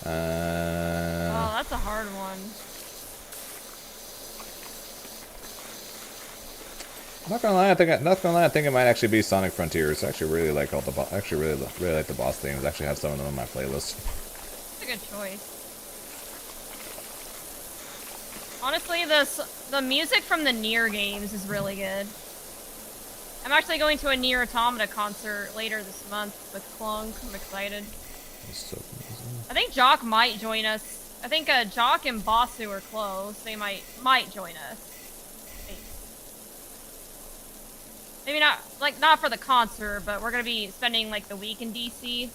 Oh, that's a hard one. Not gonna lie, I think it might actually be Sonic Frontiers. I actually really like all the really like the boss themes. I actually have some of them on my playlist. That's a good choice. Honestly, the music from the Nier games is really good. I'm actually going to a Nier Automata concert later this month with Clunk. I'm excited. I think Jock might join us. I think Jock and Basu are close. They might join us. Maybe not for the concert, but we're gonna be spending like the week in DC.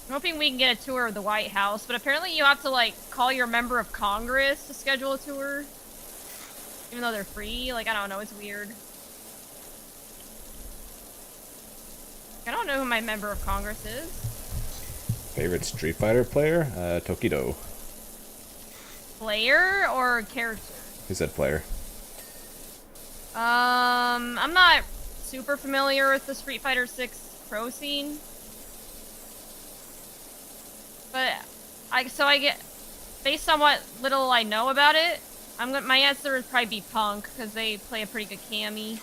I'm hoping we can get a tour of the White House, but apparently you have to like call your member of Congress to schedule a tour, even though they're free. Like, I don't know, it's weird. I don't know who my member of Congress is. Favorite Street Fighter player? Tokido. Player or character? He said player. I'm not super familiar with the Street Fighter 6 pro scene. But I get, based on what little I know about it, my answer would probably be Punk, because they play a pretty good Cammy.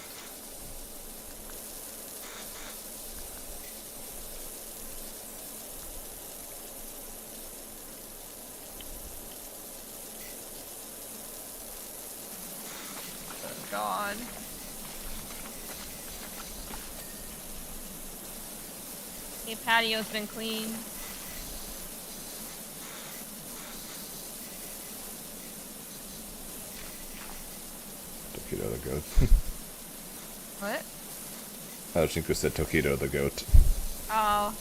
God. The patio's been clean. Tokido the goat. What? Oh, Shinku said Tokido the goat. Oh.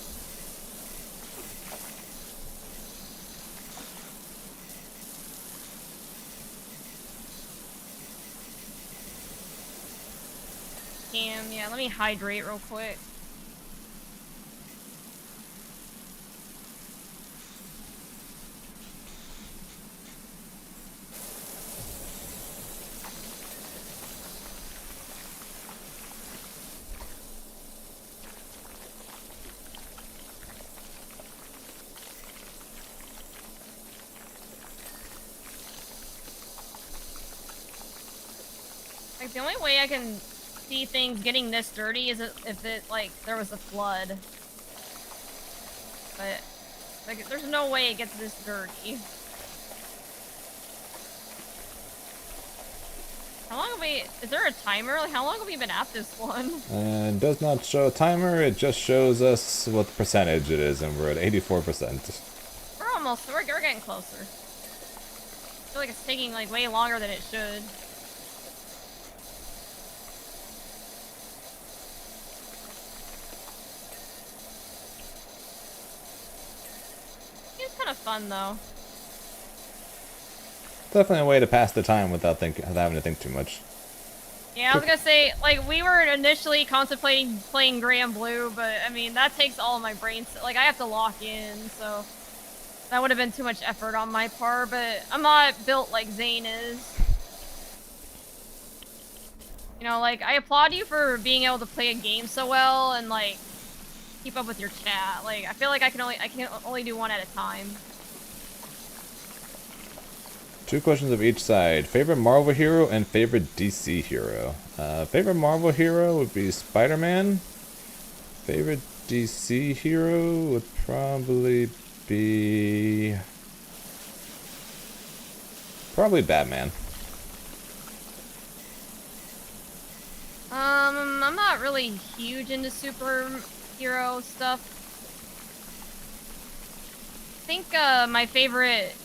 Damn, yeah, let me hydrate real quick. Like, the only way I can see things getting this dirty is if there was a flood. But, like, there's no way it gets this dirty. How long have we... Is there a timer? Like, how long have we been at this one? It does not show a timer, it just shows us what percentage it is, and we're at 84%. We're almost... We're getting closer. I feel like it's taking, like, way longer than it should. It's kind of fun, though. Definitely a way to pass the time without having to think too much. Yeah, I was gonna say, like, we were initially contemplating playing Grand Blue, but, I mean, that takes all of my brains. Like, I have to lock in, so... That would have been too much effort on my part, but I'm not built like Zane is. You know, like, I applaud you for being able to play a game so well and, like, keep up with your chat. Like, I feel like I can only do one at a time. 2 questions of each side. Favorite Marvel hero and favorite DC hero. Favorite Marvel hero would be Spider-Man. Favorite DC hero would probably be... Probably Batman. I'm not really huge into superhero stuff. I think, my favorite...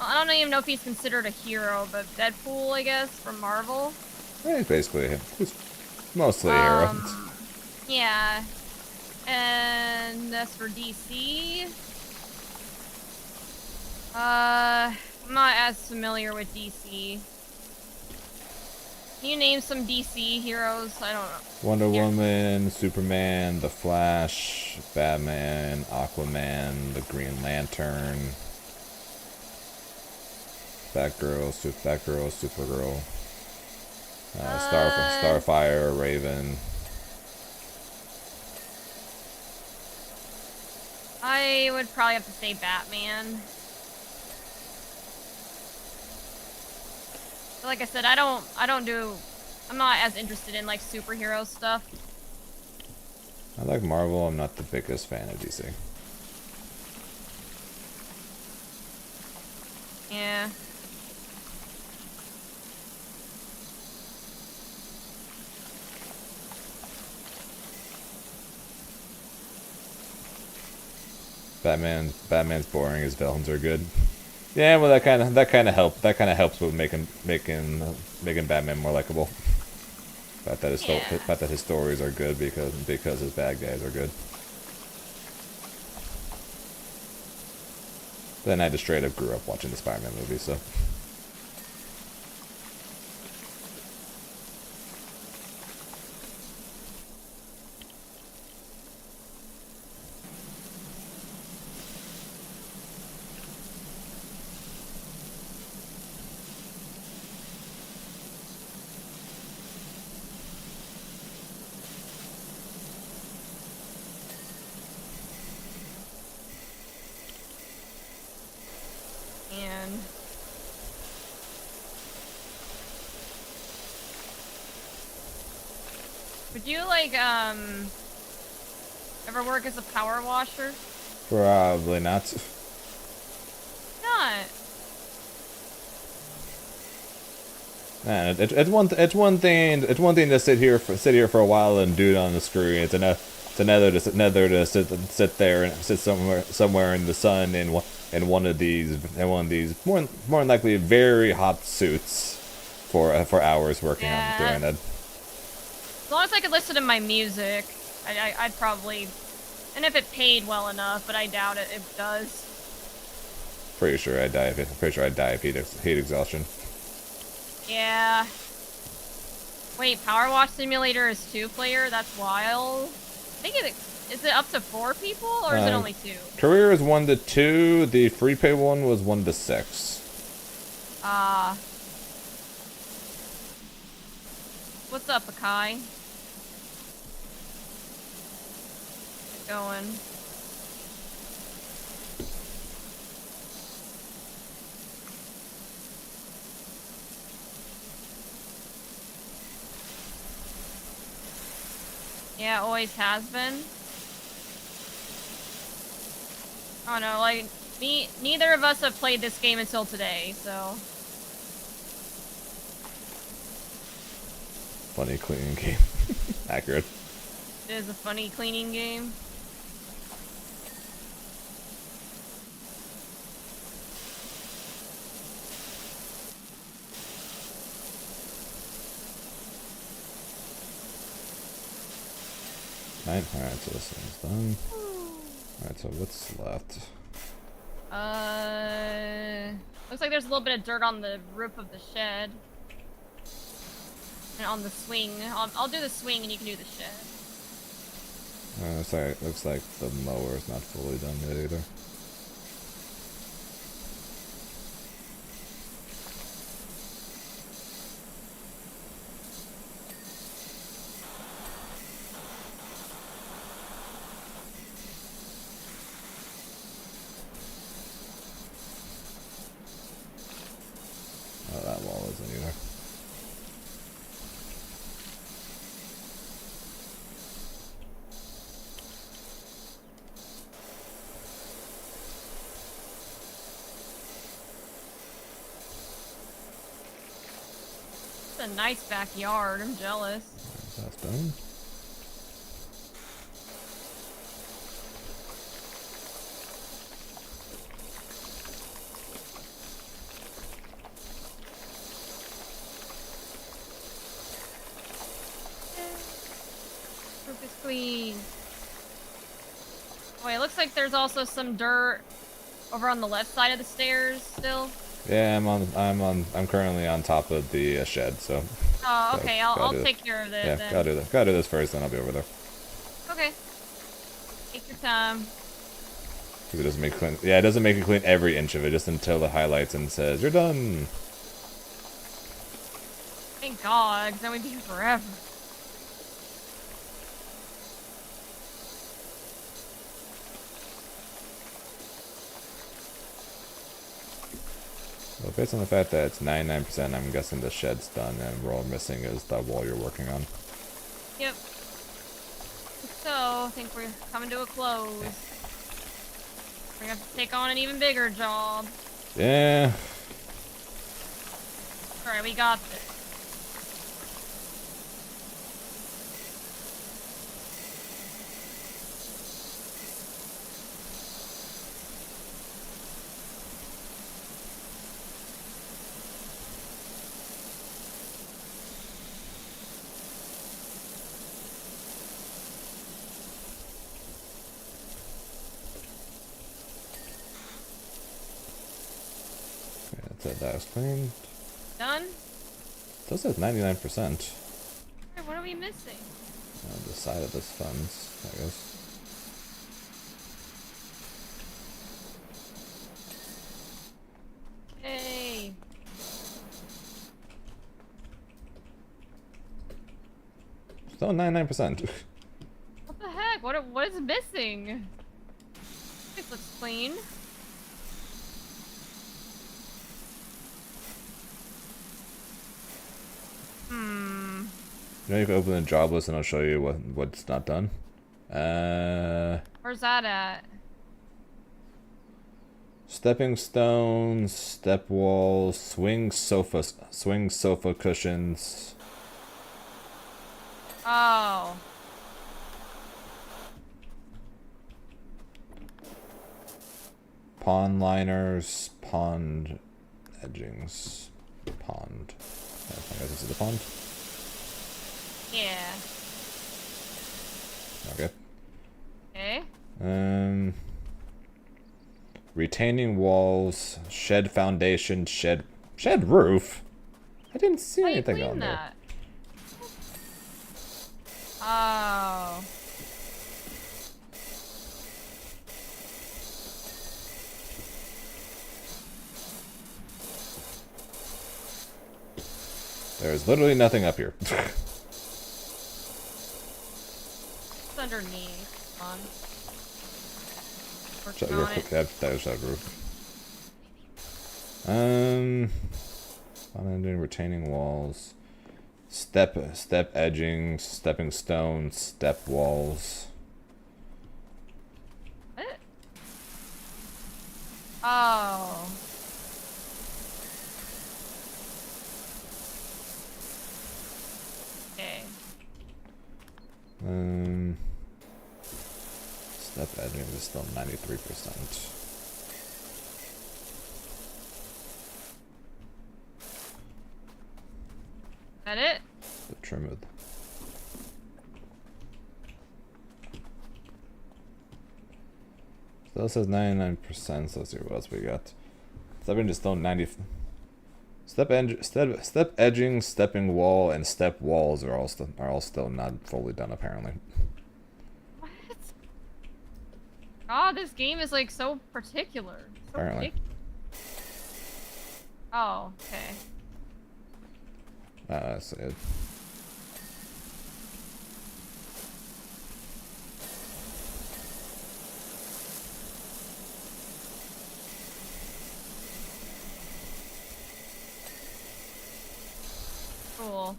I don't even know if he's considered a hero, but Deadpool, I guess, from Marvel. Yeah, basically, he's mostly a hero. Yeah. And as for DC... I'm not as familiar with DC. Can you name some DC heroes? I don't know. Wonder Woman, Superman, The Flash, Batman, Aquaman, the Green Lantern, Batgirl, Supergirl, Starfire, Raven. I would probably have to say Batman. But like I said, I'm not as interested in like superhero stuff. I like Marvel, I'm not the biggest fan of DC. Yeah. Batman's boring. His villains are good. Yeah, well, that kind of helps with making Batman more likable. Fact that his stories are good because his bad guys are good. Then I just straight up grew up watching the Spider-Man movies, so. Would you, like, ever work as a power washer? Probably not. Not. Man, it's one thing to sit here for a while and do it on the screen. It's another to sit there and sit somewhere in the sun in one of these more than likely very hot suits for hours working on doing that. As long as I could listen to my music, I'd probably, and if it paid well enough, but I doubt it does. Pretty sure I'd die of heat exhaustion. Yeah. Wait, Power Wash Simulator is 2-player? That's wild. I think is it up to 4 people, or is it only 2? Career is 1 to 2. The free pay one was 1 to 6. What's up, Akai? Going. Yeah, always has been. Oh no, like, neither of us have played this game until today, so. Funny cleaning game. Accurate. It is a funny cleaning game. Alright, so this thing's done. Alright, so what's left? Looks like there's a little bit of dirt on the roof of the shed. And on the swing. I'll do the swing and you can do the shed. Sorry, it looks like the mower's not fully done yet either. Oh, that wall isn't either. It's a nice backyard. I'm jealous. That's done. Roof is clean. Oh, wait, it looks like there's also some dirt over on the left side of the stairs still. Yeah, I'm currently on top of the shed, so. Oh, okay. I'll gotta take care of it Yeah, then. gotta do this first, then I'll be over there. Okay. Take your time. Because it doesn't make clean. Yeah, it doesn't make it clean every inch of it, just until it highlights and says you're done. Thank God, 'cause then we'd be here forever. Well, based on the fact that it's 99%, I'm guessing the shed's done, and we're all missing is the wall you're working on. Yep. So, I think we're coming to a close. We're gonna have to take on an even bigger job. Yeah. Alright, we got this. That's it, that was cleaned. Done? Still says 99%. Alright, what are we missing? On the side of this fence, I guess. Hey. Still 99%. What the heck? What is missing? This looks clean. You know, you can open the job list and I'll show you what's not done. Where's that at? Stepping stones, step walls, swing sofa cushions. Oh. Pond liners, pond edgings, pond. I guess this is the pond. Yeah. Okay. Okay. Retaining walls, shed foundation, shed roof. I didn't see How you anything clean on there. that? Oh. There's literally nothing up here. It's underneath. On. Shut Working real on quick. it. That was that roof. I'm doing retaining walls, step edging, stepping stones, step walls. What? Oh. Okay. Step edging is still 93%. That it? The trim it. Still says 99%, so let's see what else we got. Stepping is still 90. Step edging, stepping wall, and step walls are all still not fully done apparently. What? God, this game is like so particular. So Apparently. Oh, okay. That's it. Cool.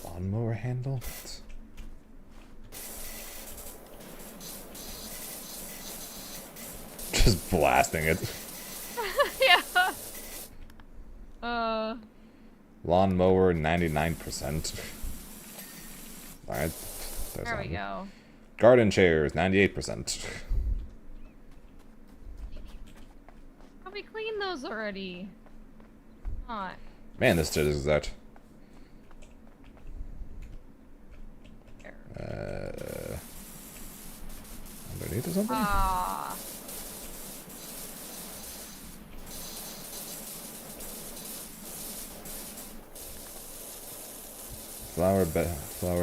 Lawnmower handle? Just blasting it. Yeah. Lawnmower 99%. Alright. There we go. Garden chairs 98%. We cleaned those already. Not. Man, this shit is that. Underneath or something? Ah. Flower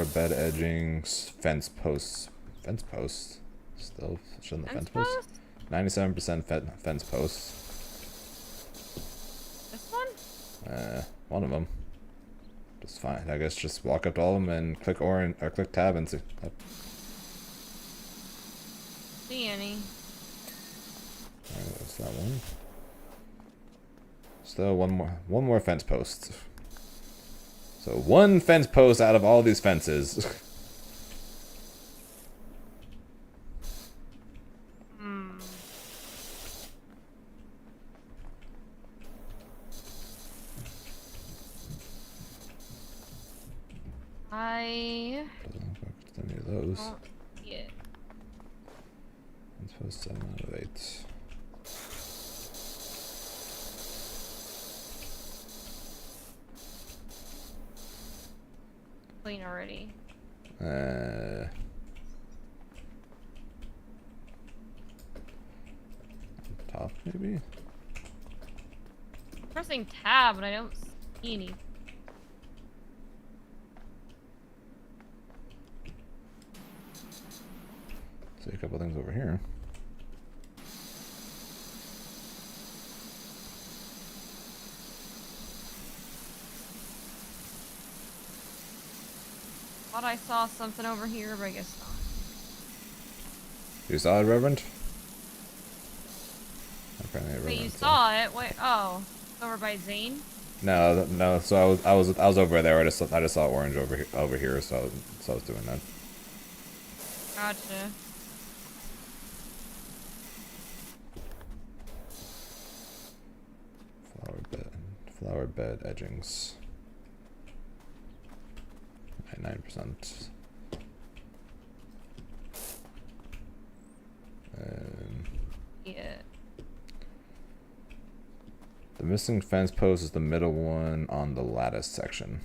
bed edgings, fence posts. Fence posts? Still shouldn't the fence posts? 97% fence posts. This one? One of them. Just fine. I guess just walk up to all of them and click orange or click tab and see. See any? Alright, that's that one. Still one more fence post. So one fence post out of all these fences. I Doesn't look like it's any of those. don't see it. Fence post 7 out of 8. Clean already. Top maybe? Pressing tab, but I don't see any. See a couple things over here. Thought I saw something over here, but I guess not. You saw it, Reverend? Apparently, Wait, Reverend you saw saw it? Wait, oh, over by Zane. No, no. So I was over there. I just saw orange over here. So I was doing that. Gotcha. Flower bed edgings. 99%. Yeah. The missing fence post is the middle one on the lattice section.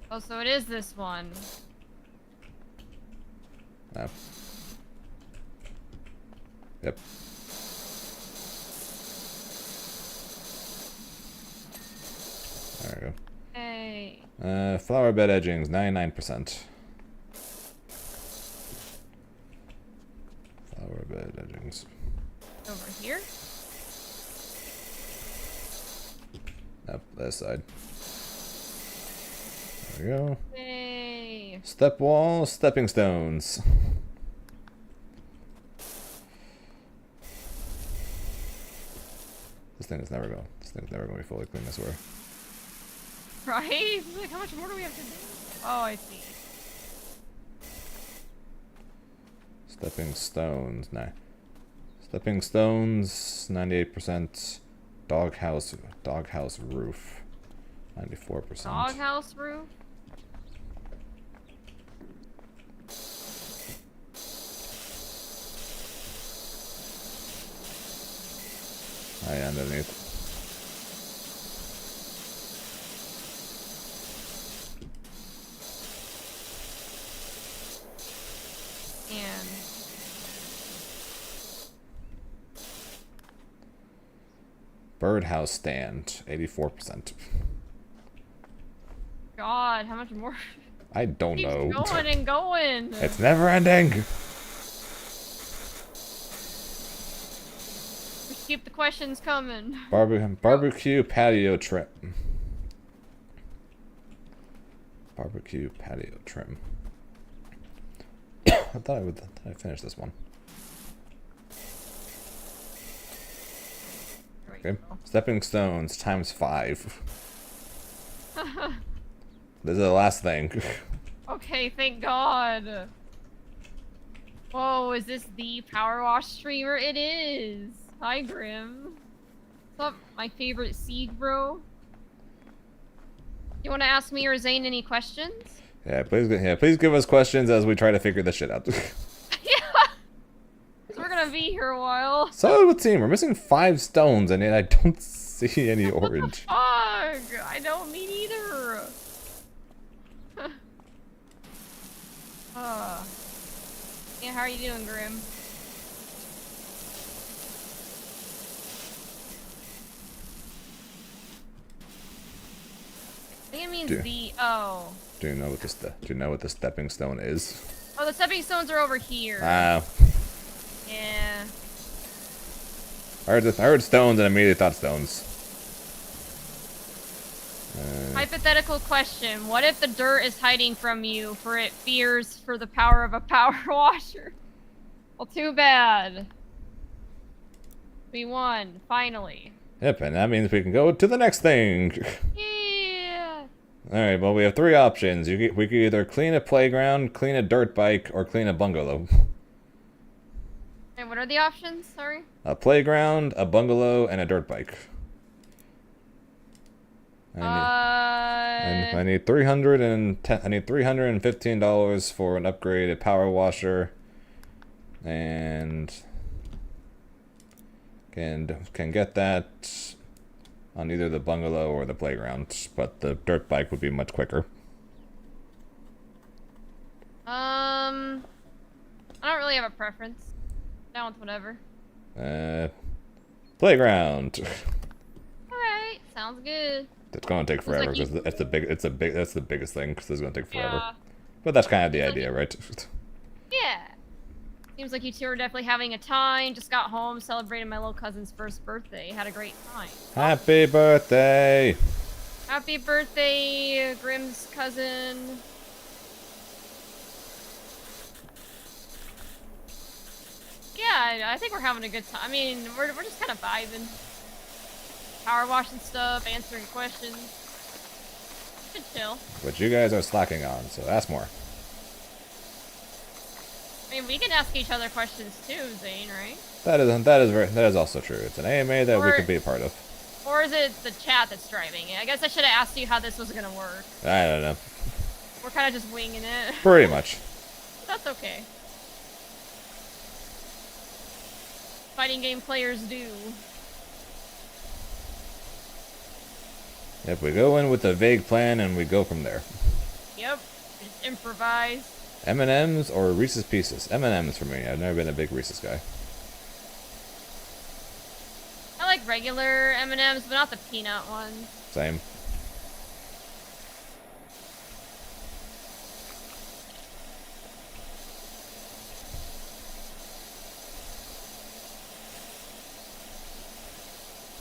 Oh, so it is this one. Yep. Yep. There we go. Hey. Flower bed edgings, 99%. Flower bed edgings. Over here? Yep, this side. There we go. Hey. Step wall, stepping stones. This thing's never gonna be fully clean, I swear. Right? Like, how much more do we have to do? Oh, I see. Stepping stones, nah. Stepping stones, 98%. Doghouse roof. 94%. Doghouse roof? Oh, yeah, underneath. And Birdhouse stand, 84%. God, how much more? I don't Keeps know. going and going. It's never ending. Just keep the questions coming. Barbecue patio trim. Barbecue patio trim. I thought I finished this one. Okay. Stepping stones times 5. This is the last thing. Okay, thank God. Whoa, is this the Power Wash streamer? It is. Hi, Grim. What's up, my favorite Siege bro? You want to ask me or Zane any questions? Yeah, please give us questions as we try to figure this shit out. Yeah. So we're gonna be here a while. So it would seem we're missing 5 stones, and I don't see any orange. Fuck! I don't mean either. Yeah, how are you doing, Grim? I think it means the oh. Do you know what the stepping stone is? Oh, the stepping stones are over here. Ah. Yeah. I heard stones and immediately thought stones. Hypothetical question. What if the dirt is hiding from you for it fears for the power of a power washer? Well, too bad. We won, finally. Yep, and that means we can go to the next thing. Yeah. Alright, well we have 3 options. We could either clean a playground, clean a dirt bike, or clean a bungalow. And what are the options? Sorry? A playground, a bungalow, and a dirt bike. I need $315 for an upgraded power washer, and can get that on either the bungalow or the playground, but the dirt bike would be much quicker. I don't really have a preference. Down with whatever. Playground. Alright, sounds good. It's gonna take forever because like that's the biggest thing because it's gonna take forever. Yeah. But that's kind of the idea, right? Yeah. Seems like you two are definitely having a time. Just got home, celebrated my little cousin's first birthday. Had a great time. Happy birthday! Happy birthday, Grimm's cousin. Yeah, I think we're having a good time. I mean, we're just kind of vibing. Power washing stuff, answering questions. Good chill. Which you guys are slacking on, so ask more. I mean, we can ask each other questions too, Zane, right? That is also true. It's an AMA that we could be a part of. Or is it the chat that's driving it? I guess I should have asked you how this was gonna work. I don't know. We're kind of just winging it. Pretty much. That's okay. Fighting game players do. If we go in with a vague plan and we go from there. Yep. Just improvise. M&M's or Reese's Pieces? M&M's for me. I've never been a big Reese's guy. I like regular M&M's, but not the peanut ones. Same.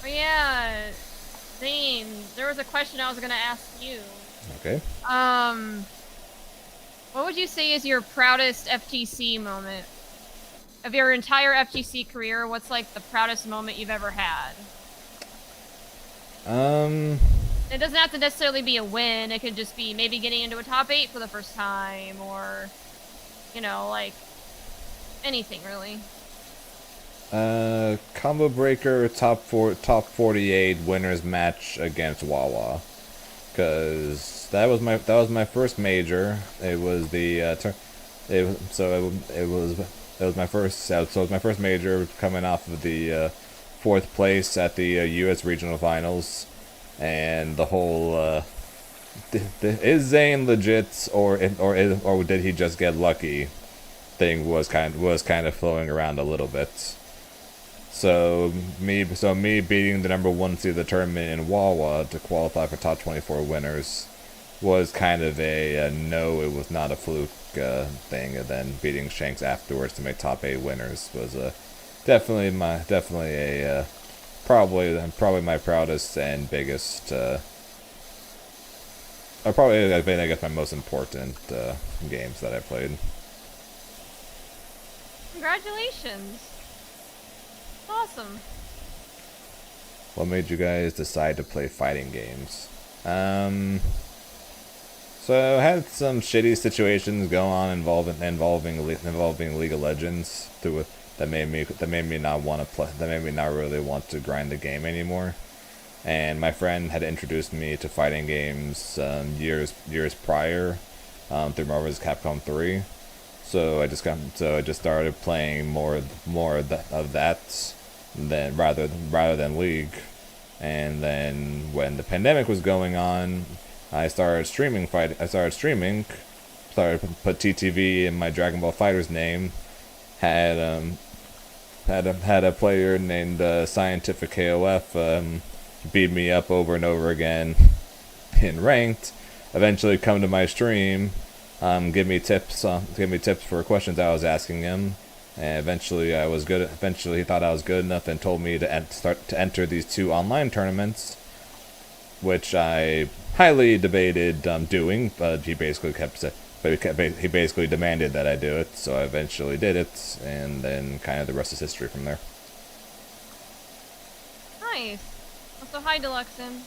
Oh yeah, Zane, there was a question I was gonna ask you. Okay. What would you say is your proudest FGC moment? Of your entire FGC career, what's like the proudest moment you've ever had? It doesn't have to necessarily be a win, it could just be maybe getting into a top 8 for the first time, or, you know, like, anything really. Combo Breaker top 48 winners match against Wawa. because that was my first major. It was the it was my first major, coming off of the 4th place at the U.S. regional finals, and the whole is Zane legit or did he just get lucky thing was kind of flowing around a little bit. So me beating the #1 seed of the tournament in Wawa to qualify for top 24 winners was kind of a no, it was not a fluke thing, and then beating Shanks afterwards to make top 8 winners was definitely probably my proudest and biggest, or probably I guess my most important games that I played. Congratulations. Awesome. What made you guys decide to play fighting games? So I had some shitty situations go on involving League of Legends that made me not really want to grind the game anymore. And my friend had introduced me to fighting games years prior through Marvel vs. Capcom 3. So I just started playing more of that rather than League. And then when the pandemic was going on, I started streaming. Started put TTV in my Dragon Ball FighterZ name. Had a player named Scientific KOF beat me up over and over again in ranked. Eventually come to my stream, give me tips for questions I was asking him. And eventually he thought I was good enough and told me to start to enter these 2 online tournaments, which I highly debated doing, but he basically he basically demanded that I do it, so I eventually did it, and then kind of the rest is history from there. Nice. So hi, Deluxin.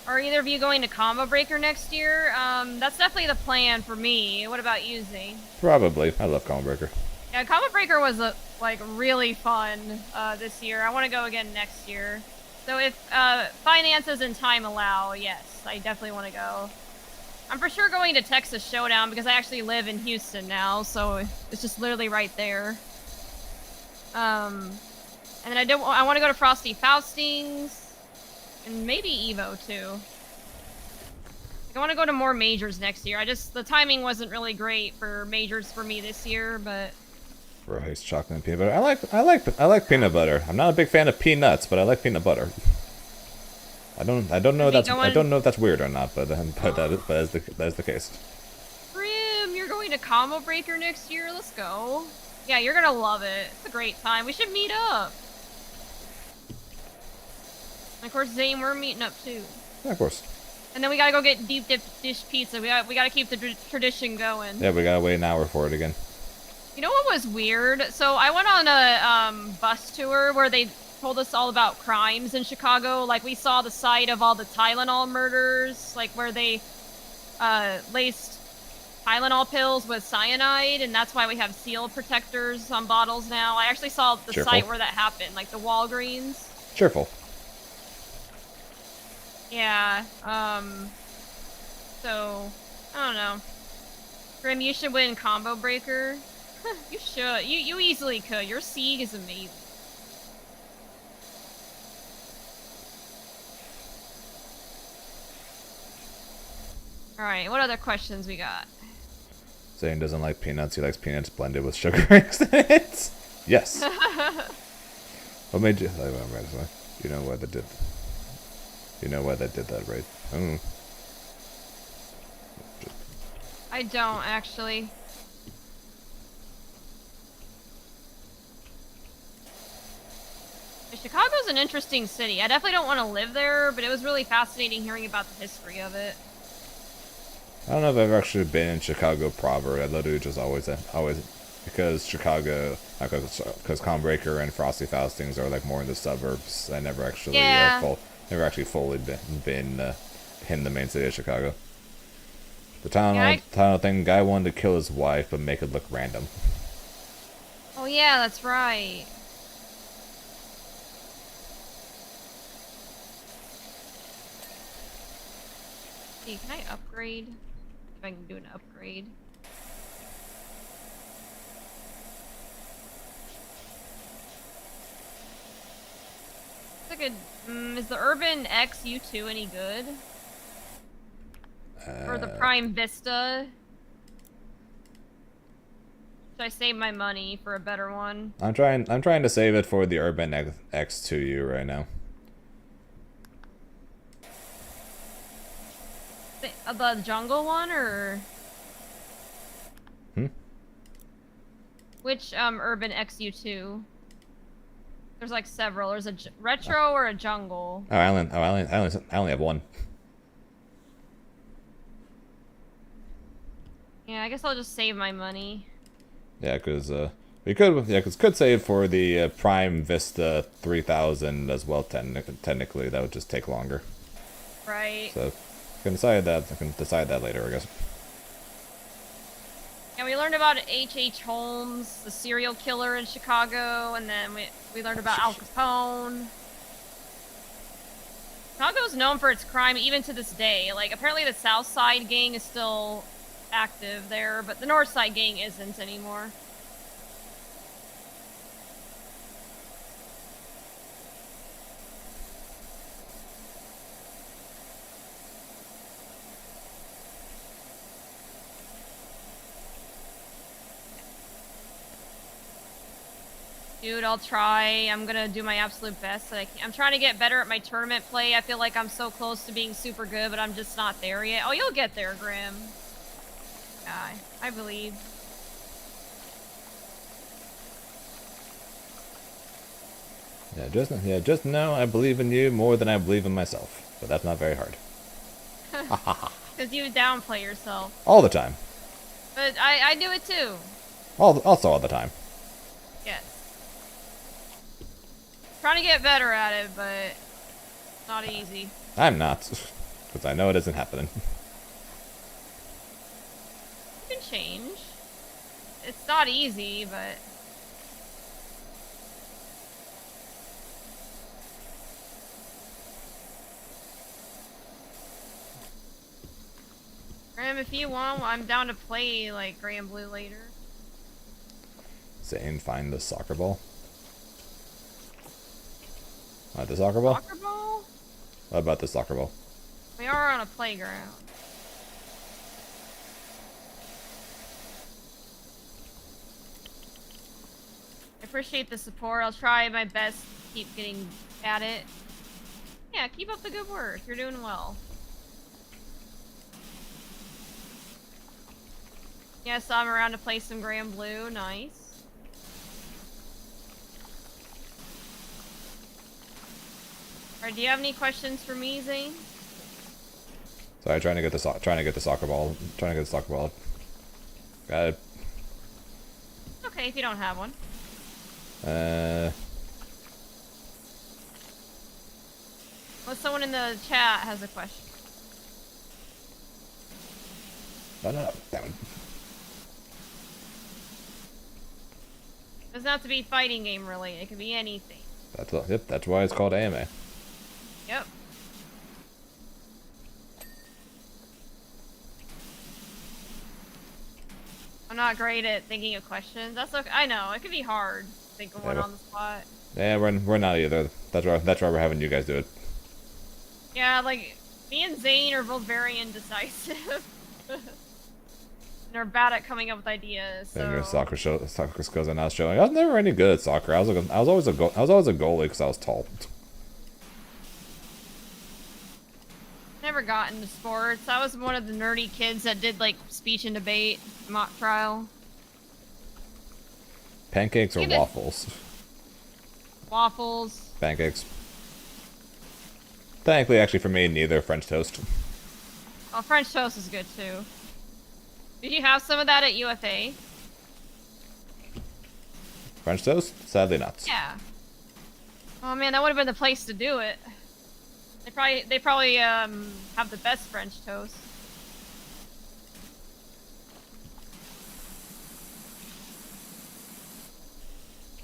Are either of you going to Combo Breaker next year? That's definitely the plan for me. What about you, Zane? Probably. I love Combo Breaker. Yeah, Combo Breaker was really fun this year. I want to go again next year. So if finances and time allow, yes, I definitely want to go. I'm for sure going to Texas Showdown because I actually live in Houston now, so it's just literally right there. And then I want to go to Frosty Faustings, and maybe Evo too. I want to go to more majors next year. The timing wasn't really great for majors for me this year, but. Rice, chocolate, and peanut butter. I like peanut butter. I'm not a big fan of peanuts, but I like peanut butter. I don't know if that's weird or not, but that is the case. Grim, you're going to Combo Breaker next year. Let's go. Yeah, you're gonna love it. It's a great time. We should meet up. And of course, Zane, we're meeting up too. Yeah, of course. And then we gotta go get deep dish pizza. We gotta keep the tradition going. Yeah, we gotta wait an hour for it again. You know what was weird? So I went on a bus tour where they told us all about crimes in Chicago. Like, we saw the site of all the Tylenol murders, like where they laced Tylenol pills with cyanide, and that's why we have seal protectors on bottles now. I actually saw the site where that happened, like the Walgreens. Cheerful. Yeah, so, I don't know. Grim, you should win Combo Breaker. You should. You easily could. Your Sieg is amazing. Alright, what other questions we got? Zane doesn't like peanuts. He likes peanuts blended with sugar instead. Yes. What made you... You know why they did... You know why they did that, right? I don't, actually. Chicago's an interesting city. I definitely don't want to live there, but it was really fascinating hearing about the history of it. I don't know if I've actually been in Chicago proper. I literally just always because Chicago, because Combo Breaker and Frosty Faustings are like more in the suburbs. I never actually fully been in the main city of Chicago. The town thing, guy wanted to kill his wife but make it look random. Oh yeah, that's right. Hey, can I upgrade? If I can do an upgrade. It's like a, is the Urban X U2 any good? Or the Prime Vista? Should I save my money for a better one? I'm trying to save it for the Urban X2U right now. The jungle one, or which Urban XU2? There's like several. There's a retro or a jungle. Oh, I only have one. Yeah, I guess I'll just save my money. Yeah, because could save for the Prime Vista 3000 as well. Technically, that would just take longer. Right. So I can decide that later, I guess. And we learned about H.H. Holmes, the serial killer in Chicago, and then we learned about Al Capone. Chicago's known for its crime even to this day. Like, apparently the South Side gang is still active there, but the North Side gang isn't anymore. Dude, I'll try. I'm gonna do my absolute best. I'm trying to get better at my tournament play. I feel like I'm so close to being super good, but I'm just not there yet. Oh, you'll get there, Grim. Yeah, I believe. Just know I believe in you more than I believe in myself. But that's not very hard. Because you downplay yourself. All the time. But I do it too. Also all the time. Yes. Trying to get better at it, but not easy. I'm not. Because I know it isn't happening. You can change. It's not easy, but... Graham, if you want, I'm down to play, like, Gray and Blue later. Zane, find the soccer ball. The soccer ball? Soccer ball? What about the soccer ball? We are on a playground. I appreciate the support. I'll try my best to keep getting at it. Yeah, keep up the good work. You're doing well. Yes, I'm around to play some Gray and Blue. Nice. Alright, do you have any questions for me, Zane? Sorry, trying to get the soccer ball. Got it. Okay, if you don't have one. Well, someone in the chat has a question. No, that one. Doesn't have to be fighting game related. It could be anything. That's why it's called AMA. Yep. I'm not great at thinking of questions. That's okay. I know it could be hard to think of one on the spot. Yeah, we're not either. That's why we're having you guys do it. Yeah, like me and Zane are both very indecisive. And are bad at coming up with ideas. So. And your soccer skills are not showing. I was never any good at soccer. I was always a goalie because I was tall. Never got into sports. I was one of the nerdy kids that did like speech and debate mock trial. Pancakes or waffles? Waffles. Pancakes. Thankfully, actually for me, neither. French toast. Oh, French toast is good too. Did you have some of that at UFA? French toast? Sadly not. Yeah. Oh man, that would have been the place to do it. They probably have the best French toast.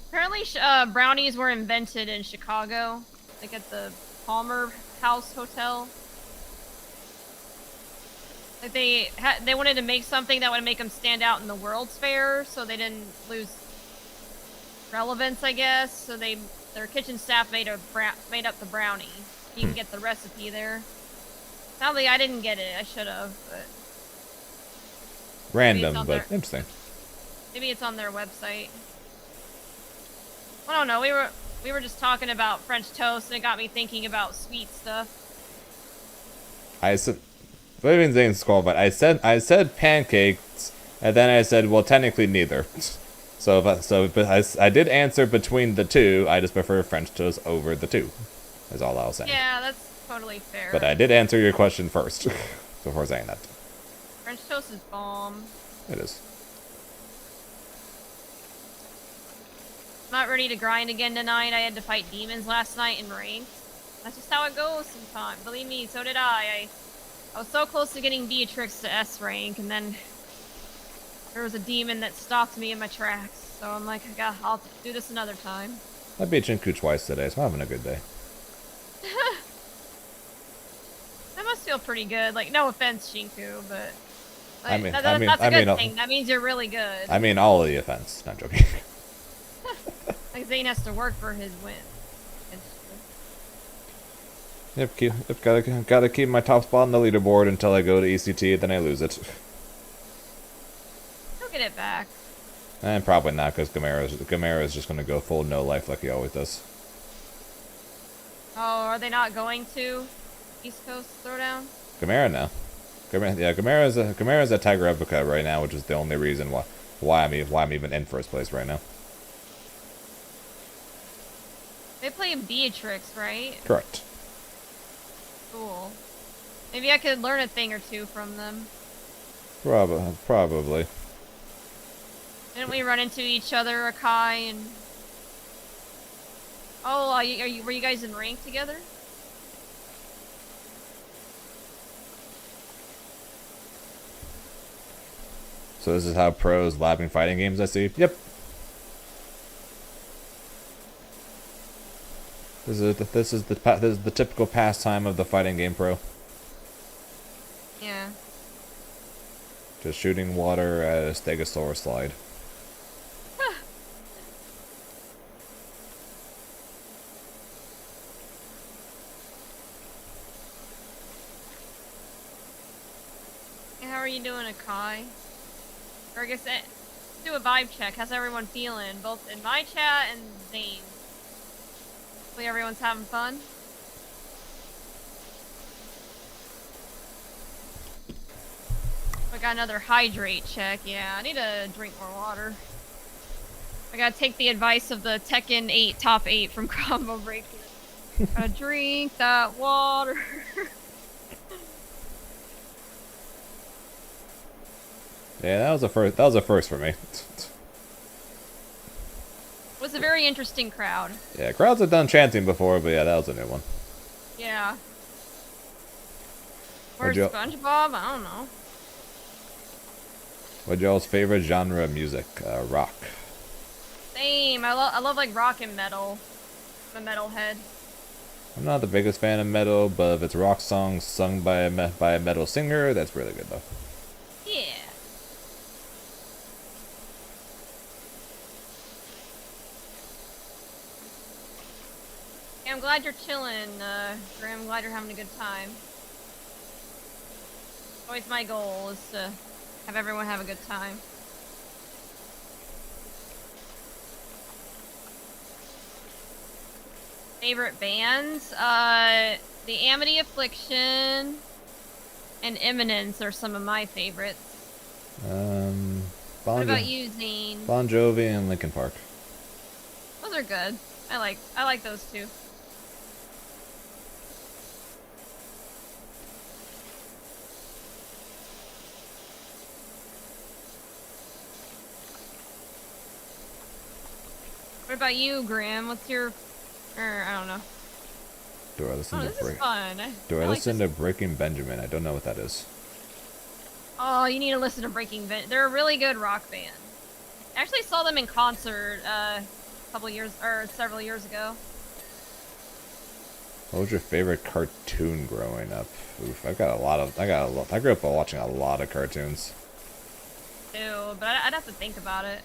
Apparently, brownies were invented in Chicago, like at the Palmer House Hotel. Like they wanted to make something that would make them stand out in the World's Fair, so they didn't lose relevance, I guess. So their kitchen staff made up the brownie. You can get the recipe there. Sadly, I didn't get it. I should have, but Random, but interesting. maybe it's on their website. I don't know. We were just talking about French toast, and it got me thinking about sweet stuff. I said, what even Zane's score, but I said pancakes, and then I said, well, technically neither. But I did answer between the two. I just prefer French toast over the two. Is all I was saying. Yeah, that's totally fair. But I did answer your question first before saying that. French toast is bomb. It is. I'm not ready to grind again tonight. I had to fight demons last night in ranked. That's just how it goes sometimes. Believe me, so did I. I was so close to getting Beatrix to S rank, and then there was a demon that stopped me in my tracks. So I'm like, I'll do this another time. I beat Chinku twice today, so I'm having a good day. That must feel pretty good. Like, no offense, Shinku, but like, that's a good thing. That means you're really good. I mean, all of the offense. Not joking. Like, Zane has to work for his win. Yep, gotta keep my top spot on the leaderboard until I go to ECT, then I lose it. He'll get it back. And probably not, because Gamera is just gonna go full no life like he always does. Oh, are they not going to East Coast Throwdown? Gamera now. Gamera's a Tiger Epica right now, which is the only reason why I'm even in first place right now. They play Beatrix, right? Correct. Cool. Maybe I could learn a thing or two from them. Probably. Didn't we run into each other, Akai, and... Oh, were you guys in rank together? So this is how pros labbing fighting games, I see. Yep. This is the typical pastime of the fighting game pro. Yeah. Just shooting water at a Stegosaurus slide. Hey, how are you doing, Akai? Or I guess, do a vibe check. How's everyone feeling? Both in my chat and Zane. Hopefully everyone's having fun. I got another hydrate check. Yeah, I need to drink more water. I gotta take the advice of the Tekken 8 top 8 from Combo Breaker. Gotta drink that water. Yeah, that was a first. That was a first for me. It was a very interesting crowd. Yeah, crowds have done chanting before, but yeah, that was a new one. Yeah. Where's SpongeBob? I don't know. What's y'all's favorite genre of music? Rock. Same. I love like rock and metal. I'm a metalhead. I'm not the biggest fan of metal, but if it's rock songs sung by a metal singer, that's really good though. Yeah. I'm glad you're chilling, Graham. I'm glad you're having a good time. Always my goal is to have everyone have a good time. Favorite bands? The Amity Affliction and Eminence are some of my favorites. What about you, Zane? Bon Jovi and Linkin Park. Those are good. I like those two. What about you, Graham? What's your... I don't know. Do I listen to listen to Breaking Benjamin? I don't know what that is. Oh, you need to listen to Breaking Benjamin. They're a really good rock band. I actually saw them in concert several years ago. What was your favorite cartoon growing up? Oof, I grew up watching a lot of cartoons. Ew, but I'd have to think about it.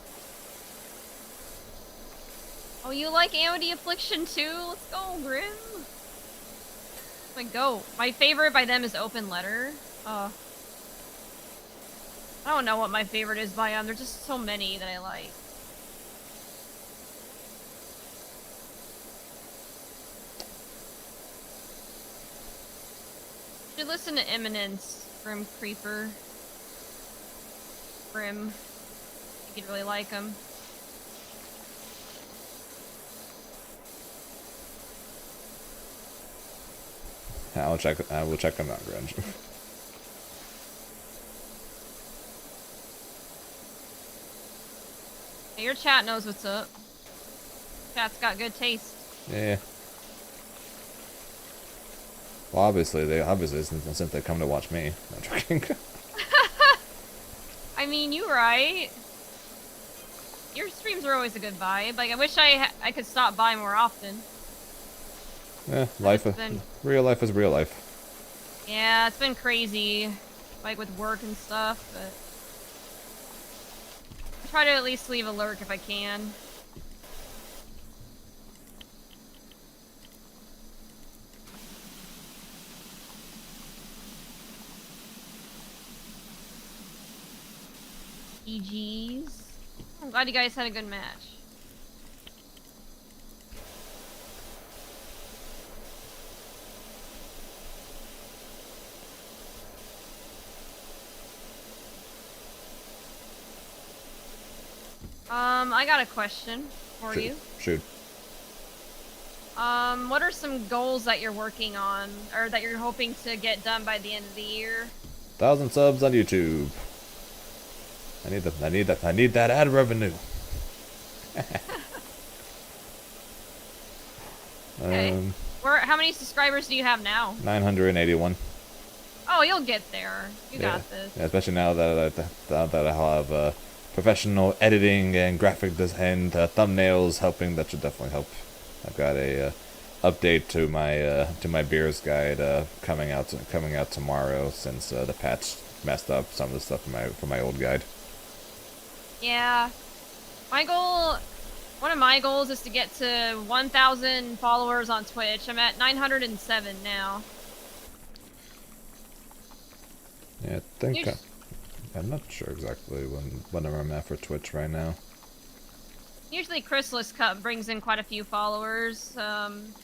Oh, you like Amity Affliction too? Let's go, Grim. Like, go. My favorite by them is Open Letter. I don't know what my favorite is by them. There's just so many that I like. You should listen to Eminence, Grim Creeper. Grim. I think you'd really like him. I will check them out, Grunge. Your chat knows what's up. Chat's got good taste. Yeah. Well, obviously since they come to watch me. I'm joking. I mean, you right. Your streams are always a good vibe. Like, I wish I could stop by more often. Yeah, real life is real life. Yeah, it's been crazy, like with work and stuff, but I try to at least leave a lurk if I can. GG's. I'm glad you guys had a good match. I got a question for you. Shoot. What are some goals that you're working on, or that you're hoping to get done by the end of the year? 1,000 subs on YouTube. I need that ad revenue. Okay. How many subscribers do you have now? 981. Oh, you'll get there. You got this. Yeah, especially now that I have professional editing and graphic design, thumbnails helping. That should definitely help. I've got a update to my beers guide coming out tomorrow, since the patch messed up some of the stuff from my old guide. Yeah. One of my goals is to get to 1,000 followers on Twitch. I'm at 907 now. Yeah, I think I'm not sure exactly what number I'm at for Twitch right now. Usually Krisalys Cup brings in quite a few followers. I'm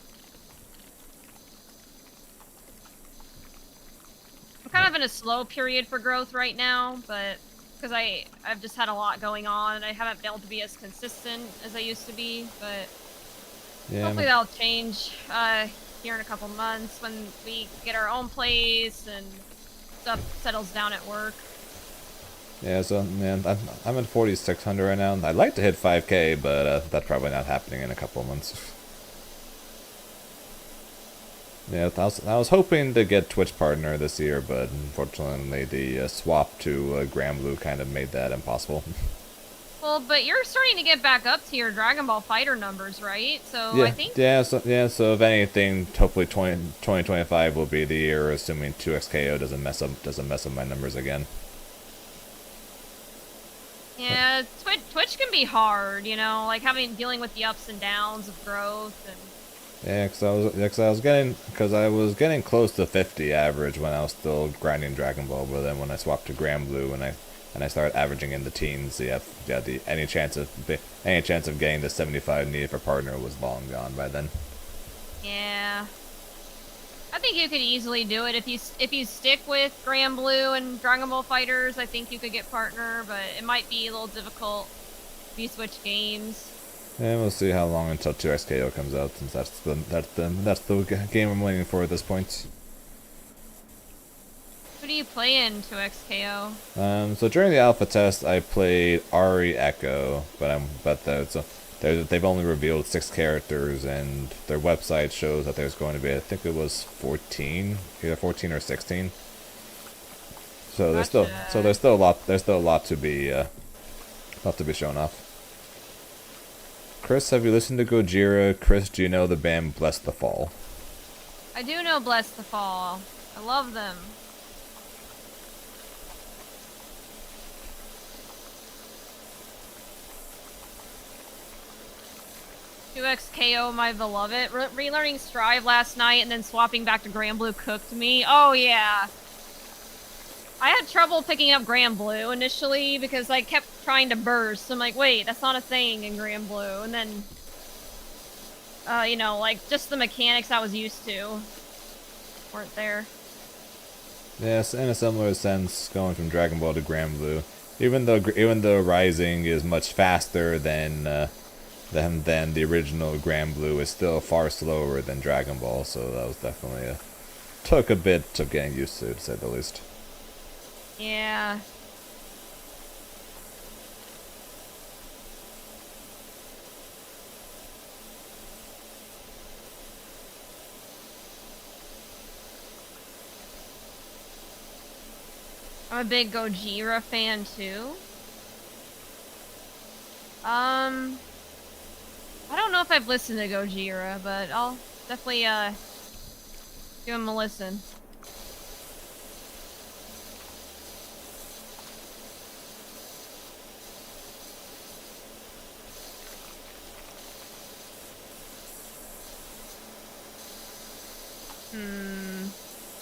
kind of in a slow period for growth right now, but because I've just had a lot going on and I haven't been able to be as consistent as I used to be, but yeah, hopefully that'll change here in a couple months when we get our own place and stuff settles down at work. Yeah, so man, I'm at 4,600 right now. I'd like to hit 5K, but that's probably not happening in a couple of months. Yeah, I was hoping to get Twitch partner this year, but unfortunately the swap to Granblue kind of made that impossible. Well, but you're starting to get back up to your Dragon Ball Fighter numbers, right? So yeah, I think... So if anything, hopefully 2025 will be the year, assuming 2XKO doesn't mess up my numbers again. Yeah, Twitch can be hard, you know, like dealing with the ups and downs of growth and... Yeah, because I was getting close to 50 average when I was still grinding Dragon Ball, but then when I swapped to Granblue and I started averaging in the teens, any chance of getting the 75 needed for partner was long gone by then. Yeah, I think you could easily do it if you stick with Granblue and Dragon Ball Fighters. I think you could get partner, but it might be a little difficult if you switch games. Yeah, we'll see how long until 2XKO comes out, since that's the game I'm waiting for at this point. Who do you play in 2XKO? So during the alpha test, I played Ari Echo, they've only revealed 6 characters, and their website shows that there's going to be, I think it was 14, either 14 or 16. So there's still a lot to be shown off. Chris, have you listened to Gojira? Chris, do you know the band Bless the Fall? I do know Bless the Fall. I love them. XKO my beloved. Relearning Strive last night and then swapping back to Grand Blue cooked me. Oh yeah. I had trouble picking up Grand Blue initially because I kept trying to burst. I'm like, wait, that's not a thing in Grand Blue. And then, you know, like just the mechanics I was used to weren't there. Yes, in a similar sense, going from Dragon Ball to Grand Blue, even though Rising is much faster than the original Grand Blue, is still far slower than Dragon Ball. So that was definitely took a bit of getting used to say the least. Yeah. I'm a big Gojira fan too. I don't know if I've listened to Gojira, but I'll definitely give him a listen.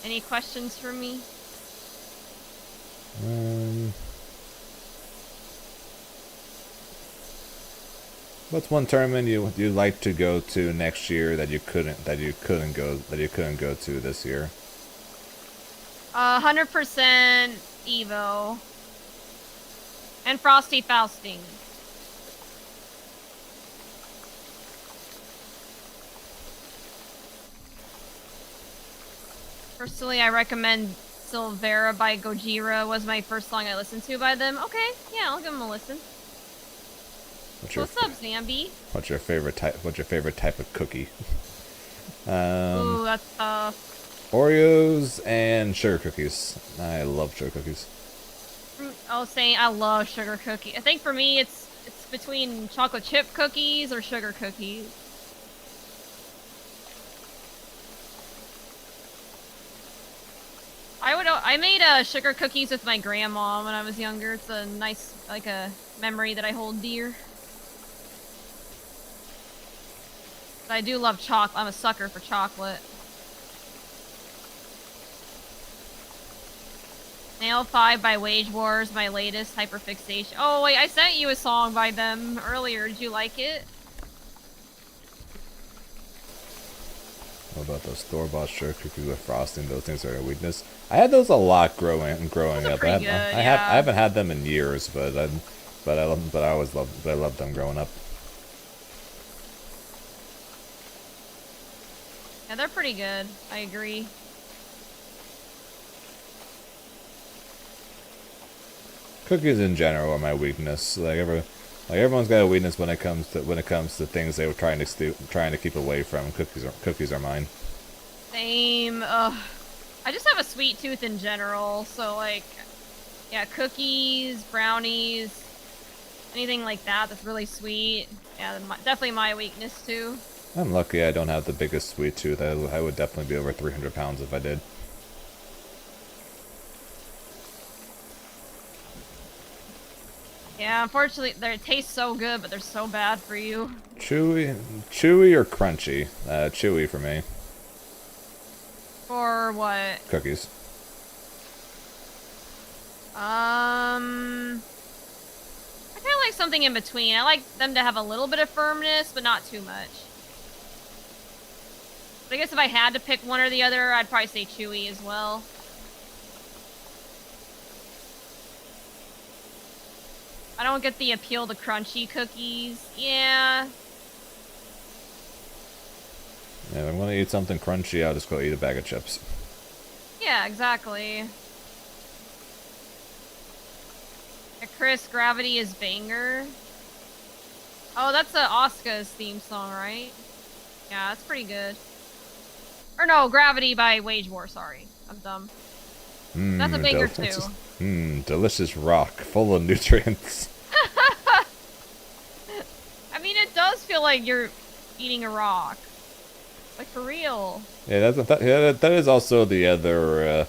Any questions for me? What's one tournament you'd like to go to next year that you couldn't go to this year? 100% Evo. And Frosty Fausting. Personally, I recommend Silvera by Gojira. Was my first song I listened to by them. Okay, yeah, I'll give them a listen. What's up, Zambi? What's your favorite type of cookie? Ooh, that's tough. Oreos and sugar cookies. I love sugar cookies. I was saying I love sugar cookie. I think for me it's between chocolate chip cookies or sugar cookies. I made sugar cookies with my grandma when I was younger. It's a nice, like a memory that I hold dear. But I do love chocolate. I'm a sucker for chocolate. Nail 5 by Wage Wars, my latest hyperfixation. Oh wait, I sent you a song by them earlier. Did you like it? What about those store-bought sugar cookies with frosting? Those things are a weakness. I had those a lot growing up. I haven't had them in years, but I loved them growing up. Yeah, they're pretty good. I agree. Cookies in general are my weakness. Everyone's got a weakness when it comes to things they were trying to keep away from. Cookies are mine. Same. Ugh. I just have a sweet tooth in general, so like, yeah, cookies, brownies, anything like that that's really sweet. Yeah, definitely my weakness too. I'm lucky I don't have the biggest sweet tooth. I would definitely be over 300 pounds if I did. Yeah, unfortunately, they taste so good, but they're so bad for you. Chewy or crunchy? Chewy for me. For what? Cookies. I kind of like something in between. I like them to have a little bit of firmness, but not too much. But I guess if I had to pick one or the other, I'd probably say chewy as well. I don't get the appeal to crunchy cookies. Yeah. Yeah, if I'm gonna eat something crunchy, I'll just go eat a bag of chips. Yeah, exactly. Chris, Gravity is banger. Oh, that's Asuka's theme song, right? Yeah, that's pretty good. Or no, Gravity by Wage War, sorry. I'm dumb. That's a banger too. Delicious rock, full of nutrients. I mean, it does feel like you're eating a rock. Like for real. Yeah, that is also the other,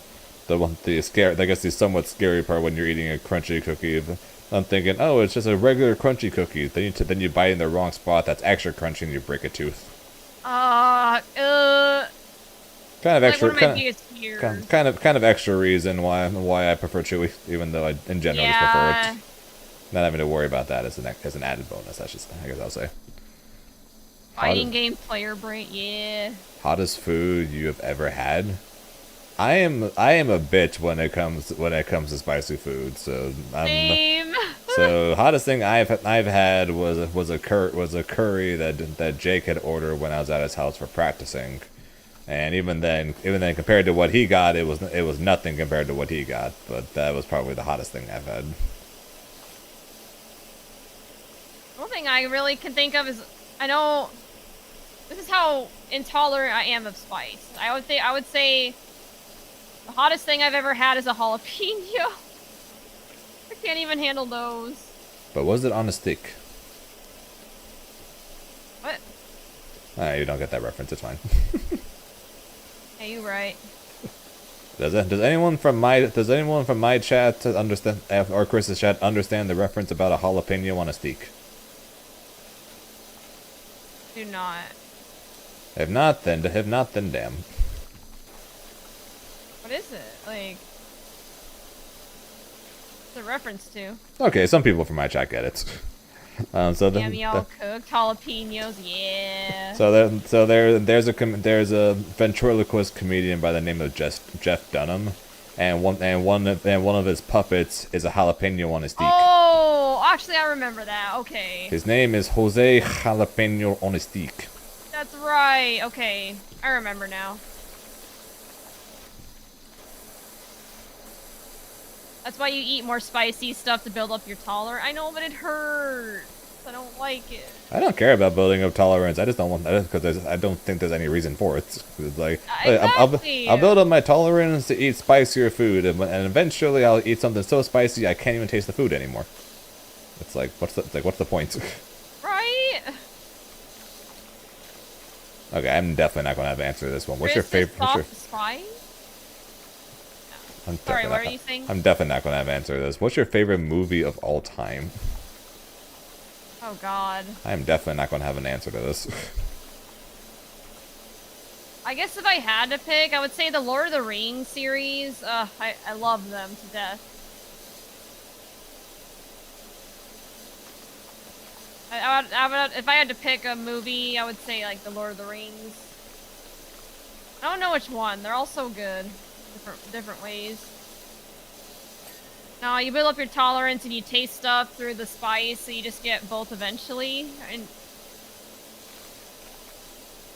I guess the somewhat scary part when you're eating a crunchy cookie. I'm thinking, oh, it's just a regular crunchy cookie. Then you bite in the wrong spot that's extra crunchy and you break a tooth. Kind of extra, like one of my biggest fears. kind of extra reason why I prefer chewy, even though I in general just prefer it. Not having to worry about that as an added bonus. I guess I'll say. Fighting game player brain, yeah. Hottest food you have ever had? I am a bitch when it comes to spicy food. So Same. So hottest thing I've had was a curry that Jake had ordered when I was at his house for practicing, and even then compared to what he got, it was nothing compared to what he got. But that was probably the hottest thing I've had. One thing I really can think of is, I know this is how intolerant I am of spice. I would say the hottest thing I've ever had is a jalapeno. I can't even handle those. But was it on a stick? What? You don't get that reference. It's fine. Yeah, you right. Does anyone from my chat understand, or Chris's chat, understand the reference about a jalapeno on a steak? Do not. If not, then damn. What is it? Like, what's a reference to? Okay, some people from my chat get it. Yummy all cooked jalapenos, yeah. There's a ventriloquist comedian by the name of Jeff Dunham, and one of his puppets is a jalapeno on his steak. Oh, actually, I remember that. Okay. His name is Jose Jalapeno on his steak. That's right. Okay, I remember now. That's why you eat more spicy stuff to build up your tolerance. I know, but it hurts. I don't like it. I don't care about building up tolerance. I just don't want that because I don't think there's any reason for it. It's like exactly. I'll build up my tolerance to eat spicier food, and eventually I'll eat something so spicy I can't even taste the food anymore. It's like what's the point? Right. Okay, I'm definitely not gonna have an answer to this one. What's Chris, your favorite? Soft spice? Sorry, what are you saying? I'm definitely not gonna have an answer to this. What's your favorite movie of all time? Oh God. I'm definitely not gonna have an answer to this. I guess if I had to pick, I would say the Lord of the Rings series. I love them to death. I would, if I had to pick a movie, I would say like the Lord of the Rings. I don't know which one. They're all so good, different ways. No, you build up your tolerance and you taste stuff through the spice, so you just get both eventually. And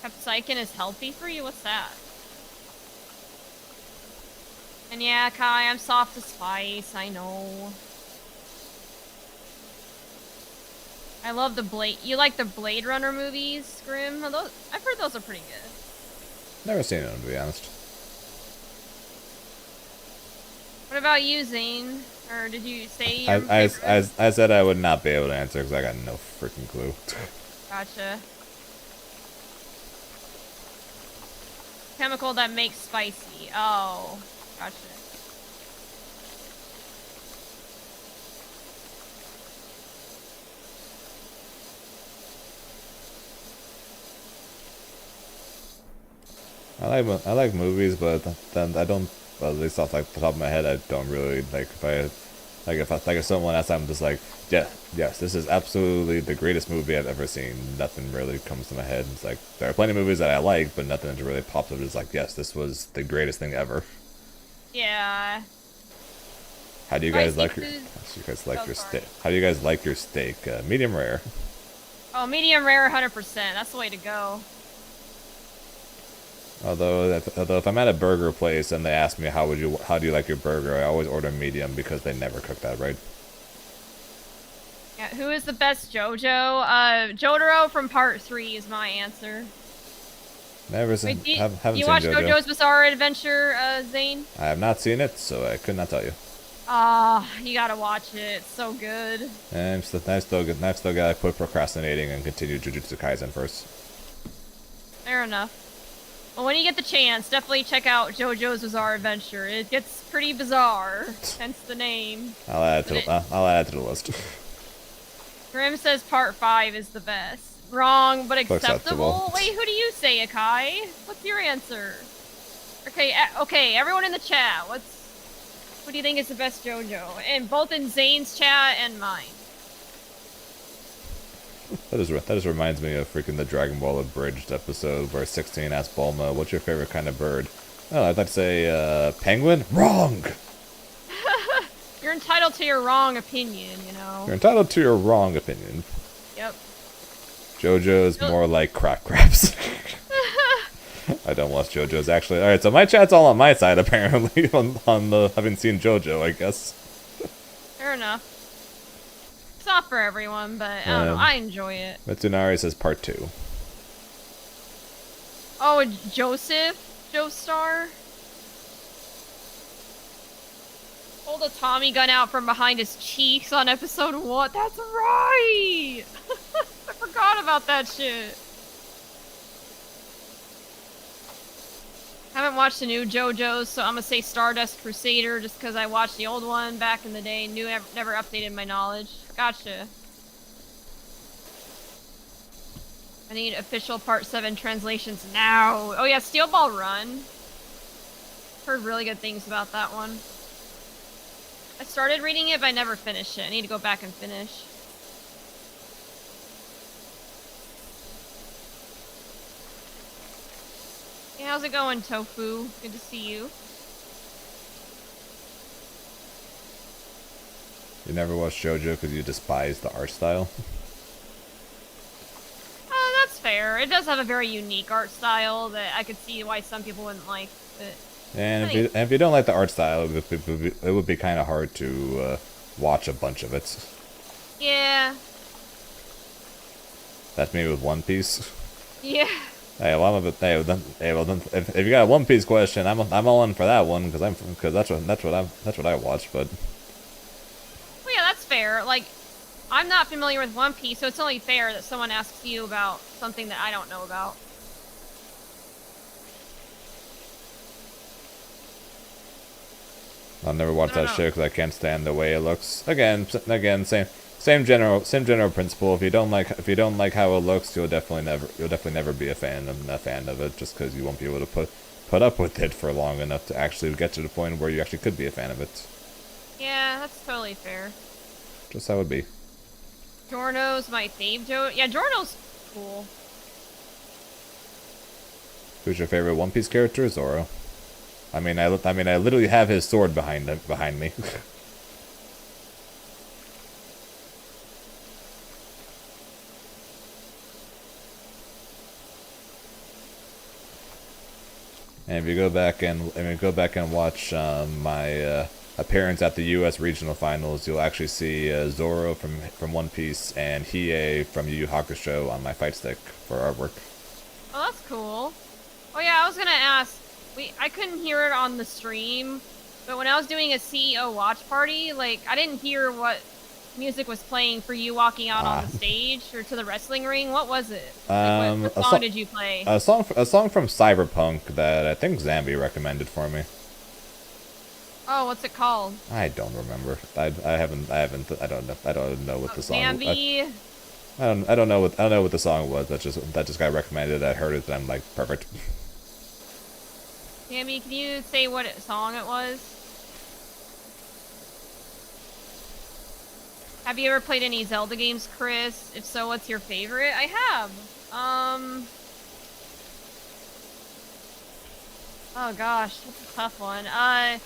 capsaicin is healthy for you? What's that? And yeah, Kai, I'm soft to spice, I know. I love the Blade. You like the Blade Runner movies, Grim? Those, I've heard those are pretty good. Never seen them, to be honest. What about you, Zane? Or did you say your I said I would not be able to answer because I got no freaking clue. Gotcha. Chemical that makes spicy. Oh, gotcha. I like movies, but then I don't. Well, at least off like the top of my head, I don't really like. If someone asks, I'm just like, yeah, yes, this is absolutely the greatest movie I've ever seen. Nothing really comes to my head. It's like there are plenty of movies that I like, but nothing that really pops up. It's like, yes, this was the greatest thing ever. Yeah. How do you guys like your? How do you guys like your steak? How do you guys like your steak? Medium rare. Oh, medium rare, 100%. That's the way to go. Although if I'm at a burger place and they ask me how do you like your burger, I always order medium because they never cook that right. Yeah, who is the best JoJo? Jotaro from Part 3 is my answer. Never seen. Haven't seen you watch JoJo. JoJo's Bizarre Adventure, Zane? I have not seen it, so I could not tell you. You gotta watch it. It's so good. And I've still gotta quit procrastinating and continue Jujutsu Kaisen first. Fair enough. Well, when you get the chance, definitely check out JoJo's Bizarre Adventure. It gets pretty bizarre, hence the name. I'll add it to the list. Grim says part 5 is the best. Wrong, but acceptable. Acceptable. Wait, who do you say, Akai? What's your answer? Okay, okay, everyone in the chat, what do you think is the best JoJo? And both in Zane's chat and mine. That just reminds me of freaking the Dragon Ball Abridged episode where 16 asked Bulma, "What's your favorite kind of bird?" Oh, I'd like to say penguin. Wrong. You're entitled to your wrong opinion, you know. You're entitled to your wrong opinion. Yep. JoJo's more like crack crabs. I don't watch JoJo's actually. All right, so my chat's all on my side apparently on the having seen JoJo, I guess. Fair enough. It's not for everyone, but I don't know. I enjoy it. Mitsunari says part 2. Oh, Joseph? Joestar? Pulled a Tommy gun out from behind his cheeks on episode 1. That's right! I forgot about that shit. Haven't watched the new JoJo's, so I'm gonna say Stardust Crusader just because I watched the old one back in the day. Never updated my knowledge. Gotcha. I need official part 7 translations now. Oh yeah, Steel Ball Run. Heard really good things about that one. I started reading it, but I never finished it. I need to go back and finish. Hey, how's it going, Tofu? Good to see you. You never watched JoJo because you despise the art style? That's fair. It does have a very unique art style that I could see why some people wouldn't like. But And if you don't like the art style, it would be kind of hard to watch a bunch of it. yeah. That's me with One Piece. Yeah. Hey, well, if you got a One Piece question, I'm all in for that one because that's what I watch. But Well, yeah, that's fair. Like, I'm not familiar with One Piece, so it's only fair that someone asks you about something that I don't know about. I'll never watch that show because I can't stand the way it looks. Again, same general principle. If you don't like how it looks, you'll definitely never be a fan of it, just because you won't be able to put up with it for long enough to actually get to the point where you actually could be a fan of it. Yeah, that's totally fair. Just how it would be. Giorno's my fave Joe. Yeah, Giorno's cool. Who's your favorite One Piece character? Zoro. I mean, I literally have his sword behind me. And if you go back and watch my appearance at the U.S. regional finals, you'll actually see Zoro from One Piece and Hiei from Yu Yu Hakusho on my fight stick for artwork. Oh, that's cool. Oh yeah, I was gonna ask. I couldn't hear it on the stream, but when I was doing a CEO watch party, like, I didn't hear what music was playing for you walking out on the stage or to the wrestling ring. What was it? Like, what song did you play? A song from Cyberpunk that I think Zambi recommended for me. Oh, what's it called? I don't remember. I don't know what the song. Zambi. I don't know what the song was. That just got recommended. I heard it and I'm like, perfect. Tammy, can you say what song it was? Have you ever played any Zelda games, Chris? If so, what's your favorite? I have. Oh gosh, that's a tough one. I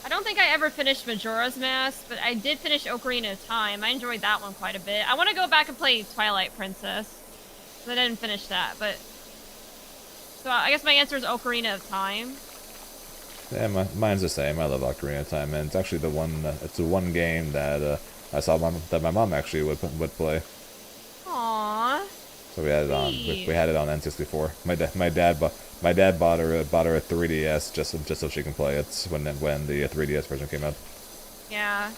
don't think I ever finished Majora's Mask, but I did finish Ocarina of Time. I enjoyed that one quite a bit. I want to go back and play Twilight Princess. I didn't finish that, but... So I guess my answer is Ocarina of Time. Yeah, mine's the same. I love Ocarina of Time, and it's actually the one game that I saw that my mom actually would play. Aww. So we had it on. We had it on N64. My dad bought her a 3DS just so she can play it when the 3DS version came out. Yeah.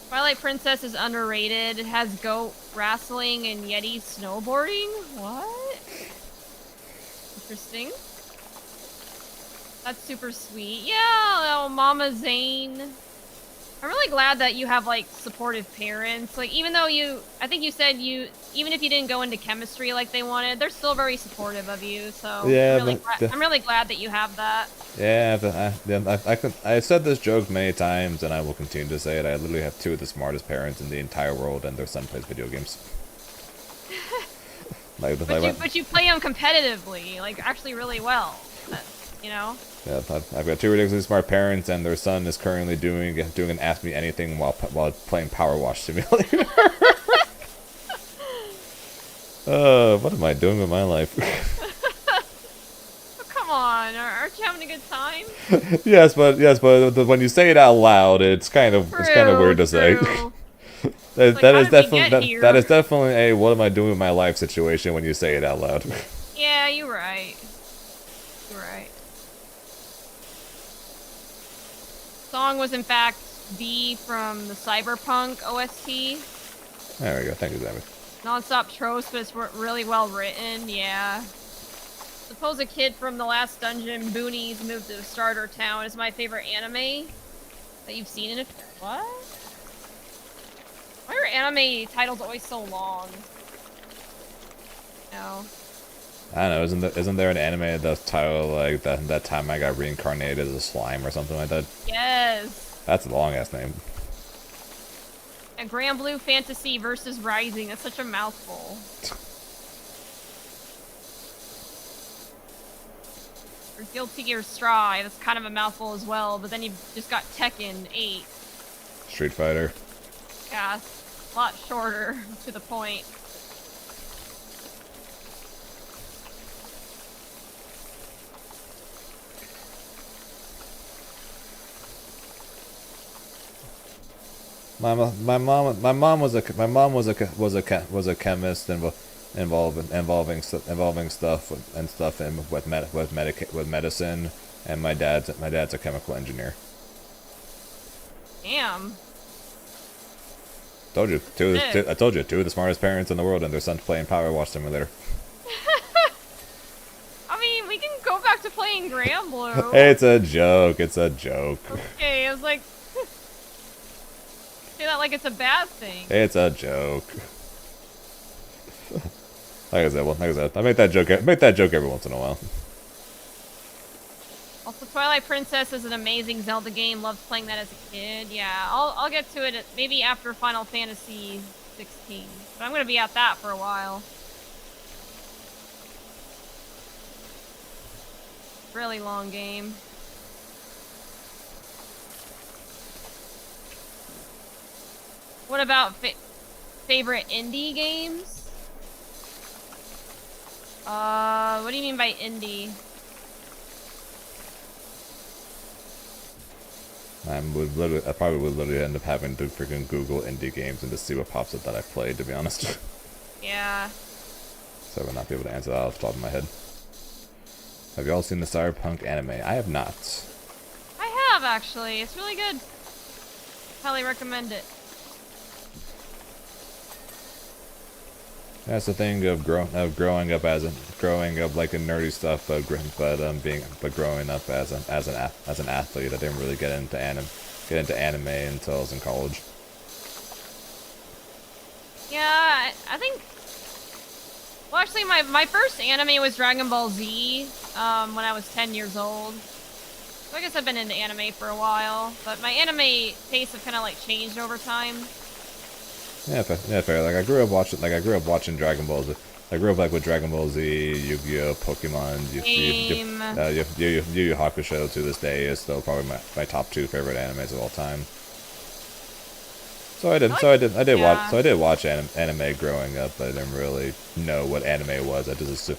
Twilight Princess is underrated. It has goat wrestling and Yeti snowboarding. What? Interesting. That's super sweet. Yeah, oh, Mama Zane. I'm really glad that you have like supportive parents. Like even though I think you said even if you didn't go into chemistry like they wanted, they're still very supportive of you. So yeah, I'm really glad that you have that. Yeah, I said this joke many times, and I will continue to say it. I literally have two of the smartest parents in the entire world, and their son plays video games. But you play them competitively, like actually really well. You know. Yeah, I've got two ridiculously smart parents, and their son is currently doing an Ask Me Anything while playing Power Wash Simulator. What am I doing with my life? Come on, aren't you having a good time? yes, but when you say it out loud, it's kind of weird to say. that is definitely a what am I doing with my life situation when you say it out loud. Yeah, you're right. You're right. Song was in fact B from the Cyberpunk OST. There we go. Thank you, Zabby. Non-stop tropes, but it's really well written. Yeah. Suppose a kid from the last dungeon, Boonies, moved to Starter Town is my favorite anime that you've seen in it. What? Why are anime titles always so long? No. I don't know. Isn't there an anime that's titled like that time I got reincarnated as a slime or something like that? Yes. That's a long ass name. And Grand Blue Fantasy versus Rising. That's such a mouthful. Or Guilty Gear Strive. That's kind of a mouthful as well. But then you just got Tekken 8. Street Fighter. Yeah, a lot shorter to the point. My mom was a chemist involving stuff with medicine, and my dad's a chemical engineer. Damn. I told you, two of the smartest parents in the world, and their son's playing Power Wash Simulator. I mean, we can go back to playing Grand Blue. It's a joke. It's a joke. Okay, I was like, say that like it's a bad thing. It's a joke. Like I said, I make that joke every once in a while. Also, Twilight Princess is an amazing Zelda game. Loved playing that as a kid. Yeah, I'll get to it maybe after Final Fantasy 16. But I'm gonna be at that for a while. Really long game. What about favorite indie games? What do you mean by indie? I probably would literally end up having to freaking Google indie games and to see what pops up that I played, to be honest. Yeah. So I would not be able to answer that off the top of my head. Have you all seen the Cyberpunk anime? I have not. I have, actually. It's really good. Highly recommend it. That's the thing of growing up like a nerdy stuff, but growing up as an athlete. I didn't really get into anime until I was in college. Yeah, I think. Well, actually, my first anime was Dragon Ball Z when I was 10 years old. So I guess I've been into anime for a while, but my anime tastes have kind of like changed over time. Yeah, fair. Like I grew up watching Dragon Ball Z. I grew up like with Dragon Ball Z, Yu-Gi-Oh, Pokemon, Yu Yu Hakusho. To this day is still probably my top 2 favorite animes of all time. So I did watch anime growing up, but I didn't really know what anime was. I just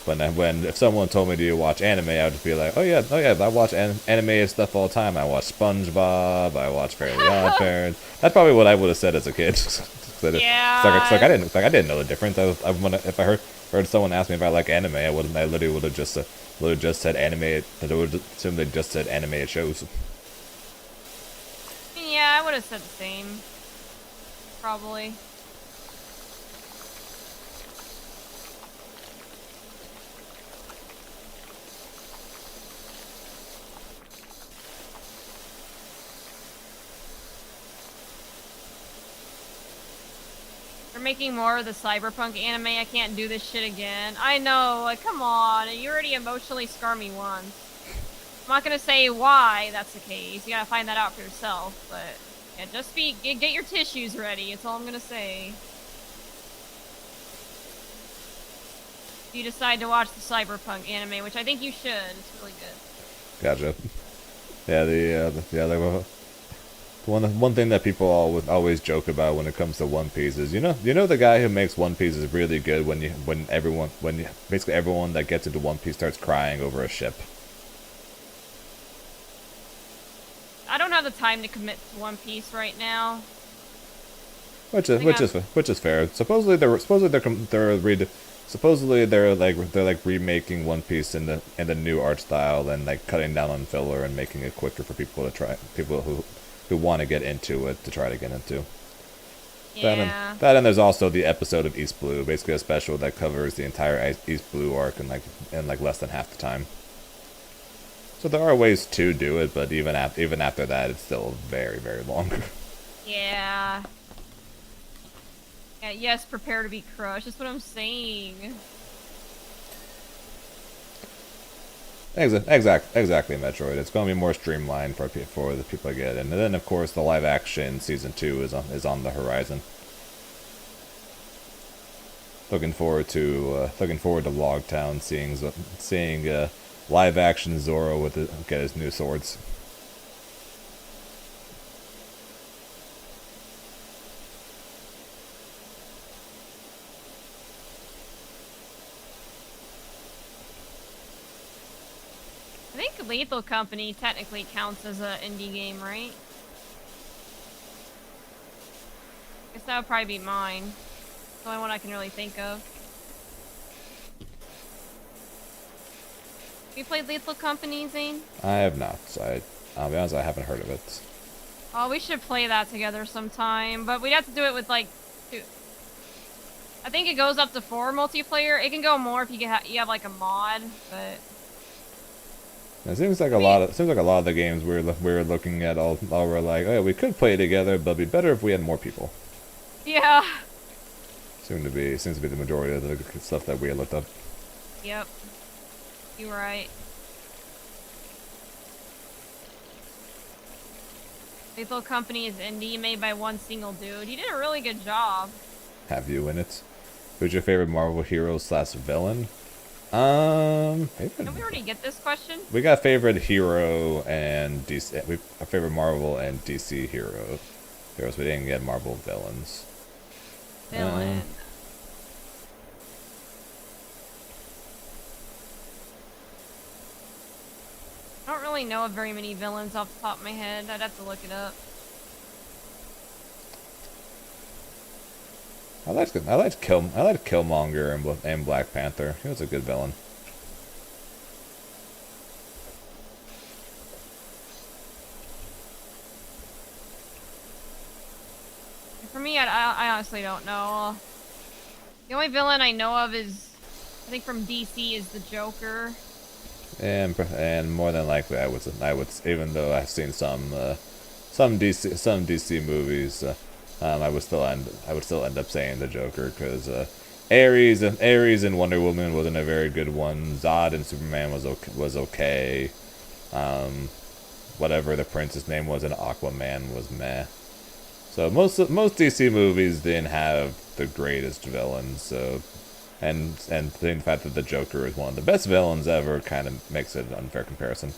when if someone told me to watch anime, I would just be like, oh yeah, I watch anime stuff all the time. I watch SpongeBob, I watch Fairly Odd Parents. That's probably what I would have said as a kid. Yeah. It's like I didn't know the difference. If I heard someone ask me if I like anime, I literally would have just said anime. I would assume they just said animated shows. Yeah, I would have said the same. Probably. They're making more of the cyberpunk anime. I can't do this shit again. I know, like, come on. You already emotionally scarred me once. I'm not gonna say why that's the case. You gotta find that out for yourself, but yeah, just get your tissues ready. That's all I'm gonna say. If you decide to watch the cyberpunk anime, which I think you should. It's really good. Gotcha. Yeah, the one thing that people always joke about when it comes to One Piece is you know the guy who makes One Piece is really good when basically everyone that gets into One Piece starts crying over a ship. I don't have the time to commit to One Piece right now. Which is fair. Supposedly they're like remaking One Piece in the new art style and like cutting down on filler and making it quicker for people who want to get into it to try to get into. Yeah. That and there's also the episode of East Blue, basically a special that covers the entire East Blue arc in less than half the time. So there are ways to do it, but even after that, it's still very, very long. Yeah. Yeah. Yes, prepare to be crushed. That's what I'm saying. Exactly, Metroid. It's going to be more streamlined for the people to get in. And then, of course, the live action season 2 is on the horizon. Looking forward to Logtown, seeing live action Zoro get his new swords. I think Lethal Company technically counts as an indie game, right? Guess that would probably be mine. It's the only one I can really think of. You played Lethal Company, Zane? I have not. I'll be honest, I haven't heard of it. Oh, we should play that together sometime, but we'd have to do it with like two. I think it goes up to 4 multiplayer. It can go more if you have like a mod, but It seems like a lot of the games we're looking at all were like, oh, we could play together, but it'd be better if we had more people. yeah. Seems to be the majority of the stuff that we had looked up. Yep. You're right. Lethal Company is indie, made by one single dude. He did a really good job. Have you in it? Who's your favorite Marvel hero / villain? Didn't we already get this question? We got favorite hero and DC. A favorite Marvel and DC heroes. We didn't get Marvel villains. Villain. I don't really know of very many villains off the top of my head. I'd have to look it up. I liked Killmonger and Black Panther. He was a good villain. For me, I honestly don't know. The only villain I know of is, I think from DC, is the Joker. And more than likely, I would even though I've seen some DC movies, I would still end up saying the Joker because Ares and Wonder Woman wasn't a very good one. Zod and Superman was okay. Whatever the prince's name was in Aquaman was meh. So most DC movies didn't have the greatest villains. So and the fact that the Joker is one of the best villains ever kind of makes it an unfair comparison.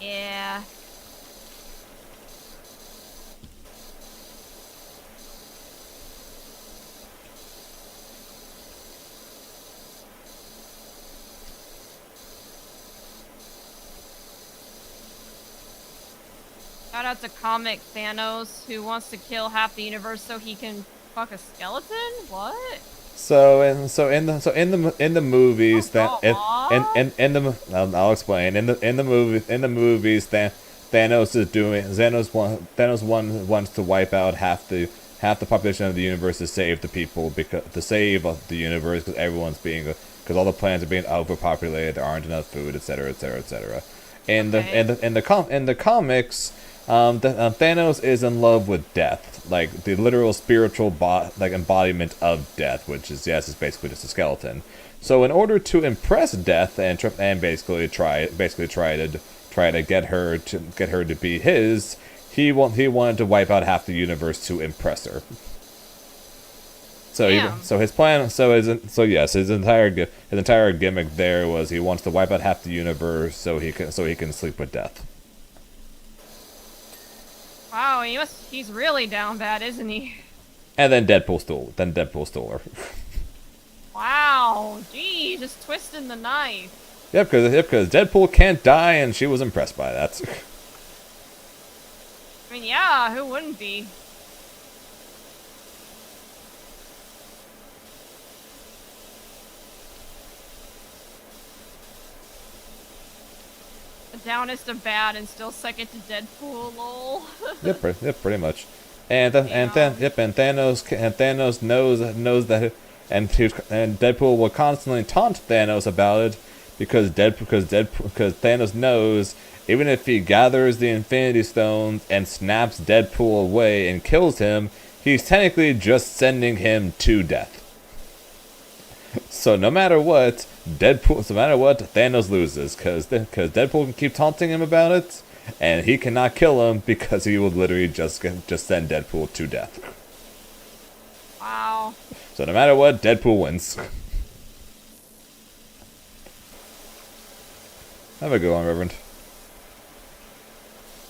Yeah. Shout out to Comic Thanos, who wants to kill half the universe so he can fuck a skeleton? What? So in the movies I'll explain. In the movies Thanos wants to wipe out half half the population of the universe to save the people because the universe because because all the planets are being overpopulated, there aren't enough food, etc., etc., etc. In the comics, Thanos is in love with death, like the literal spiritual embodiment of death, which is it's basically just a skeleton. So in order to impress Death and basically try to get her to be his, he wanted to wipe out half the universe to impress her. So his plan his entire gimmick there was he wants to wipe out half the universe so he can sleep with Death. Wow, he's really down bad, isn't he? And then Deadpool stole her. Wow, gee, just twisting the knife. Yep, because Deadpool can't die, and she was impressed by that. I mean, yeah, who wouldn't be? The downest of bad and still second to Deadpool, lol. Yep, pretty much. And Thanos knows that. And Deadpool will constantly taunt Thanos about it because Thanos knows even if he gathers the Infinity Stones and snaps Deadpool away and kills him, he's technically just sending him to death. So no matter what, Thanos loses because Deadpool can keep taunting him about it, and he cannot kill him because he will literally just send Deadpool to death. Wow. So no matter what, Deadpool wins. Have a good one, Reverend.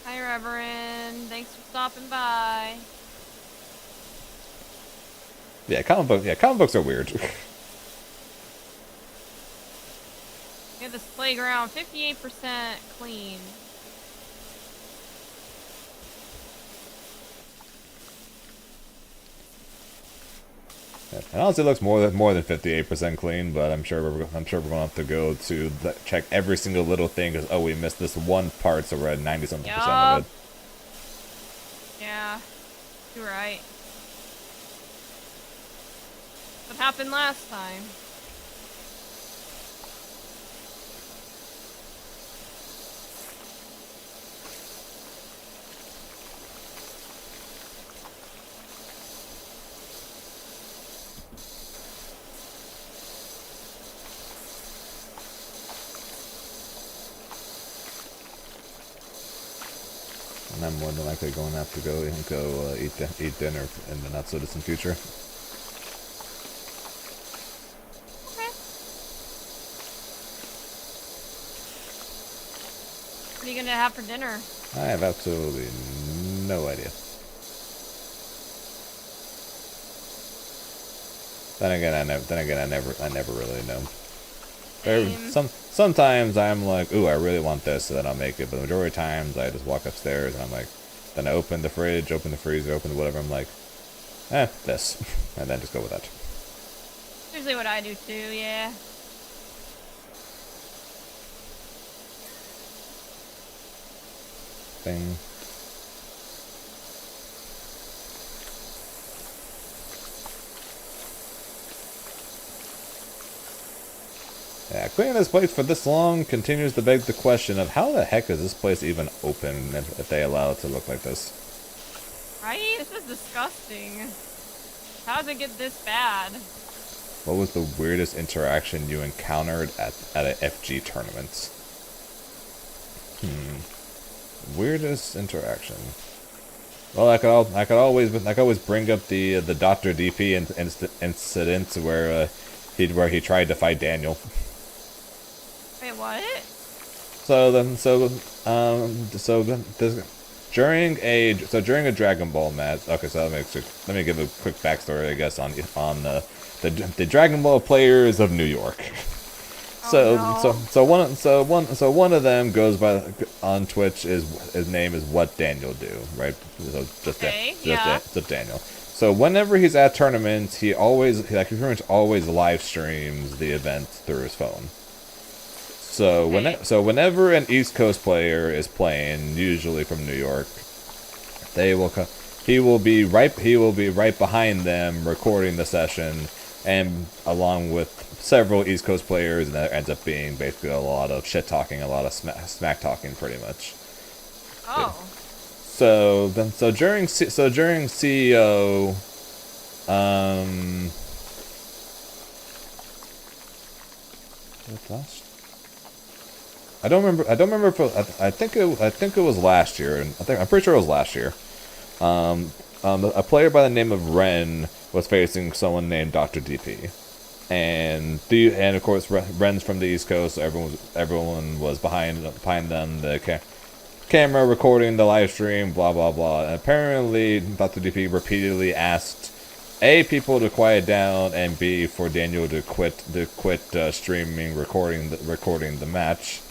Hi, Reverend. Thanks for stopping by. Yeah, comic books are weird. Get this playground 58% clean. It honestly looks more than 58% clean, but I'm sure we're gonna have to go to check every single little thing because we missed this one part, so we're at 90-something% of it. Yeah, you're right. What happened last time? And I'm more than likely going to have to go eat dinner in the not so distant future. Okay. What are you gonna have for dinner? I have absolutely no idea. Then again, I never really know. Sometimes I'm like, ooh, I really want this, so then I'll make it. But the majority of times, I just walk upstairs and I'm like, then I open the fridge, open the freezer, open whatever. I'm like, this, and then just go with that. Usually what I do too, yeah. Thing. Yeah, cleaning this place for this long continues to beg the question of how the heck is this place even open if they allow it to look like this? Right? This is disgusting. How does it get this bad? What was the weirdest interaction you encountered at a FG tournament? Weirdest interaction. Well, I could always bring up the Dr. DP incident where he tried to fight Daniel. Wait, what? During a Dragon Ball match. Okay, so let me give a quick backstory, I guess, on the Dragon Ball players of New York. One of them goes by on Twitch. His name is What Daniel Do, right? So just Daniel. So whenever he's at tournaments, he pretty much always live streams the event through his phone. So whenever an East Coast player is playing, usually from New York, they will he will be right behind them recording the session, and along with several East Coast players, and that ends up being basically a lot of shit talking, a lot of smack talking, pretty much. Oh. So during CEO, I don't remember if I think it was last year, and I'm pretty sure it was last year. A player by the name of Ren was facing someone named Dr. DP, and of course Ren's from the East Coast, so everyone was behind them, the camera recording the live stream, blah blah blah. And apparently Dr. DP repeatedly asked A, people to quiet down, and B, for Daniel to quit streaming recording the match,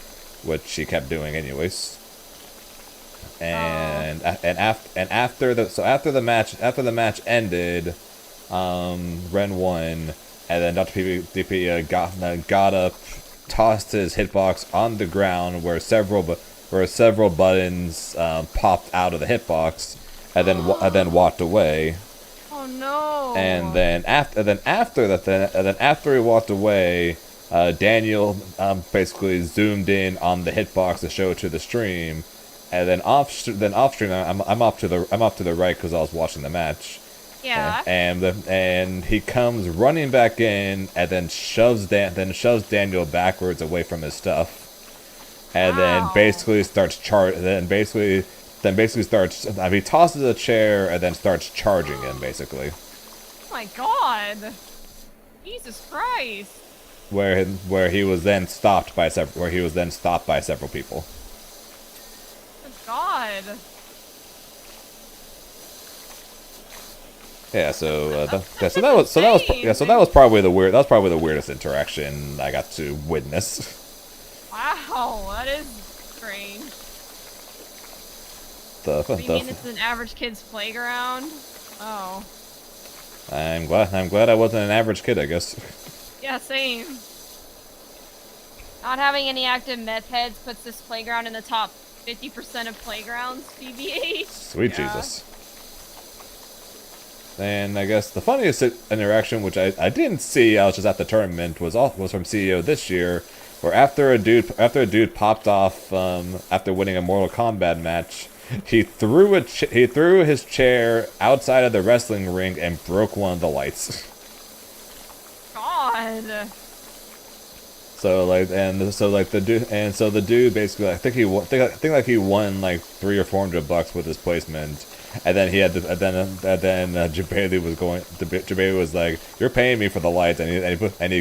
which he kept doing anyways. And after the match ended, Ren won, and then Dr. DP got up, tossed his hitbox on the ground where several buttons popped out of the hitbox, and then walked away. Oh no! And then after he walked away, Daniel basically zoomed in on the hitbox to show it to the stream, and then off stream, I'm off to the right because I was watching the match. Yeah. And he comes running back in, and then shoves Daniel backwards away from his stuff, and then basically starts he tosses a chair and then starts charging him, basically. Oh my god! Jesus Christ! Where he was then stopped by several people. Good God! Yeah, so that was probably the weirdest interaction I got to witness. Wow, that is strange. You mean it's an average kid's playground? Oh. I'm glad I wasn't an average kid, I guess. Yeah, same. Not having any active meth heads puts this playground in the top 50% of playgrounds, BBH. Sweet Jesus. And I guess the funniest interaction, which I didn't see, I was just at the tournament, was from CEO this year, where after a dude popped off after winning a Mortal Kombat match, he threw his chair outside of the wrestling ring and broke one of the lights. God. So the dude basically, I think he won like $300 or $400 with his placement, and then Jabali was like, "You're paying me for the lights," and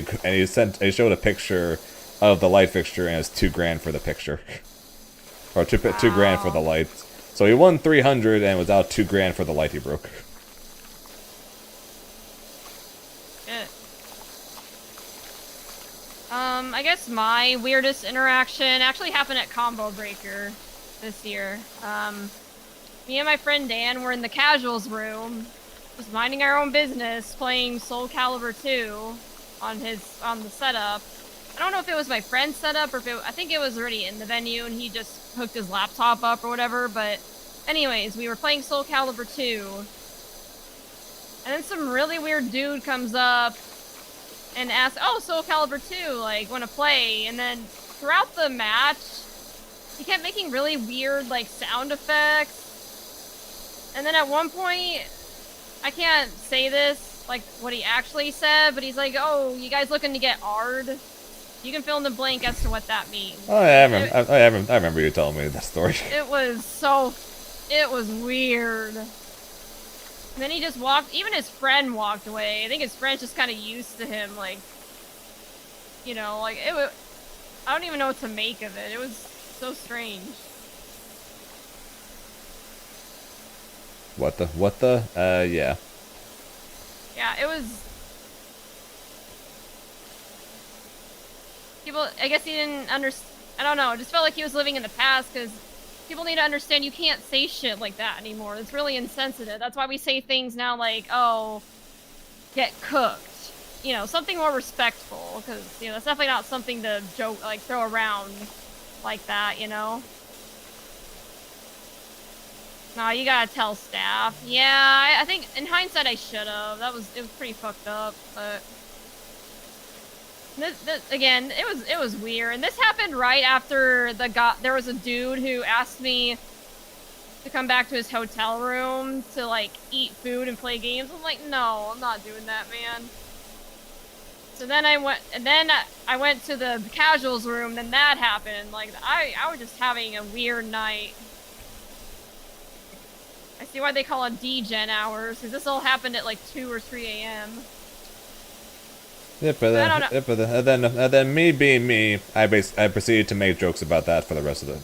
he showed a picture of the light fixture, and it's $2,000 for the picture, or $2,000 for the lights. So he won 300 and was out $2,000 for the light he broke. I guess my weirdest interaction actually happened at Combo Breaker this year. Me and my friend Dan were in the casuals room, just minding our own business, playing Soul Calibur 2 on the setup. I don't know if it was my friend's setup or I think it was already in the venue and he just hooked his laptop up or whatever, but anyways, we were playing Soul Calibur 2, and then some really weird dude comes up and asks, "Oh, Soul Calibur 2, like, wanna play?" And then throughout the match, he kept making really weird, like, sound effects. And then at one point, I can't say this, like, what he actually said, but he's like, "Oh, you guys looking to get Ard?" You can fill in the blank as to what that means. Oh yeah, I remember you telling me that story. It was weird. And then he just walked, even his friend walked away. I think his friend's just kind of used to him, like, you know, like, I don't even know what to make of it. It was so strange. Yeah. Yeah, it was... People, I guess he didn't understand, I don't know, it just felt like he was living in the past, because people need to understand you can't say shit like that anymore. It's really insensitive. That's why we say things now like, "Oh, get cooked." You know, something more respectful, because, you know, that's definitely not something to joke, like, throw around like that, you know? Nah, you gotta tell staff. Yeah, I think in hindsight I should have. It was pretty fucked up, but this again, it was weird. And this happened right after there was a dude who asked me to come back to his hotel room to like eat food and play games. I'm like, no, I'm not doing that, man. So then I went to the casuals room. Then that happened. Like I was just having a weird night. I see why they call it D-Gen hours, because this all happened at like 2 or 3 a.m. Yeah, but then me being me, I proceeded to make jokes about that for the rest of the,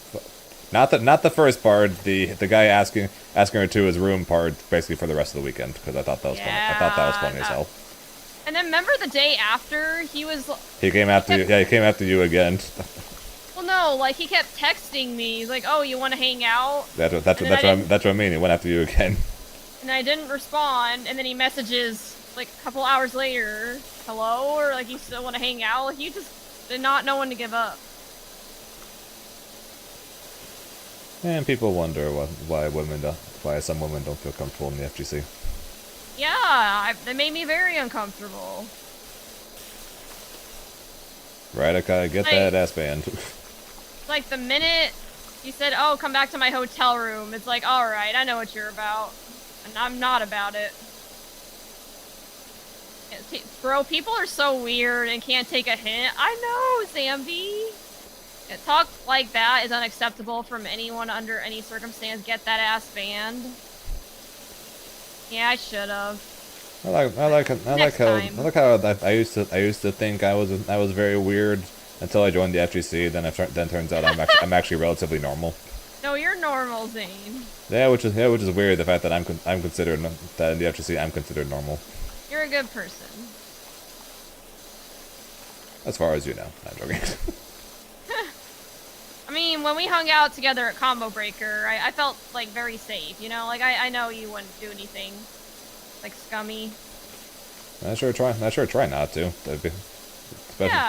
not the first part, the guy asking her to his room part, basically for the rest of the weekend, because I thought that was funny. I thought that was funny as hell. And then remember the day after he came after you. Yeah, he came after you again. Well, no, like he kept texting me. He's like, "Oh, you want to hang out?" That's what I mean. He went after you again. And I didn't respond. And then he messages like a couple hours later, "Hello," or like, "You still want to hang out?" Like, you just did not know when to give up. And people wonder why some women don't feel comfortable in the FGC. Yeah, that made me very uncomfortable. Right, I gotta get that ass band. Like the minute you said, "Oh, come back to my hotel room," it's like, all right, I know what you're about, and I'm not about it. Bro, people are so weird and can't take a hint. I know, Zambi. Yeah, talk like that is unacceptable from anyone under any circumstance. Get that ass banned. Yeah, I should have. I like how I used to think I was very weird until I joined the FGC. Then turns out I'm actually relatively normal. No, you're normal, Zane. Yeah, which is weird. The fact that I'm considered that in the FGC I'm considered normal. You're a good person. As far as you know, I'm joking. I mean, when we hung out together at Combo Breaker, I felt like very safe. You know, like I know you wouldn't do anything like scummy. I sure try not to.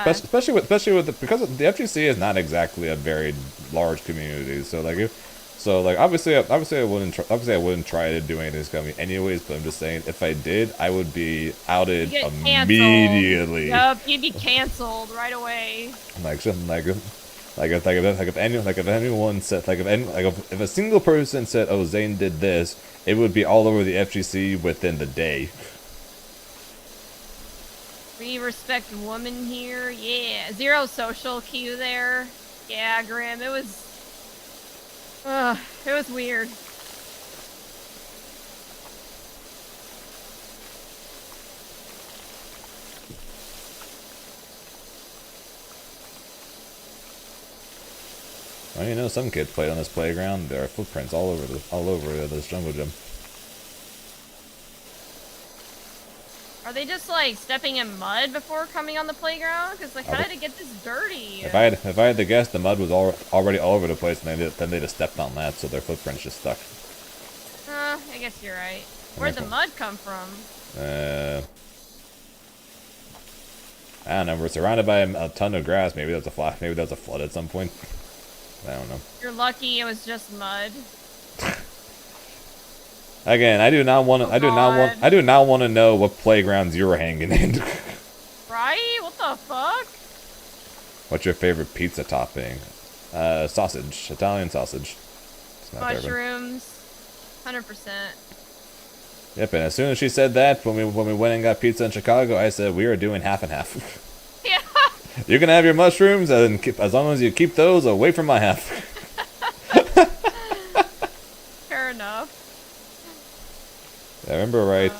Especially with because the FGC is not exactly a very large community. So obviously I wouldn't try to do anything scummy anyways. But I'm just saying, if I did, I would be outed immediately. Yup, you'd be canceled right away. If anyone said if a single person said, "Oh, Zane did this," it would be all over the FGC within the day. We respect women here. Yeah, zero social cue there. Yeah, Grim. It was weird. Well, you know, some kids played on this playground. There are footprints all over this jungle gym. Are they just like stepping in mud before coming on the playground? Because like, how did it get this dirty? If I had to guess, the mud was already all over the place, and then they just stepped on that, so their footprints just stuck. I guess you're right. Where'd the mud come from? I don't know. We're surrounded by a ton of grass. Maybe that's a flood at some point. I don't know. You're lucky it was just mud. Again, I do not want to know what playgrounds you were hanging in. Right? What the fuck? What's your favorite pizza topping? Sausage, Italian sausage. Mushrooms, 100%. Yep, and as soon as she said that, when we went and got pizza in Chicago, I said we are doing half and half. Yeah. You can have your mushrooms, and as long as you keep those away from my half. Fair enough. I remember right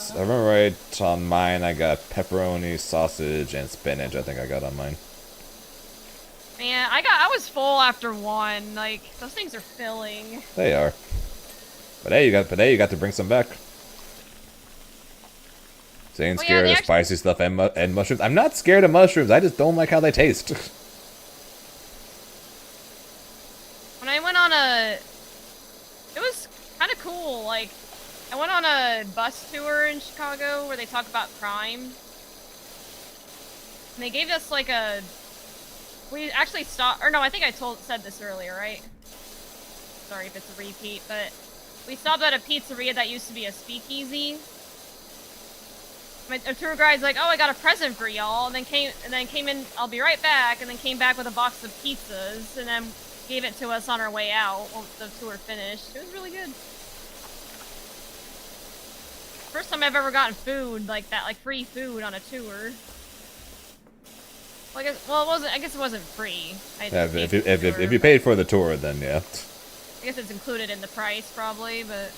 on mine. I got pepperoni, sausage, and spinach. I think I got on mine. Man, I was full after one. Like, those things are filling. They are. But hey, you got to bring some back. Zane's scared of spicy stuff and mushrooms. I'm not scared of mushrooms. I just don't like how they taste. When I went on it was kind of cool. Like, I went on a bus tour in Chicago where they talk about crime. And they gave us like we actually stopped, or no, I think I said this earlier, right? Sorry if it's a repeat, but We stopped at a pizzeria that used to be a speakeasy. A tour guide's like, "Oh, I got a present for y'all," and then came in. "I'll be right back," and then came back with a box of pizzas, and then gave it to us on our way out once the tour finished. It was really good. First time I've ever gotten food like that, like free food on a tour. Well, it wasn't. I guess it wasn't free. If you paid for the tour, then yeah. I guess it's included in the price, probably, but.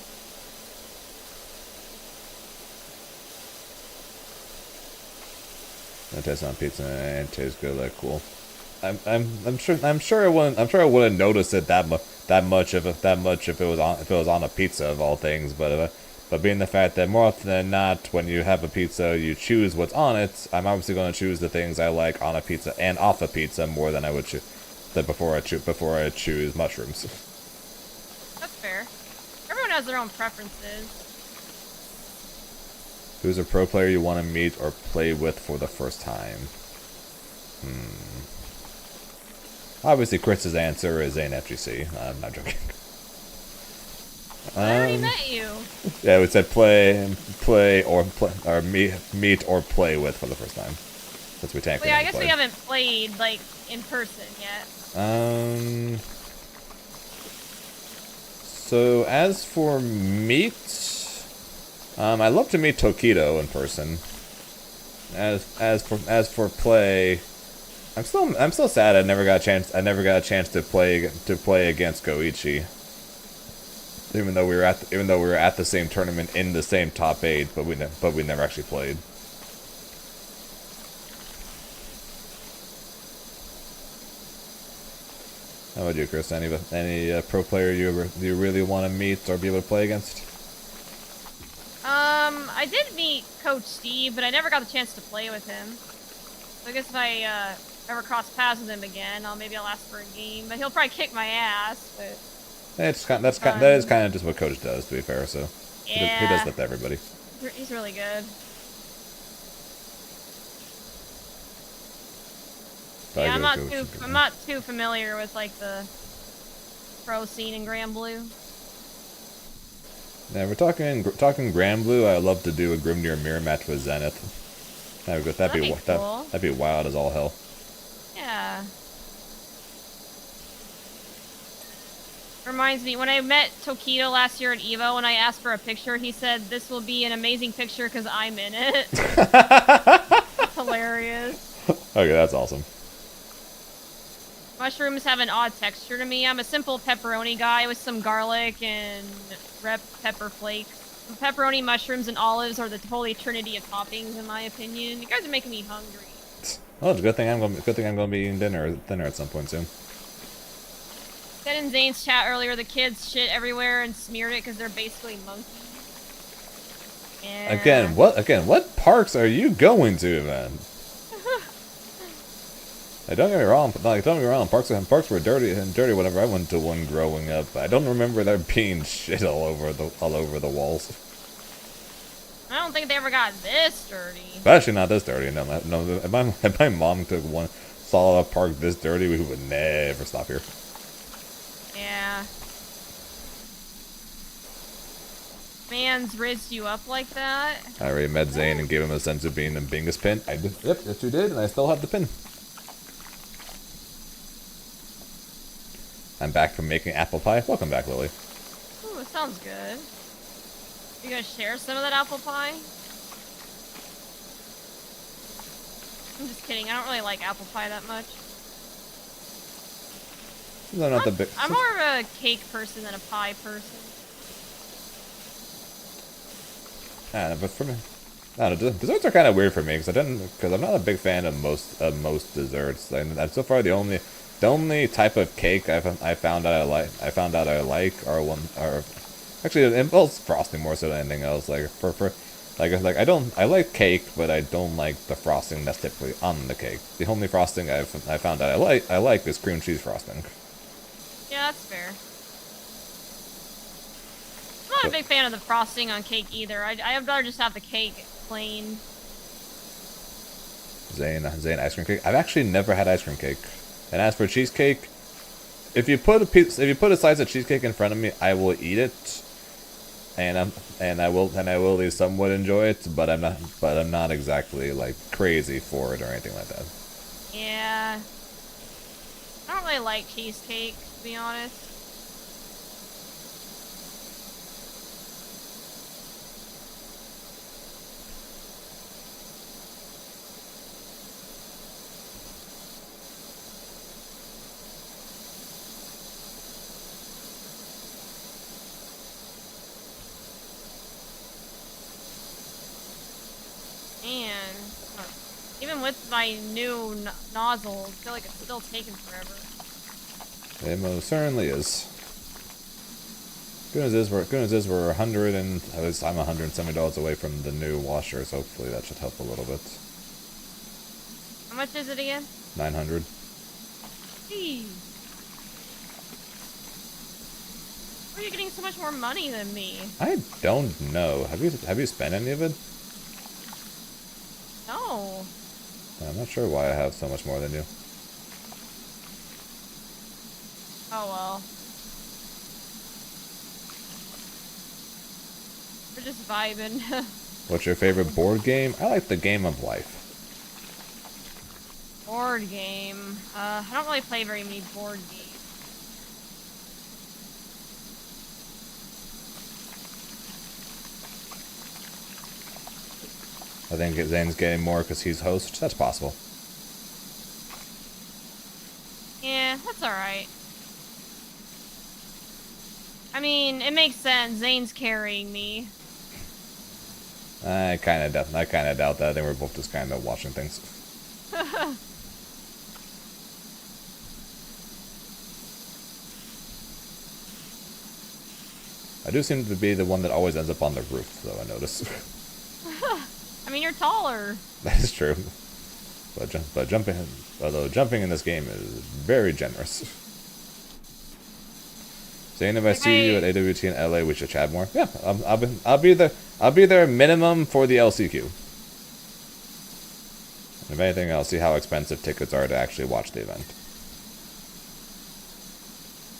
That tastes on pizza and it tastes good. Like cool. I'm sure I wouldn't notice it that much if it was on a pizza of all things. But being the fact that more often than not, when you have a pizza, you choose what's on it. I'm obviously going to choose the things I like on a pizza and off a pizza more than I would before I choose mushrooms. That's fair. Everyone has their own preferences. Who's a pro player you want to meet or play with for the first time? Obviously, Chris's answer is Zane FGC. I'm not joking. I already met you. Yeah, we said meet or play with for the first time. Since we tanked. Well, yeah, I guess we haven't played like in person yet. So as for meet, I'd love to meet Tokido in person. As for play, I'm still sad I never got a chance to play against Goichi. Even though we were at the same tournament in the same top 8, but we never actually played. How about you, Chris? Any pro player you really want to meet or be able to play against? I did meet Coach Steve, but I never got the chance to play with him. So I guess if I ever cross paths with him again, maybe I'll ask for a game. But he'll probably kick my ass. But that is kind of just what Coach does, to be fair. So yeah, he does that to everybody. He's really good. Yeah, I'm not too familiar with like the pro scene in Grand Blue. Yeah, we're talking Grand Blue. I'd love to do a Grimnir mirror match with Zenith. That'd be wild as all hell. Yeah. Reminds me, when I met Tokido last year at EVO, when I asked for a picture, he said, "This will be an amazing picture because I'm in it." That's hilarious. Okay, that's awesome. Mushrooms have an odd texture to me. I'm a simple pepperoni guy with some garlic and rep pepper flakes. Pepperoni, mushrooms, and olives are the holy trinity of toppings, in my opinion. You guys are making me hungry. Well, it's a good thing I'm gonna be eating dinner at some point soon. Said in Zane's chat earlier, the kids shit everywhere and smeared it because they're basically monkeys. Yeah. Again, what parks are you going to, man? Hey, don't get me wrong. Parks were dirty whenever I went to one growing up. I don't remember there being shit all over the walls. I don't think they ever got this dirty. Especially not this dirty. No. If my mom saw a park this dirty, we would never stop here. Yeah. Man's rizzed you up like that? I already met Zane and gave him a sense of being a Bingus pin. I did. Yep, yes you did, and I still have the pin. I'm back from making apple pie. Welcome back, Lily. Ooh, it sounds good. You gonna share some of that apple pie? I'm just kidding. I don't really like apple pie that much. I'm more of a cake person than a pie person. But for me, I don't know, desserts are kind of weird for me because I'm not a big fan of most desserts. And so far, the only type of cake I found out I like are actually it involves frosting more so than anything else. I like cake, but I don't like the frosting that's typically on the cake. The only frosting I found out I like is cream cheese frosting. Yeah, that's fair. I'm not a big fan of the frosting on cake either. I'd rather just have the cake plain. Zane, ice cream cake. I've actually never had ice cream cake. And as for cheesecake, if you put a slice of cheesecake in front of me, I will eat it. and I will at least somewhat enjoy it, but I'm not exactly like crazy for it or anything like that. Yeah. I don't really like cheesecake, to be honest. Man, even with my new nozzle, I feel like it's still taking forever. It most certainly is. Good as we're I'm $170 away from the new washers. Hopefully that should help a little bit. How much is it again? 900. Jeez. Where are you getting so much more money than me? I don't know. Have you spent any of it? No. I'm not sure why I have so much more than you. Oh well. We're just vibing. What's your favorite board game? I like the Game of Life. Board game. I don't really play very many board games. I think Zane's getting more because he's host. That's possible. Yeah, that's alright. I mean, it makes sense. Zane's carrying me. I kind of doubt that. I think we're both just kind of watching things. I do seem to be the one that always ends up on the roof, though, I notice. I mean, you're taller. That is true. But jumping in this game is very generous. Zane, if I see you at AWT in LA, we should chat more. Yeah, I'll be there minimum for the LCQ. If anything, I'll see how expensive tickets are to actually watch the event.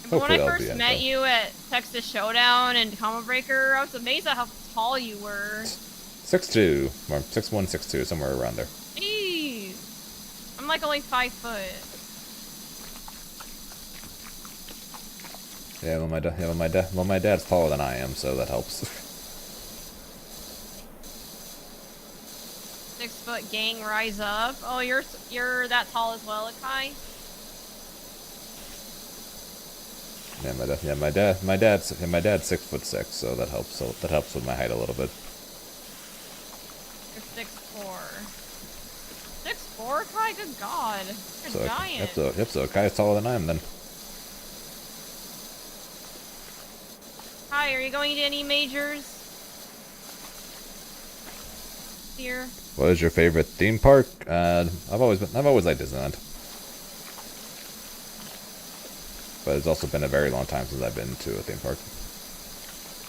But when I first met you at Texas Showdown and Combo Breaker, I was amazed at how tall you were. 6'2", or 6'1", 6'2", somewhere around there. Jeez. I'm like only 5 foot. Yeah, well, my dad's taller than I am, so that helps. 6 foot gang rise up. Oh, you're that tall as well, Akai? Yeah, my dad's 6'6", so that helps. So that helps with my height a little bit. You're 6'4". 6'4", Kai? Good God, you're a giant. Yep. So Kai's taller than I am then. Hi, are you going to any majors here? What is your favorite theme park? I've always liked Disneyland, but it's also been a very long time since I've been to a theme park.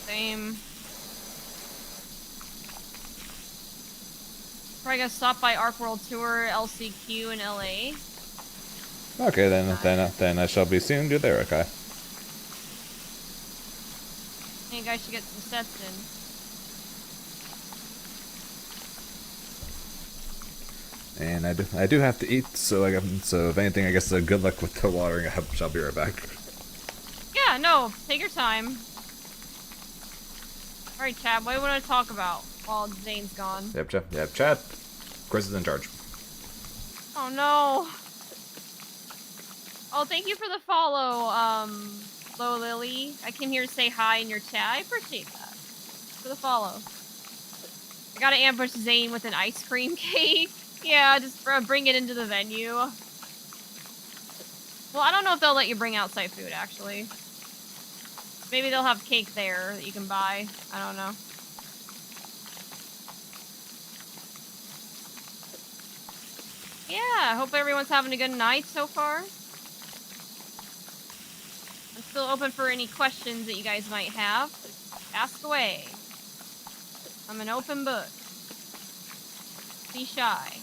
Same. Probably gonna stop by Arc World Tour, LCQ in LA. Okay, then I shall be seeing you there, okay? I think I should get some sets in. And I do have to eat, so if anything, I guess good luck with the watering. I shall be right back. Yeah, no, take your time. Alright, Chad, what do you want to talk about while Zane's gone? Yep, Chad. Chris is in charge. Oh no. Oh, thank you for the follow, Low Lily. I came here to say hi in your chat. I appreciate that. For the follow. I gotta ambush Zane with an ice cream cake. Yeah, just bring it into the venue. Well, I don't know if they'll let you bring outside food, actually. Maybe they'll have cake there that you can buy. I don't know. Yeah, I hope everyone's having a good night so far. I'm still open for any questions that you guys might have. Just ask away. I'm an open book. Be shy.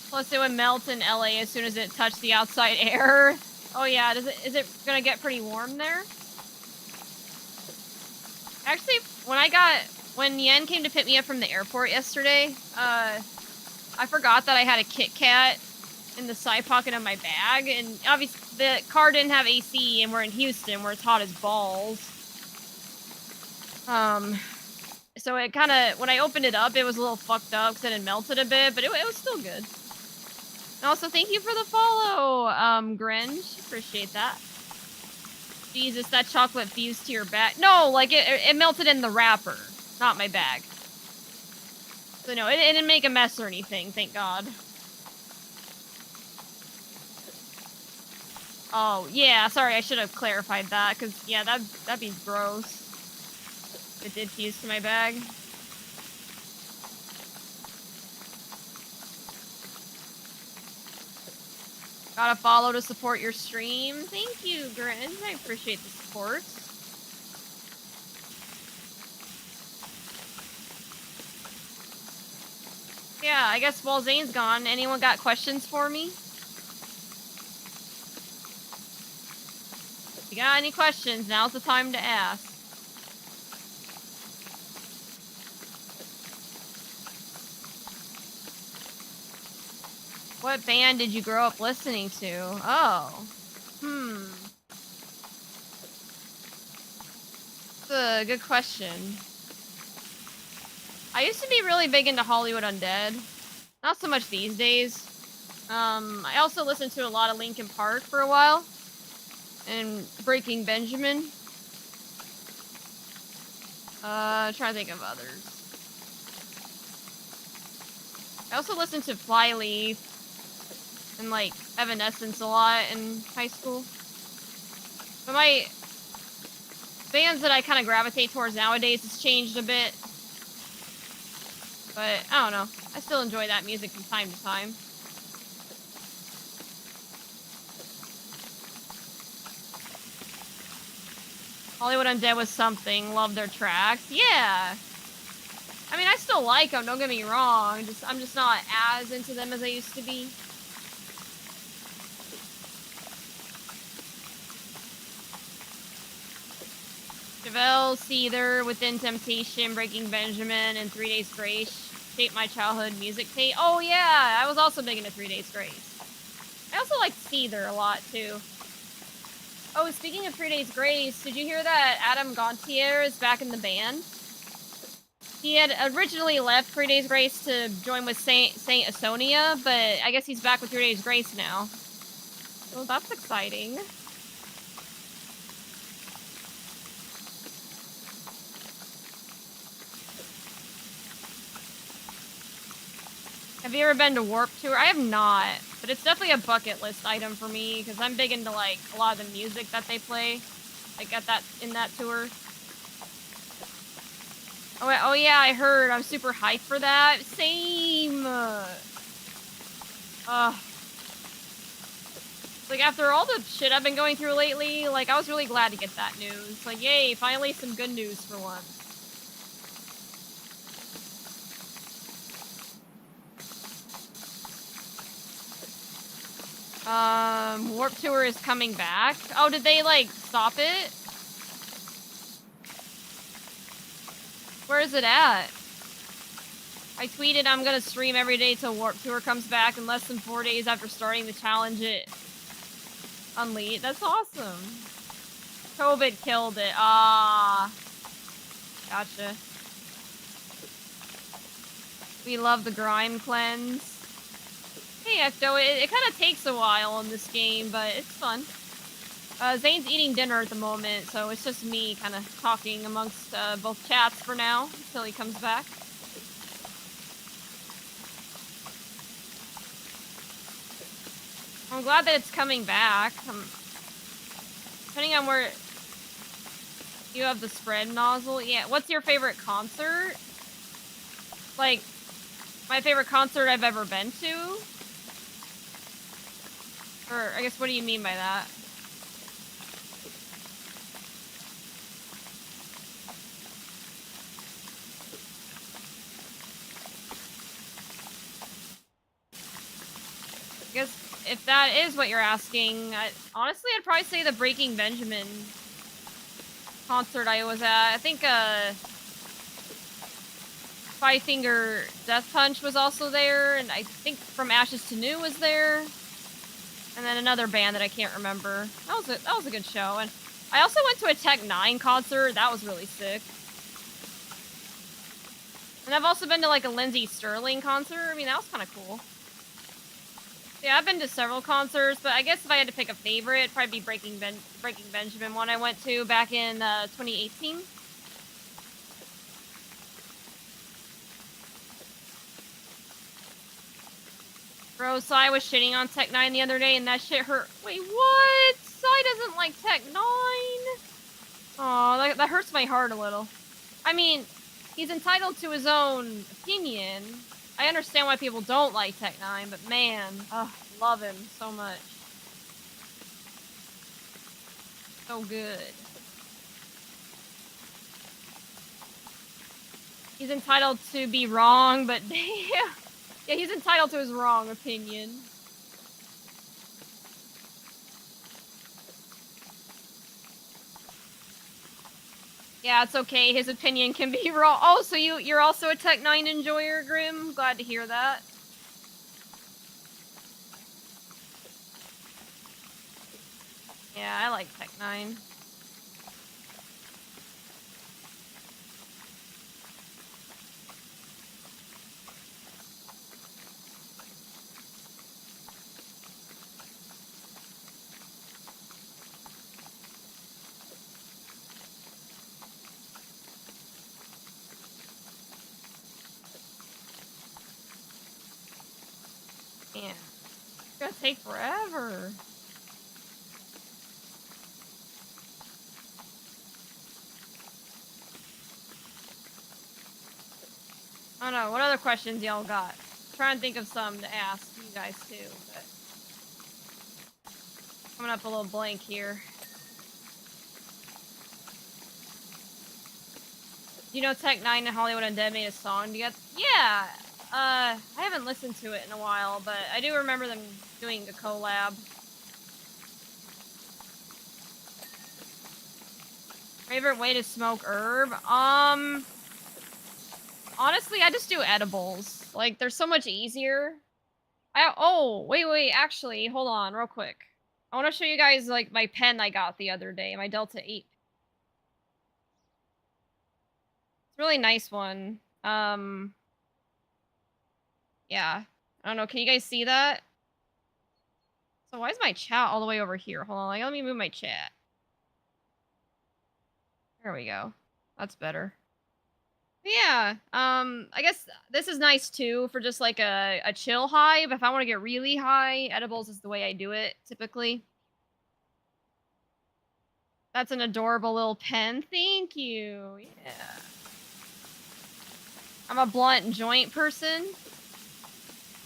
Plus, it would melt in LA as soon as it touched the outside air. Oh yeah, is it gonna get pretty warm there? Actually, when Yen came to pick me up from the airport yesterday, I forgot that I had a Kit Kat in the side pocket of my bag, and obviously the car didn't have AC, and we're in Houston where it's hot as balls. So it kind of, when I opened it up, it was a little fucked up because it had melted a bit, but it was still good. And also, thank you for the follow, Grinch. Appreciate that. Jesus, that chocolate fused to your bag. No, like, it melted in the wrapper, not my bag. So no, it didn't make a mess or anything, thank God. Oh, yeah, sorry, I should have clarified that, because, yeah, that'd be gross. It did fuse to my bag. Gotta follow to support your stream. Thank you, Grin. I appreciate the support. Yeah, I guess while Zane's gone, anyone got questions for me? If you got any questions, now's the time to ask. What band did you grow up listening to? Oh. That's a good question. I used to be really big into Hollywood Undead. Not so much these days. I also listened to a lot of Linkin Park for a while. And Breaking Benjamin. Trying to think of others. I also listened to Flyleaf and like Evanescence a lot in high school. But my bands that I kind of gravitate towards nowadays has changed a bit. But I don't know. I still enjoy that music from time to time. Hollywood Undead was something. Love their tracks. Yeah. I mean, I still like them. Don't get me wrong. I'm just not as into them as I used to be. Chevelle, Seether, Within Temptation, Breaking Benjamin, and 3 Days Grace shaped my childhood music taste. Oh yeah, I was also big into 3 Days Grace. I also liked Seether a lot too. Oh, speaking of 3 Days Grace, did you hear that Adam Gontier is back in the band? He had originally left 3 Days Grace to join with Saint Asonia, but I guess he's back with 3 Days Grace now. Well, that's exciting. Have you ever been to Warped Tour? I have not, but it's definitely a bucket list item for me because I'm big into like a lot of the music that they play, like in that tour. Oh yeah, I heard. I'm super hyped for that. Same. Like after all the shit I've been going through lately, like I was really glad to get that news. Like yay, finally some good news for once. Warped Tour is coming back. Oh, did they, like, stop it? Where is it at? I tweeted I'm gonna stream every day till Warped Tour comes back in less than 4 days after starting the challenge at Unleashed. That's awesome. COVID killed it. Ah. Gotcha. We love the grime cleanse. Hey, Ecto, it kind of takes a while in this game, but it's fun. Zane's eating dinner at the moment, so it's just me kind of talking amongst both chats for now, until he comes back. I'm glad that it's coming back. Depending on where you have the spread nozzle. Yeah, what's your favorite concert? Like, my favorite concert I've ever been to? Or, I guess, what do you mean by that? I guess, if that is what you're asking, honestly, I'd probably say the Breaking Benjamin concert I was at. I think Five Finger Death Punch was also there, and I think From Ashes to New was there, and then another band that I can't remember. That was a good show, and I also went to a Tech 9 concert. That was really sick. And I've also been to like a Lindsey Sterling concert. I mean, that was kind of cool. Yeah, I've been to several concerts, but I guess if I had to pick a favorite, it'd probably be Breaking Benjamin, one I went to back in 2018. Bro, Sai was shitting on Tech 9 the other day, and that shit hurt. Wait, what? Sai doesn't like Tech 9? Aw, that hurts my heart a little. I mean, he's entitled to his own opinion. I understand why people don't like Tech 9, but man, love him so much. So good. He's entitled to be wrong, but damn. Yeah, he's entitled to his wrong opinion. Yeah, it's okay. His opinion can be wrong. Oh, so you're also a Tech 9 enjoyer, Grim? Glad to hear that. Yeah, I like Tech 9. Man, it's gonna take forever. I don't know, what other questions y'all got? I'm trying to think of some to ask you guys too, but coming up a little blank here. You know Tech 9 and Hollywood Undead made a song together? Yeah! I haven't listened to it in a while, but I do remember them doing a collab. Favorite way to smoke herb? Honestly, I just do edibles. Like, they're so much easier. Oh, wait, actually, hold on, real quick. I want to show you guys, like, my pen I got the other day, my Delta 8. It's a really nice one. Yeah. I don't know, can you guys see that? So why is my chat all the way over here? Hold on, like, let me move my chat. There we go. That's better. Yeah, I guess this is nice too for just like a chill high, but if I want to get really high, edibles is the way I do it, typically. That's an adorable little pen. Thank you. Yeah. I'm a blunt and joint person.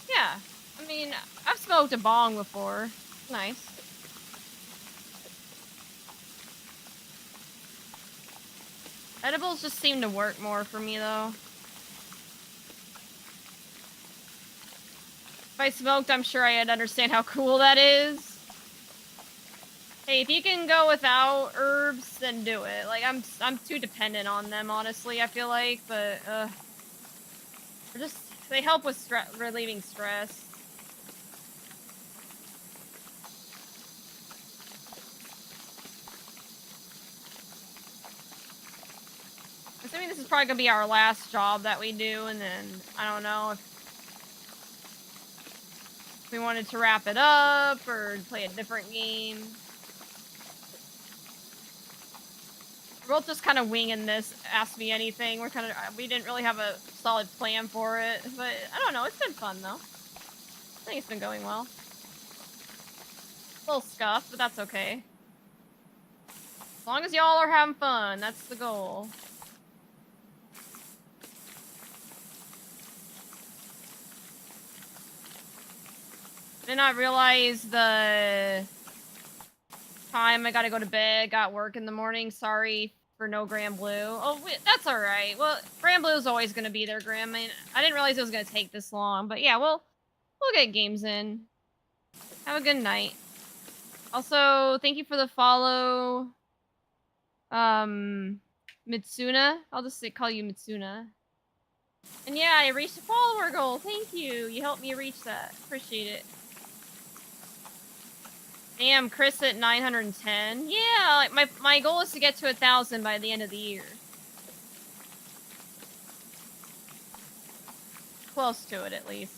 Yeah. I mean, I've smoked a bong before. Nice. Edibles just seem to work more for me, though. If I smoked, I'm sure I'd understand how cool that is. Hey, if you can go without herbs, then do it. Like, I'm too dependent on them, honestly, I feel like, but, they help with relieving stress. Assuming this is probably gonna be our last job that we do, and then, I don't know if we wanted to wrap it up, or play a different game. We're both just kind of winging this, Ask Me Anything. We didn't really have a solid plan for it, but I don't know, it's been fun though. I think it's been going well. A little scuffed, but that's okay. As long as y'all are having fun, that's the goal. Did not realize the time I gotta go to bed, got work in the morning. Sorry for no Grand Blue. Oh, wait, that's alright. Well, Grand Blue is always gonna be there, Graham. I mean, I didn't realize it was gonna take this long, but yeah, we'll get games in. Have a good night. Also, thank you for the follow. Mitsuna. I'll just call you Mitsuna. And yeah, I reached the follower goal. Thank you. You helped me reach that. Appreciate it. Damn, Chris at 910. Yeah, like my goal is to get to 1,000 by the end of the year. Close to it, at least.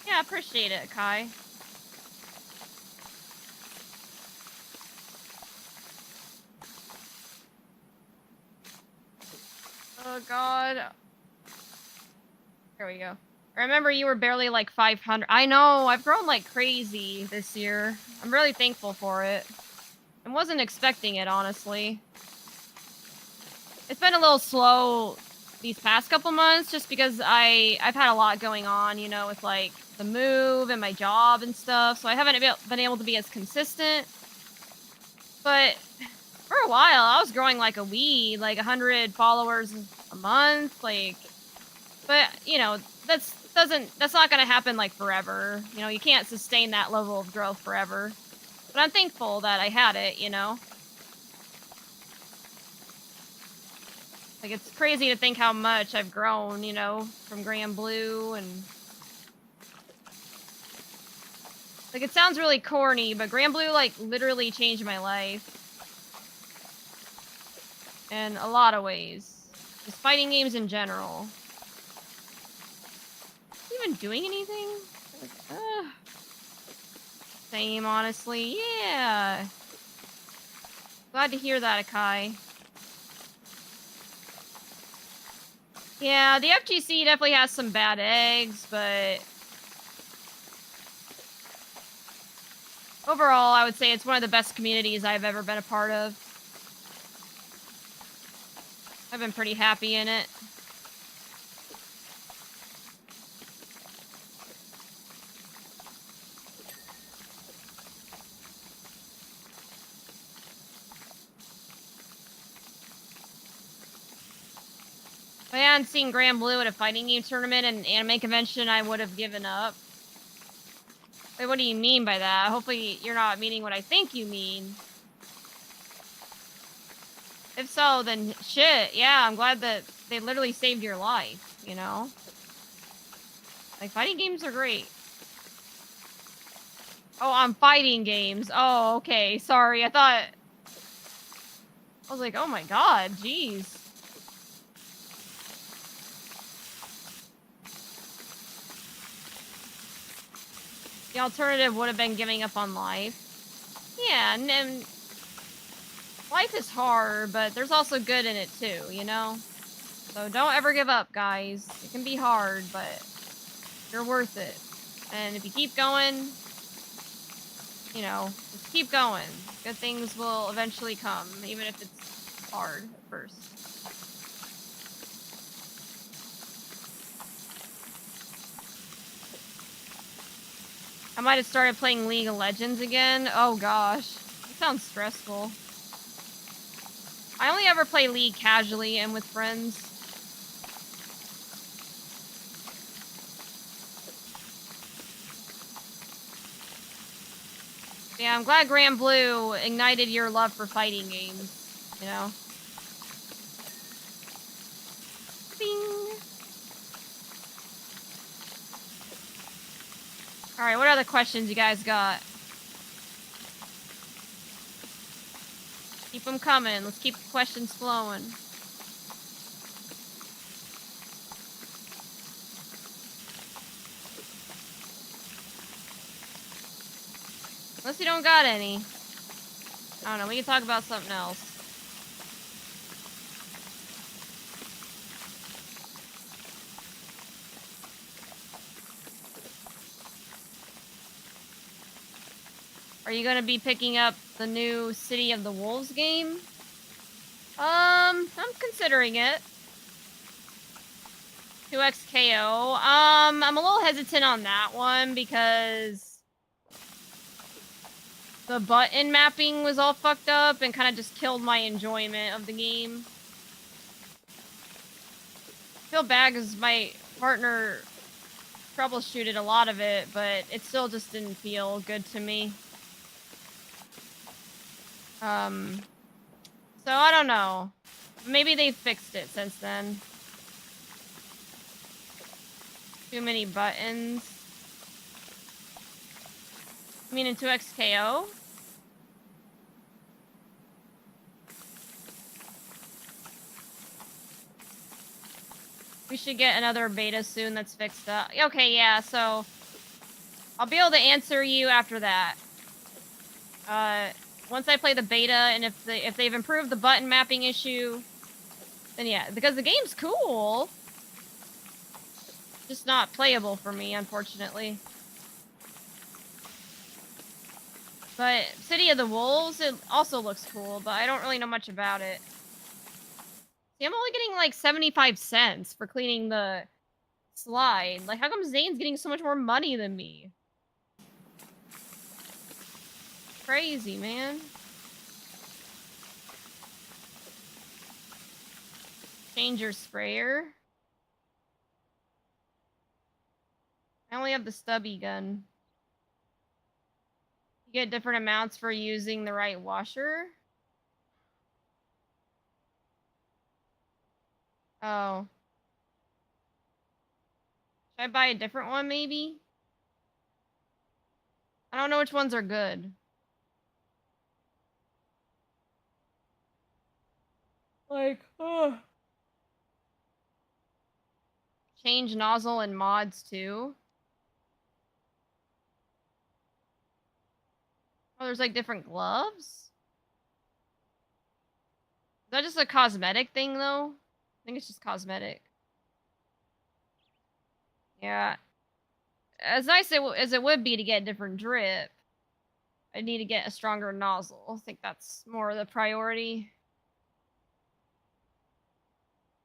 Yeah, appreciate it, Kai. Oh god. There we go. I remember you were barely like 500. I know, I've grown like crazy this year. I'm really thankful for it. I wasn't expecting it, honestly. It's been a little slow these past couple months just because I've had a lot going on, you know, with like the move and my job and stuff, so I haven't been able to be as consistent. But for a while, I was growing like a weed, like 100 followers a month, like. But you know, that's not gonna happen like forever. You know, you can't sustain that level of growth forever. But I'm thankful that I had it, you know. Like, it's crazy to think how much I've grown, you know, from Grand Blue, and like, it sounds really corny, but Grand Blue like literally changed my life in a lot of ways. Just fighting games in general. Even doing anything? Like, same, honestly. Yeah. Glad to hear that, Akai. Yeah, the FGC definitely has some bad eggs, but overall, I would say it's one of the best communities I've ever been a part of. I've been pretty happy in it. If I hadn't seen Grand Blue at a fighting game tournament and anime convention, I would have given up. Wait, what do you mean by that? Hopefully you're not meaning what I think you mean. If so, then shit, yeah, I'm glad that they literally saved your life, you know? Like, fighting games are great. Oh, on fighting games. Oh, okay, sorry, I was like, oh my god, jeez. The alternative would have been giving up on life. Yeah, and life is hard, but there's also good in it too, you know? So don't ever give up, guys. It can be hard, but you're worth it. And if you keep going, you know, just keep going. Good things will eventually come, even if it's hard at first. I might have started playing League of Legends again. Oh gosh, that sounds stressful. I only ever play League casually and with friends. Yeah, I'm glad Grand Blue ignited your love for fighting games, you know? Bing! Alright, what other questions you guys got? Keep them coming. Let's keep the questions flowing. Unless you don't got any. I don't know, we can talk about something else. Are you gonna be picking up the new City of the Wolves game? I'm considering it. 2XKO. I'm a little hesitant on that one because the button mapping was all fucked up and kind of just killed my enjoyment of the game. I feel bad because my partner troubleshooted a lot of it, but it still just didn't feel good to me. So I don't know. Maybe they fixed it since then. Too many buttons. You mean in 2XKO? We should get another beta soon that's fixed up. Okay, yeah, so I'll be able to answer you after that. Once I play the beta, and if they've improved the button mapping issue, then yeah, because the game's cool. Just not playable for me, unfortunately. But City of the Wolves, it also looks cool, but I don't really know much about it. See, I'm only getting like 75 cents for cleaning the slide. Like, how come Zane's getting so much more money than me? Crazy, man. Change your sprayer. I only have the stubby gun. You get different amounts for using the right washer. Oh. Should I buy a different one, maybe? I don't know which ones are good. Like, change nozzle and mods, too. Oh, there's, like, different gloves? Is that just a cosmetic thing, though? I think it's just cosmetic. Yeah. As nice as it would be to get different drip, I need to get a stronger nozzle. I think that's more the priority.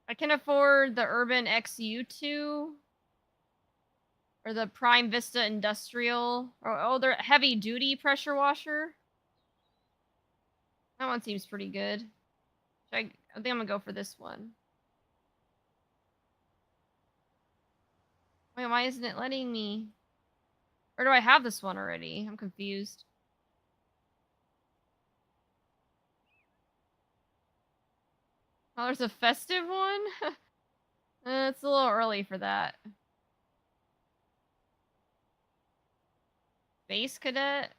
I can afford the Urban XU2 or the Prime Vista Industrial, or oh, the heavy duty pressure washer. That one seems pretty good. I think I'm gonna go for this one. Wait, why isn't it letting me? Or do I have this one already? I'm confused. Oh, there's a festive one? It's a little early for that. Space Cadet?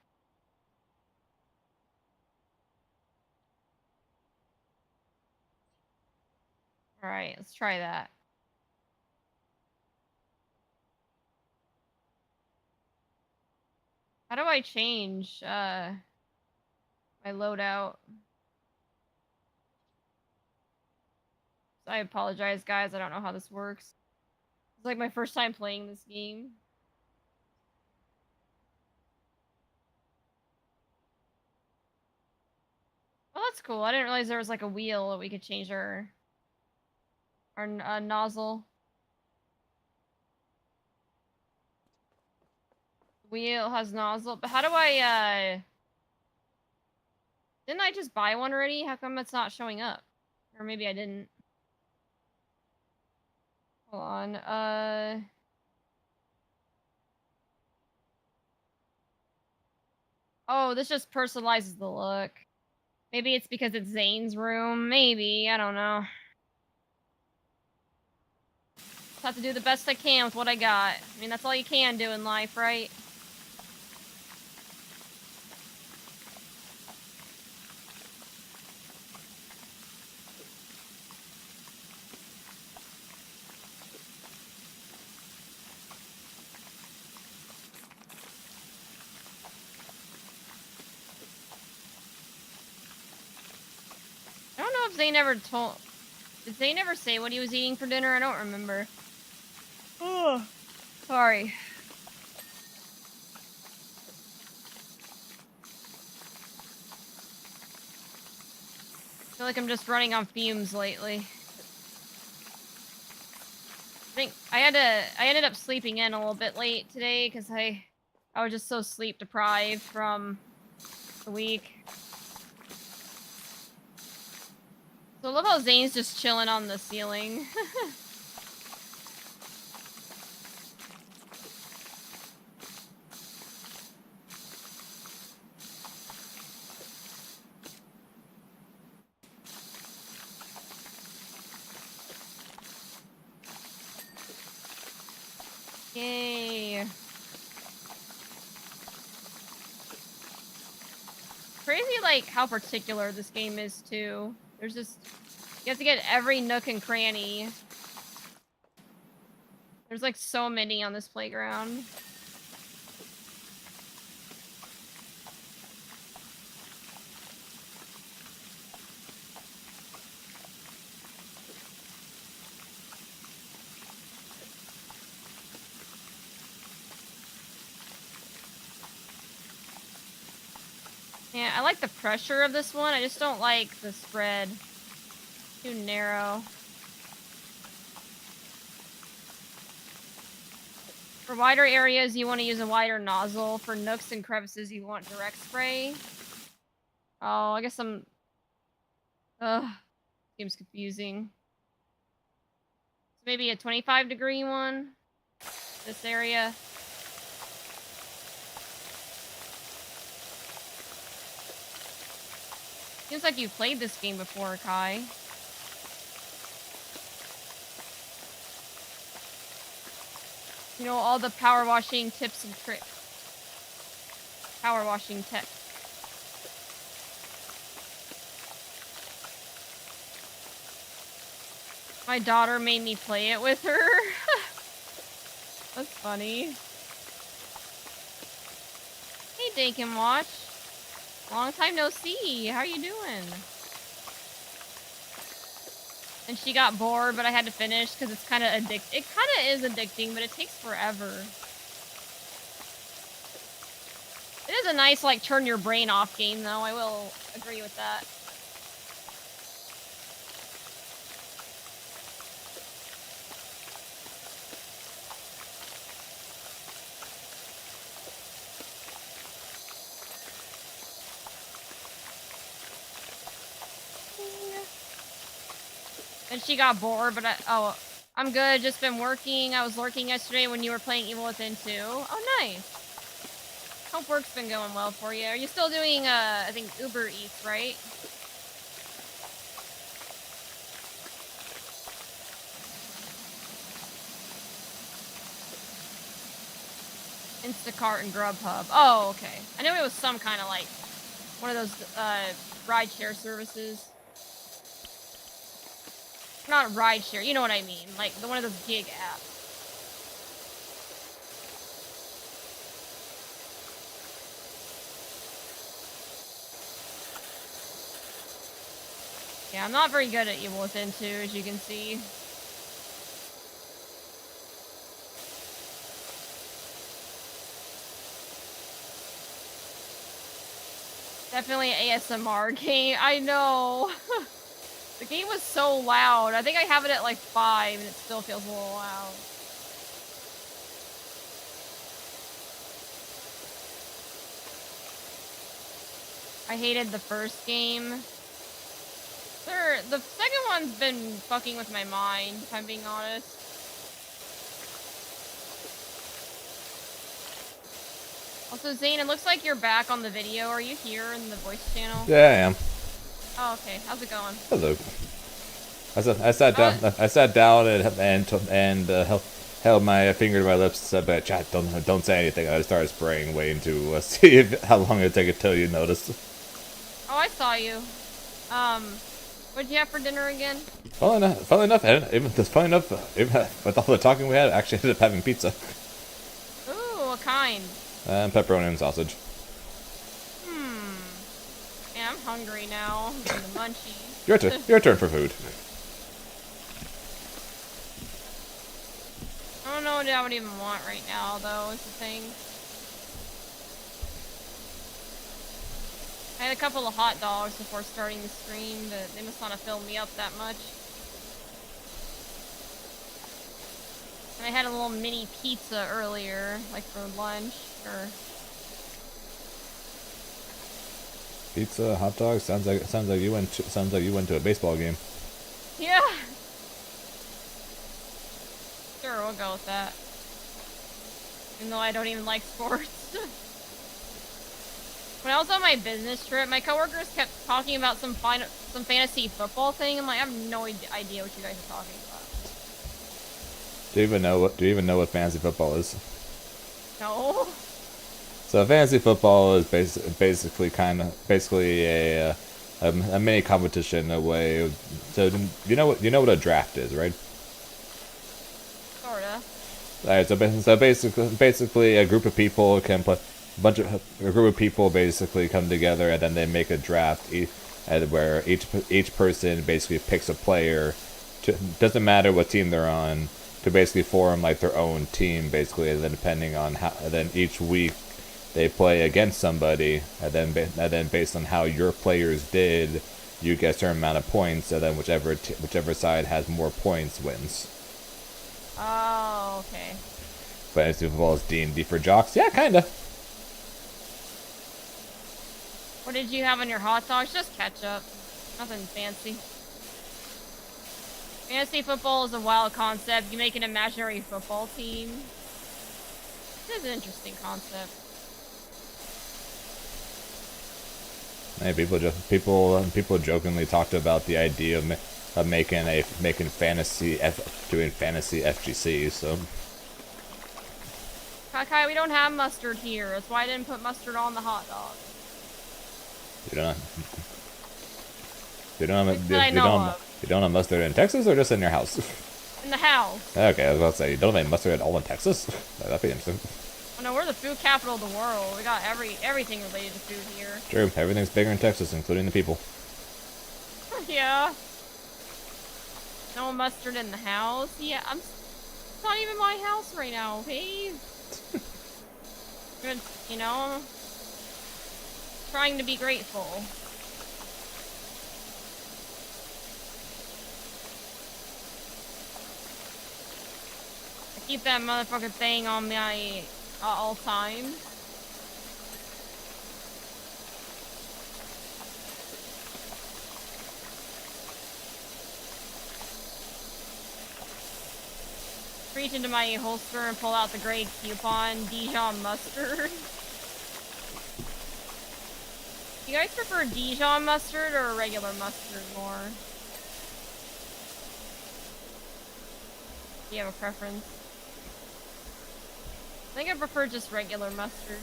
Alright, let's try that. How do I change my loadout? I apologize, guys. I don't know how this works. It's like my first time playing this game. Oh, that's cool. I didn't realize there was like a wheel that we could change our nozzle. Wheel has nozzle, but how do I, didn't I just buy one already? How come it's not showing up? Or maybe I didn't. Hold on, oh, this just personalizes the look. Maybe it's because it's Zane's room. Maybe, I don't know. Just have to do the best I can with what I got. I mean, that's all you can do in life, right? I don't know if Zane ever told... Did Zane ever say what he was eating for dinner? I don't remember. Oh, sorry. I feel like I'm just running on fumes lately. I think I ended up sleeping in a little bit late today because I was just so sleep deprived from the week. So I love how Zane's just chilling on the ceiling. crazy, like, how particular this game is, too. There's just... You have to get every nook and cranny. There's, like, so many on this playground. Yeah, I like the pressure of this one. I just don't like the spread. Too narrow. For wider areas, you want to use a wider nozzle. For nooks and crevices, you want direct spray. Oh, I guess I'm... Ugh. Seems confusing. So maybe a 25-degree one? This area. Seems like you've played this game before, Kai. You know, all the power washing tips and tricks. Power washing tips. My daughter made me play it with her. That's funny. Hey, Dakin Watch. Long time no see. How you doing? And she got bored, but I had to finish because it's kind of addicting. It kind of is addicting, but it takes forever. It is a nice, like, turn your brain off game, though. I will agree with that. And she got bored, but I'm good. Just been working. I was lurking yesterday when you were playing Evil Within 2. Oh, nice. Hope work's been going well for you. Are you still doing, I think, Uber Eats, right? Instacart and Grubhub. Oh, okay. I knew it was some kind of, like, one of those, rideshare services. Not rideshare, you know what I mean. Like, one of those gig apps. Yeah, I'm not very good at Evil Within 2, as you can see. Definitely an ASMR game. I know. The game was so loud. I think I have it at like 5 and it still feels a little loud. I hated the first game. The second one's been fucking with my mind, if I'm being honest. Also, Zane, it looks like you're back on the video. Are you here in the voice channel? Yeah, I am. Oh, okay. How's it going? Hello. I sat down and held my finger to my lips and said, "But chat, don't say anything." I started spraying, waiting to see how long it'd take until you noticed. Oh, I saw you. What'd you have for dinner again? Funnily enough, even with all the talking we had, I actually ended up having pizza. Ooh, what kind? Pepperoni and sausage. Yeah, I'm hungry now. I'm getting the munchies. Your turn for food. I don't know what I would even want right now, though, is the thing. I had a couple of hot dogs before starting the stream, but they must not have filled me up that much. And I had a little mini pizza earlier, like for lunch, or... Pizza, hot dogs. Sounds like you went to a baseball game. Yeah. Sure, we'll go with that. Even though I don't even like sports. When I was on my business trip, my coworkers kept talking about some fantasy football thing. I'm like, I have no idea what you guys are talking about. Do you even know what fantasy football is? No. So fantasy football is basically a mini competition in a way. So you know what a draft is, right? Sorta. Alright, so basically a group of people can play a group of people basically come together and then they make a draft where each person basically picks a player. Doesn't matter what team they're on, to basically form like their own team basically, and then depending on how, then each week they play against somebody, and then based on how your players did, you get a certain amount of points, and then whichever side has more points wins. Oh, okay. Fantasy football is D&D for jocks? Yeah, kinda. What did you have on your hot dogs? Just ketchup. Nothing fancy. Fantasy football is a wild concept. You make an imaginary football team. This is an interesting concept. Hey, people jokingly talked about the idea of making fantasy FGC. So. Kai, we don't have mustard here. That's why I didn't put mustard on the hot dog. You don't have mustard in Texas or just in your house? In the house. Okay, I was about to say, you don't have mustard at all in Texas? That'd be interesting. Oh no, we're the food capital of the world. We got everything related to food here. True, everything's bigger in Texas, including the people. Yeah. No mustard in the house. Yeah, it's not even my house right now, okay? You know, trying to be grateful. I keep that motherfucking thing on me all times. Reach into my holster and pull out the gray coupon Dijon mustard. You guys prefer Dijon mustard or regular mustard more? Do you have a preference? I think I prefer just regular mustard.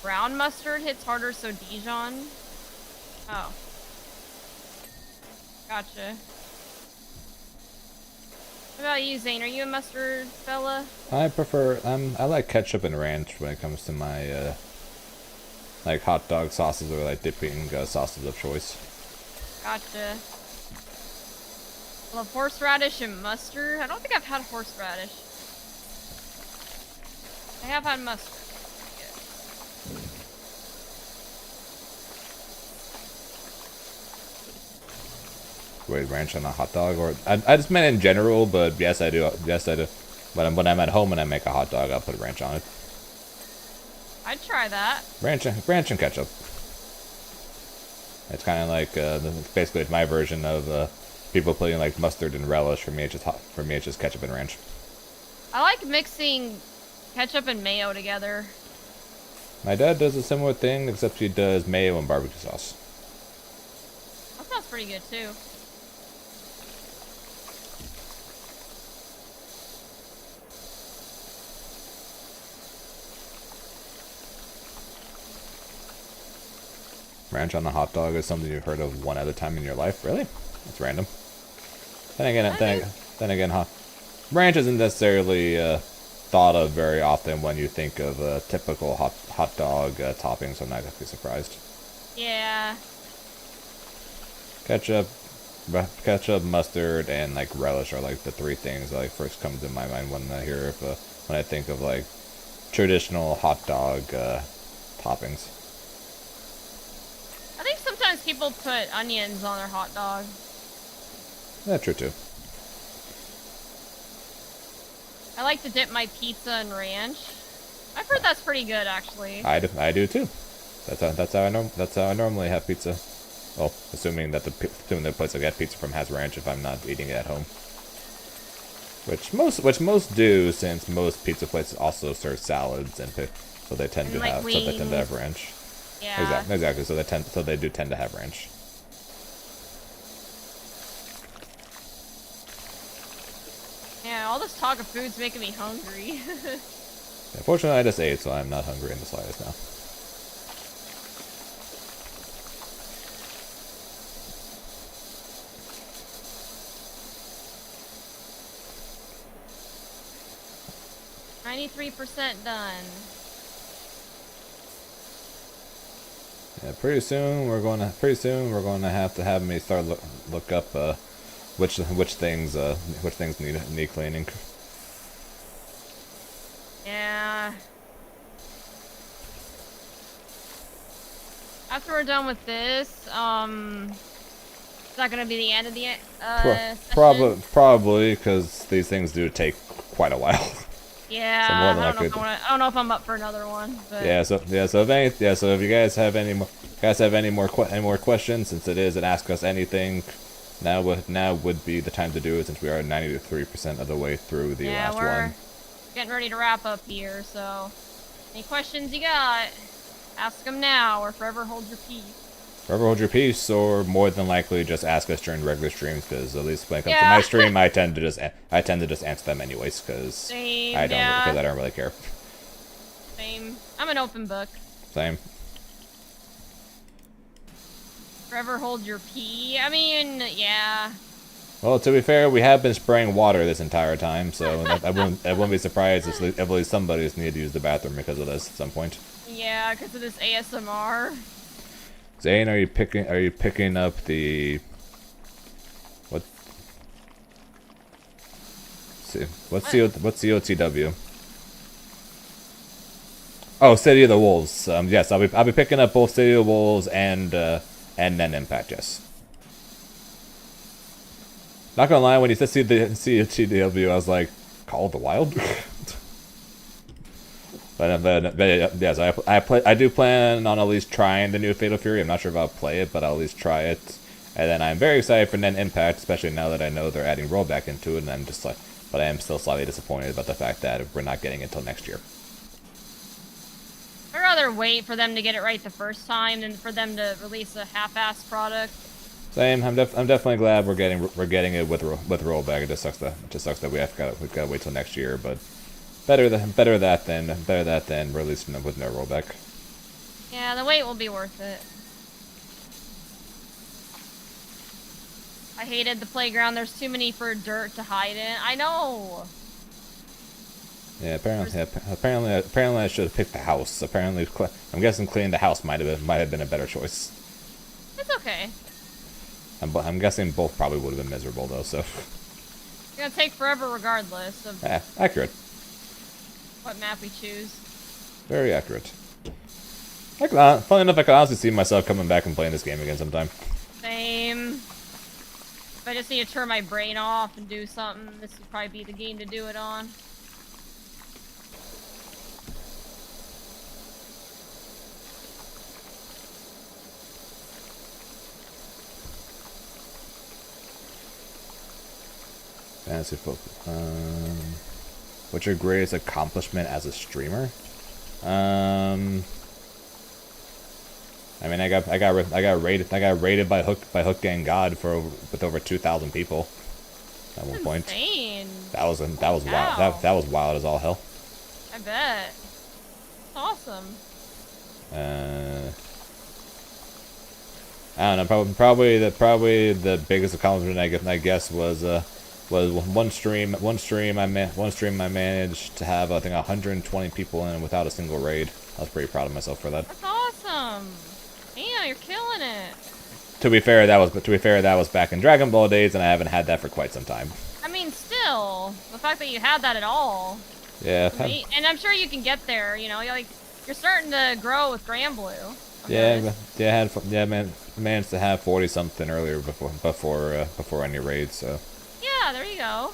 Brown mustard hits harder, so Dijon. Oh. Gotcha. What about you, Zane? Are you a mustard fella? I like ketchup and ranch when it comes to my, like hot dog sauces or like dipping sauces of choice. Gotcha. I love horseradish and mustard. I don't think I've had horseradish. I have had mustard. Wait, ranch on a hot dog, or I just meant in general, but yes I do. Yes I do. When I'm at home and I make a hot dog, I'll put ranch on it. I'd try that. Ranch and ketchup. It's kind of like basically it's my version of people putting like mustard and relish. For me, it's just ketchup and ranch. I like mixing ketchup and mayo together. My dad does a similar thing, except he does mayo and barbecue sauce. That sounds pretty good too. Ranch on the hot dog is something you've heard of one other time in your life? Really? That's random. Then again, ranch isn't necessarily thought of very often when you think of typical hot dog toppings, so I'm not exactly surprised. Yeah. Ketchup, mustard, and like relish are like the three things that like first come to my mind when I think of like traditional hot dog toppings. I think sometimes people put onions on their hot dog. Yeah, true too. I like to dip my pizza in ranch. I've heard that's pretty good, actually. I do too. That's how I normally have pizza. Well, assuming the place I get pizza from has ranch if I'm not eating it at home. Which most do, since most pizza places also serve salads and so they tend to have ranch. Yeah. Exactly. So they do tend to have ranch. all this talk of food's making me hungry. Fortunately, I just ate, so I'm not hungry in the slightest now. %93 done. Yeah, pretty soon we're going to have to have me start look up which things need cleaning. Yeah. After we're done with this, is that gonna be the end of the session? Probably because these things do take quite a while. Yeah, So I don't know if I'm up for another one. But... So if you guys have any more questions, since it is an Ask Us Anything, now would be the time to do it, since we are 93% of the way through the last one. Getting ready to wrap up here, so any questions you got, ask them now or forever hold your peace. Forever hold your peace, or more than likely just ask us during regular streams, because at least when it comes to my stream, I tend to just answer them anyways, because I don't really care. Same. I'm an open book. Same. Forever hold your pee. I mean, yeah. Well, to be fair, we have been spraying water this entire time, so I wouldn't be surprised if at least somebody's needed to use the bathroom because of this at some point. Yeah, because of this ASMR. Zane, are you picking up the what? What's COTW? Oh, City of the Wolves. Yes, I'll be picking up both City of the Wolves and then Impact. Yes. Not gonna lie, when you said COTW, I was like, Call of the Wild. But yes, I do plan on at least trying the new Fatal Fury. I'm not sure if I'll play it, but I'll at least try it. And then I'm very excited for Nen Impact, especially now that I know they're adding rollback into it. And I'm just like, but I am still slightly disappointed about the fact that we're not getting it until next year. I'd rather wait for them to get it right the first time than for them to release a half-ass product. Same. I'm definitely glad we're getting it with rollback. It just sucks that we've got to wait till next year, but. Better that than releasing them with no rollback. Yeah, the wait will be worth it. I hated the playground. There's too many for dirt to hide in. I know. Yeah, apparently I should have picked the house. Apparently, I'm guessing cleaning the house might have been a better choice. It's okay. I'm guessing both probably would have been miserable though. So. It's gonna take forever regardless of. Yeah, accurate. What map we choose. Very accurate. Funny enough, I could honestly see myself coming back and playing this game again sometime. Same. If I just need to turn my brain off and do something, this would probably be the game to do it on. Fantasy football. What's your greatest accomplishment as a streamer? I mean, I got rated by Hook Gang God with over 2,000 people at one point. Insane. That was wild. That was wild as all hell. I bet. Awesome. I don't know. Probably the biggest accomplishment I guess was one stream I managed to have, I think, 120 people in without a single raid. I was pretty proud of myself for that. That's awesome. Yeah, you're killing it. To be fair, that was back in Dragon Ball days, and I haven't had that for quite some time. I mean, still, the fact that you had that at all. Yeah. And I'm sure you can get there. You know, you're starting to grow with Granblue. Managed to have 40 something earlier before any raids. So. Yeah, there you go.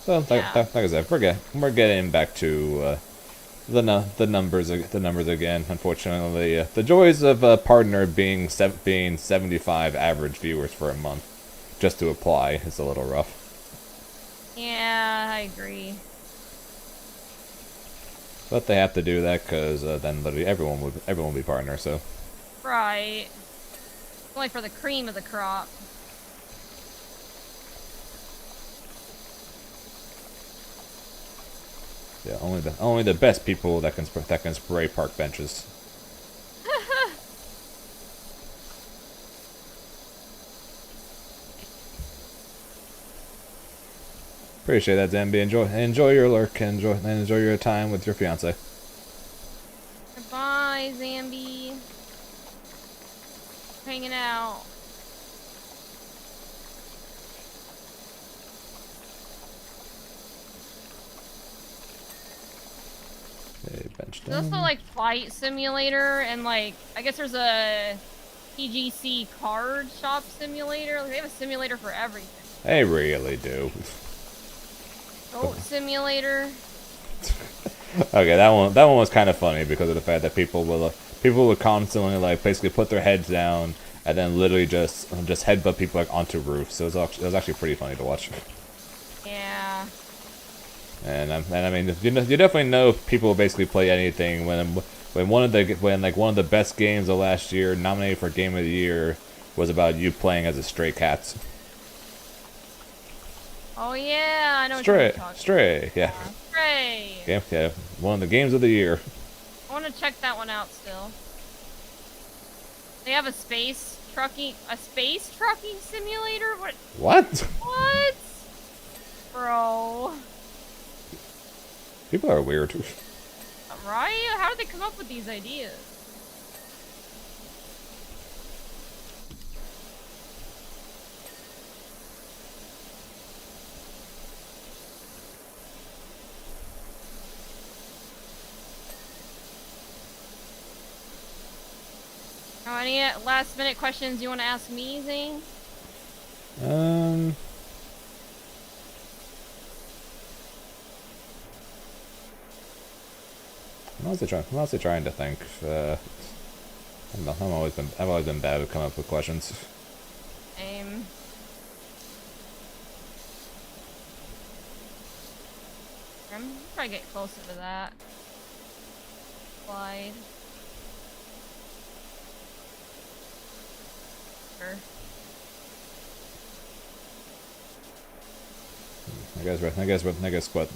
So like I said, we're getting back to the numbers again. Unfortunately, the joys of a partner being 75 average viewers for a month just to apply is a little rough. Yeah, I agree. But they have to do that because then literally everyone will be partner. So. Right. Only for the cream of the crop. Yeah, only the best people that can spray park benches. Appreciate that, Zambi. Enjoy your lurk. Enjoy your time with your fiance. Bye, Zambi. Hanging out. Okay, bench There's also done. like Flight Simulator and like I guess there's a PGC card shop simulator. Like, they have a simulator for everything. They really do. Goat simulator. Okay, that one was kind of funny because of the fact that people would constantly like basically put their heads down and then literally just headbutt people like onto roofs. So it was actually pretty funny to watch. Yeah. And I mean you definitely know people basically play anything when one of the best games of last year, nominated for Game of the Year, was about you playing as a stray cat. Oh yeah, I know what you're talking Stray, yeah. Stray. Yeah, one of the games of the year. I want to check that one out still. They have a space trucking simulator? What? What? Bro. People are weird. Right? How did they come up with these ideas? Oh, any last minute questions you want to ask me, Zane? I'm honestly trying to think. I've always been bad at coming up with questions. Same. I'm trying to get closer to that. Slide. Sure. I guess what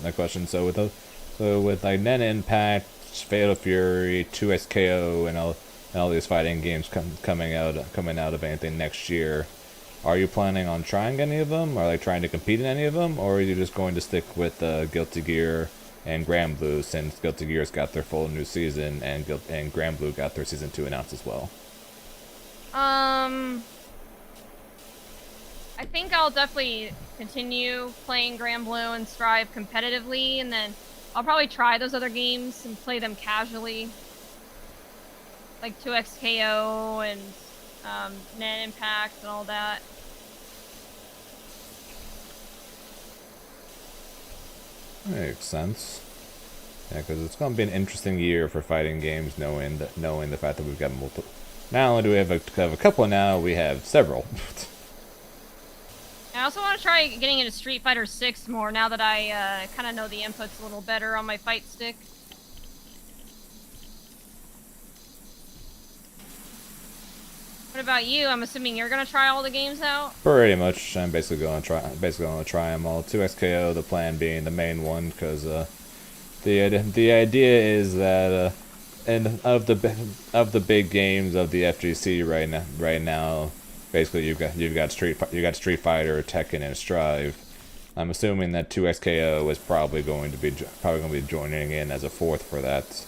the question. So with like Nen Impact, Fatal Fury, 2SKO, and all these fighting games coming out of anything next year, are you planning on trying any of them? Are they trying to compete in any of them, or are you just going to stick with Guilty Gear and Grand Blue, since Guilty Gear's got their full new season and Grand Blue got their season 2 announced as well? I think I'll definitely continue playing Grand Blue and Strive competitively, and then I'll probably try those other games and play them casually. Like 2XKO and Nen Impact and all that. Makes sense. Yeah, because it's going to be an interesting year for fighting games, knowing the fact that we've got multiple. Not only do we have a couple now, we have several. I also want to try getting into Street Fighter 6 more now that I kind of know the inputs a little better on my fight stick. What about you? I'm assuming you're gonna try all the games out? Pretty much, I'm basically going to try them all. 2XKO, the plan being the main one, because the idea is that and of the big games of the FGC right now, basically you've got Street Fighter, Tekken, and Strive. I'm assuming that 2XKO is probably going to be joining in as a fourth for that.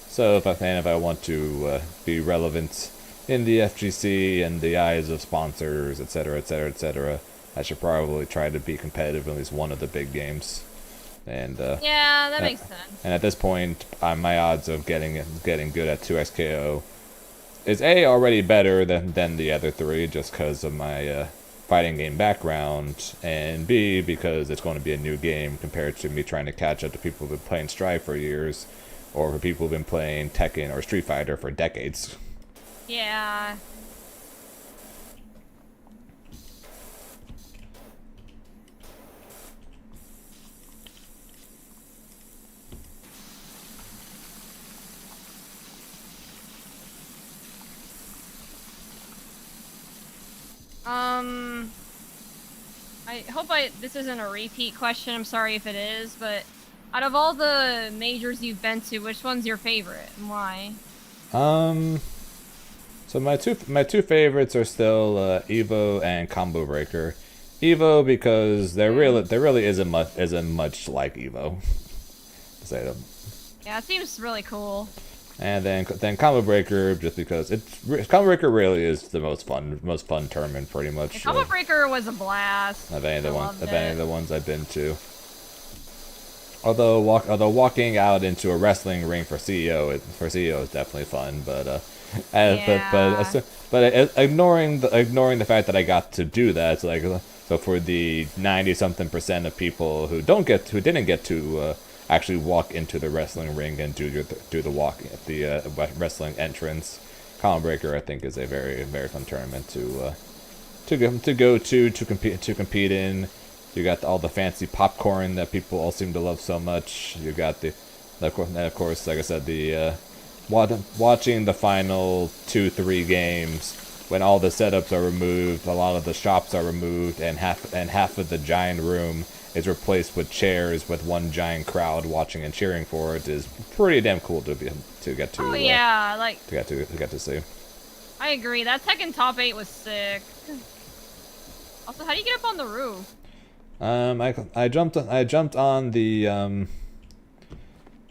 So if I want to be relevant in the FGC and the eyes of sponsors, etc., etc., etc., I should probably try to be competitive in at least one of the big games. And yeah, that makes sense. And at this point, my odds of getting good at 2XKO is already better than the other three, just because of my fighting game background, and B, because it's going to be a new game compared to me trying to catch up to people who've been playing Strive for years, or for people who've been playing Tekken or Street Fighter for decades. Yeah. I hope this isn't a repeat question. I'm sorry if it is, but Out of all the majors you've been to, which one's your favorite and why? So my two favorites are still Evo and Combo Breaker. Evo because there really isn't much like Evo. To say them. Yeah, it seems really cool. And then Combo Breaker just because Combo Breaker really is the most fun tournament pretty much. Yeah, Combo Breaker was a blast. Of any of the ones I've been to. Although walking out into a wrestling ring for CEO is definitely fun, but ignoring the fact that I got to do that, it's like so for the 90-something% of people who didn't get to actually walk into the wrestling ring and do the walk at the wrestling entrance, Combo Breaker I think is a very fun tournament to compete in. You got all the fancy popcorn that people all seem to love so much. You got of course, like I said, the watching the final 2-3 games when all the setups are removed, a lot of the shops are removed, and half of the giant room is replaced with chairs with one giant crowd watching and cheering for it is pretty damn cool to get to. Oh yeah, like to get to see. I agree. That Tekken top 8 was sick. Also, how do you get up on the roof? I jumped on the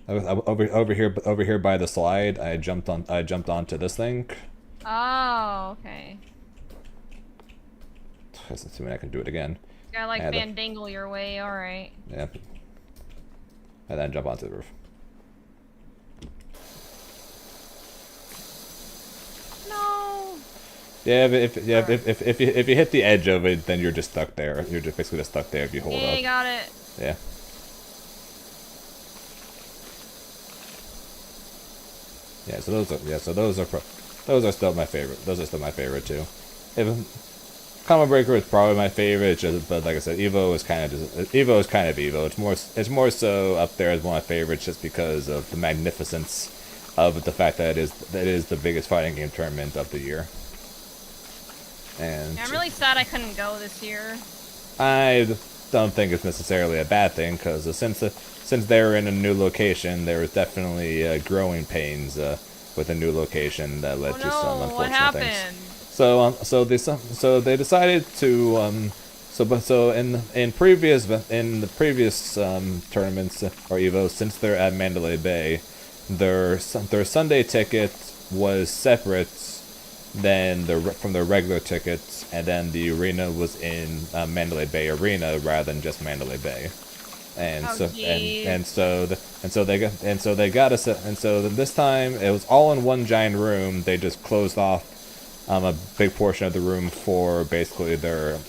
over here by the slide. I jumped onto this thing. Oh, okay. Assuming I can do it again. You gotta like fandangle your way. All right. Yeah. And then jump onto the roof. No. Yeah, if you hit the edge of it, then you're just stuck there. You're just basically just stuck there if you hold up. Yeah, you got it. Yeah. Yeah, so those are still my favorite. Those are still my favorite too. Combo Breaker is probably my favorite, but like I said, Evo is kind of Evo. It's more so up there as one of my favorites just because of the magnificence of the fact that it is the biggest fighting game tournament of the year. And yeah, I'm really sad I couldn't go this year. I don't think it's necessarily a bad thing because since they were in a new location, there was definitely growing pains with a new location that led to some unfortunate things. So they decided to in the previous tournaments or Evos, since they're at Mandalay Bay, their Sunday ticket was separate than from their regular tickets, and then the arena was in Mandalay Bay Arena rather than just Mandalay Bay. And so this time it was all in one giant room. They just closed off a big portion of the room for basically their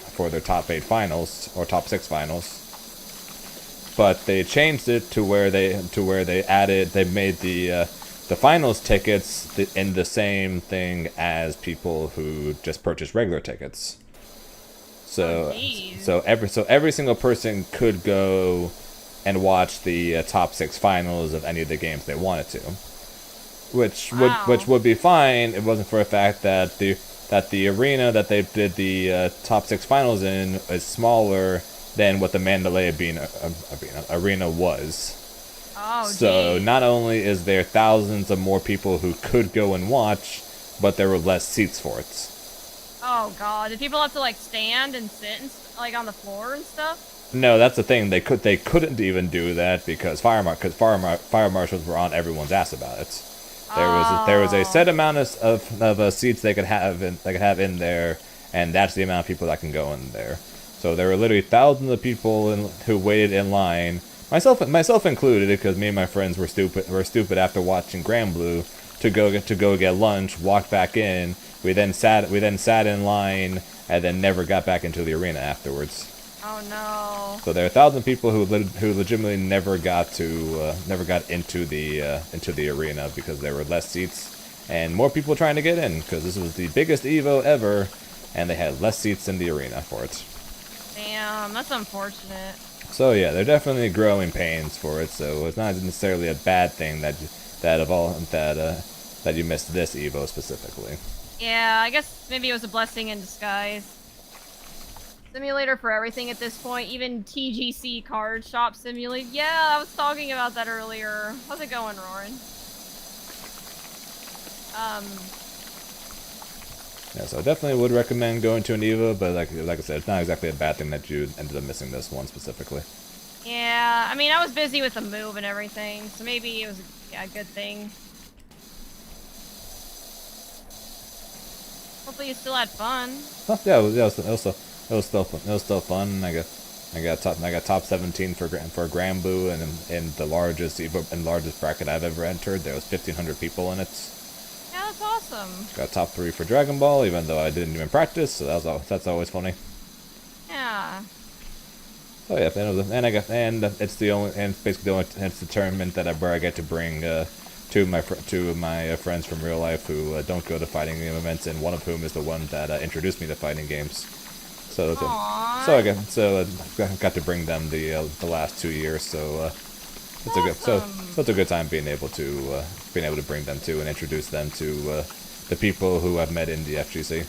top 8 finals or top 6 finals. But they changed it to where they made the finals tickets in the same thing as people who just purchased regular tickets. So every single person could go and watch the top 6 finals of any of the games they wanted to, which would be fine. It wasn't for a fact that the arena that they did the top 6 finals in is smaller than what the Mandalay arena was. Oh, so not only is there thousands of more people who could go and watch, but there were less seats for it. Oh god, did people have to like stand and sit and like on the floor and stuff? No, that's the thing. They couldn't even do that because fire marshals were on everyone's ass about it. There was a set amount of seats they could have in there, and that's the amount of people that can go in there. So there were literally thousands of people who waited in line, myself included, because me and my friends were stupid after watching Grand Blue to go get lunch, walk back in. We then sat in line and then never got back into the arena afterwards. Oh no! So there are 1,000 people who legitimately never got into the arena because there were less seats and more people trying to get in because this was the biggest Evo ever, and they had less seats in the arena for it. Damn, that's unfortunate. So yeah, they're definitely growing pains for it. So it's not necessarily a bad thing that you missed this Evo specifically. Yeah, I guess maybe it was a blessing in disguise. Simulator for everything at this point, even TGC Card Shop Simulator. Yeah, I was talking about that earlier. How's it going, Roran? Yeah, so I definitely would recommend going to an EVO, but like I said, it's not exactly a bad thing that you ended up missing this one specifically. Yeah, I mean, I was busy with the move and everything, so maybe it was a good thing. Hopefully you still had fun. Oh, yeah, it was still fun. It was still fun. I got top 17 for Grand Blue, and in the largest bracket I've ever entered, there was 1,500 people in it. Yeah, that's awesome. Got top 3 for Dragon Ball, even though I didn't even practice, so that's always funny. Yeah. Oh yeah, it's the tournament where I get to bring two of my friends from real life who don't go to fighting game events, and one of whom is the one that introduced me to fighting games. So I got to bring them the last 2 years. So it's a good time being able to bring them to and introduce them to the people who I've met in the FGC.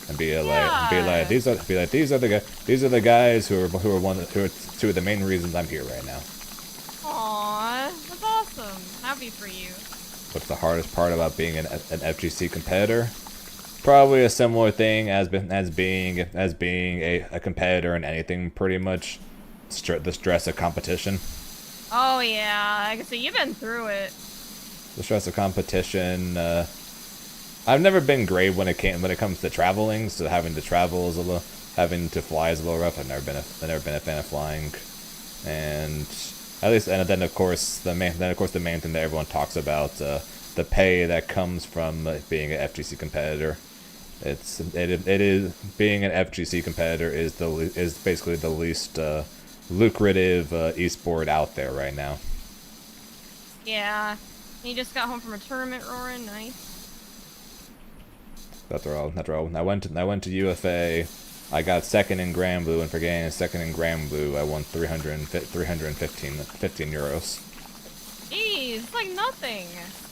And these are the guys who are two of the main reasons I'm here right now. Aww, that's awesome. Happy for you. What's the hardest part about being an FGC competitor? Probably a similar thing as being a competitor in anything, pretty much. The stress of competition. Oh yeah, I can see you've been through it. The stress of competition. I've never been great when it comes to traveling, so having to fly is a little rough. I've never been a fan of flying, and then of course the main thing that everyone talks about, the pay that comes from being an FGC competitor. It is being an FGC competitor is basically the least lucrative esport out there right now. Yeah, you just got home from a tournament, Roran. Nice. That's all. I went to UFA. I got second in Grand Blue, and for getting second in Grand Blue, I won 315 euros. Jeez, it's like nothing.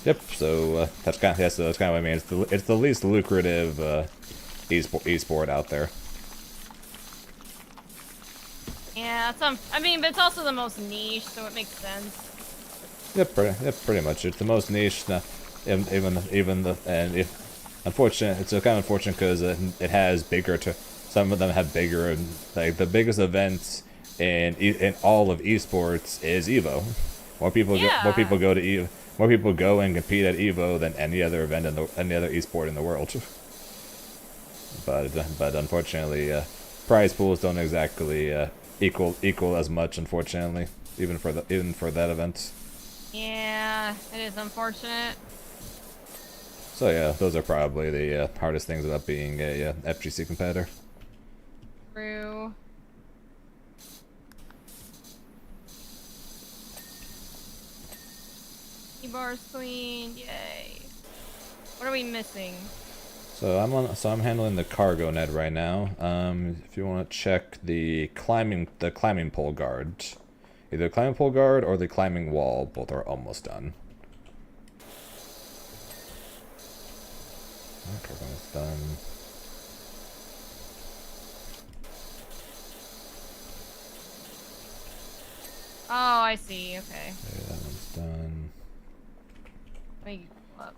Yep. So that's kind of what I mean. It's the least lucrative esport out there. Yeah, but it's also the most niche, so it makes sense. Yep, pretty much. It's the most niche. Unfortunate. It's kind of unfortunate because it has bigger. Some of them have bigger. Like the biggest events in all of esports is Evo. More people go to Evo. More people go and compete at Evo than any other event any other esport in the world. But unfortunately, prize pools don't exactly equal as much. Unfortunately, even for that event. Yeah, it is unfortunate. So yeah, those are probably the hardest things about being a FGC competitor. True. E-bar's cleaned, yay. What are we missing? So I'm handling the cargo net right now. If you want to check the climbing pole guard, either climbing pole guard or the climbing wall, both are almost done. Cargo's done. Oh, I see. Okay. Okay, that one's done. Let me pull up.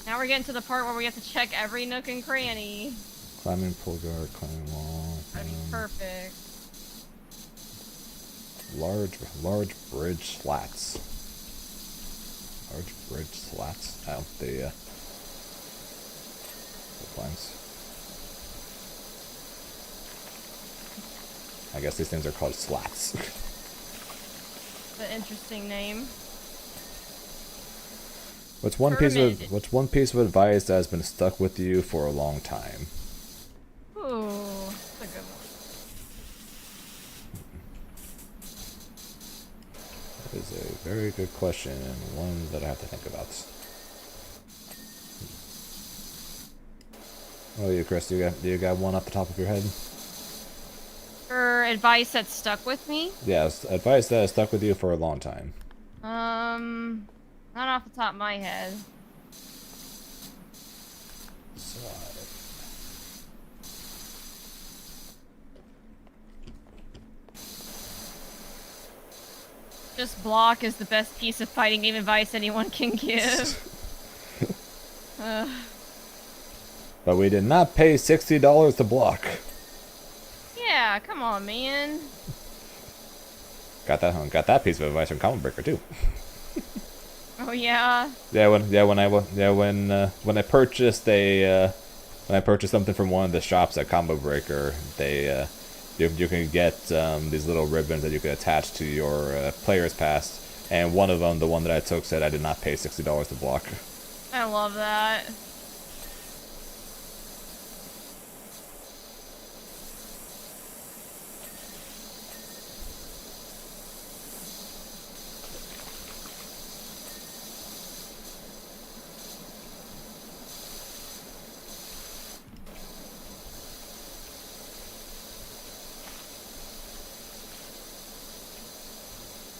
Now we're getting to the part where we have to check every nook and cranny. Climbing pole guard, climbing wall. That'd be perfect. Large bridge slats. Large bridge slats. Oh, the planks. I guess these things are called slats. It's an interesting name. What's one piece of advice that has been stuck with you for a long time? Ooh, that's a good one. That is a very good question, and one that I have to think about. What about you, Chris? Do you got one off the top of your head? For advice that stuck with me? Yes, advice that has stuck with you for a long time. Not off the top of my head. Just block is the best piece of fighting game advice anyone can give. But we did not pay $60 to block. Yeah, come on, man. Got that piece of advice from Combo Breaker too. Oh yeah. When I purchased something from one of the shops at Combo Breaker, you can get these little ribbons that you can attach to your player's pass, and one of them, the one that I took, said I did not pay $60 to block. I love that.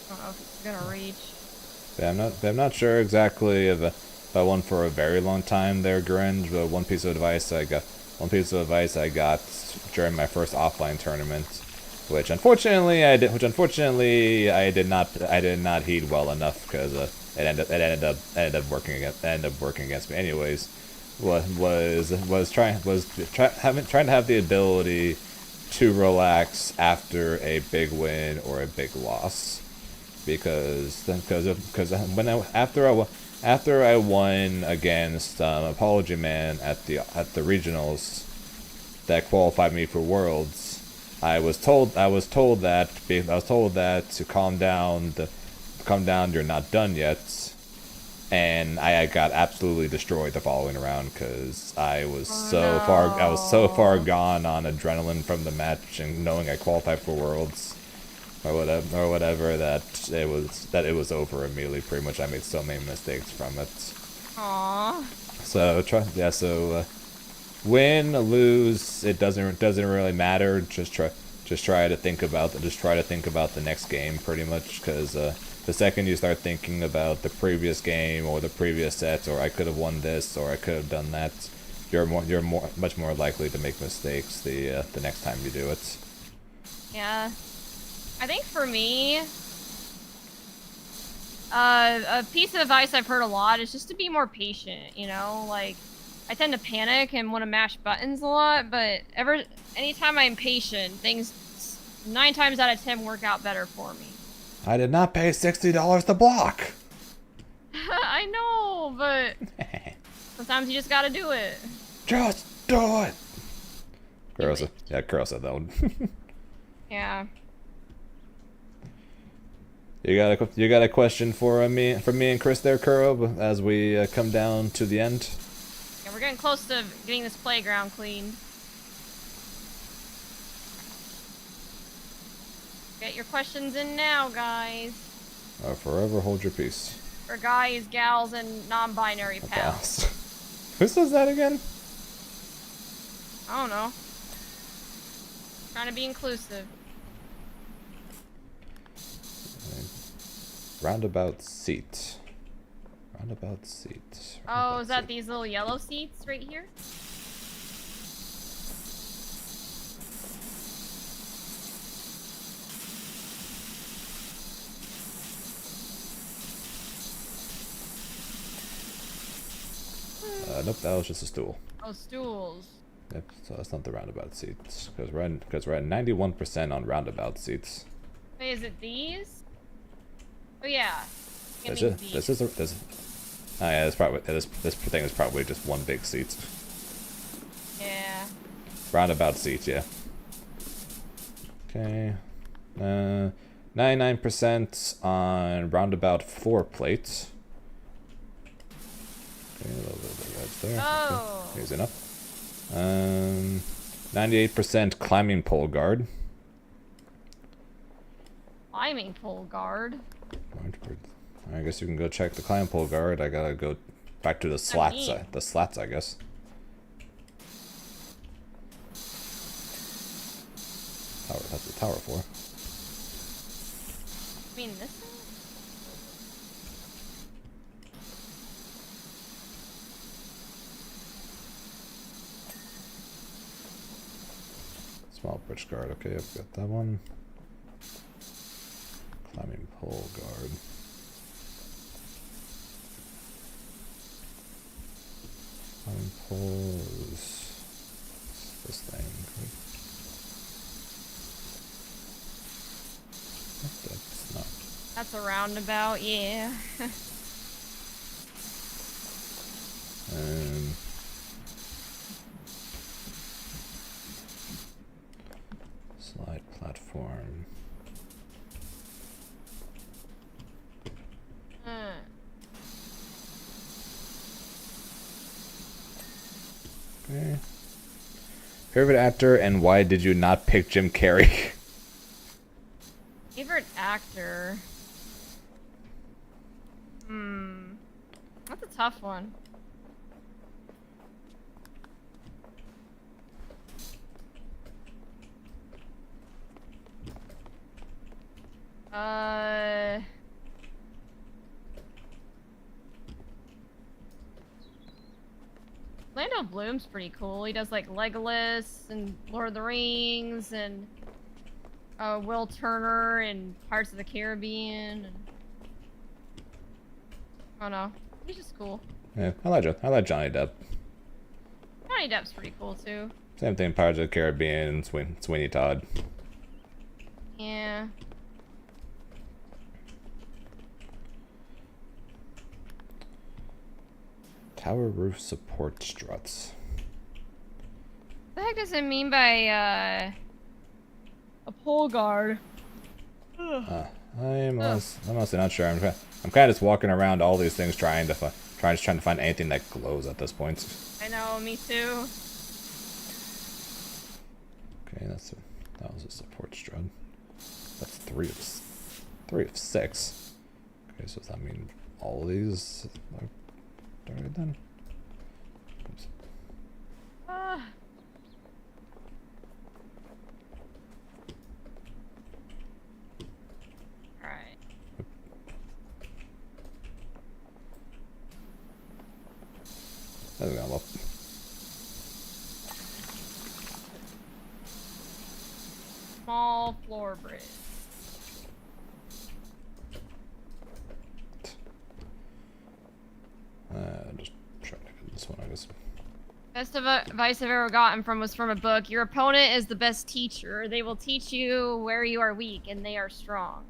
I don't know if it's gonna reach. Yeah, I'm not sure exactly if I won for a very long time there, Gringe, but one piece of advice I got during my first offline tournament, which unfortunately I did not heed well enough because it ended up working against me anyways. Trying to have the ability to relax after a big win or a big loss, because after I won against Apology Man at the regionals that qualified me for Worlds, I was told that to calm down, you're not done yet, and I got absolutely destroyed the following round because I was so far gone on adrenaline from the match and knowing I qualified for Worlds or whatever that it was over immediately. Pretty much, I made so many mistakes from it. Aww. So win, lose, it doesn't really matter. Just try to think about the next game, pretty much, because the second you start thinking about the previous game or the previous set, or I could have won this or I could have done that, you're much more likely to make mistakes the next time you do it. Yeah. I think for me, a piece of advice I've heard a lot is just to be more patient, you know? Like, I tend to panic and want to mash buttons a lot, but anytime I'm patient, things 9 times out of 10 work out better for me. I did not pay $60 to block! I know, but sometimes you just gotta do it. Just do it! Carol said that one. Yeah. You got a question for me and Chris there, Kuro, as we come down to the end? Yeah, we're getting close to getting this playground cleaned. Get your questions in now, guys. Forever hold your peace. For guys, gals, and non-binary pals. Who says that again? I don't know. Trying to be inclusive. Roundabout seat. Roundabout seat. Oh, is that these little yellow seats right here? Nope, that was just a stool. Oh, stools. Yep, so that's not the roundabout seats, because we're at 91% on roundabout seats. Wait, is it these? Oh yeah. Oh yeah, this thing is probably just one big seat. Yeah. Roundabout seats, yeah. Okay. 99% on roundabout 4 plates. Okay, a little bit of reds there. Oh. Okay. Easy enough. 98% climbing pole guard. Climbing pole guard. I guess you can go check the climb pole guard. I gotta go back to the slats. The slats, I guess. Tower. That's the tower for. You mean this Small bridge guard. Okay, I've got that one. Climbing pole guard. Climbing pole is this thing. That's not. That's a roundabout, yeah. Slide platform. Okay. Favorite actor and why did you not pick Jim Carrey? Favorite actor? That's a tough one. Orlando Bloom's pretty cool. He does like Legolas and Lord of the Rings and Will Turner and Pirates of the Caribbean. And... I don't know. He's just cool. Yeah, I like Johnny Depp. Johnny Depp's pretty cool too. Same thing, Pirates of the Caribbean and Sweeney Todd. Yeah. Tower roof support struts. What the heck does it mean by a pole guard? I'm honestly not sure. I'm kind of just walking around all these things trying to find anything that glows at this point. I know, me too. Okay, that was a support strut. That's three of 6. Okay, so does that mean all of these are started then? Oops. Alright. That's gonna look. Small floor bridge. Just trying to get this one, I guess. Best advice I've ever gotten was from a book. Your opponent is the best teacher. They will teach you where you are weak, and they are strong.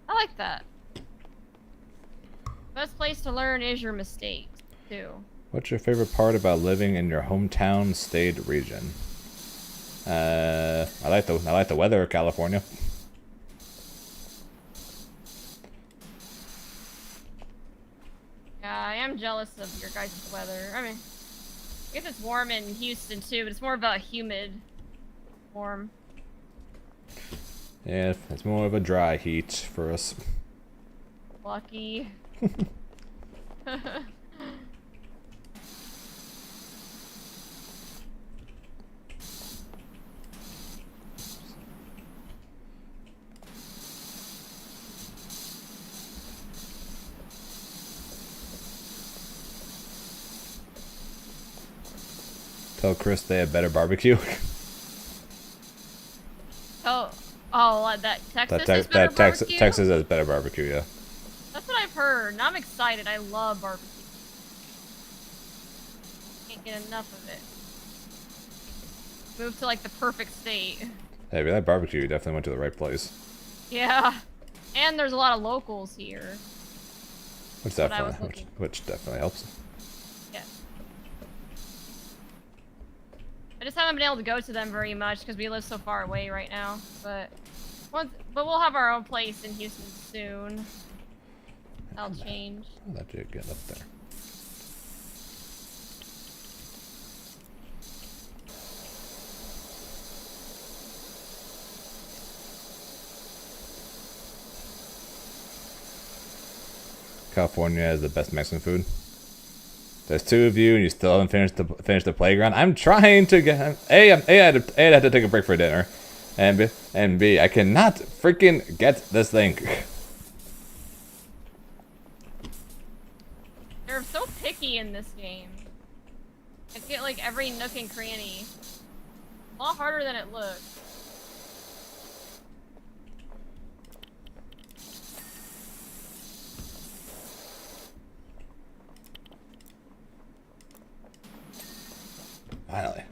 I like that. Best place to learn is your mistakes, too. What's your favorite part about living in your hometown, state, region? I like the weather of California. Yeah, I am jealous of your guys' weather. I mean, I guess it's warm in Houston too, but it's more of a humid warm. Yeah, it's more of a dry heat for us. Lucky. Tell Chris they have better barbecue. That Texas has better barbecue? Texas has better barbecue, yeah. That's what I've heard, and I'm excited. I love barbecue. Can't get enough of it. Move to like the perfect state. Hey, if you like barbecue, you definitely went to the right place. Yeah, and there's a lot of locals here. Which definitely helps. Yeah. I just haven't been able to go to them very much because we live so far away right now. But we'll have our own place in Houston soon. That'll change. I'll let you get up there. California has the best Mexican food. There's 2 of you, and you still haven't finished the playground. I'm trying to get A. I had to take a break for dinner, and B. I cannot freaking get this thing. They're so picky in this game. I get like every nook and cranny. lot harder than it looks. Finally.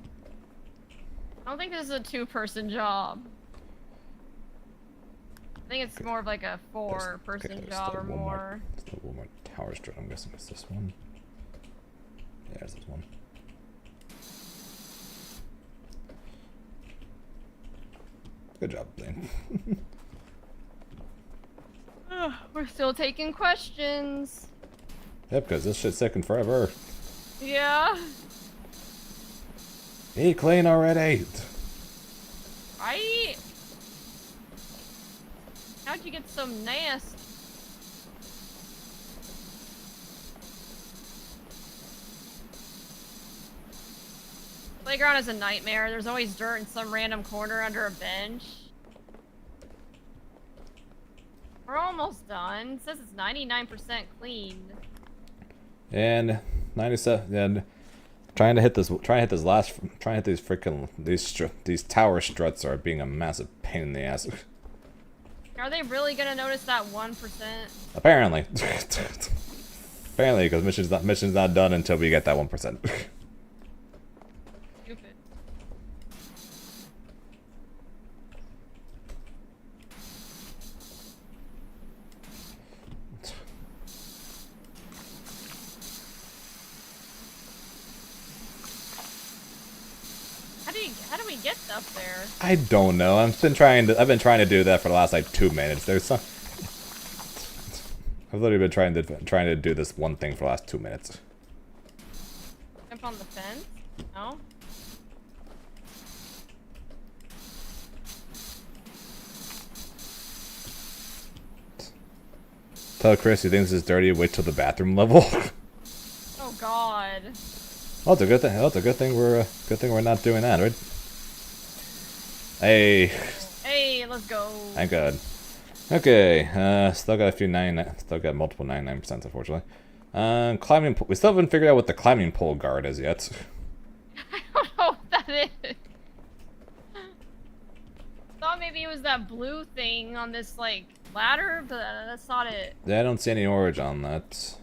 I don't think this is a 2-person job. I think it's more of like a 4-person job or more. There's still one more tower strut. I'm guessing it's this one. Yeah, it's this one. Good job, Blaine. We're still taking questions. Yep, because this shit's taking forever. Yeah. Hey, clean already. Right? How'd you get so nasty? Playground is a nightmare. There's always dirt in some random corner under a bench. We're almost done. It says it's 99% clean. And 97. And trying to hit these freaking these tower struts are being a massive pain in the ass. Are they really gonna notice that 1%? Apparently. Apparently, because mission's not done until we get that 1%. Stupid. How do we get up there? I don't know. I've been trying to do that for the last like 2 minutes. I've literally been trying to do this one thing for the last 2 minutes. Jump on the fence? No? Tell Chris you think this is dirty. Wait till the bathroom level. Oh God. Well, it's a good thing. Well, it's a good thing we're not doing that, right? Hey. Hey, let's go. Thank God. Okay. Still got a few still got multiple 99%, unfortunately. Climbing. We still haven't figured out what the climbing pole guard is yet. I don't know what that is. Thought maybe it was that blue thing on this like ladder, but that's not it. Yeah, I don't see any orange on that.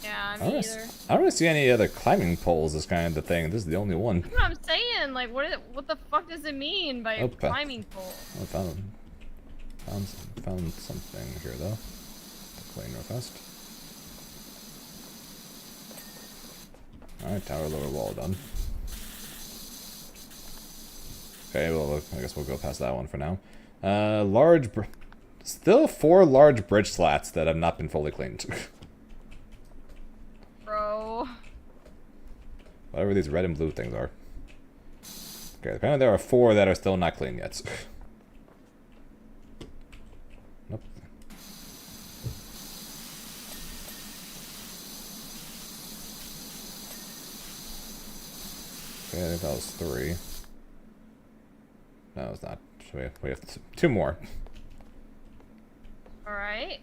Yeah, me either. I don't really see any other climbing poles. This kind of the thing. This is the only one. That's what I'm saying. Like, what the fuck does it mean by climbing pole? I found something here though. To clean real fast. All right, tower lower wall done. Okay, well, I guess we'll go past that one for now. Still 4 large bridge slats that have not been fully cleaned. Bro. Whatever these red and blue things are. Okay, apparently there are 4 that are still not clean yet. Nope. Okay, I think that was 3. No, it's not. We have 2 more. Alright.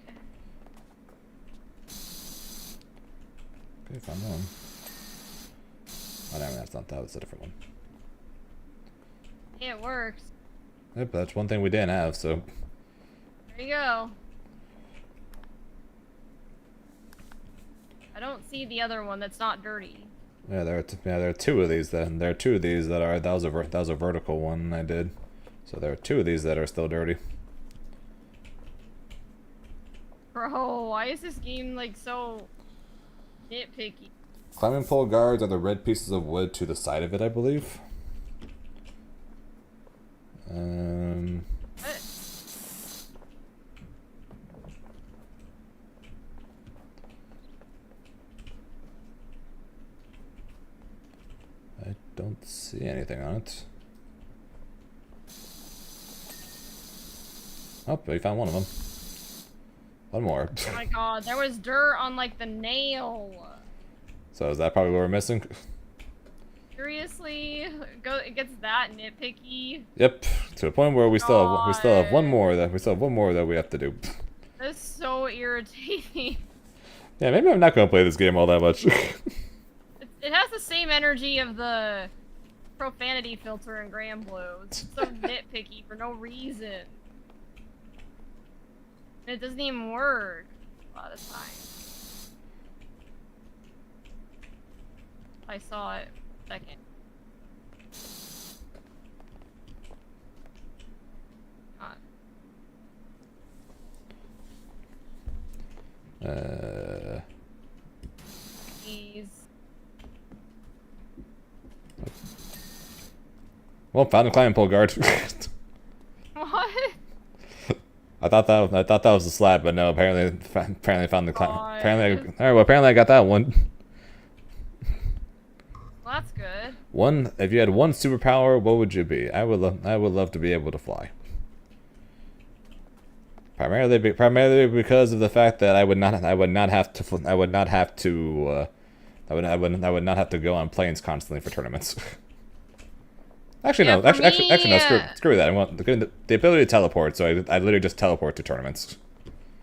Okay, found one. Oh, no, that's not that. That's a different one. Yeah, it works. Yep, that's one thing we didn't have, so. There you go. I don't see the other one that's not dirty. Yeah, there are 2 of these. Then there are 2 of these that are. That was a vertical one I did. So there are 2 of these that are still dirty. Bro, why is this game like so nitpicky? Climbing pole guards are the red pieces of wood to the side of it, I believe. What? I don't see anything on it. Oh, we found one of them. One more. Oh my God, there was dirt on like the nail. So is that probably what we're missing? Seriously? It gets that nitpicky? Yep. To a point where we still have one more that we have to do. That's so irritating. Yeah, maybe I'm not gonna play this game all that much. It has the same energy of the profanity filter in Granblue. It's so nitpicky for no reason. And it doesn't even work a lot of the time. I saw it second. Jeez. Well, found the climbing pole guard. What? I thought that was a slab, but no. Apparently found the climb. Apparently I got that one. Well, that's good. If you had one superpower, what would you be? I would love to be able to fly. Primarily because of the fact that I would not have to go on planes constantly for tournaments. Actually, yeah, no. Actually, no. Screw that. I want the ability to teleport, so I literally just teleport to tournaments.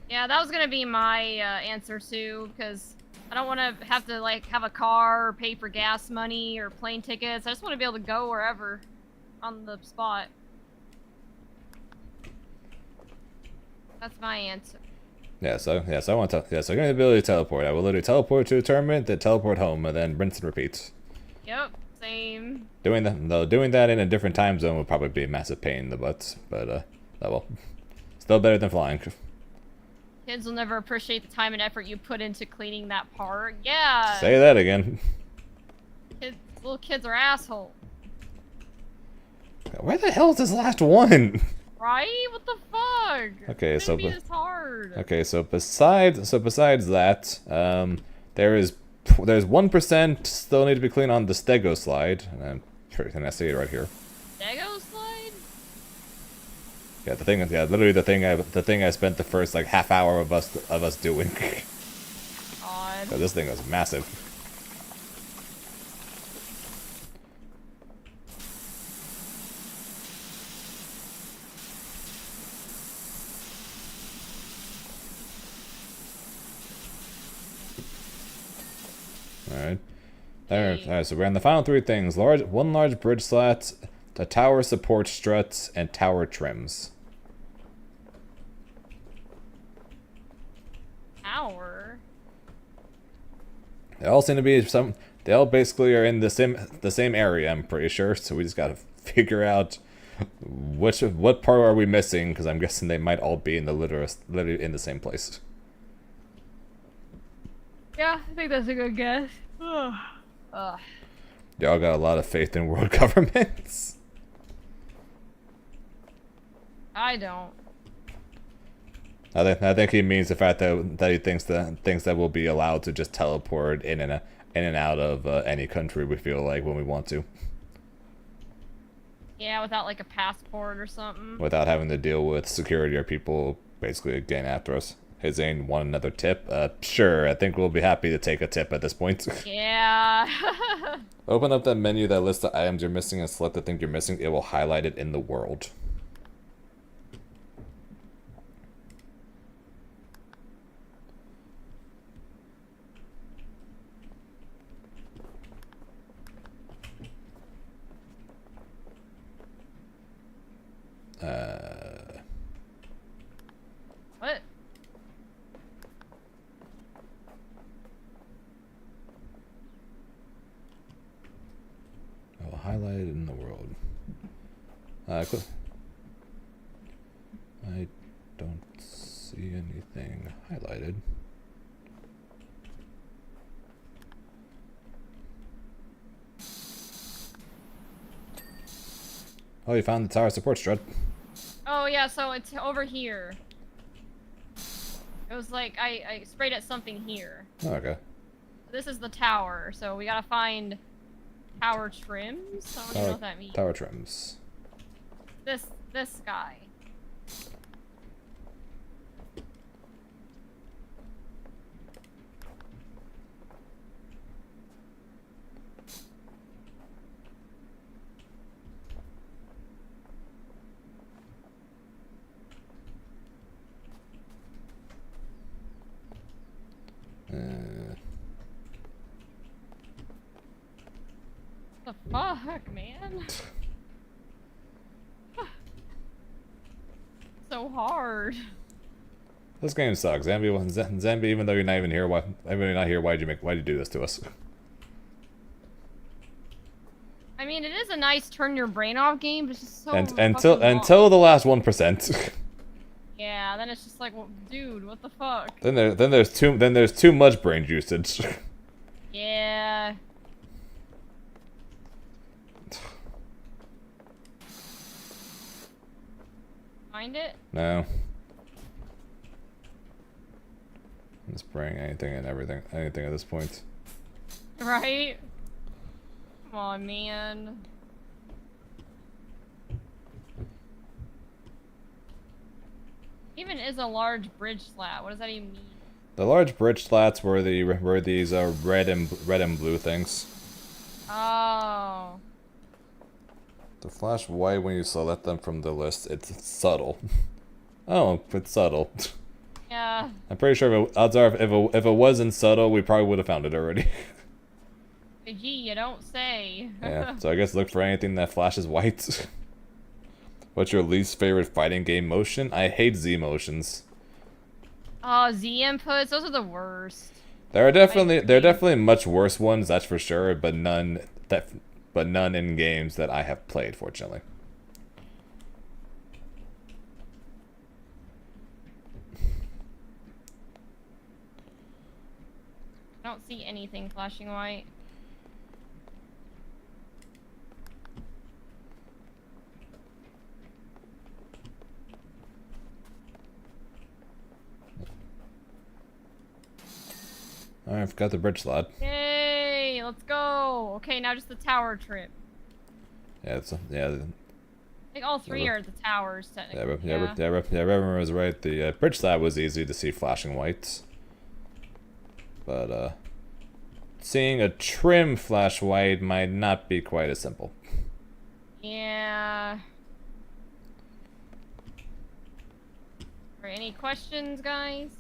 Yeah, that was gonna be my answer too, because I don't want to have to like have a car or pay for gas money or plane tickets. I just want to be able to go wherever on the spot. That's my answer. So I want to. So I got the ability to teleport. I will literally teleport to a tournament, then teleport home, and then rinse and repeat. Yep, same. Doing that in a different time zone would probably be a massive pain in the butt, but oh well. Still better than flying. Kids will never appreciate the time and effort you put into cleaning that part. Yeah. Say that again. Little kids are assholes. Where the hell is this last one? Right? What the fuck? Okay, so it's hard. Okay, so besides that, there's 1% still need to be cleaned on the Stego slide, and I see it right here. Stego slide? Yeah, literally the thing I spent the first like half hour of us doing. God. So this thing was massive. Alright, so we're on the final three things. One large bridge slat, the tower support struts, and tower trims. Tower? They all seem to be they all basically are in the same area, I'm pretty sure, so we just gotta figure out what part are we missing, because I'm guessing they might all be in literally in the same place. Yeah, I think that's a good guess. Y'all got a lot of faith in world governments. I don't. I think he means the fact that he thinks that we'll be allowed to just teleport in and out of any country we feel like when we want to. Yeah, without like a passport or something. Without having to deal with security or people basically getting after us. Hey Zane, want another tip? Sure, I think we'll be happy to take a tip at this point. Yeah. Open up that menu that lists the items you're missing and select the thing you're missing. It will highlight it in the world. What? I will highlight it in the world. I don't see anything highlighted. Oh, you found the tower support strut. Oh yeah, so it's over here. It was like I sprayed at something here. Oh, okay. This is the tower, so we gotta find tower trims. I don't even know what that means. Tower trims. This guy. Uh, The fuck? fuck, man? So hard. This game sucks. Zambi, even though you're not even here, why'd you do this to us? I mean, it is a nice turn your brain off game, but it's just so until the last 1%. Yeah, then it's just like, well, dude, what the fuck? Then there's too much brain usage. Yeah. Find it? No. I'm spraying anything and everything, anything at this point. Right? Come on, man. Even is a large bridge slat. What does that even mean? The large bridge slats were these red and blue things. Oh. The flash white when you select them from the list, it's subtle. Oh, it's subtle. Yeah. I'm pretty sure odds are if it wasn't subtle, we probably would have found it already. Gee, you don't say. Yeah, so I guess look for anything that flashes white. What's your least favorite fighting game motion? I hate Z motions. Oh, Z inputs, those are the worst. There are definitely much worse ones, that's for sure, but none in games that I have played, fortunately. I don't see anything flashing white. Alright, I forgot the bridge slot. Yay, let's go. Okay, now just the tower trip. Yeah, yeah. I think all three are the towers, technically. Reverend was right. The bridge slot was easy to see flashing whites. But, seeing a trim flash white might not be quite as simple. Yeah. Are any questions, guys?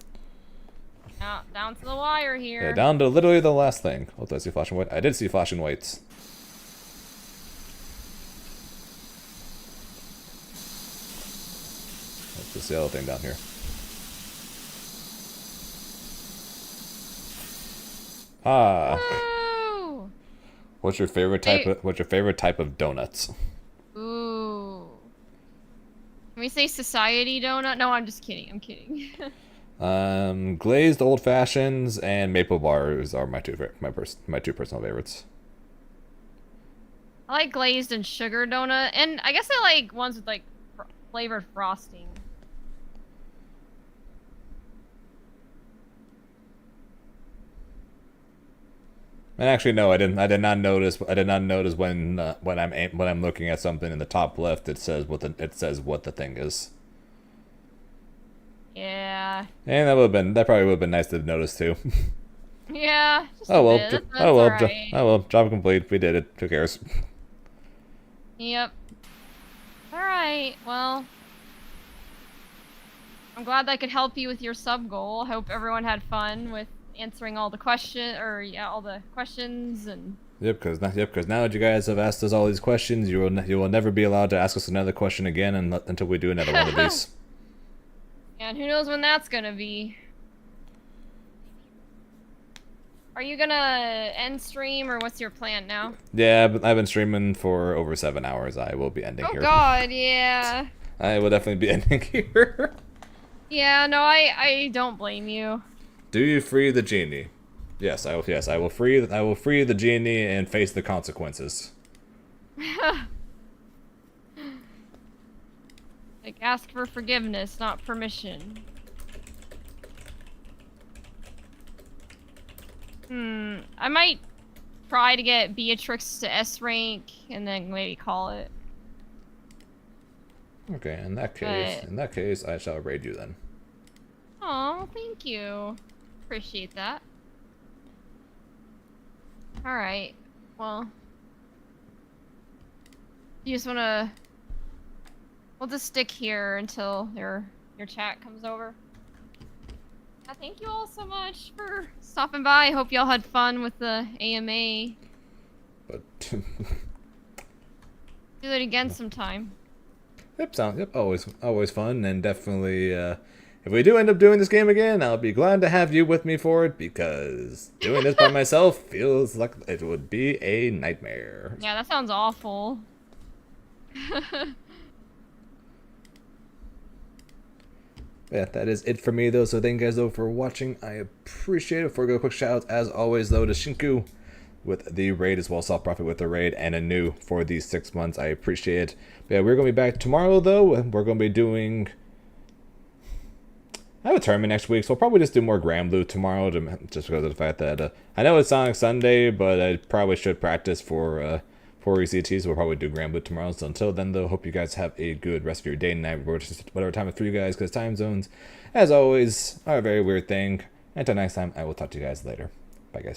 Down to the wire here. Yeah, down to literally the last thing. Oh, did I see flashing white? I did see flashing whites. That's this yellow thing down here. Ah. Woo! What's your favorite type of donuts? Ooh. Can we say society donut? No, I'm just kidding. I'm kidding. Glazed old fashions and maple bars are my two personal favorites. I like glazed and sugar donut, and I guess I like ones with like flavored frosting. And actually, no, I did not notice when I'm looking at something in the top left. It says what the thing is. Yeah. And that probably would have been nice to notice too. Yeah. Oh well. Right. Oh well. Job complete. We did it. Who cares? Yep. All right. Well, I'm glad I could help you with your sub goal. Hope everyone had fun with answering all the all the questions and. Yep, because now that you guys have asked us all these questions, you will never be allowed to ask us another question again until we do another one of these. And who knows when that's gonna be. Are you gonna end stream, or what's your plan now? Yeah, but I've been streaming for over 7 hours. I will be ending here. Oh god, yeah. I will definitely be ending here. Yeah, no, I don't blame you. Do you free the genie? Yes, I will. Yes, I will free the genie and face the consequences. Like, ask for forgiveness, not permission. I might try to get Beatrix to S rank and then maybe call it. Okay, in that case, I shall raid you then. Oh, thank you. Appreciate that. Alright, well. You just wanna... We'll just stick here until your chat comes over. Thank you all so much for stopping by. I hope y'all had fun with the AMA. But Do it again sometime. Yep, always fun, and definitely, if we do end up doing this game again, I'll be glad to have you with me for it, because doing this by myself feels like it would be a nightmare. Yeah, that sounds awful. Yeah, that is it for me, though, so thank you guys, though, for watching. I appreciate it. Before we go, quick shout-out, as always, though, to Shinku with the raid, as well as Self-Profit with the raid, and Anu for these 6 months. I appreciate it. But yeah, we're going to be back tomorrow, though. We're going to be doing... I have a tournament next week, so I'll probably just do more Grand Blue tomorrow, just because of the fact that... I know it's Sonic Sunday, but I probably should practice for ECT, so we'll probably do Grand Blue tomorrow. So until then, though, hope you guys have a good rest of your day, night, whatever time it's for you guys, because time zones, as always, are a very weird thing. Until next time, I will talk to you guys later.